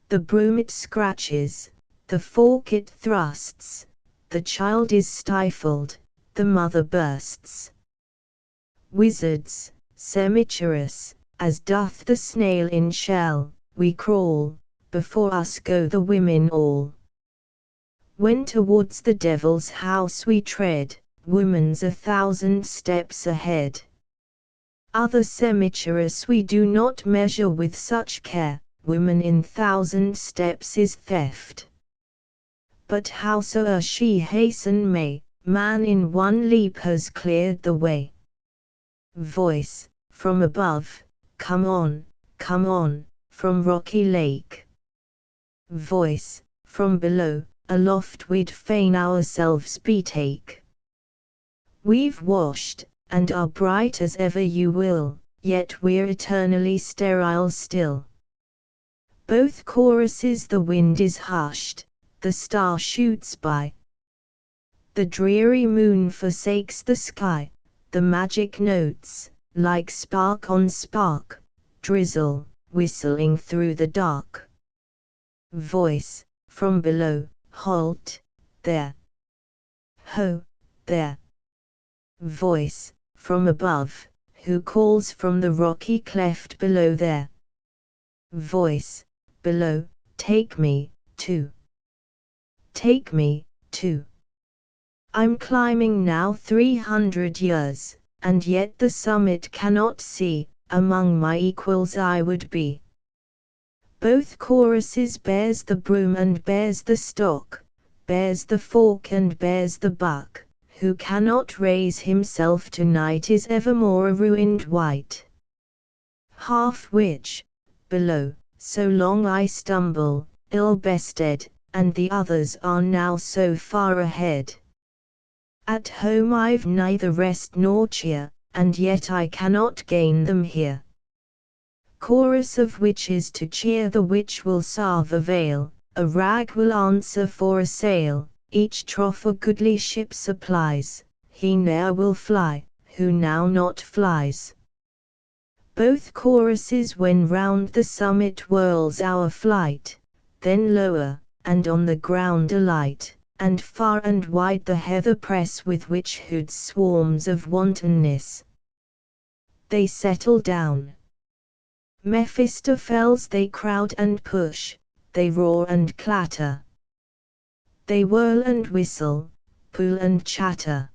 Speaker 1: The broom it scratches, the fork it thrusts, the child is stifled, the mother bursts. Wizards, semicherous, as doth the snail in shell, we crawl, before us go the women all. When towards the devil's house we tread, woman's 1,000 steps ahead. Other cemeteries we do not measure with such care, woman in 1,000 steps is theft. But howsoe'er she hasten may, man in one leap has cleared the way. Voice, from above, come on, from rocky lake. Voice, from below, aloft we'd fain ourselves betake. We've washed, and are bright as ever you will, yet we're eternally sterile still. Both choruses the wind is hushed, the star shoots by. The dreary moon forsakes the sky, the magic notes, like spark on spark, drizzle, whistling through the dark. Voice, from below, halt, there. Ho, there. Voice, from above, who calls from the rocky cleft below there. Voice, below, take me, too. Take me, too. I'm climbing now 300 years, and yet the summit cannot see, among my equals I would be. Both choruses bears the broom and bears the stock, bears the fork and bears the buck, who cannot raise himself tonight is evermore a ruined wight. Half which, below, so long I stumble, ill bested, and the others are now so far ahead. At home I've neither rest nor cheer, and yet I cannot gain them here. Chorus of witches to cheer the witch will salve avail, a rag will answer for a sail, each trough a goodly ship supplies, he ne'er will fly, who now not flies. Both choruses when round the summit whirls our flight, then lower, and on the ground alight, and far and wide the heather press with witch-hoods swarms of wantonness. They settle down. Mephistopheles they crowd and push, they roar and clatter. They whirl and whistle, pull and chatter.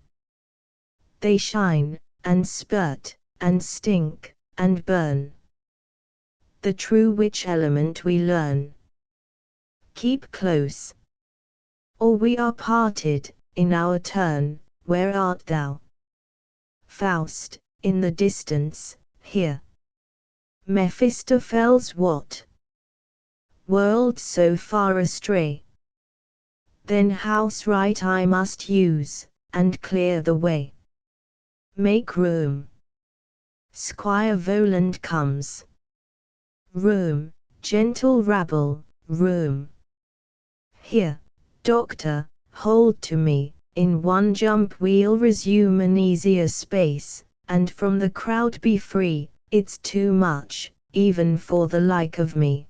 Speaker 1: They shine, and spurt, and stink, and burn. The true witch element we learn. Keep close, or we are parted, in our turn, where art thou? Faust, in the distance, here. Mephistopheles what? World so far astray. Then house right I must use, and clear the way. Make room. Squire Voland comes. Room, gentle rabble, room. Here, doctor, hold to me, in one jump we'll resume an easier space, and from the crowd be free, it's too much, even for the like of me.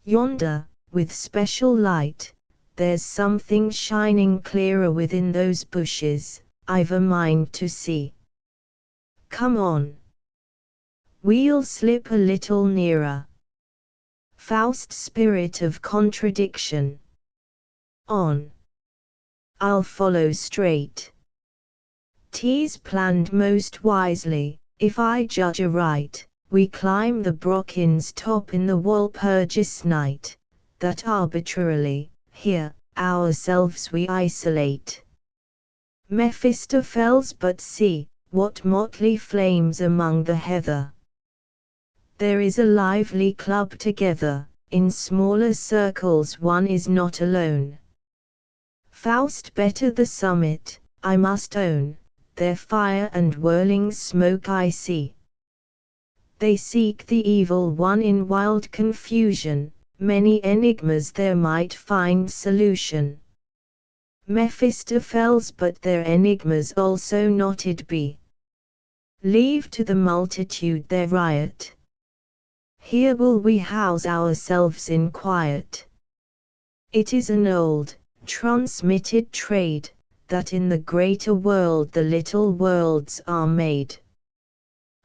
Speaker 1: Yonder, with special light, there's something shining clearer within those bushes, I've a mind to see. Come on. We'll slip a little nearer. Faust spirit of contradiction. On. I'll follow straight. 'Tis planned most wisely, if I judge aright, we climb the Brocken's top in the Walpurgis night, that arbitrarily, here, ourselves we isolate. Mephistopheles but see, what motley flames among the heather. There is a lively club together, in smaller circles one is not alone. Faust better the summit, I must own, their fire and whirling smoke I see. They seek the evil one in wild confusion, many enigmas there might find solution. Mephistopheles but their enigmas also knotted be. Leave to the multitude their riot. Here will we house ourselves in quiet. It is an old, transmitted trade, that in the greater world the little worlds are made.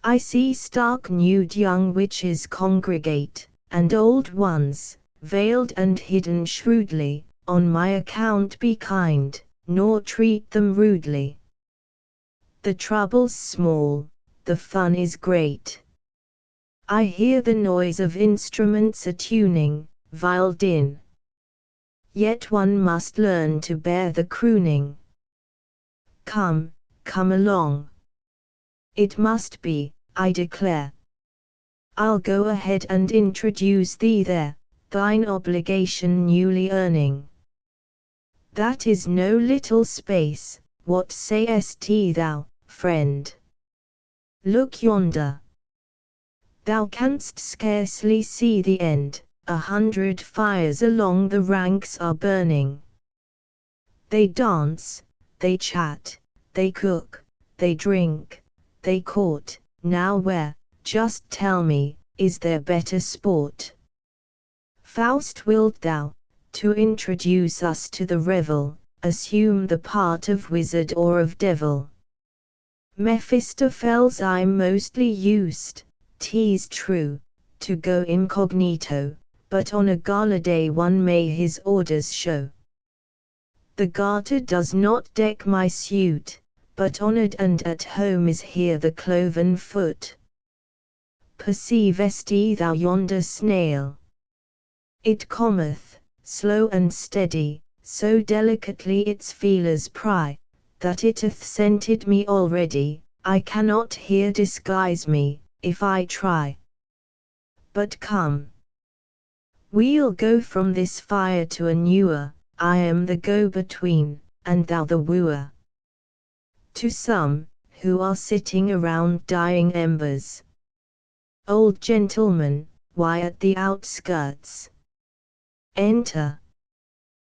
Speaker 1: I see stark-nude young witches congregate, and old ones, veiled and hidden shrewdly, on my account be kind, nor treat them rudely. The trouble's small, the fun is great. I hear the noise of instruments a-tuning, vile din. Yet one must learn to bear the crooning. Come, come along. It must be, I declare. I'll go ahead and introduce thee there, thine obligation newly earning. That is no little space, what sayest thou, friend? Look yonder. Thou canst scarcely see the end, 100 fires along the ranks are burning. They dance, they chat, they cook, they drink, they court, now where, just tell me, is there better sport? Faust, wilt thou, to introduce us to the revel, assume the part of wizard or of devil? Mephistopheles I'm mostly used, 'tis true, to go incognito, but on a gala day one may his orders show. The garter does not deck my suit, but honored and at home is here the cloven foot. Perceivest thou yonder snail? It cometh, slow and steady, so delicately its feelers pry, that it hath scented me already, I cannot here disguise me, if I try. But come. We'll go from this fire to a newer, I am the go-between, and thou the wooer. To some, who are sitting around dying embers. Old gentleman, why at the outskirts? Enter.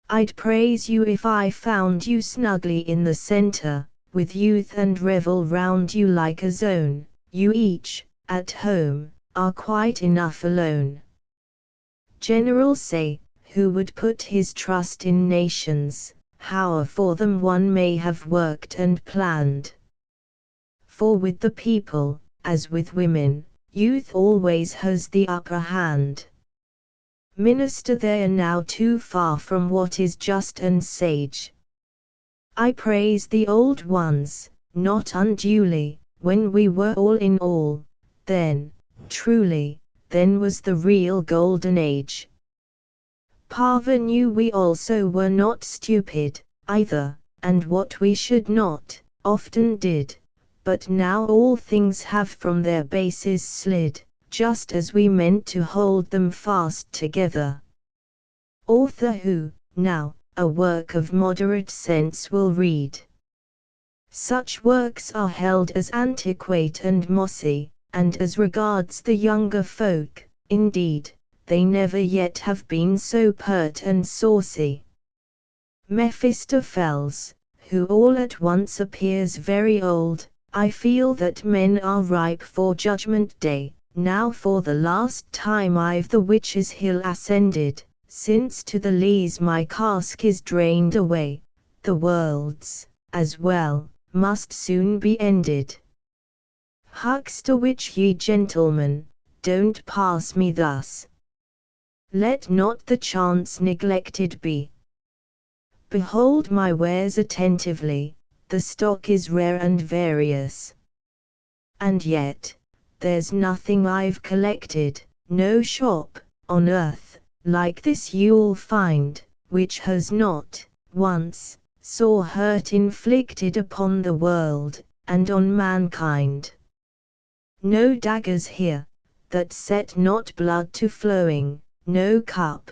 Speaker 1: I'd praise you if I found you snugly in the center, with youth and revel round you like a zone, you each, at home, are quite enough alone. Generals say, who would put his trust in nations, how for them one may have worked and planned. For with the people, as with women, youth always has the upper hand. Minister there now too far from what is just and sage. I praise the old ones, not unduly, when we were all in all, then, truly, then was the real golden age. Parvenu we also were not stupid, either, and what we should not, often did, but now all things have from their bases slid, just as we meant to hold them fast together. Author who, now, a work of moderate sense will read. Such works are held as antiquate and mossy, and as regards the younger folk, indeed, they never yet have been so pert and saucy. Mephistopheles, who all at once appears very old, I feel that men are ripe for judgment day, now for the last time I've the witches' hill ascended, since to the lees my cask is drained away, the world's, as well, must soon be ended. Huckster which ye gentlemen, don't pass me thus. Let not the chance neglected be. Behold my wares attentively, the stock is rare and various. And yet, there's nothing I've collected, no shop, on earth, like this you'll find, which has not, once, sore hurt inflicted upon the world, and on mankind. No daggers here, that set not blood to flowing, no cup,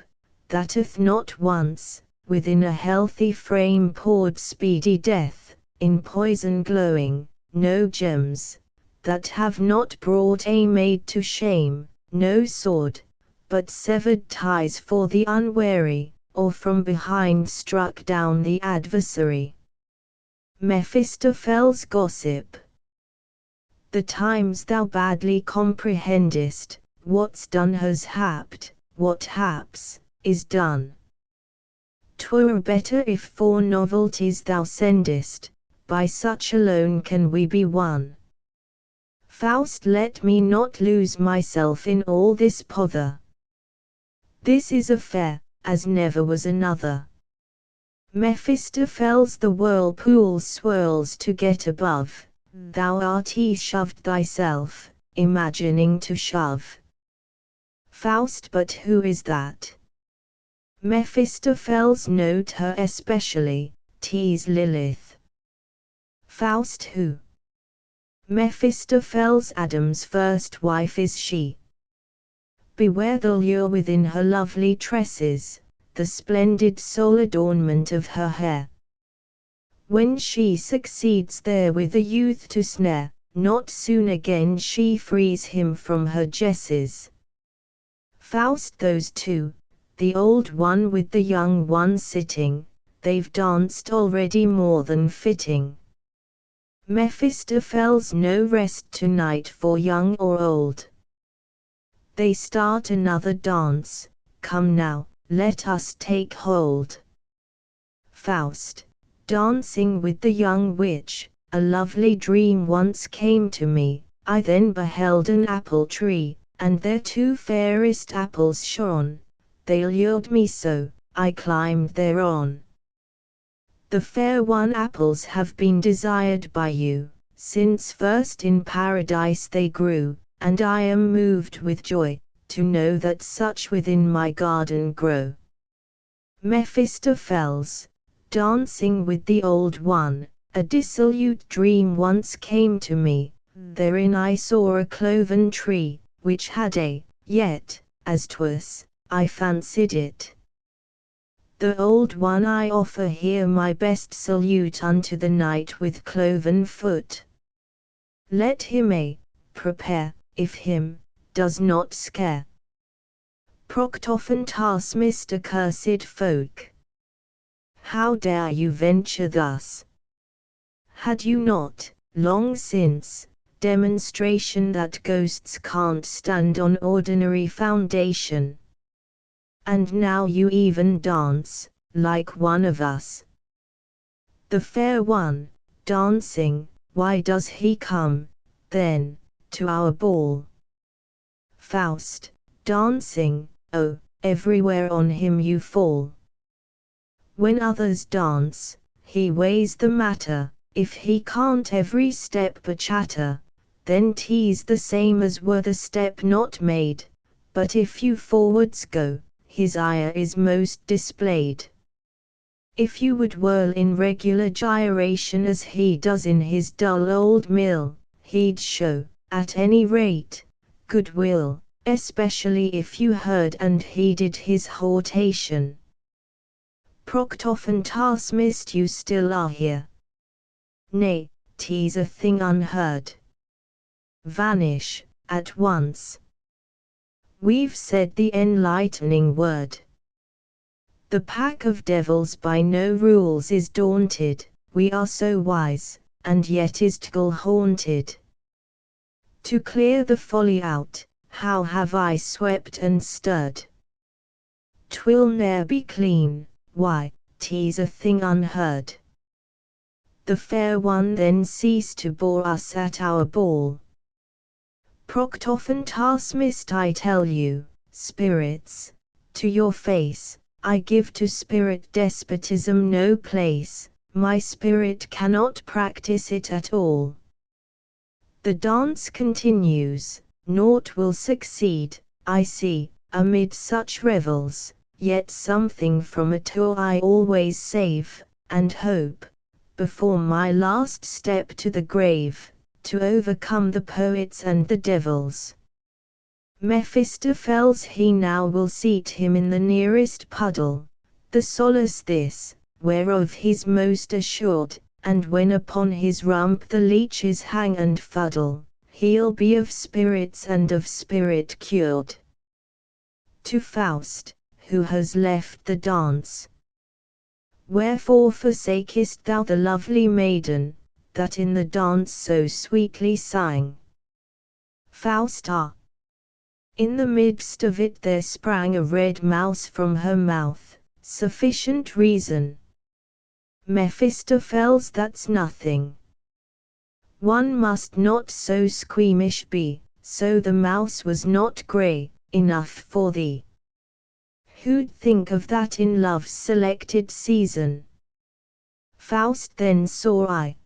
Speaker 1: that hath not once, within a healthy frame poured speedy death, in poison glowing, no gems, that have not brought a maid to shame, no sword, but severed ties for the unwary, or from behind struck down the adversary. Mephistopheles gossip. The times thou badly comprehendest, what's done has happed, what haps, is done. 'Twere better if for novelties thou sendest, by such alone can we be won. Faust, let me not lose myself in all this pother. This is a fair, as never was another. Mephistopheles, the whirlpool swirls to get above, thou art shoved thyself, imagining to shove. Faust, but who is that? Mephistopheles, note her especially, tease Lilith. Faust, who? Mephistopheles, Adam's first wife is she. Beware the lure within her lovely tresses, the splendid sole adornment of her hair. When she succeeds therewith the youth to snare, not soon again she frees him from her jesses. Faust, those two, the old one with the young one sitting, they've danced already more than fitting. Mephistopheles, no rest tonight for young or old. They start another dance, come now, let us take hold. Faust, dancing with the young witch, a lovely dream once came to me, I then beheld an apple tree, and their two fairest apples shone, they lured me so, I climbed thereon. The fair one apples have been desired by you, since first in paradise they grew, and I am moved with joy, to know that such within my garden grow. Mephistopheles, dancing with the old one, a dissolute dream once came to me, therein I saw a cloven tree, which had a, yet, as 'twas, I fancied it. The old one I offer here my best salute unto the knight with cloven foot. Let him prepare, if him, does not scare. Proctophantas, missed accursed folk. How dare you venture thus? Had you not, long since, demonstration that ghosts can't stand on ordinary foundation? And now you even dance, like one of us. The fair one, dancing, why does he come, then, to our ball? Faust, dancing, oh, everywhere on him you fall. When others dance, he weighs the matter, if he can't every step but chatter, then 'tis the same as were the step not made, but if you forwards go, his ire is most displayed. If you would whirl in regular gyration as he does in his dull old mill, he'd show, at any rate, goodwill, especially if you heard and heeded his hortation. Proctophantas, missed you still are here. Nay, 'tis a thing unheard. Vanish, at once. We've said the enlightening word. The pack of devils by no rules is daunted, we are so wise, and yet is tgall haunted. To clear the folly out, how have I swept and stirred? 'Twill ne'er be clean, why, 'tis a thing unheard. The fair one then ceased to bore us at our ball. Proctophantas, missed I tell you, spirits, to your face, I give to spirit despotism no place, my spirit cannot practice it at all. The dance continues, naught will succeed, I see, amid such revels, yet something from a tour I always save, and hope, before my last step to the grave, to overcome the poets and the devils. Mephistopheles, he now will seat him in the nearest puddle, the solace this, whereof he's most assured, and when upon his rump the leeches hang and fuddle, he'll be of spirits and of spirit cured. To Faust, who has left the dance. Wherefore forsakest thou the lovely maiden, that in the dance so sweetly sang? Faust, ah! In the midst of it there sprang a red mouse from her mouth, sufficient reason. Mephistopheles, that's nothing. One must not so squeamish be, so the mouse was not grey enough for thee. Who'd think of that in love's selected season? Faust then saw I.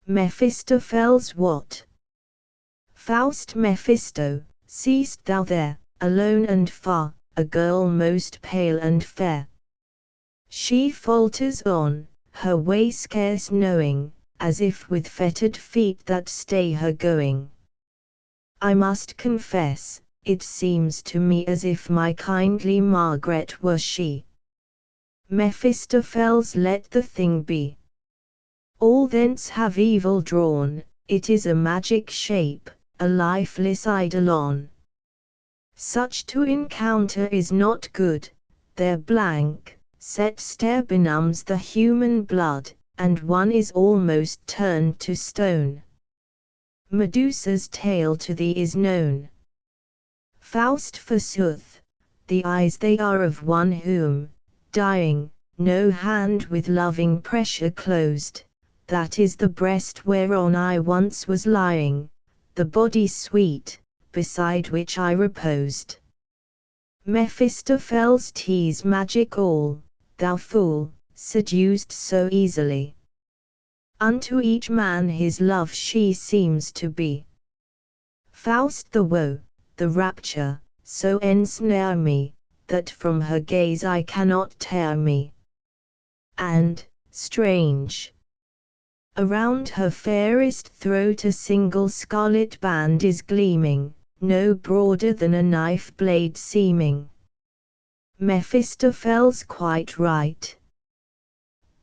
Speaker 1: Mephistopheles what? Faust Mephisto, seest thou there, alone and far, a girl most pale and fair? She falters on, her way scarce knowing, as if with fettered feet that stay her going. I must confess, it seems to me as if my kindly Margaret were she. Mephistopheles, let the thing be. All thence have evil drawn, it is a magic shape, a lifeless eidolon. Such to encounter is not good, their blank, set stare benumbs the human blood, and one is almost turned to stone. Medusa's tale to thee is known. Faust forsooth, the eyes they are of one whom, dying, no hand with loving pressure closed, that is the breast whereon I once was lying, the body sweet, beside which I reposed. Mephistopheles, 'tis magic all, thou fool, seduced so easily. Unto each man his love she seems to be. Faust, the woe, the rapture, so ensnare me, that from her gaze I cannot tear me. And, strange, around her fairest throat a single scarlet band is gleaming, no broader than a knife blade seeming. Mephistopheles quite right.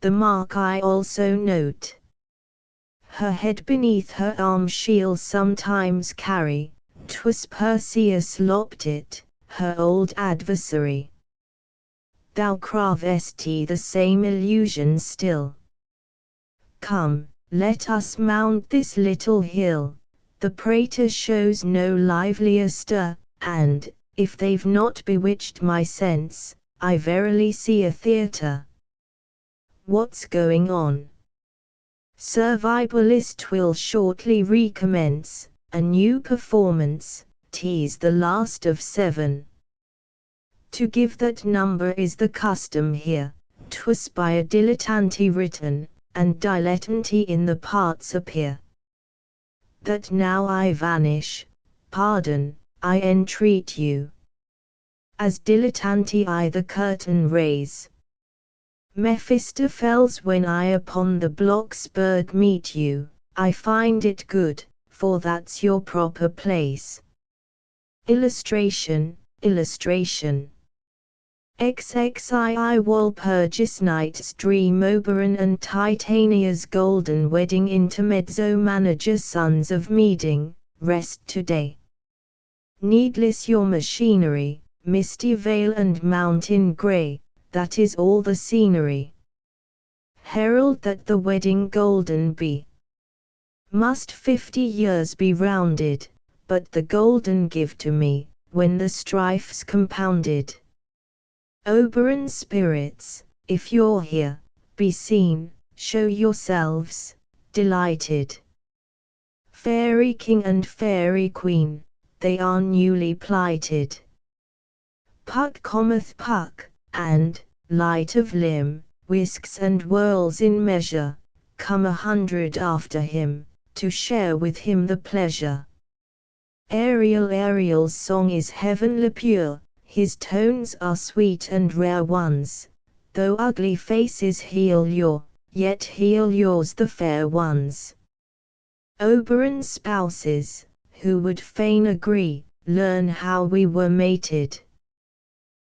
Speaker 1: The mark I also note. Her head beneath her arm she'll sometimes carry, 'twas Perseus lopped it, her old adversary. Thou cravest the same illusion still. Come, let us mount this little hill, the prater shows no livelier stir, and, if they've not bewitched my sense, I verily see a theatre. What's going on? Servibilis, 'twill shortly recommence, a new performance, 'tis the last of 7. To give that number is the custom here, 'twas by a dilettante written, and dilettanti in the parts appear. That now I vanish, pardon, I entreat you. As dilettanti I the curtain raise. Mephistopheles, when I upon the block's bird meet you, I find it good, for that's your proper place. Illustration, illustration. XXII Walpurgis Night's Dream, Oberon and Titania's Golden Wedding, Intermezzo, Manager, Sons of Meeting, rest today. Needless your machinery, misty vale and mountain grey, that is all the scenery. Herald that the wedding golden be. Must 50 years be rounded, but the golden give to me, when the strife's compounded. Oberon spirits, if you're here, be seen, show yourselves, delighted. Fairy king and fairy queen, they are newly plighted. Puck cometh Puck, and, light of limb, whisks and whirls in measure, come 100 after him, to share with him the pleasure. Ariel's song is heavenly pure, his tones are sweet and rare ones, though ugly faces heal your, yet heal yours the fair ones. Oberon's spouses, who would fain agree, learn how we were mated.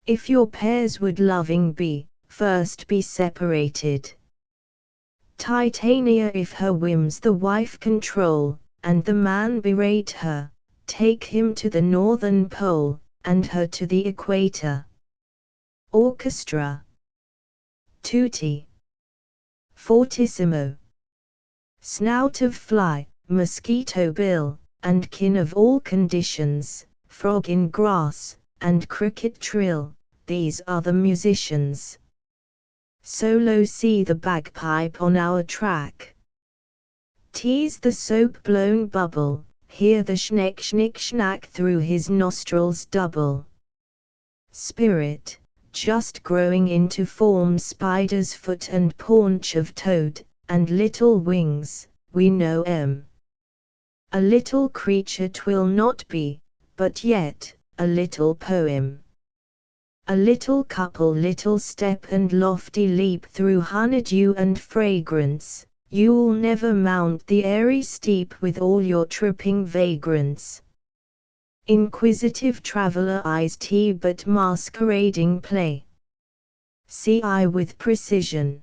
Speaker 1: If your pairs would loving be, first be separated. Titania, if her whims the wife control, and the man berate her, take him to the northern pole, and her to the equator. Orchestra. Tutti. Fortissimo. Snout of fly, mosquito bill, and kin of all conditions, frog in grass, and cricket trill, these are the musicians. Solo, see the bagpipe on our track. Tease the soap-blown bubble, hear the schnick-schnack through his nostrils double. Spirit, just growing into form, spider's foot and paunch of toad, and little wings, we know a little creature 'twill not be, but yet, a little poem. A little couple, little step and lofty leap through honeydew and fragrance, you'll never mount the airy steep with all your tripping vagrants. Inquisitive traveller eyes tea but masquerading play. See I with precision.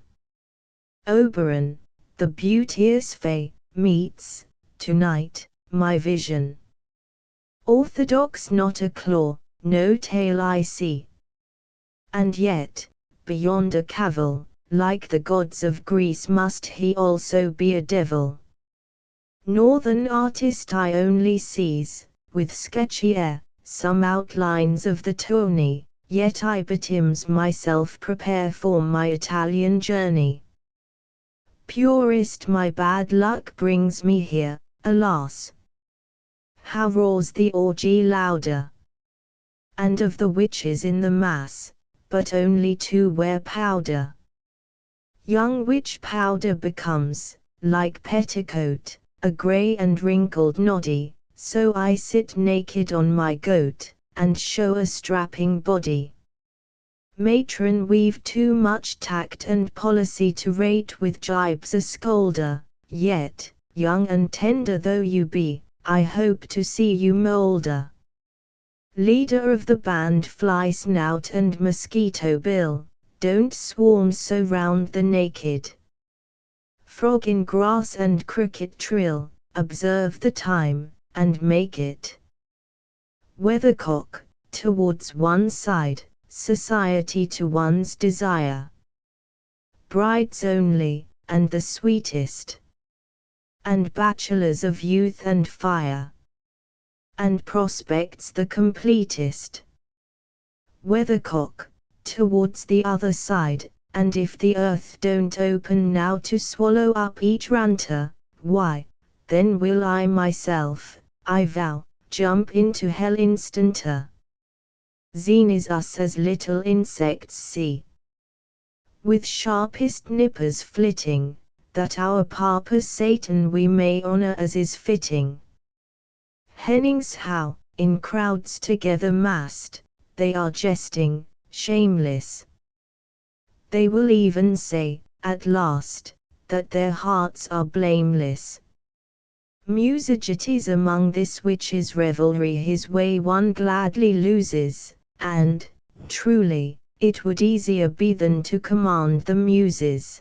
Speaker 1: Oberon, the beauteous Fay, meets, tonight, my vision. Orthodox not a claw, no tail I see. And yet, beyond a cavil, like the gods of Greece must he also be a devil. Northern artist I only sees, with sketchy air, some outlines of the tourney, yet I betimes myself prepare for my Italian journey. Purest my bad luck brings me here, alas! How roars the orgy louder! And of the witches in the mass, but only two wear powder. Young witch powder becomes, like petticoat, a grey and wrinkled noddy, so I sit naked on my goat, and show a strapping body. Matron, we've too much tact and policy to rate with jibes a scolder, yet, young and tender though you be, I hope to see you moulder. Leader of the band, fly snout and mosquito bill, don't swarm so round the naked frog in grass and cricket trill, observe the time, and make it. Weathercock, towards one side, society to one's desire. Brides only, and the sweetest. And bachelors of youth and fire. And prospects the completest. Weathercock, towards the other side, and if the earth don't open now to swallow up each ranter, why, then will I myself, I vow, jump into hell instanter. Zenes us as little insects see, with sharpest nippers flitting, that our papa Satan we may honor as is fitting. Hennings how, in crowds together massed, they are jesting, shameless. They will even say, at last, that their hearts are blameless. Musigities among this witches' revelry his way one gladly loses, and, truly, it would easier be than to command the muses.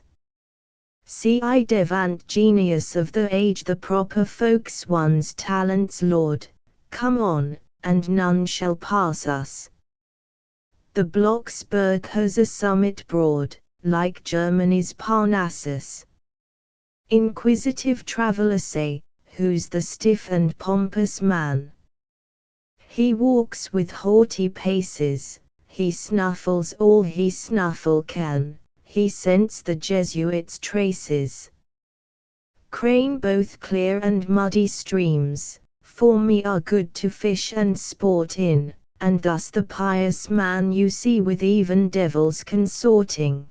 Speaker 1: See I devant genius of the age, the proper folks one's talents lord, come on, and none shall pass us. The Blocksberg has a summit broad, like Germany's Parnassus. Inquisitive traveller say, who's the stiff and pompous man? He walks with haughty paces, he snuffles all he snuffle can, he scents the Jesuits' traces. Crane both clear and muddy streams, for me are good to fish and sport in, and thus the pious man you see with even devils consorting.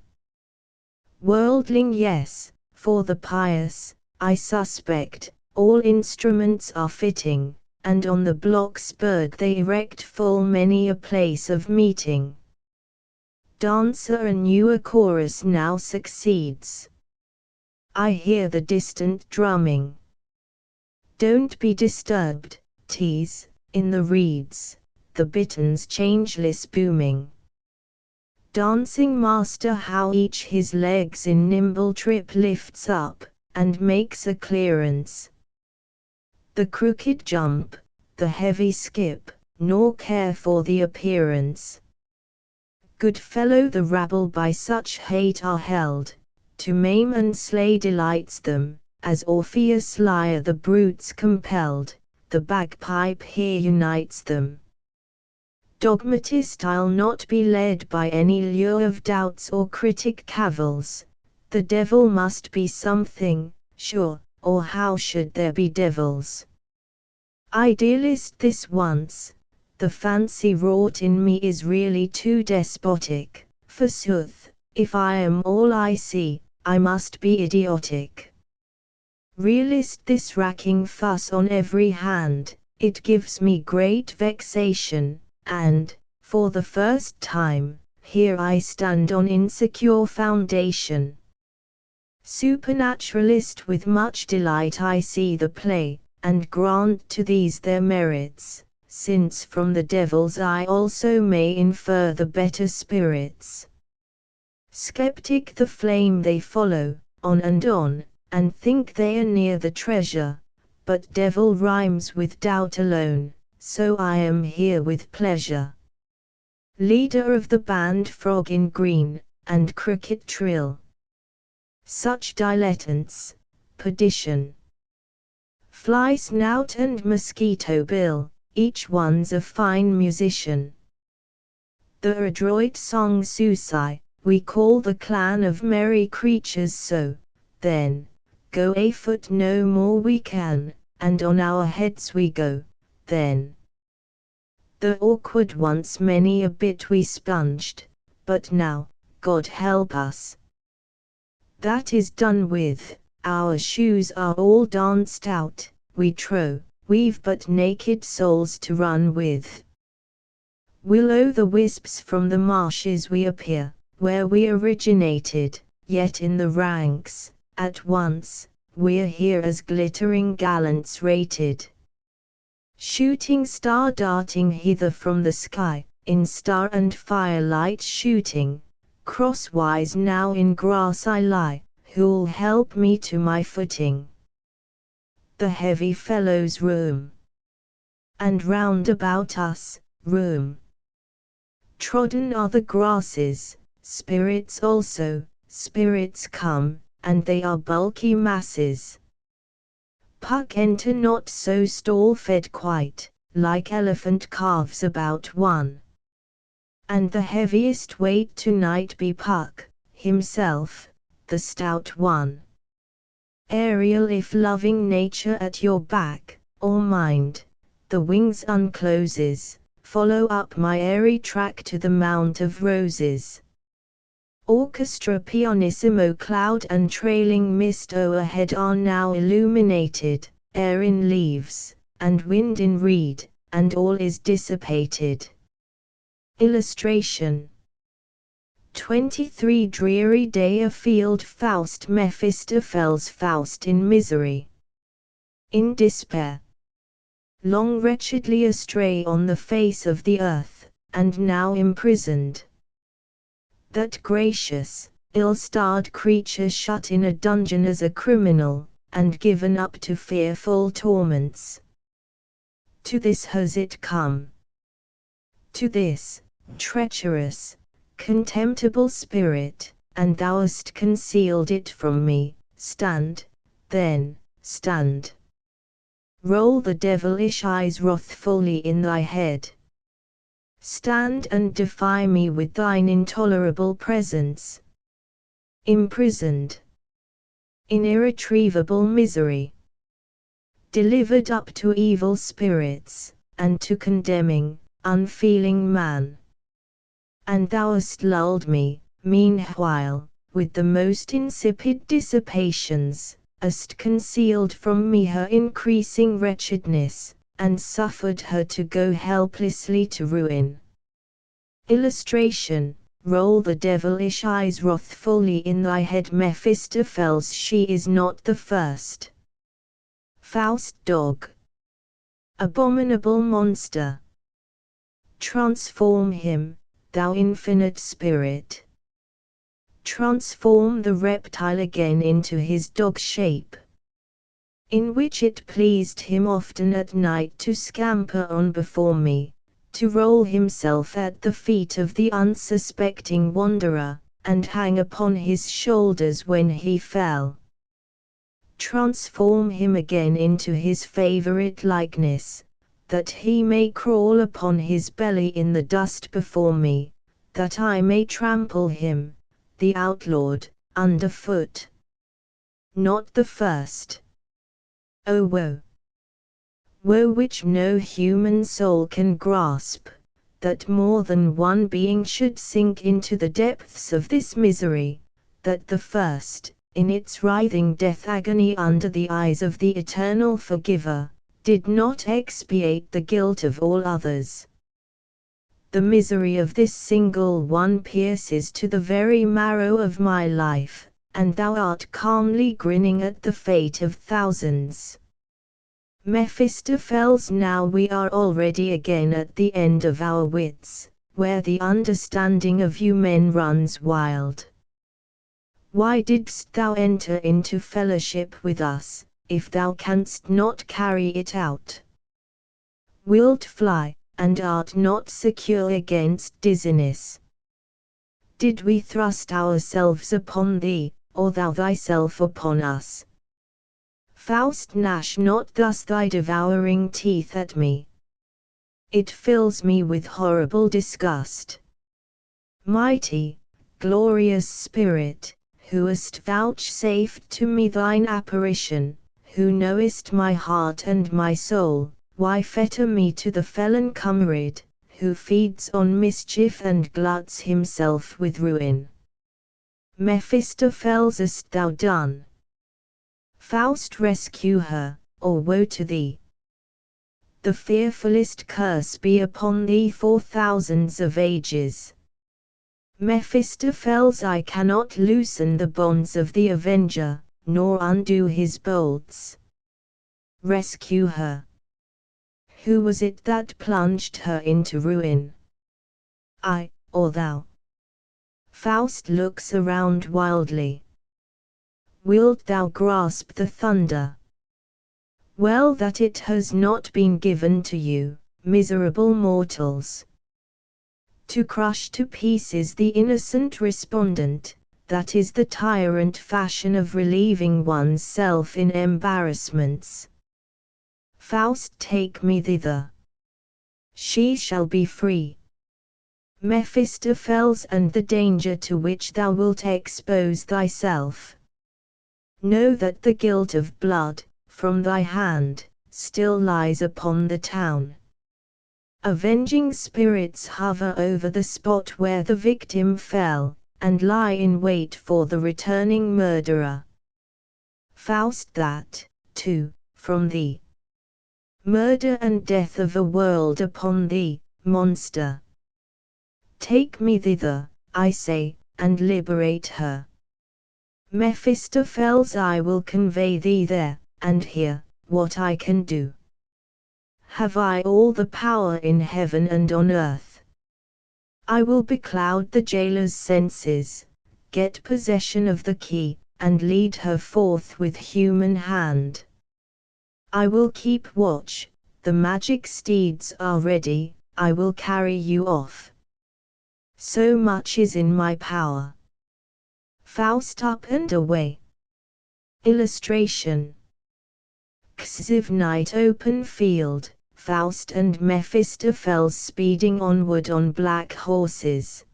Speaker 1: Worldling, yes, for the pious, I suspect, all instruments are fitting, and on the Blocksberg they erect full many a place of meeting. Dancer, a newer chorus now succeeds. I hear the distant drumming. Don't be disturbed, tease, in the reeds, the bitterns changeless booming. Dancing master, how each his legs in nimble trip lifts up, and makes a clearance. The crooked jump, the heavy skip, nor care for the appearance. Good fellow, the rabble by such hate are held, to maim and slay delights them, as Orpheus' lyre the brutes compelled, the bagpipe here unites them. Dogmatist, I'll not be led by any lure of doubts or critic cavils, the devil must be something, sure, or how should there be devils? Idealist this once, the fancy wrought in me is really too despotic, forsooth, if I am all I see, I must be idiotic. Realist this racking fuss on every hand, it gives me great vexation, and, for the first time, here I stand on insecure foundation. Supernaturalist with much delight I see the play, and grant to these their merits, since from the devils I also may infer the better spirits. Skeptic the flame they follow, on, and think they are near the treasure, but devil rhymes with doubt alone, so I am here with pleasure. Leader of the band frog in green, and cricket trill. Such dilettants, perdition. Fly snout and mosquito bill, each one's a fine musician. The adroit song Susai, we call the clan of merry creatures so, then, go a foot no more we can, and on our heads we go, then. The awkward once many a bit we sponged, but now, God help us, that is done with, our shoes are all danced out, we trow, we've but naked souls to run with. Will-o'-the-wisps from the marshes we appear, where we originated, yet in the ranks, at once, we're here as glittering gallants rated. Shooting star darting hither from the sky, in star and firelight shooting, crosswise now in grass I lie, who'll help me to my footing? The heavy fellows roam, and round about us, room. Trodden are the grasses, spirits also, spirits come, and they are bulky masses. Puck enter not so stall-fed quite, like elephant calves about one. And the heaviest weight tonight be Puck, himself, the stout one. Aerial if loving nature at your back, or mind, the wings uncloses, follow up my airy track to the Mount of Roses. Orchestra pianissimo cloud and trailing mist o'erhead are now illuminated, air in leaves, and wind in reed, and all is dissipated. Illustration 23 Dreary day afield Faust Mephistopheles Faust in misery, in despair, long wretchedly astray on the face of the earth, and now imprisoned. That gracious, ill-starred creature shut in a dungeon as a criminal, and given up to fearful torments. To this has it come. To this, treacherous, contemptible spirit, and thou hast concealed it from me, stand, then, stand. Roll the devilish eyes wrathfully in thy head. Stand and defy me with thine intolerable presence. Imprisoned in irretrievable misery, delivered up to evil spirits, and to condemning, unfeeling man. And thou hast lulled me, meanwhile, with the most insipid dissipations, hast concealed from me her increasing wretchedness, and suffered her to go helplessly to ruin. Illustration, roll the devilish eyes wrathfully in thy head Mephistopheles she is not the first. Faust dog. Abominable monster. Transform him, thou infinite spirit. Transform the reptile again into his dog shape, in which it pleased him often at night to scamper on before me, to roll himself at the feet of the unsuspecting wanderer, and hang upon his shoulders when he fell. Transform him again into his favorite likeness, that he may crawl upon his belly in the dust before me, that I may trample him, the outlawed, underfoot. Not the first. O woe! woe which no human soul can grasp, that more than one being should sink into the depths of this misery, that the first, in its writhing death agony under the eyes of the eternal Forgiver, did not expiate the guilt of all others. The misery of this single one pierces to the very marrow of my life, and thou art calmly grinning at the fate of thousands. Mephistopheles, now we are already again at the end of our wits, where the understanding of you men runs wild. Why didst thou enter into fellowship with us, if thou canst not carry it out? Wilt fly, and art not secure against dizziness? Did we thrust ourselves upon thee, or thou thyself upon us? Faust, gnash not thus thy devouring teeth at me. It fills me with horrible disgust. Mighty, glorious Spirit, who hast vouchsafed to me thine apparition, who knowest my heart and my soul, why fetter me to the felon Cumrid, who feeds on mischief and gluts himself with ruin? Mephistopheles, hast thou done? Faust, rescue her, or woe to thee! The fearfullest curse be upon thee for thousands of ages. Mephistopheles, I cannot loosen the bonds of the Avenger, nor undo his bolts. Rescue her. Who was it that plunged her into ruin? I, or thou? Faust looks around wildly. Wilt thou grasp the thunder? Well that it has not been given to you, miserable mortals, to crush to pieces the innocent respondent. That is the tyrant fashion of relieving one's self in embarrassments. Faust, take me thither. She shall be free. Mephistopheles, and the danger to which thou wilt expose thyself. Know that the guilt of blood, from thy hand, still lies upon the town. Avenging spirits hover over the spot where the victim fell, and lie in wait for the returning murderer. Faust, that, too, from thee. Murder and death of a world upon thee, monster. Take me thither, I say, and liberate her. Mephistopheles, I will convey thee there, and hear what I can do. Have I all the power in heaven and on earth? I will becloud the jailer's senses, get possession of the key, and lead her forth with human hand. I will keep watch, the magic steeds are ready, I will carry you off. So much is in my power. Faust, up and away. Illustration. Ksiv, night, open field, Faust and Mephistopheles speeding onward on black horses.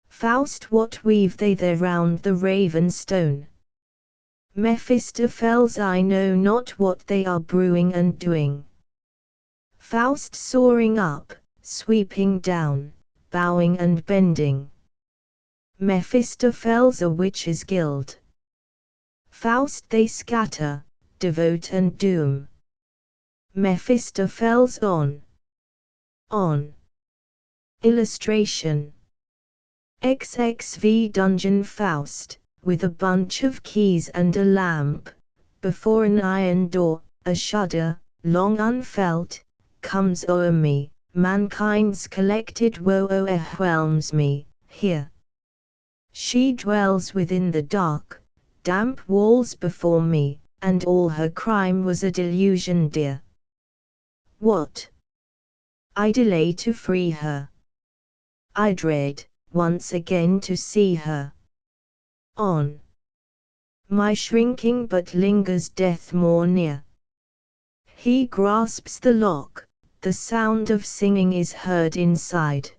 Speaker 1: Faust, what weave they there round the raven stone? Mephistopheles, I know not what they are brewing and doing. Faust, soaring up, sweeping down, bowing and bending. Mephistopheles, a witch's guild. Faust, they scatter, devote and doom. Mephistopheles, on. On. Illustration. XXV dungeon. Faust, with a bunch of keys and a lamp, before an iron door, a shudder, long unfelt, comes o'er me, mankind's collected woe o'erwhelms me, here. She dwells within the dark, damp walls before me, and all her crime was a delusion dear. What? I delay to free her. I dread, once again to see her. On. My shrinking but lingers death more near. He grasps the lock, the sound of singing is heard inside.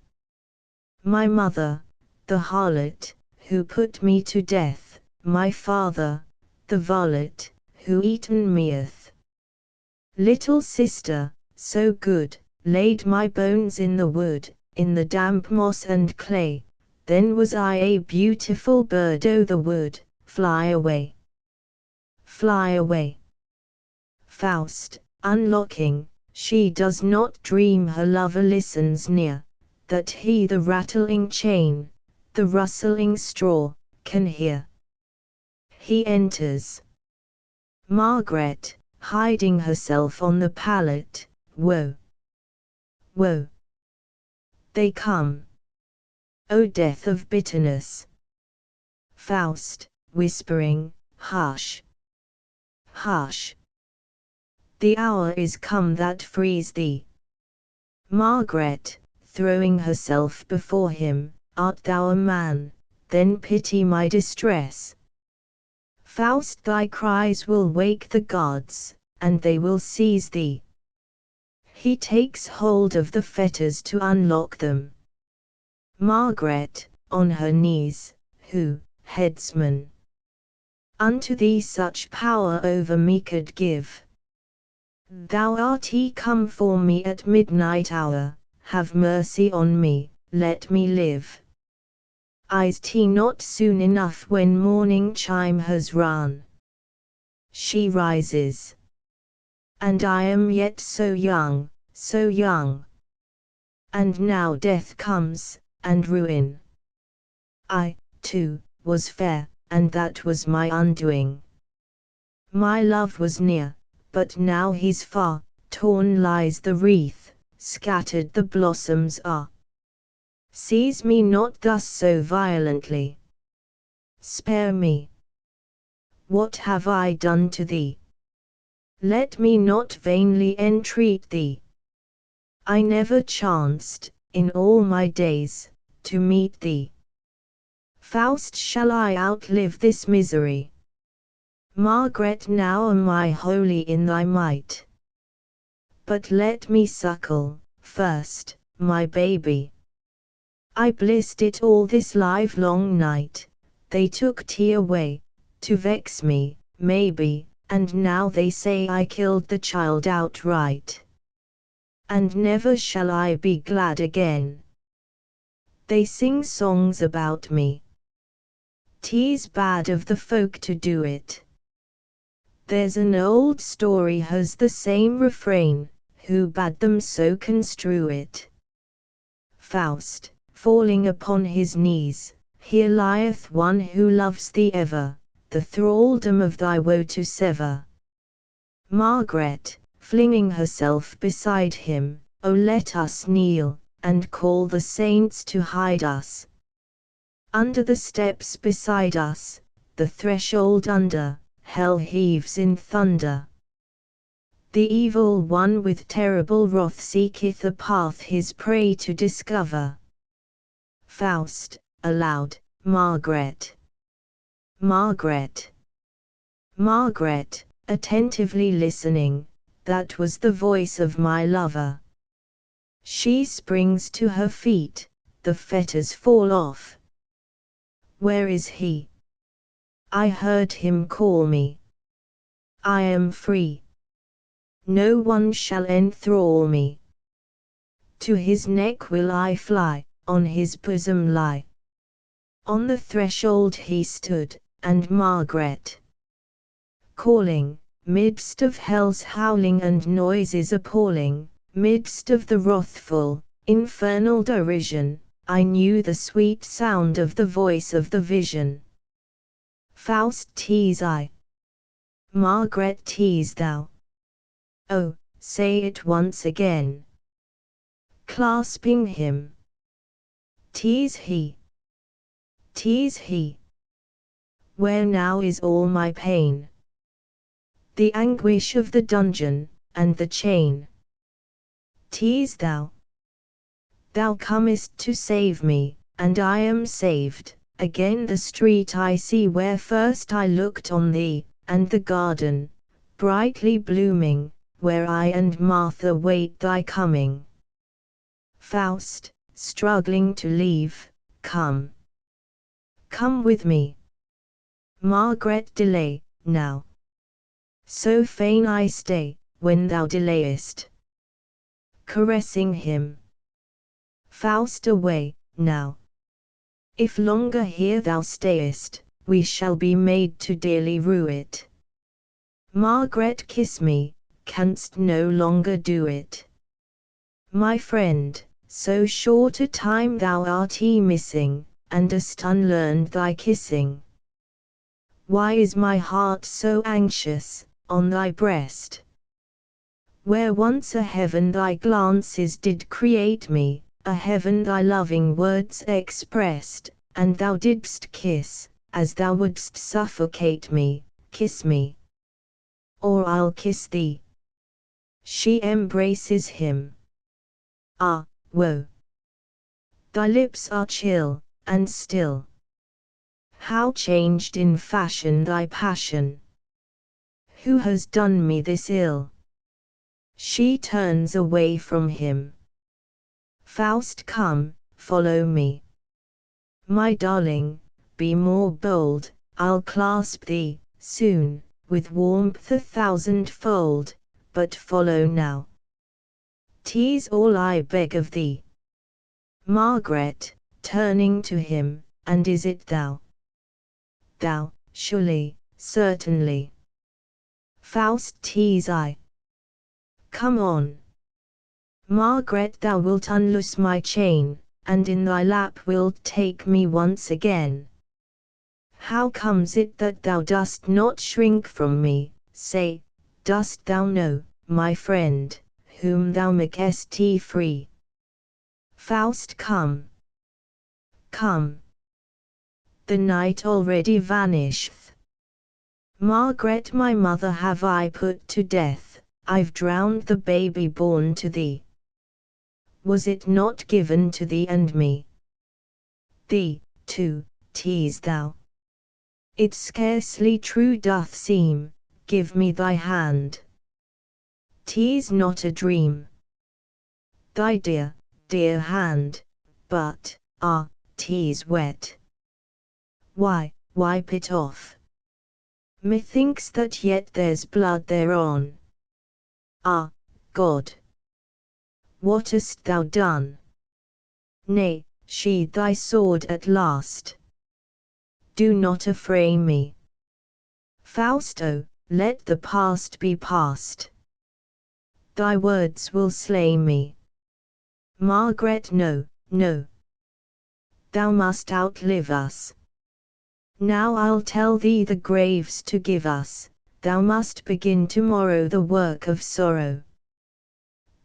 Speaker 1: My mother, the harlot, who put me to death, my father, the varlet, who eaten me'th. Little sister, so good, laid my bones in the wood, in the damp moss and clay. Then was I a beautiful bird o' the wood. Fly away, fly away. Faust, unlocking, she does not dream her lover listens near, that he the rattling chain, the rustling straw, can hear. He enters. Margaret, hiding herself on the pallet, woe, woe. They come. O death of bitterness. Faust, whispering, hush, hush. The hour is come that frees thee. Margaret, throwing herself before him, art thou a man, then pity my distress. Faust, thy cries will wake the gods, and they will seize thee. He takes hold of the fetters to unlock them. Margaret, on her knees, who, headsman, unto thee such power over me could give? Thou art come for me at midnight hour, have mercy on me, let me live. Is 't not soon enough when morning chime has run? She rises. And I am yet so young, so young. And now death comes, and ruin. I, too, was fair, and that was my undoing. My love was near, but now he's far, torn lies the wreath, scattered the blossoms are. Seize me not thus so violently. Spare me. What have I done to thee? Let me not vainly entreat thee. I never chanced, in all my days, to meet thee. Faust, shall I outlive this misery? Margaret, now am I wholly in thy might. But let me suckle, first, my baby. I blissed it all this livelong night. They took tea away, to vex me, maybe, and now they say I killed the child outright. And never shall I be glad again. They sing songs about me. 'Tis bad of the folk to do it. There's an old story has the same refrain, who bade them so construe it? Faust, falling upon his knees, here lieth one who loves thee ever, the thraldom of thy woe to sever. Margaret, flinging herself beside him, O let us kneel, and call the saints to hide us. Under the steps beside us, the threshold under, hell heaves in thunder. The evil one with terrible wrath seeketh a path his prey to discover. Faust, aloud, Margaret. Margaret. Margaret, attentively listening, that was the voice of my lover. She springs to her feet, the fetters fall off. Where is he? I heard him call me. I am free. No one shall enthrall me. To his neck will I fly, on his bosom lie. On the threshold he stood, and Margaret, calling, midst of hell's howling and noises appalling, midst of the wrathful, infernal derision, I knew the sweet sound of the voice of the vision. Faust, tease I. Margaret, tease thou. Oh, say it once again. Clasping him. Tease he. Tease he. Where now is all my pain? The anguish of the dungeon, and the chain. Tease thou. Thou comest to save me, and I am saved. Again the street I see where first I looked on thee, and the garden, brightly blooming, where I and Martha wait thy coming. Faust, struggling to leave, come. Come with me. Margaret, delay, now. So fain I stay, when thou delayest caressing him. Faust, away, now. If longer here thou stayest, we shall be made to dearly rue it. Margaret, kiss me, canst no longer do it. My friend, so short a time thou art missing, and dost unlearn thy kissing. Why is my heart so anxious, on thy breast? Where once a heaven thy glances did create me, a heaven thy loving words expressed, and thou didst kiss, as thou wouldst suffocate me, kiss me, or I'll kiss thee. She embraces him. Ah, woe! Thy lips are chill, and still. How changed in fashion thy passion! Who has done me this ill? She turns away from him. Faust, come, follow me. My darling, be more bold, I'll clasp thee, soon, with warmth 1,000-fold, but follow now. 'Tis all I beg of thee. Margaret, turning to him, and is it thou? Thou, surely, certainly. Faust, 'tis I. Come on. Margaret, thou wilt unloose my chain, and in thy lap wilt take me once again. How comes it that thou dost not shrink from me? Say, dost thou know, my friend, whom thou makest free? Faust, come. Come. The night already vanisheth. Margaret, my mother have I put to death, I've drowned the baby born to thee. Was it not given to thee and me? Thee, too, 'tis thou. It scarcely true doth seem, give me thy hand. 'Tis not a dream. Thy dear, dear hand, but, ah, 'tis wet. Why, wipe it off. Methinks that yet there's blood thereon. Ah, God! What hast thou done? Nay, sheathe thy sword at last. Do not affray me. Fausto, let the past be past. Thy words will slay me. Margaret, no, no. Thou must outlive us. Now I'll tell thee the graves to give us, thou must begin tomorrow the work of sorrow.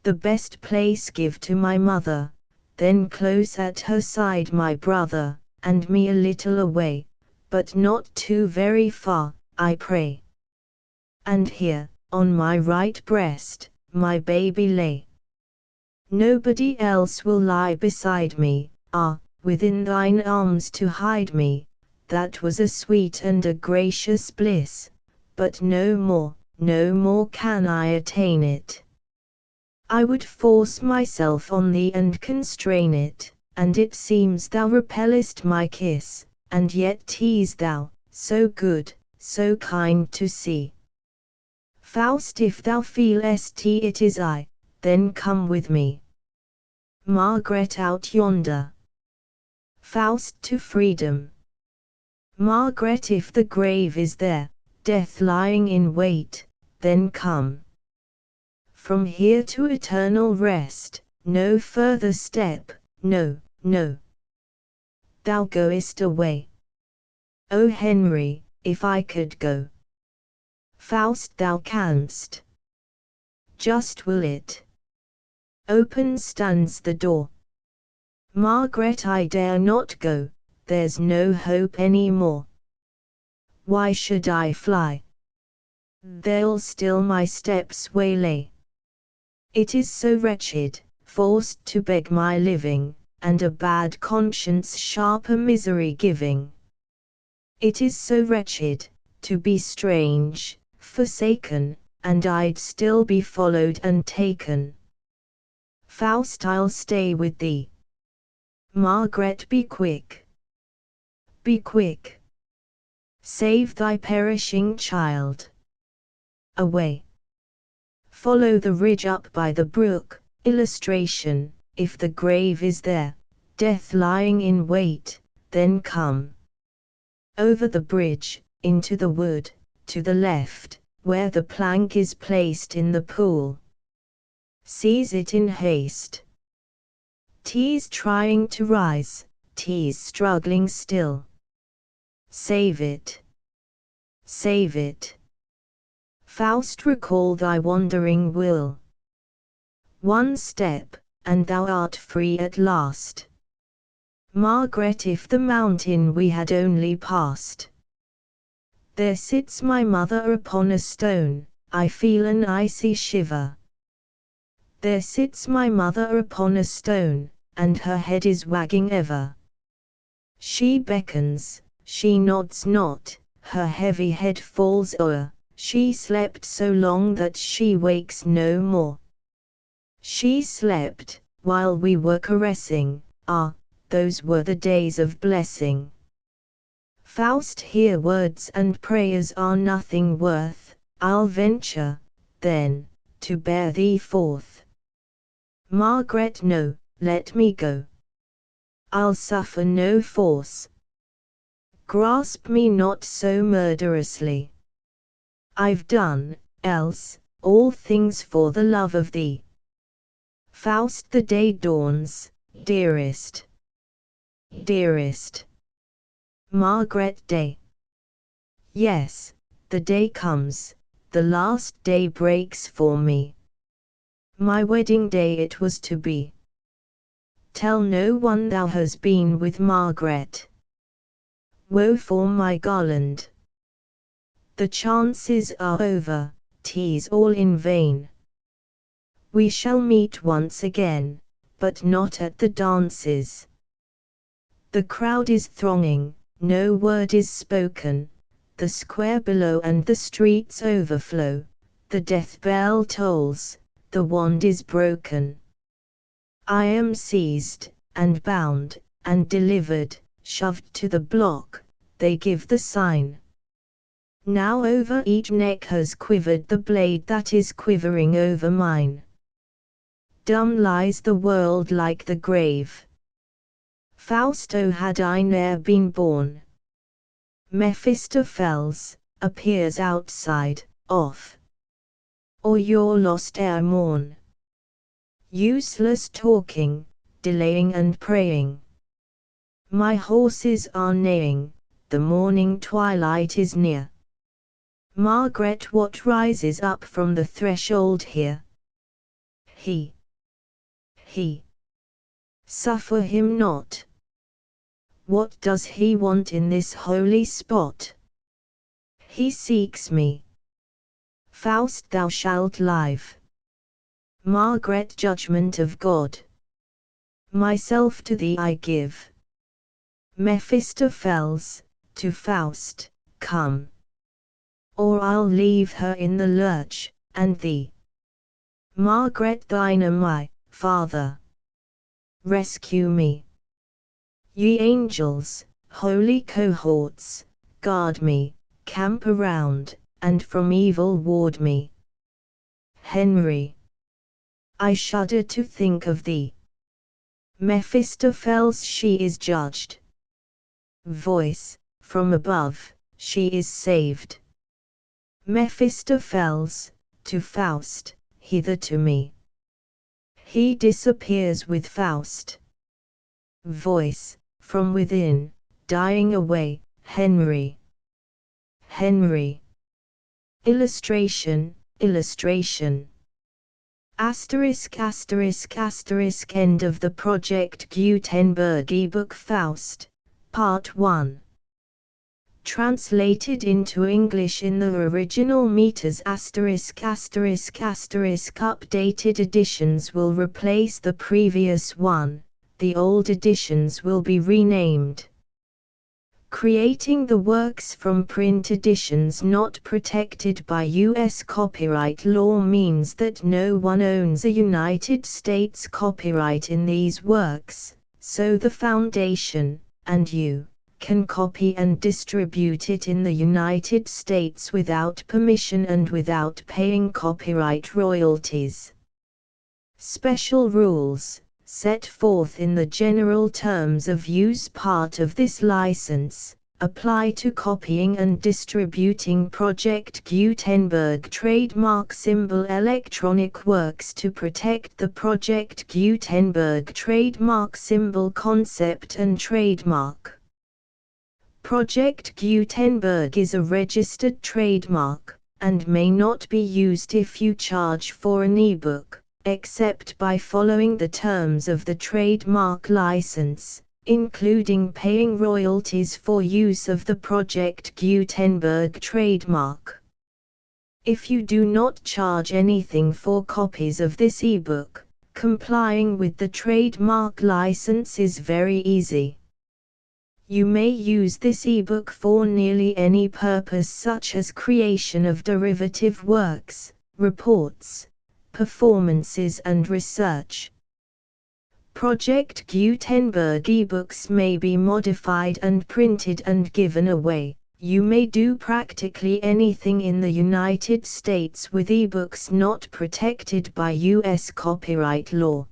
Speaker 1: The best place give to my mother, then close at her side my brother, and me a little away, but not too very far, I pray. And here, on my right breast, my baby lay. Nobody else will lie beside me, ah, within thine arms to hide me. That was a sweet and a gracious bliss, but no more can I attain it. I would force myself on thee and constrain it, and it seems thou repellest my kiss, and yet 'tis thou, so good, so kind to see. Faust, if thou feelest it is I, then come with me. Margaret, out yonder. Faust, to freedom. Margaret, if the grave is there, death lying in wait, then come. From here to eternal rest, no further step, no, no. Thou goest away. O Henry, if I could go. Faust, thou canst. Just will it. Open stands the door. Margaret, I dare not go, there's no hope any more. Why should I fly? They'll still my steps waylay. It is so wretched, forced to beg my living, and a bad conscience sharper misery giving. It is so wretched, to be strange, forsaken, and I'd still be followed and taken. Faust, I'll stay with thee. Margaret, be quick. Be quick. Save thy perishing child. Away. Follow the ridge up by the brook. Illustration, if the grave is there, death lying in wait, then come over the bridge, into the wood, to the left, where the plank is placed in the pool. Seize it in haste. T's trying to rise, T's struggling still. Save it. Save it. Faust, recall thy wandering will. One step, and thou art free at last. Margaret, if the mountain we had only passed. There sits my mother upon a stone, I feel an icy shiver. There sits my mother upon a stone, and her head is wagging ever. She beckons, she nods not, her heavy head falls o'er. She slept so long that she wakes no more. She slept, while we were caressing, ah, those were the days of blessing. Faust, here words and prayers are nothing worth, I'll venture, then, to bear thee forth. Margaret, no, let me go. I'll suffer no force. Grasp me not so murderously. I've done, else, all things for the love of thee. Faust, the day dawns, dearest. Dearest. Margaret, day. Yes, the day comes, the last day breaks for me. My wedding day it was to be. Tell no one thou hast been with Margaret. Woe for my garland. The chances are over, 'tis all in vain. We shall meet once again, but not at the dances. The crowd is thronging, no word is spoken, the square below and the streets overflow, the death bell tolls, the wand is broken. I am seized, and bound, and delivered, shoved to the block, they give the sign. Now over each neck has quivered the blade that is quivering over mine. Dumb lies the world like the grave. Faust, oh, had I ne'er been born. Mephistopheles appears outside, off. Or you're lost ere morn. Useless talking, delaying and praying. My horses are neighing, the morning twilight is near. Margaret, what rises up from the threshold here? He. Suffer him not. What does he want in this holy spot? He seeks me. Faust, thou shalt live. Margaret, judgment of God. Myself to thee I give. Mephistopheles, to Faust, come. Or I'll leave her in the lurch, and thee. Margaret, thine am I, Father. Rescue me. Ye angels, holy cohorts, guard me, camp around, and from evil ward me. Henry. I shudder to think of thee. Mephistopheles, she is judged. Voice, from above, she is saved. Mephistopheles, to Faust, hither to me. He disappears with Faust. Voice, from within, dying away, Henry. Henry. Illustration, illustration. Asterisk, asterisk, asterisk. End of the Project Gutenberg ebook Faust, Part 1. Translated into English in the original meters. Asterisk, asterisk, asterisk. Updated editions will replace the previous one, the old editions will be renamed. Creating the works from print editions not protected by U.S. copyright law means that no one owns a United States copyright in these works, so the Foundation, and you, can copy and distribute it in the United States without permission and without paying copyright royalties. Special rules, set forth in the general terms of use part of this license, apply to copying and distributing Project Gutenberg trademark symbol electronic works to protect the Project Gutenberg trademark symbol concept and trademark. Project Gutenberg is a registered trademark, and may not be used if you charge for an ebook, except by following the terms of the trademark license, including paying royalties for use of the Project Gutenberg trademark. If you do not charge anything for copies of this ebook, complying with the trademark license is very easy. You may use this ebook for nearly any purpose such as creation of derivative works, reports, performances and research. Project Gutenberg ebooks may be modified and printed and given away. You may do practically anything in the United States with ebooks not protected by U.S. copyright law.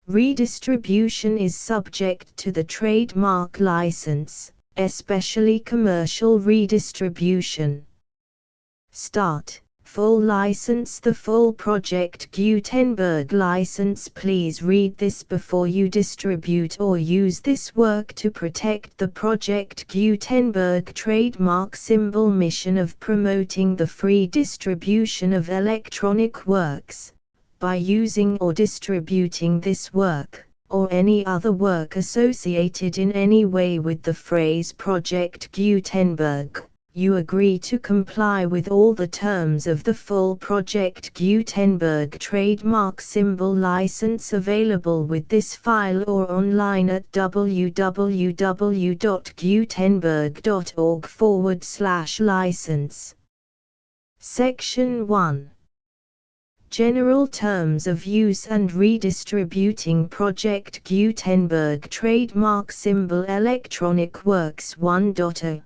Speaker 1: Redistribution is subject to the trademark license, especially commercial redistribution. Start. Full license. The full Project Gutenberg license. Please read this before you distribute or use this work to protect the Project Gutenberg trademark symbol mission of promoting the free distribution of electronic works. By using or distributing this work, or any other work associated in any way with the phrase Project Gutenberg, you agree to comply with all the terms of the full Project Gutenberg trademark symbol license available with this file or online at www.gutenberg.org/license. Section 1. General Terms of Use and Redistributing Project Gutenberg Trademark Symbol Electronic Works 1.0.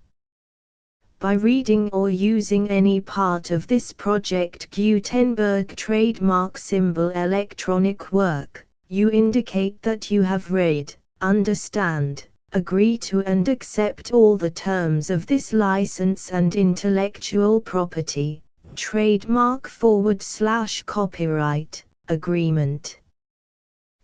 Speaker 1: By reading or using any part of this Project Gutenberg trademark symbol electronic work, you indicate that you have read, understand, agree to and accept all the terms of this license and intellectual property, trademark/copyright, agreement.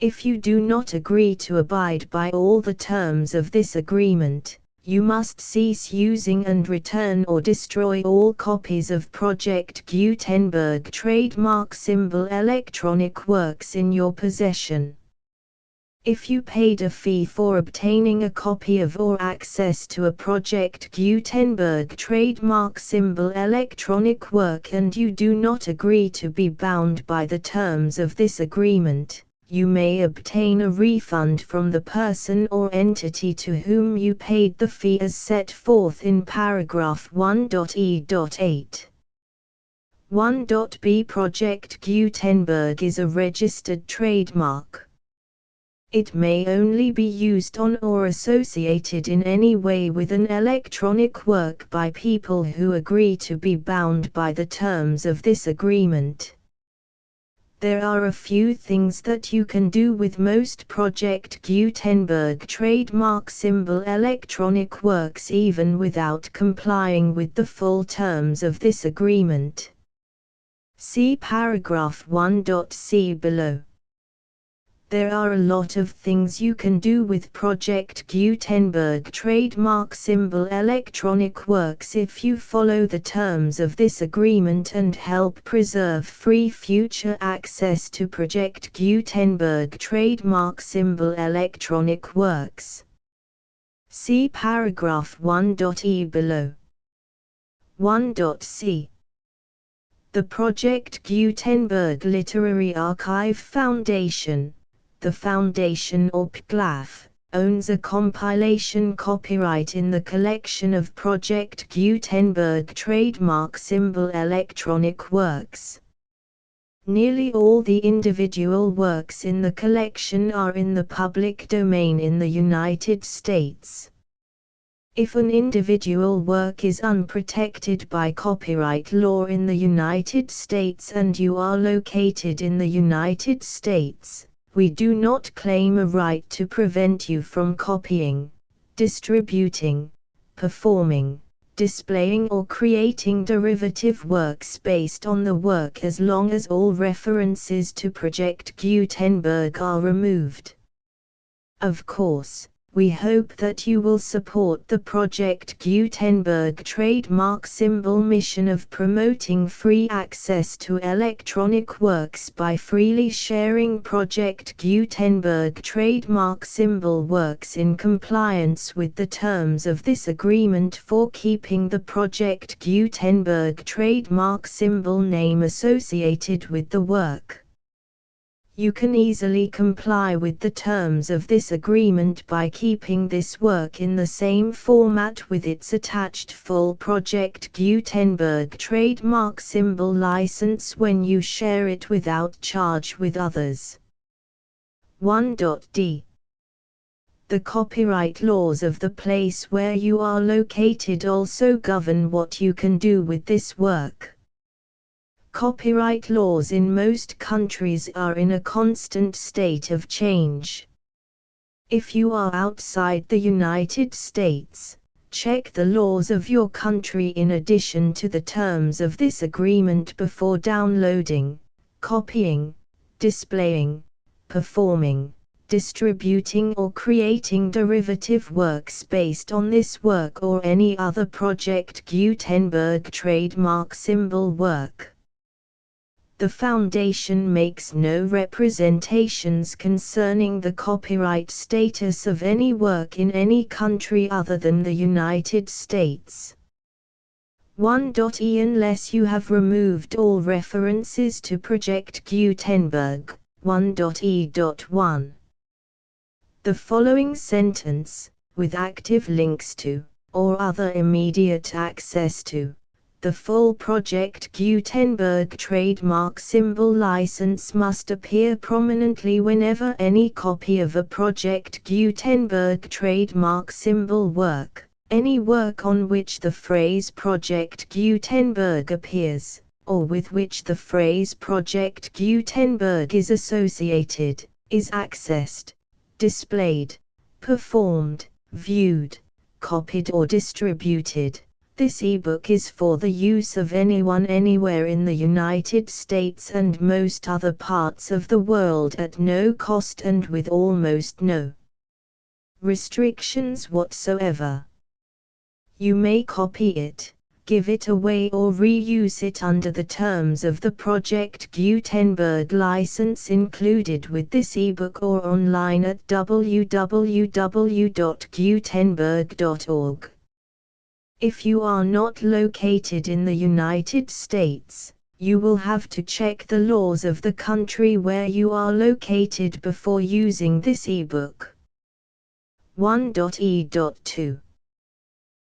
Speaker 1: If you do not agree to abide by all the terms of this agreement, you must cease using and return or destroy all copies of Project Gutenberg trademark symbol electronic works in your possession. If you paid a fee for obtaining a copy of or access to a Project Gutenberg trademark symbol electronic work and you do not agree to be bound by the terms of this agreement, you may obtain a refund from the person or entity to whom you paid the fee as set forth in paragraph 1.e.8. 1.b Project Gutenberg is a registered trademark. It may only be used on or associated in any way with an electronic work by people who agree to be bound by the terms of this agreement. There are a few things that you can do with most Project Gutenberg trademark symbol electronic works even without complying with the full terms of this agreement. See paragraph 1.c below. There are a lot of things you can do with Project Gutenberg trademark symbol electronic works if you follow the terms of this agreement and help preserve free future access to Project Gutenberg trademark symbol electronic works. See paragraph 1.e below. 1.c. The Project Gutenberg Literary Archive Foundation, the Foundation or PGLAF, owns a compilation copyright in the collection of Project Gutenberg trademark symbol electronic works. Nearly all the individual works in the collection are in the public domain in the United States. If an individual work is unprotected by copyright law in the United States and you are located in the United States, we do not claim a right to prevent you from copying, distributing, performing, displaying or creating derivative works based on the work as long as all references to Project Gutenberg are removed. Of course, we hope that you will support the Project Gutenberg trademark symbol mission of promoting free access to electronic works by freely sharing Project Gutenberg trademark symbol works in compliance with the terms of this agreement for keeping the Project Gutenberg trademark symbol name associated with the work. You can easily comply with the terms of this agreement by keeping this work in the same format with its attached full Project Gutenberg trademark symbol license when you share it without charge with others. 1.d. The copyright laws of the place where you are located also govern what you can do with this work. Copyright laws in most countries are in a constant state of change. If you are outside the United States, check the laws of your country in addition to the terms of this agreement before downloading, copying, displaying, performing, distributing or creating derivative works based on this work or any other Project Gutenberg trademark symbol work. The Foundation makes no representations concerning the copyright status of any work in any country other than the United States. 1.e. Unless you have removed all references to Project Gutenberg, 1.e.1. The following sentence, with active links to, or other immediate access to, the full Project Gutenberg trademark symbol license must appear prominently whenever any copy of a Project Gutenberg trademark symbol work, any work on which the phrase Project Gutenberg appears, or with which the phrase Project Gutenberg is associated, is accessed, displayed, performed, viewed, copied or distributed. This ebook is for the use of anyone anywhere in the United States and most other parts of the world at no cost and with almost no restrictions whatsoever. You may copy it, give it away or reuse it under the terms of the Project Gutenberg license included with this ebook or online at www.gutenberg.org. If you are not located in the United States, you will have to check the laws of the country where you are located before using this ebook. 1.e.2.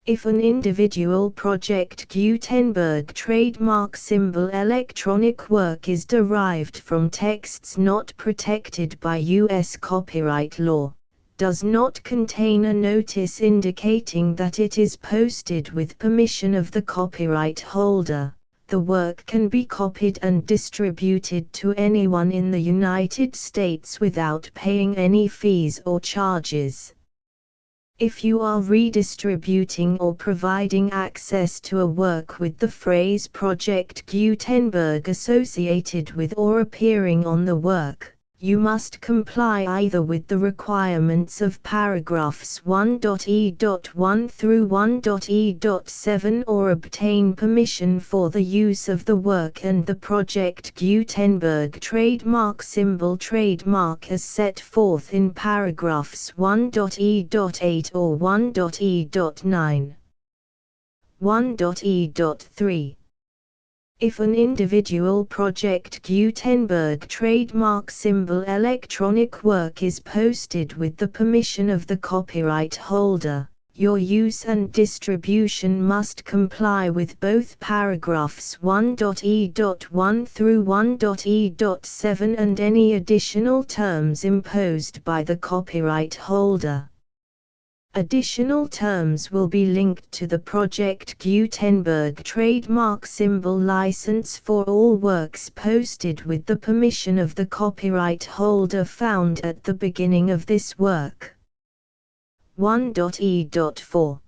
Speaker 1: If an individual Project Gutenberg trademark symbol electronic work is derived from texts not protected by U.S. copyright law, does not contain a notice indicating that it is posted with permission of the copyright holder, the work can be copied and distributed to anyone in the United States without paying any fees or charges. If you are redistributing or providing access to a work with the phrase Project Gutenberg associated with or appearing on the work, you must comply either with the requirements of paragraphs 1.e.1 through 1.e.7 or obtain permission for the use of the work and the Project Gutenberg trademark symbol trademark as set forth in paragraphs 1.e.8 or 1.e.9. 1.e.3. If an individual Project Gutenberg trademark symbol electronic work is posted with the permission of the copyright holder, your use and distribution must comply with both paragraphs 1.e.1 through 1.e.7 and any additional terms imposed by the copyright holder. Additional terms will be linked to the Project Gutenberg trademark symbol license for all works posted with the permission of the copyright holder found at the beginning of this work. 1.e.4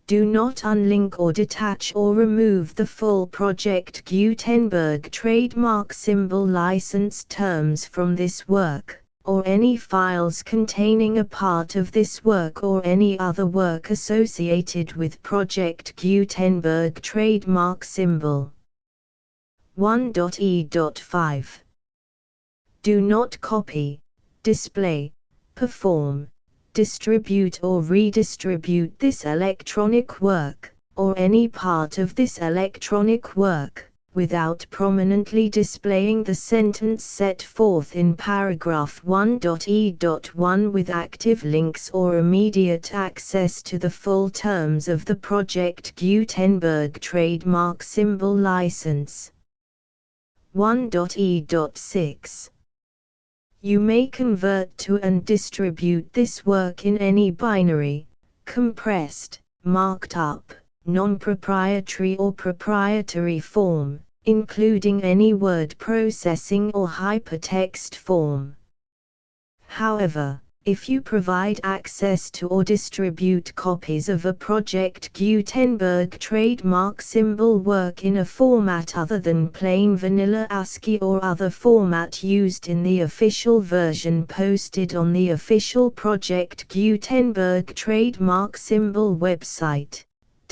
Speaker 1: Do not unlink or detach or remove the full Project Gutenberg trademark symbol license terms from this work, or any files containing a part of this work or any other work associated with Project Gutenberg trademark symbol. 1.e.5 Do not copy, display, perform, distribute or redistribute this electronic work, or any part of this electronic work, without prominently displaying the sentence set forth in paragraph 1.e.1 with active links or immediate access to the full terms of the Project Gutenberg trademark symbol license. 1.e.6 You may convert to and distribute this work in any binary, compressed, marked up, non-proprietary or proprietary form, including any word processing or hypertext form. However, if you provide access to or distribute copies of a Project Gutenberg trademark symbol work in a format other than plain vanilla ASCII or other format used in the official version posted on the official Project Gutenberg trademark symbol website,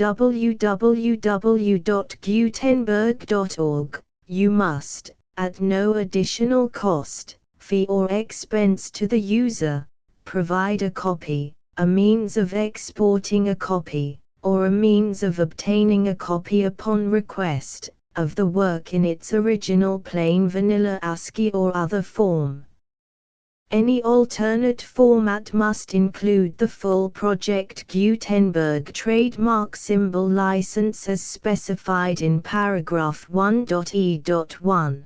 Speaker 1: www.gutenberg.org, you must, at no additional cost, fee or expense to the user, provide a copy, a means of exporting a copy, or a means of obtaining a copy upon request, of the work in its original plain vanilla ASCII or other form. Any alternate format must include the full Project Gutenberg trademark symbol license as specified in paragraph 1.e.1.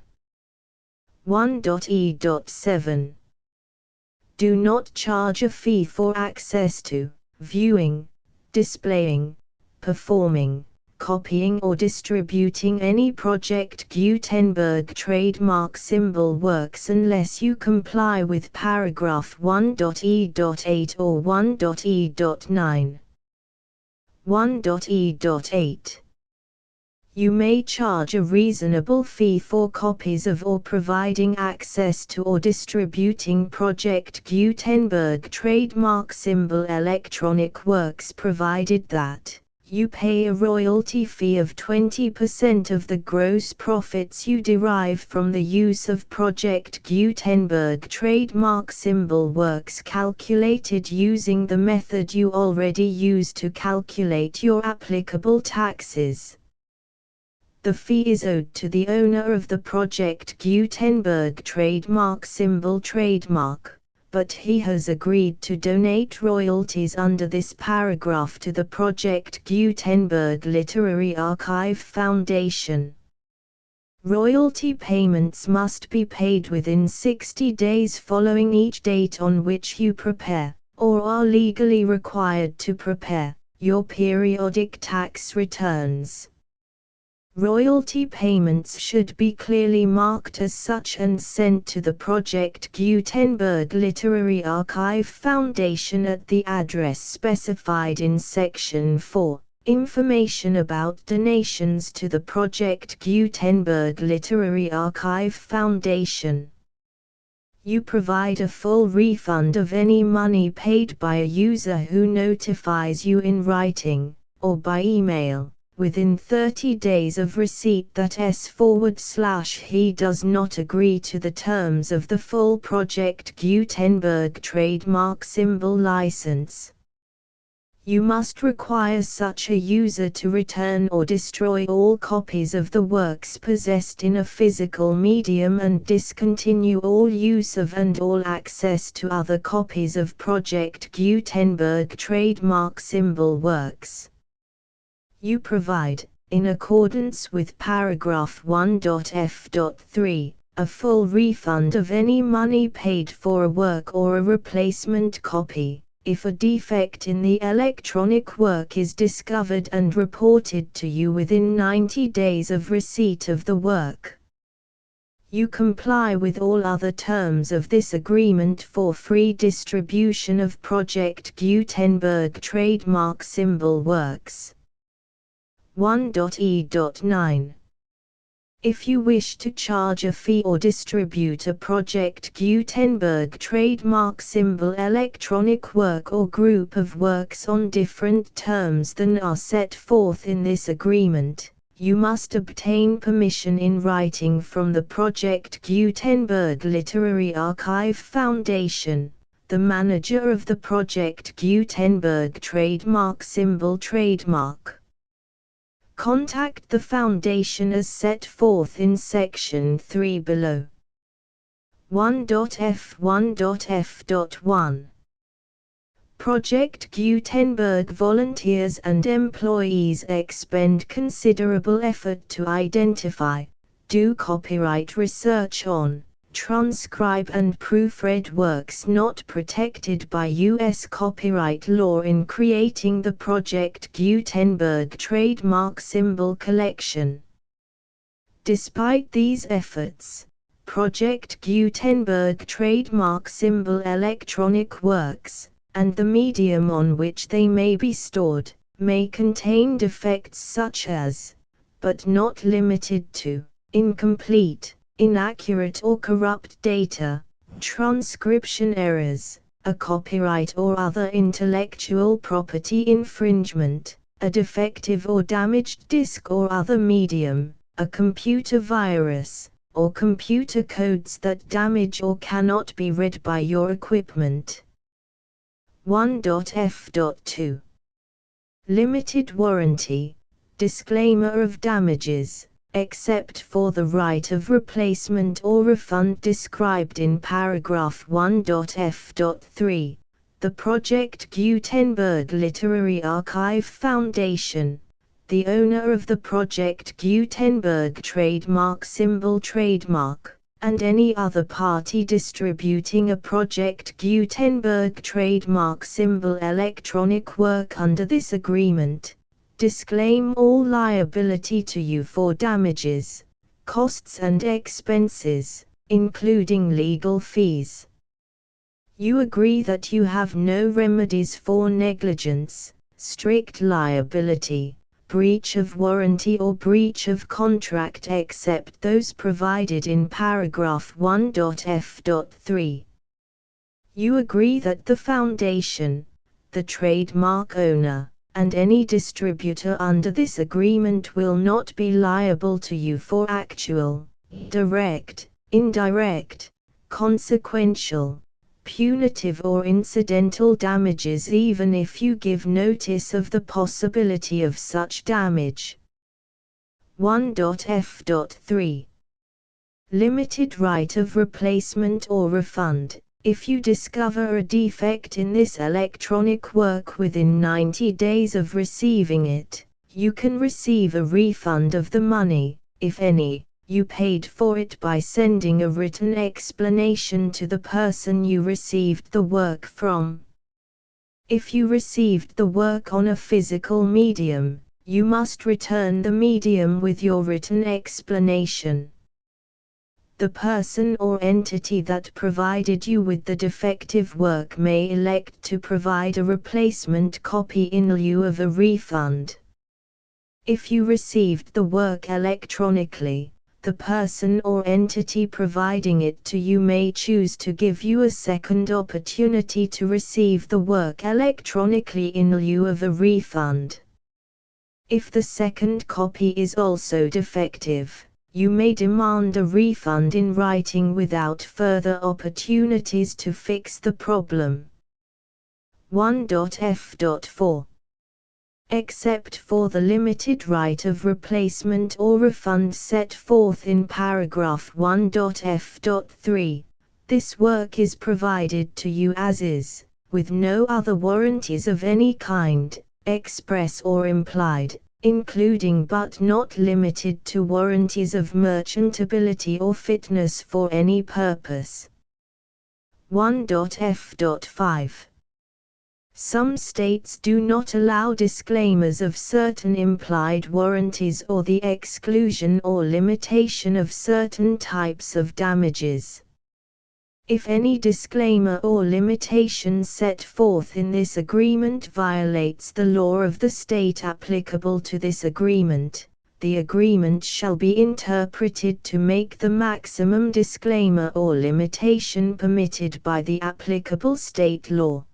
Speaker 1: 1.e.7 Do not charge a fee for access to, viewing, displaying, performing, copying or distributing any Project Gutenberg trademark symbol works unless you comply with paragraph 1.e.8 or 1.e.9. 1.e.8 You may charge a reasonable fee for copies of or providing access to or distributing Project Gutenberg trademark symbol electronic works provided that you pay a royalty fee of 20% of the gross profits you derive from the use of Project Gutenberg trademark symbol works calculated using the method you already use to calculate your applicable taxes. The fee is owed to the owner of the Project Gutenberg trademark symbol trademark, but he has agreed to donate royalties under this paragraph to the Project Gutenberg Literary Archive Foundation. Royalty payments must be paid within 60 days following each date on which you prepare, or are legally required to prepare, your periodic tax returns. Royalty payments should be clearly marked as such and sent to the Project Gutenberg Literary Archive Foundation at the address specified in Section 4, Information about donations to the Project Gutenberg Literary Archive Foundation. You provide a full refund of any money paid by a user who notifies you in writing, or by email, within 30 days of receipt that he does not agree to the terms of the full Project Gutenberg trademark symbol license. You must require such a user to return or destroy all copies of the works possessed in a physical medium and discontinue all use of and all access to other copies of Project Gutenberg trademark symbol works. You provide, in accordance with paragraph 1.f.3, a full refund of any money paid for a work or a replacement copy, If a defect in the electronic work is discovered and reported to you within 90 days of receipt of the work, you comply with all other terms of this agreement for free distribution of Project Gutenberg trademark symbol works. 1.e.9. If you wish to charge a fee or distribute a Project Gutenberg trademark symbol electronic work or group of works on different terms than are set forth in this agreement, you must obtain permission in writing from the Project Gutenberg Literary Archive Foundation, the manager of the Project Gutenberg trademark symbol trademark. Contact the Foundation as set forth in Section 3 below. 1.f1.f.1 Project Gutenberg volunteers and employees expend considerable effort to identify, do copyright research on, transcribe and proofread works not protected by U.S. copyright law in creating the Project Gutenberg trademark symbol collection. Despite these efforts, Project Gutenberg trademark symbol electronic works, and the medium on which they may be stored, may contain defects such as, but not limited to, incomplete, inaccurate or corrupt data, transcription errors, a copyright or other intellectual property infringement, a defective or damaged disk or other medium, a computer virus, or computer codes that damage or cannot be read by your equipment. 1.f.2 Limited warranty, disclaimer of damages, except for the right of replacement or refund described in paragraph 1.f.3, the Project Gutenberg Literary Archive Foundation, the owner of the Project Gutenberg trademark symbol trademark, and any other party distributing a Project Gutenberg trademark symbol electronic work under this agreement, disclaim all liability to you for damages, costs and expenses, including legal fees. You agree that you have no remedies for negligence, strict liability, breach of warranty or breach of contract except those provided in paragraph 1.f.3. You agree that the Foundation, the trademark owner, and any distributor under this agreement will not be liable to you for actual, direct, indirect, consequential, punitive or incidental damages even if you give notice of the possibility of such damage. 1.f.3 Limited right of replacement or refund. If you discover a defect in this electronic work within 90 days of receiving it, you can receive a refund of the money, if any, you paid for it by sending a written explanation to the person you received the work from. If you received the work on a physical medium, you must return the medium with your written explanation. The person or entity that provided you with the defective work may elect to provide a replacement copy in lieu of a refund. If you received the work electronically, the person or entity providing it to you may choose to give you a second opportunity to receive the work electronically in lieu of a refund. If the second copy is also defective, you may demand a refund in writing without further opportunities to fix the problem. 1.f.4 Except for the limited right of replacement or refund set forth in paragraph 1.f.3, this work is provided to you as is, with no other warranties of any kind, express or implied, including but not limited to warranties of merchantability or fitness for any purpose. 1.f.5 Some states do not allow disclaimers of certain implied warranties or the exclusion or limitation of certain types of damages. If any disclaimer or limitation set forth in this agreement violates the law of the state applicable to this agreement, the agreement shall be interpreted to make the maximum disclaimer or limitation permitted by the applicable state law.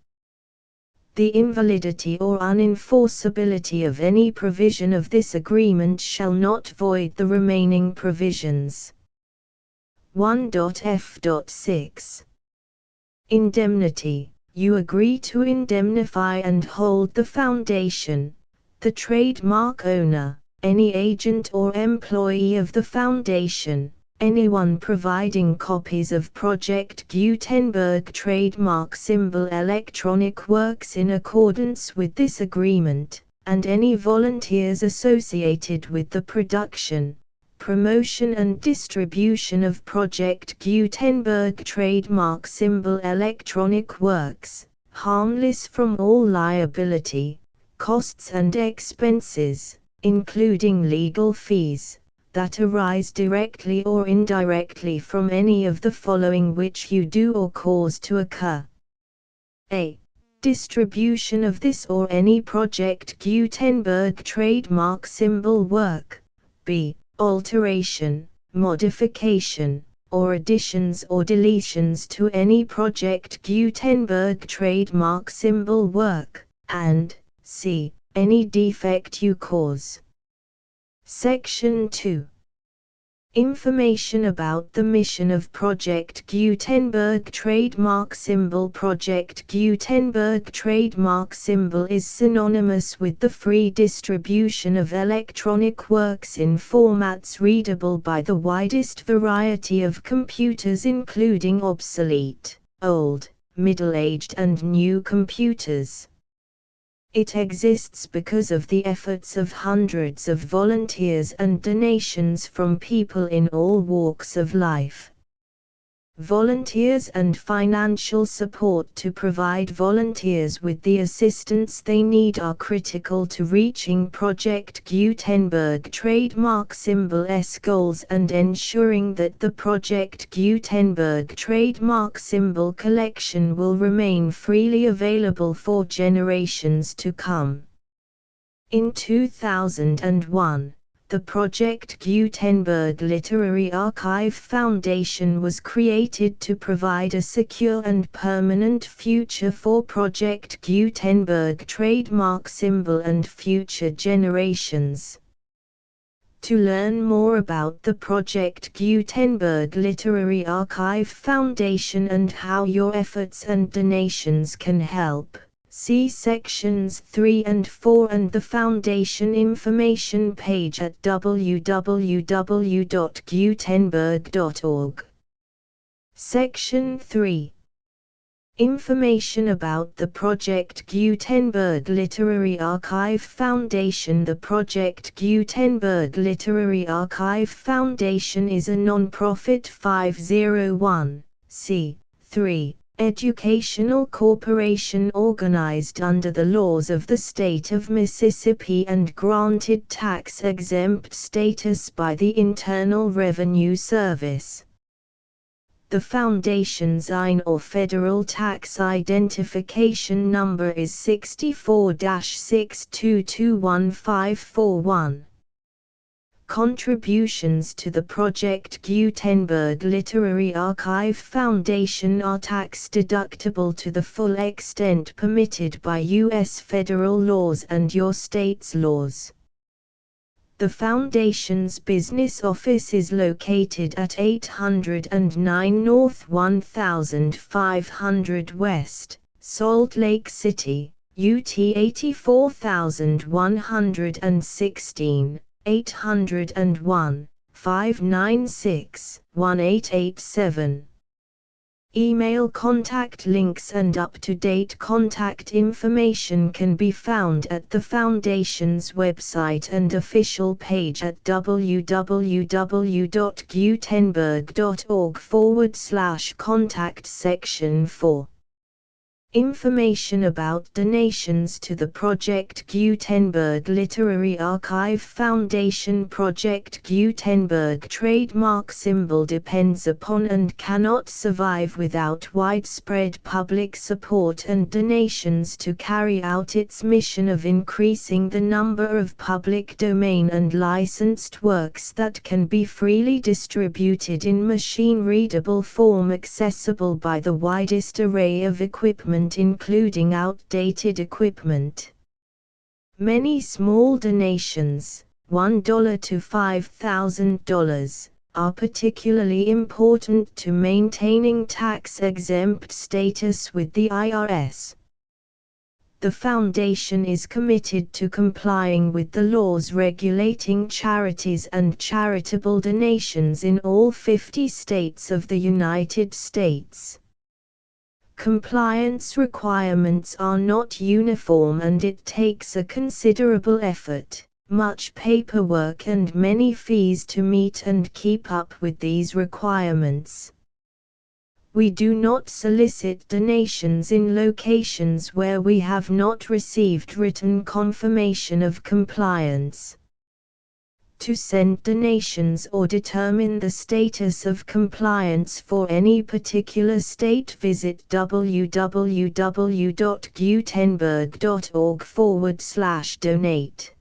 Speaker 1: The invalidity or unenforceability of any provision of this agreement shall not void the remaining provisions. 1.f.6 Indemnity. You agree to indemnify and hold the foundation, the trademark owner, any agent or employee of the foundation, anyone providing copies of Project Gutenberg trademark symbol electronic works in accordance with this agreement, and any volunteers associated with the production, promotion and distribution of Project Gutenberg trademark symbol electronic works, harmless from all liability, costs and expenses, including legal fees, that arise directly or indirectly from any of the following which you do or cause to occur. A. Distribution of this or any Project Gutenberg trademark symbol work. B. Alteration, modification, or additions or deletions to any Project Gutenberg trademark symbol work, and c. Any defect you cause. Section 2. Information about the mission of Project Gutenberg trademark symbol. Project Gutenberg trademark symbol is synonymous with the free distribution of electronic works in formats readable by the widest variety of computers, including obsolete, old, middle-aged and new computers. It exists because of the efforts of hundreds of volunteers and donations from people in all walks of life. Volunteers and financial support to provide volunteers with the assistance they need are critical to reaching Project Gutenberg trademark symbol's goals and ensuring that the Project Gutenberg trademark symbol collection will remain freely available for generations to come. In 2001, the Project Gutenberg Literary Archive Foundation was created to provide a secure and permanent future for Project Gutenberg trademark symbol and future generations. To learn more about the Project Gutenberg Literary Archive Foundation and how your efforts and donations can help, see sections 3 and 4 and the Foundation information page at www.gutenberg.org. Section 3. Information about the Project Gutenberg Literary Archive Foundation. The Project Gutenberg Literary Archive Foundation is a non-profit 501(c)(3) educational corporation organized under the laws of the state of Mississippi and granted tax-exempt status by the Internal Revenue Service. The Foundation's IN or Federal Tax Identification Number is 64-6221541. Contributions to the Project Gutenberg Literary Archive Foundation are tax-deductible to the full extent permitted by U.S. federal laws and your state's laws. The Foundation's business office is located at 809 North 1500 West, Salt Lake City, UT 84116. 801-596-1887. Email contact links and up-to-date contact information can be found at the Foundation's website and official page at www.gutenberg.org/contact section 4. Information about donations to the Project Gutenberg Literary Archive Foundation. Project Gutenberg trademark symbol depends upon and cannot survive without widespread public support and donations to carry out its mission of increasing the number of public domain and licensed works that can be freely distributed in machine-readable form accessible by the widest array of equipment, including outdated equipment. Many small donations, $1 to $5,000, are particularly important to maintaining tax-exempt status with the IRS. The Foundation is committed to complying with the laws regulating charities and charitable donations in all 50 states of the United States. Compliance requirements are not uniform and it takes a considerable effort, much paperwork and many fees to meet and keep up with these requirements. We do not solicit donations in locations where we have not received written confirmation of compliance. To send donations or determine the status of compliance for any particular state, visit www.gutenberg.org/donate.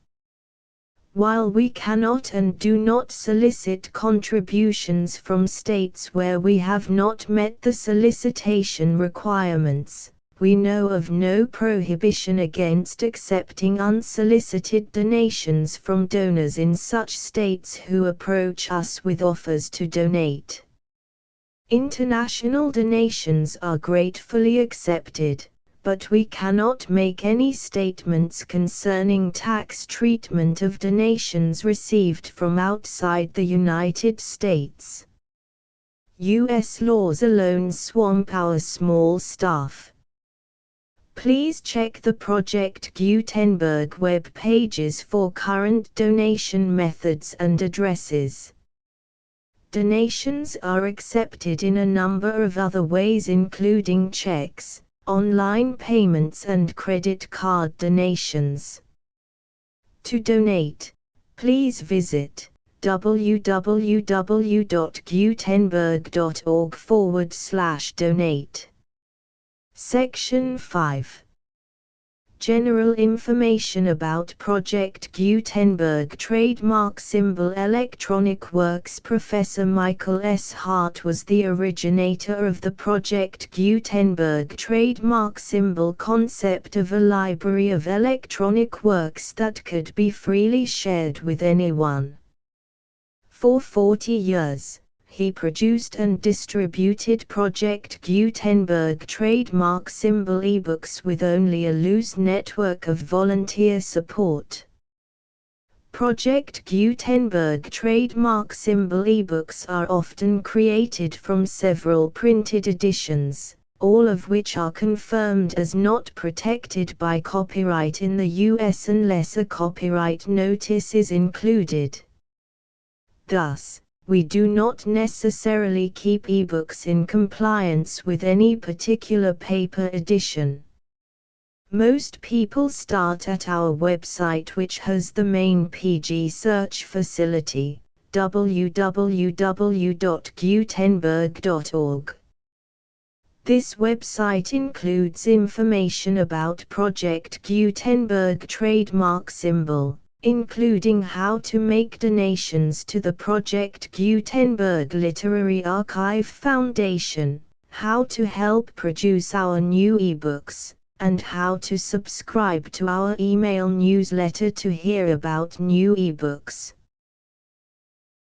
Speaker 1: While we cannot and do not solicit contributions from states where we have not met the solicitation requirements, we know of no prohibition against accepting unsolicited donations from donors in such states who approach us with offers to donate. International donations are gratefully accepted, but we cannot make any statements concerning tax treatment of donations received from outside the United States. U.S. laws alone swamp our small staff. Please check the Project Gutenberg web pages for current donation methods and addresses. Donations are accepted in a number of other ways, including checks, online payments and credit card donations. To donate, please visit www.gutenberg.org/donate. Section 5. General information about Project Gutenberg trademark symbol. Electronic Works. Professor Michael S. Hart was the originator of the Project Gutenberg trademark symbol concept of a library of electronic works that could be freely shared with anyone. For 40 years, he produced and distributed Project Gutenberg trademark symbol ebooks with only a loose network of volunteer support. Project Gutenberg trademark symbol ebooks are often created from several printed editions, all of which are confirmed as not protected by copyright in the US unless a copyright notice is included. Thus, we do not necessarily keep ebooks in compliance with any particular paper edition. Most people start at our website, which has the main PG search facility, www.gutenberg.org. This website includes information about Project Gutenberg trademark symbol, including how to make donations to the Project Gutenberg Literary Archive Foundation, how to help produce our new ebooks, and how to subscribe to our email newsletter to hear about new ebooks.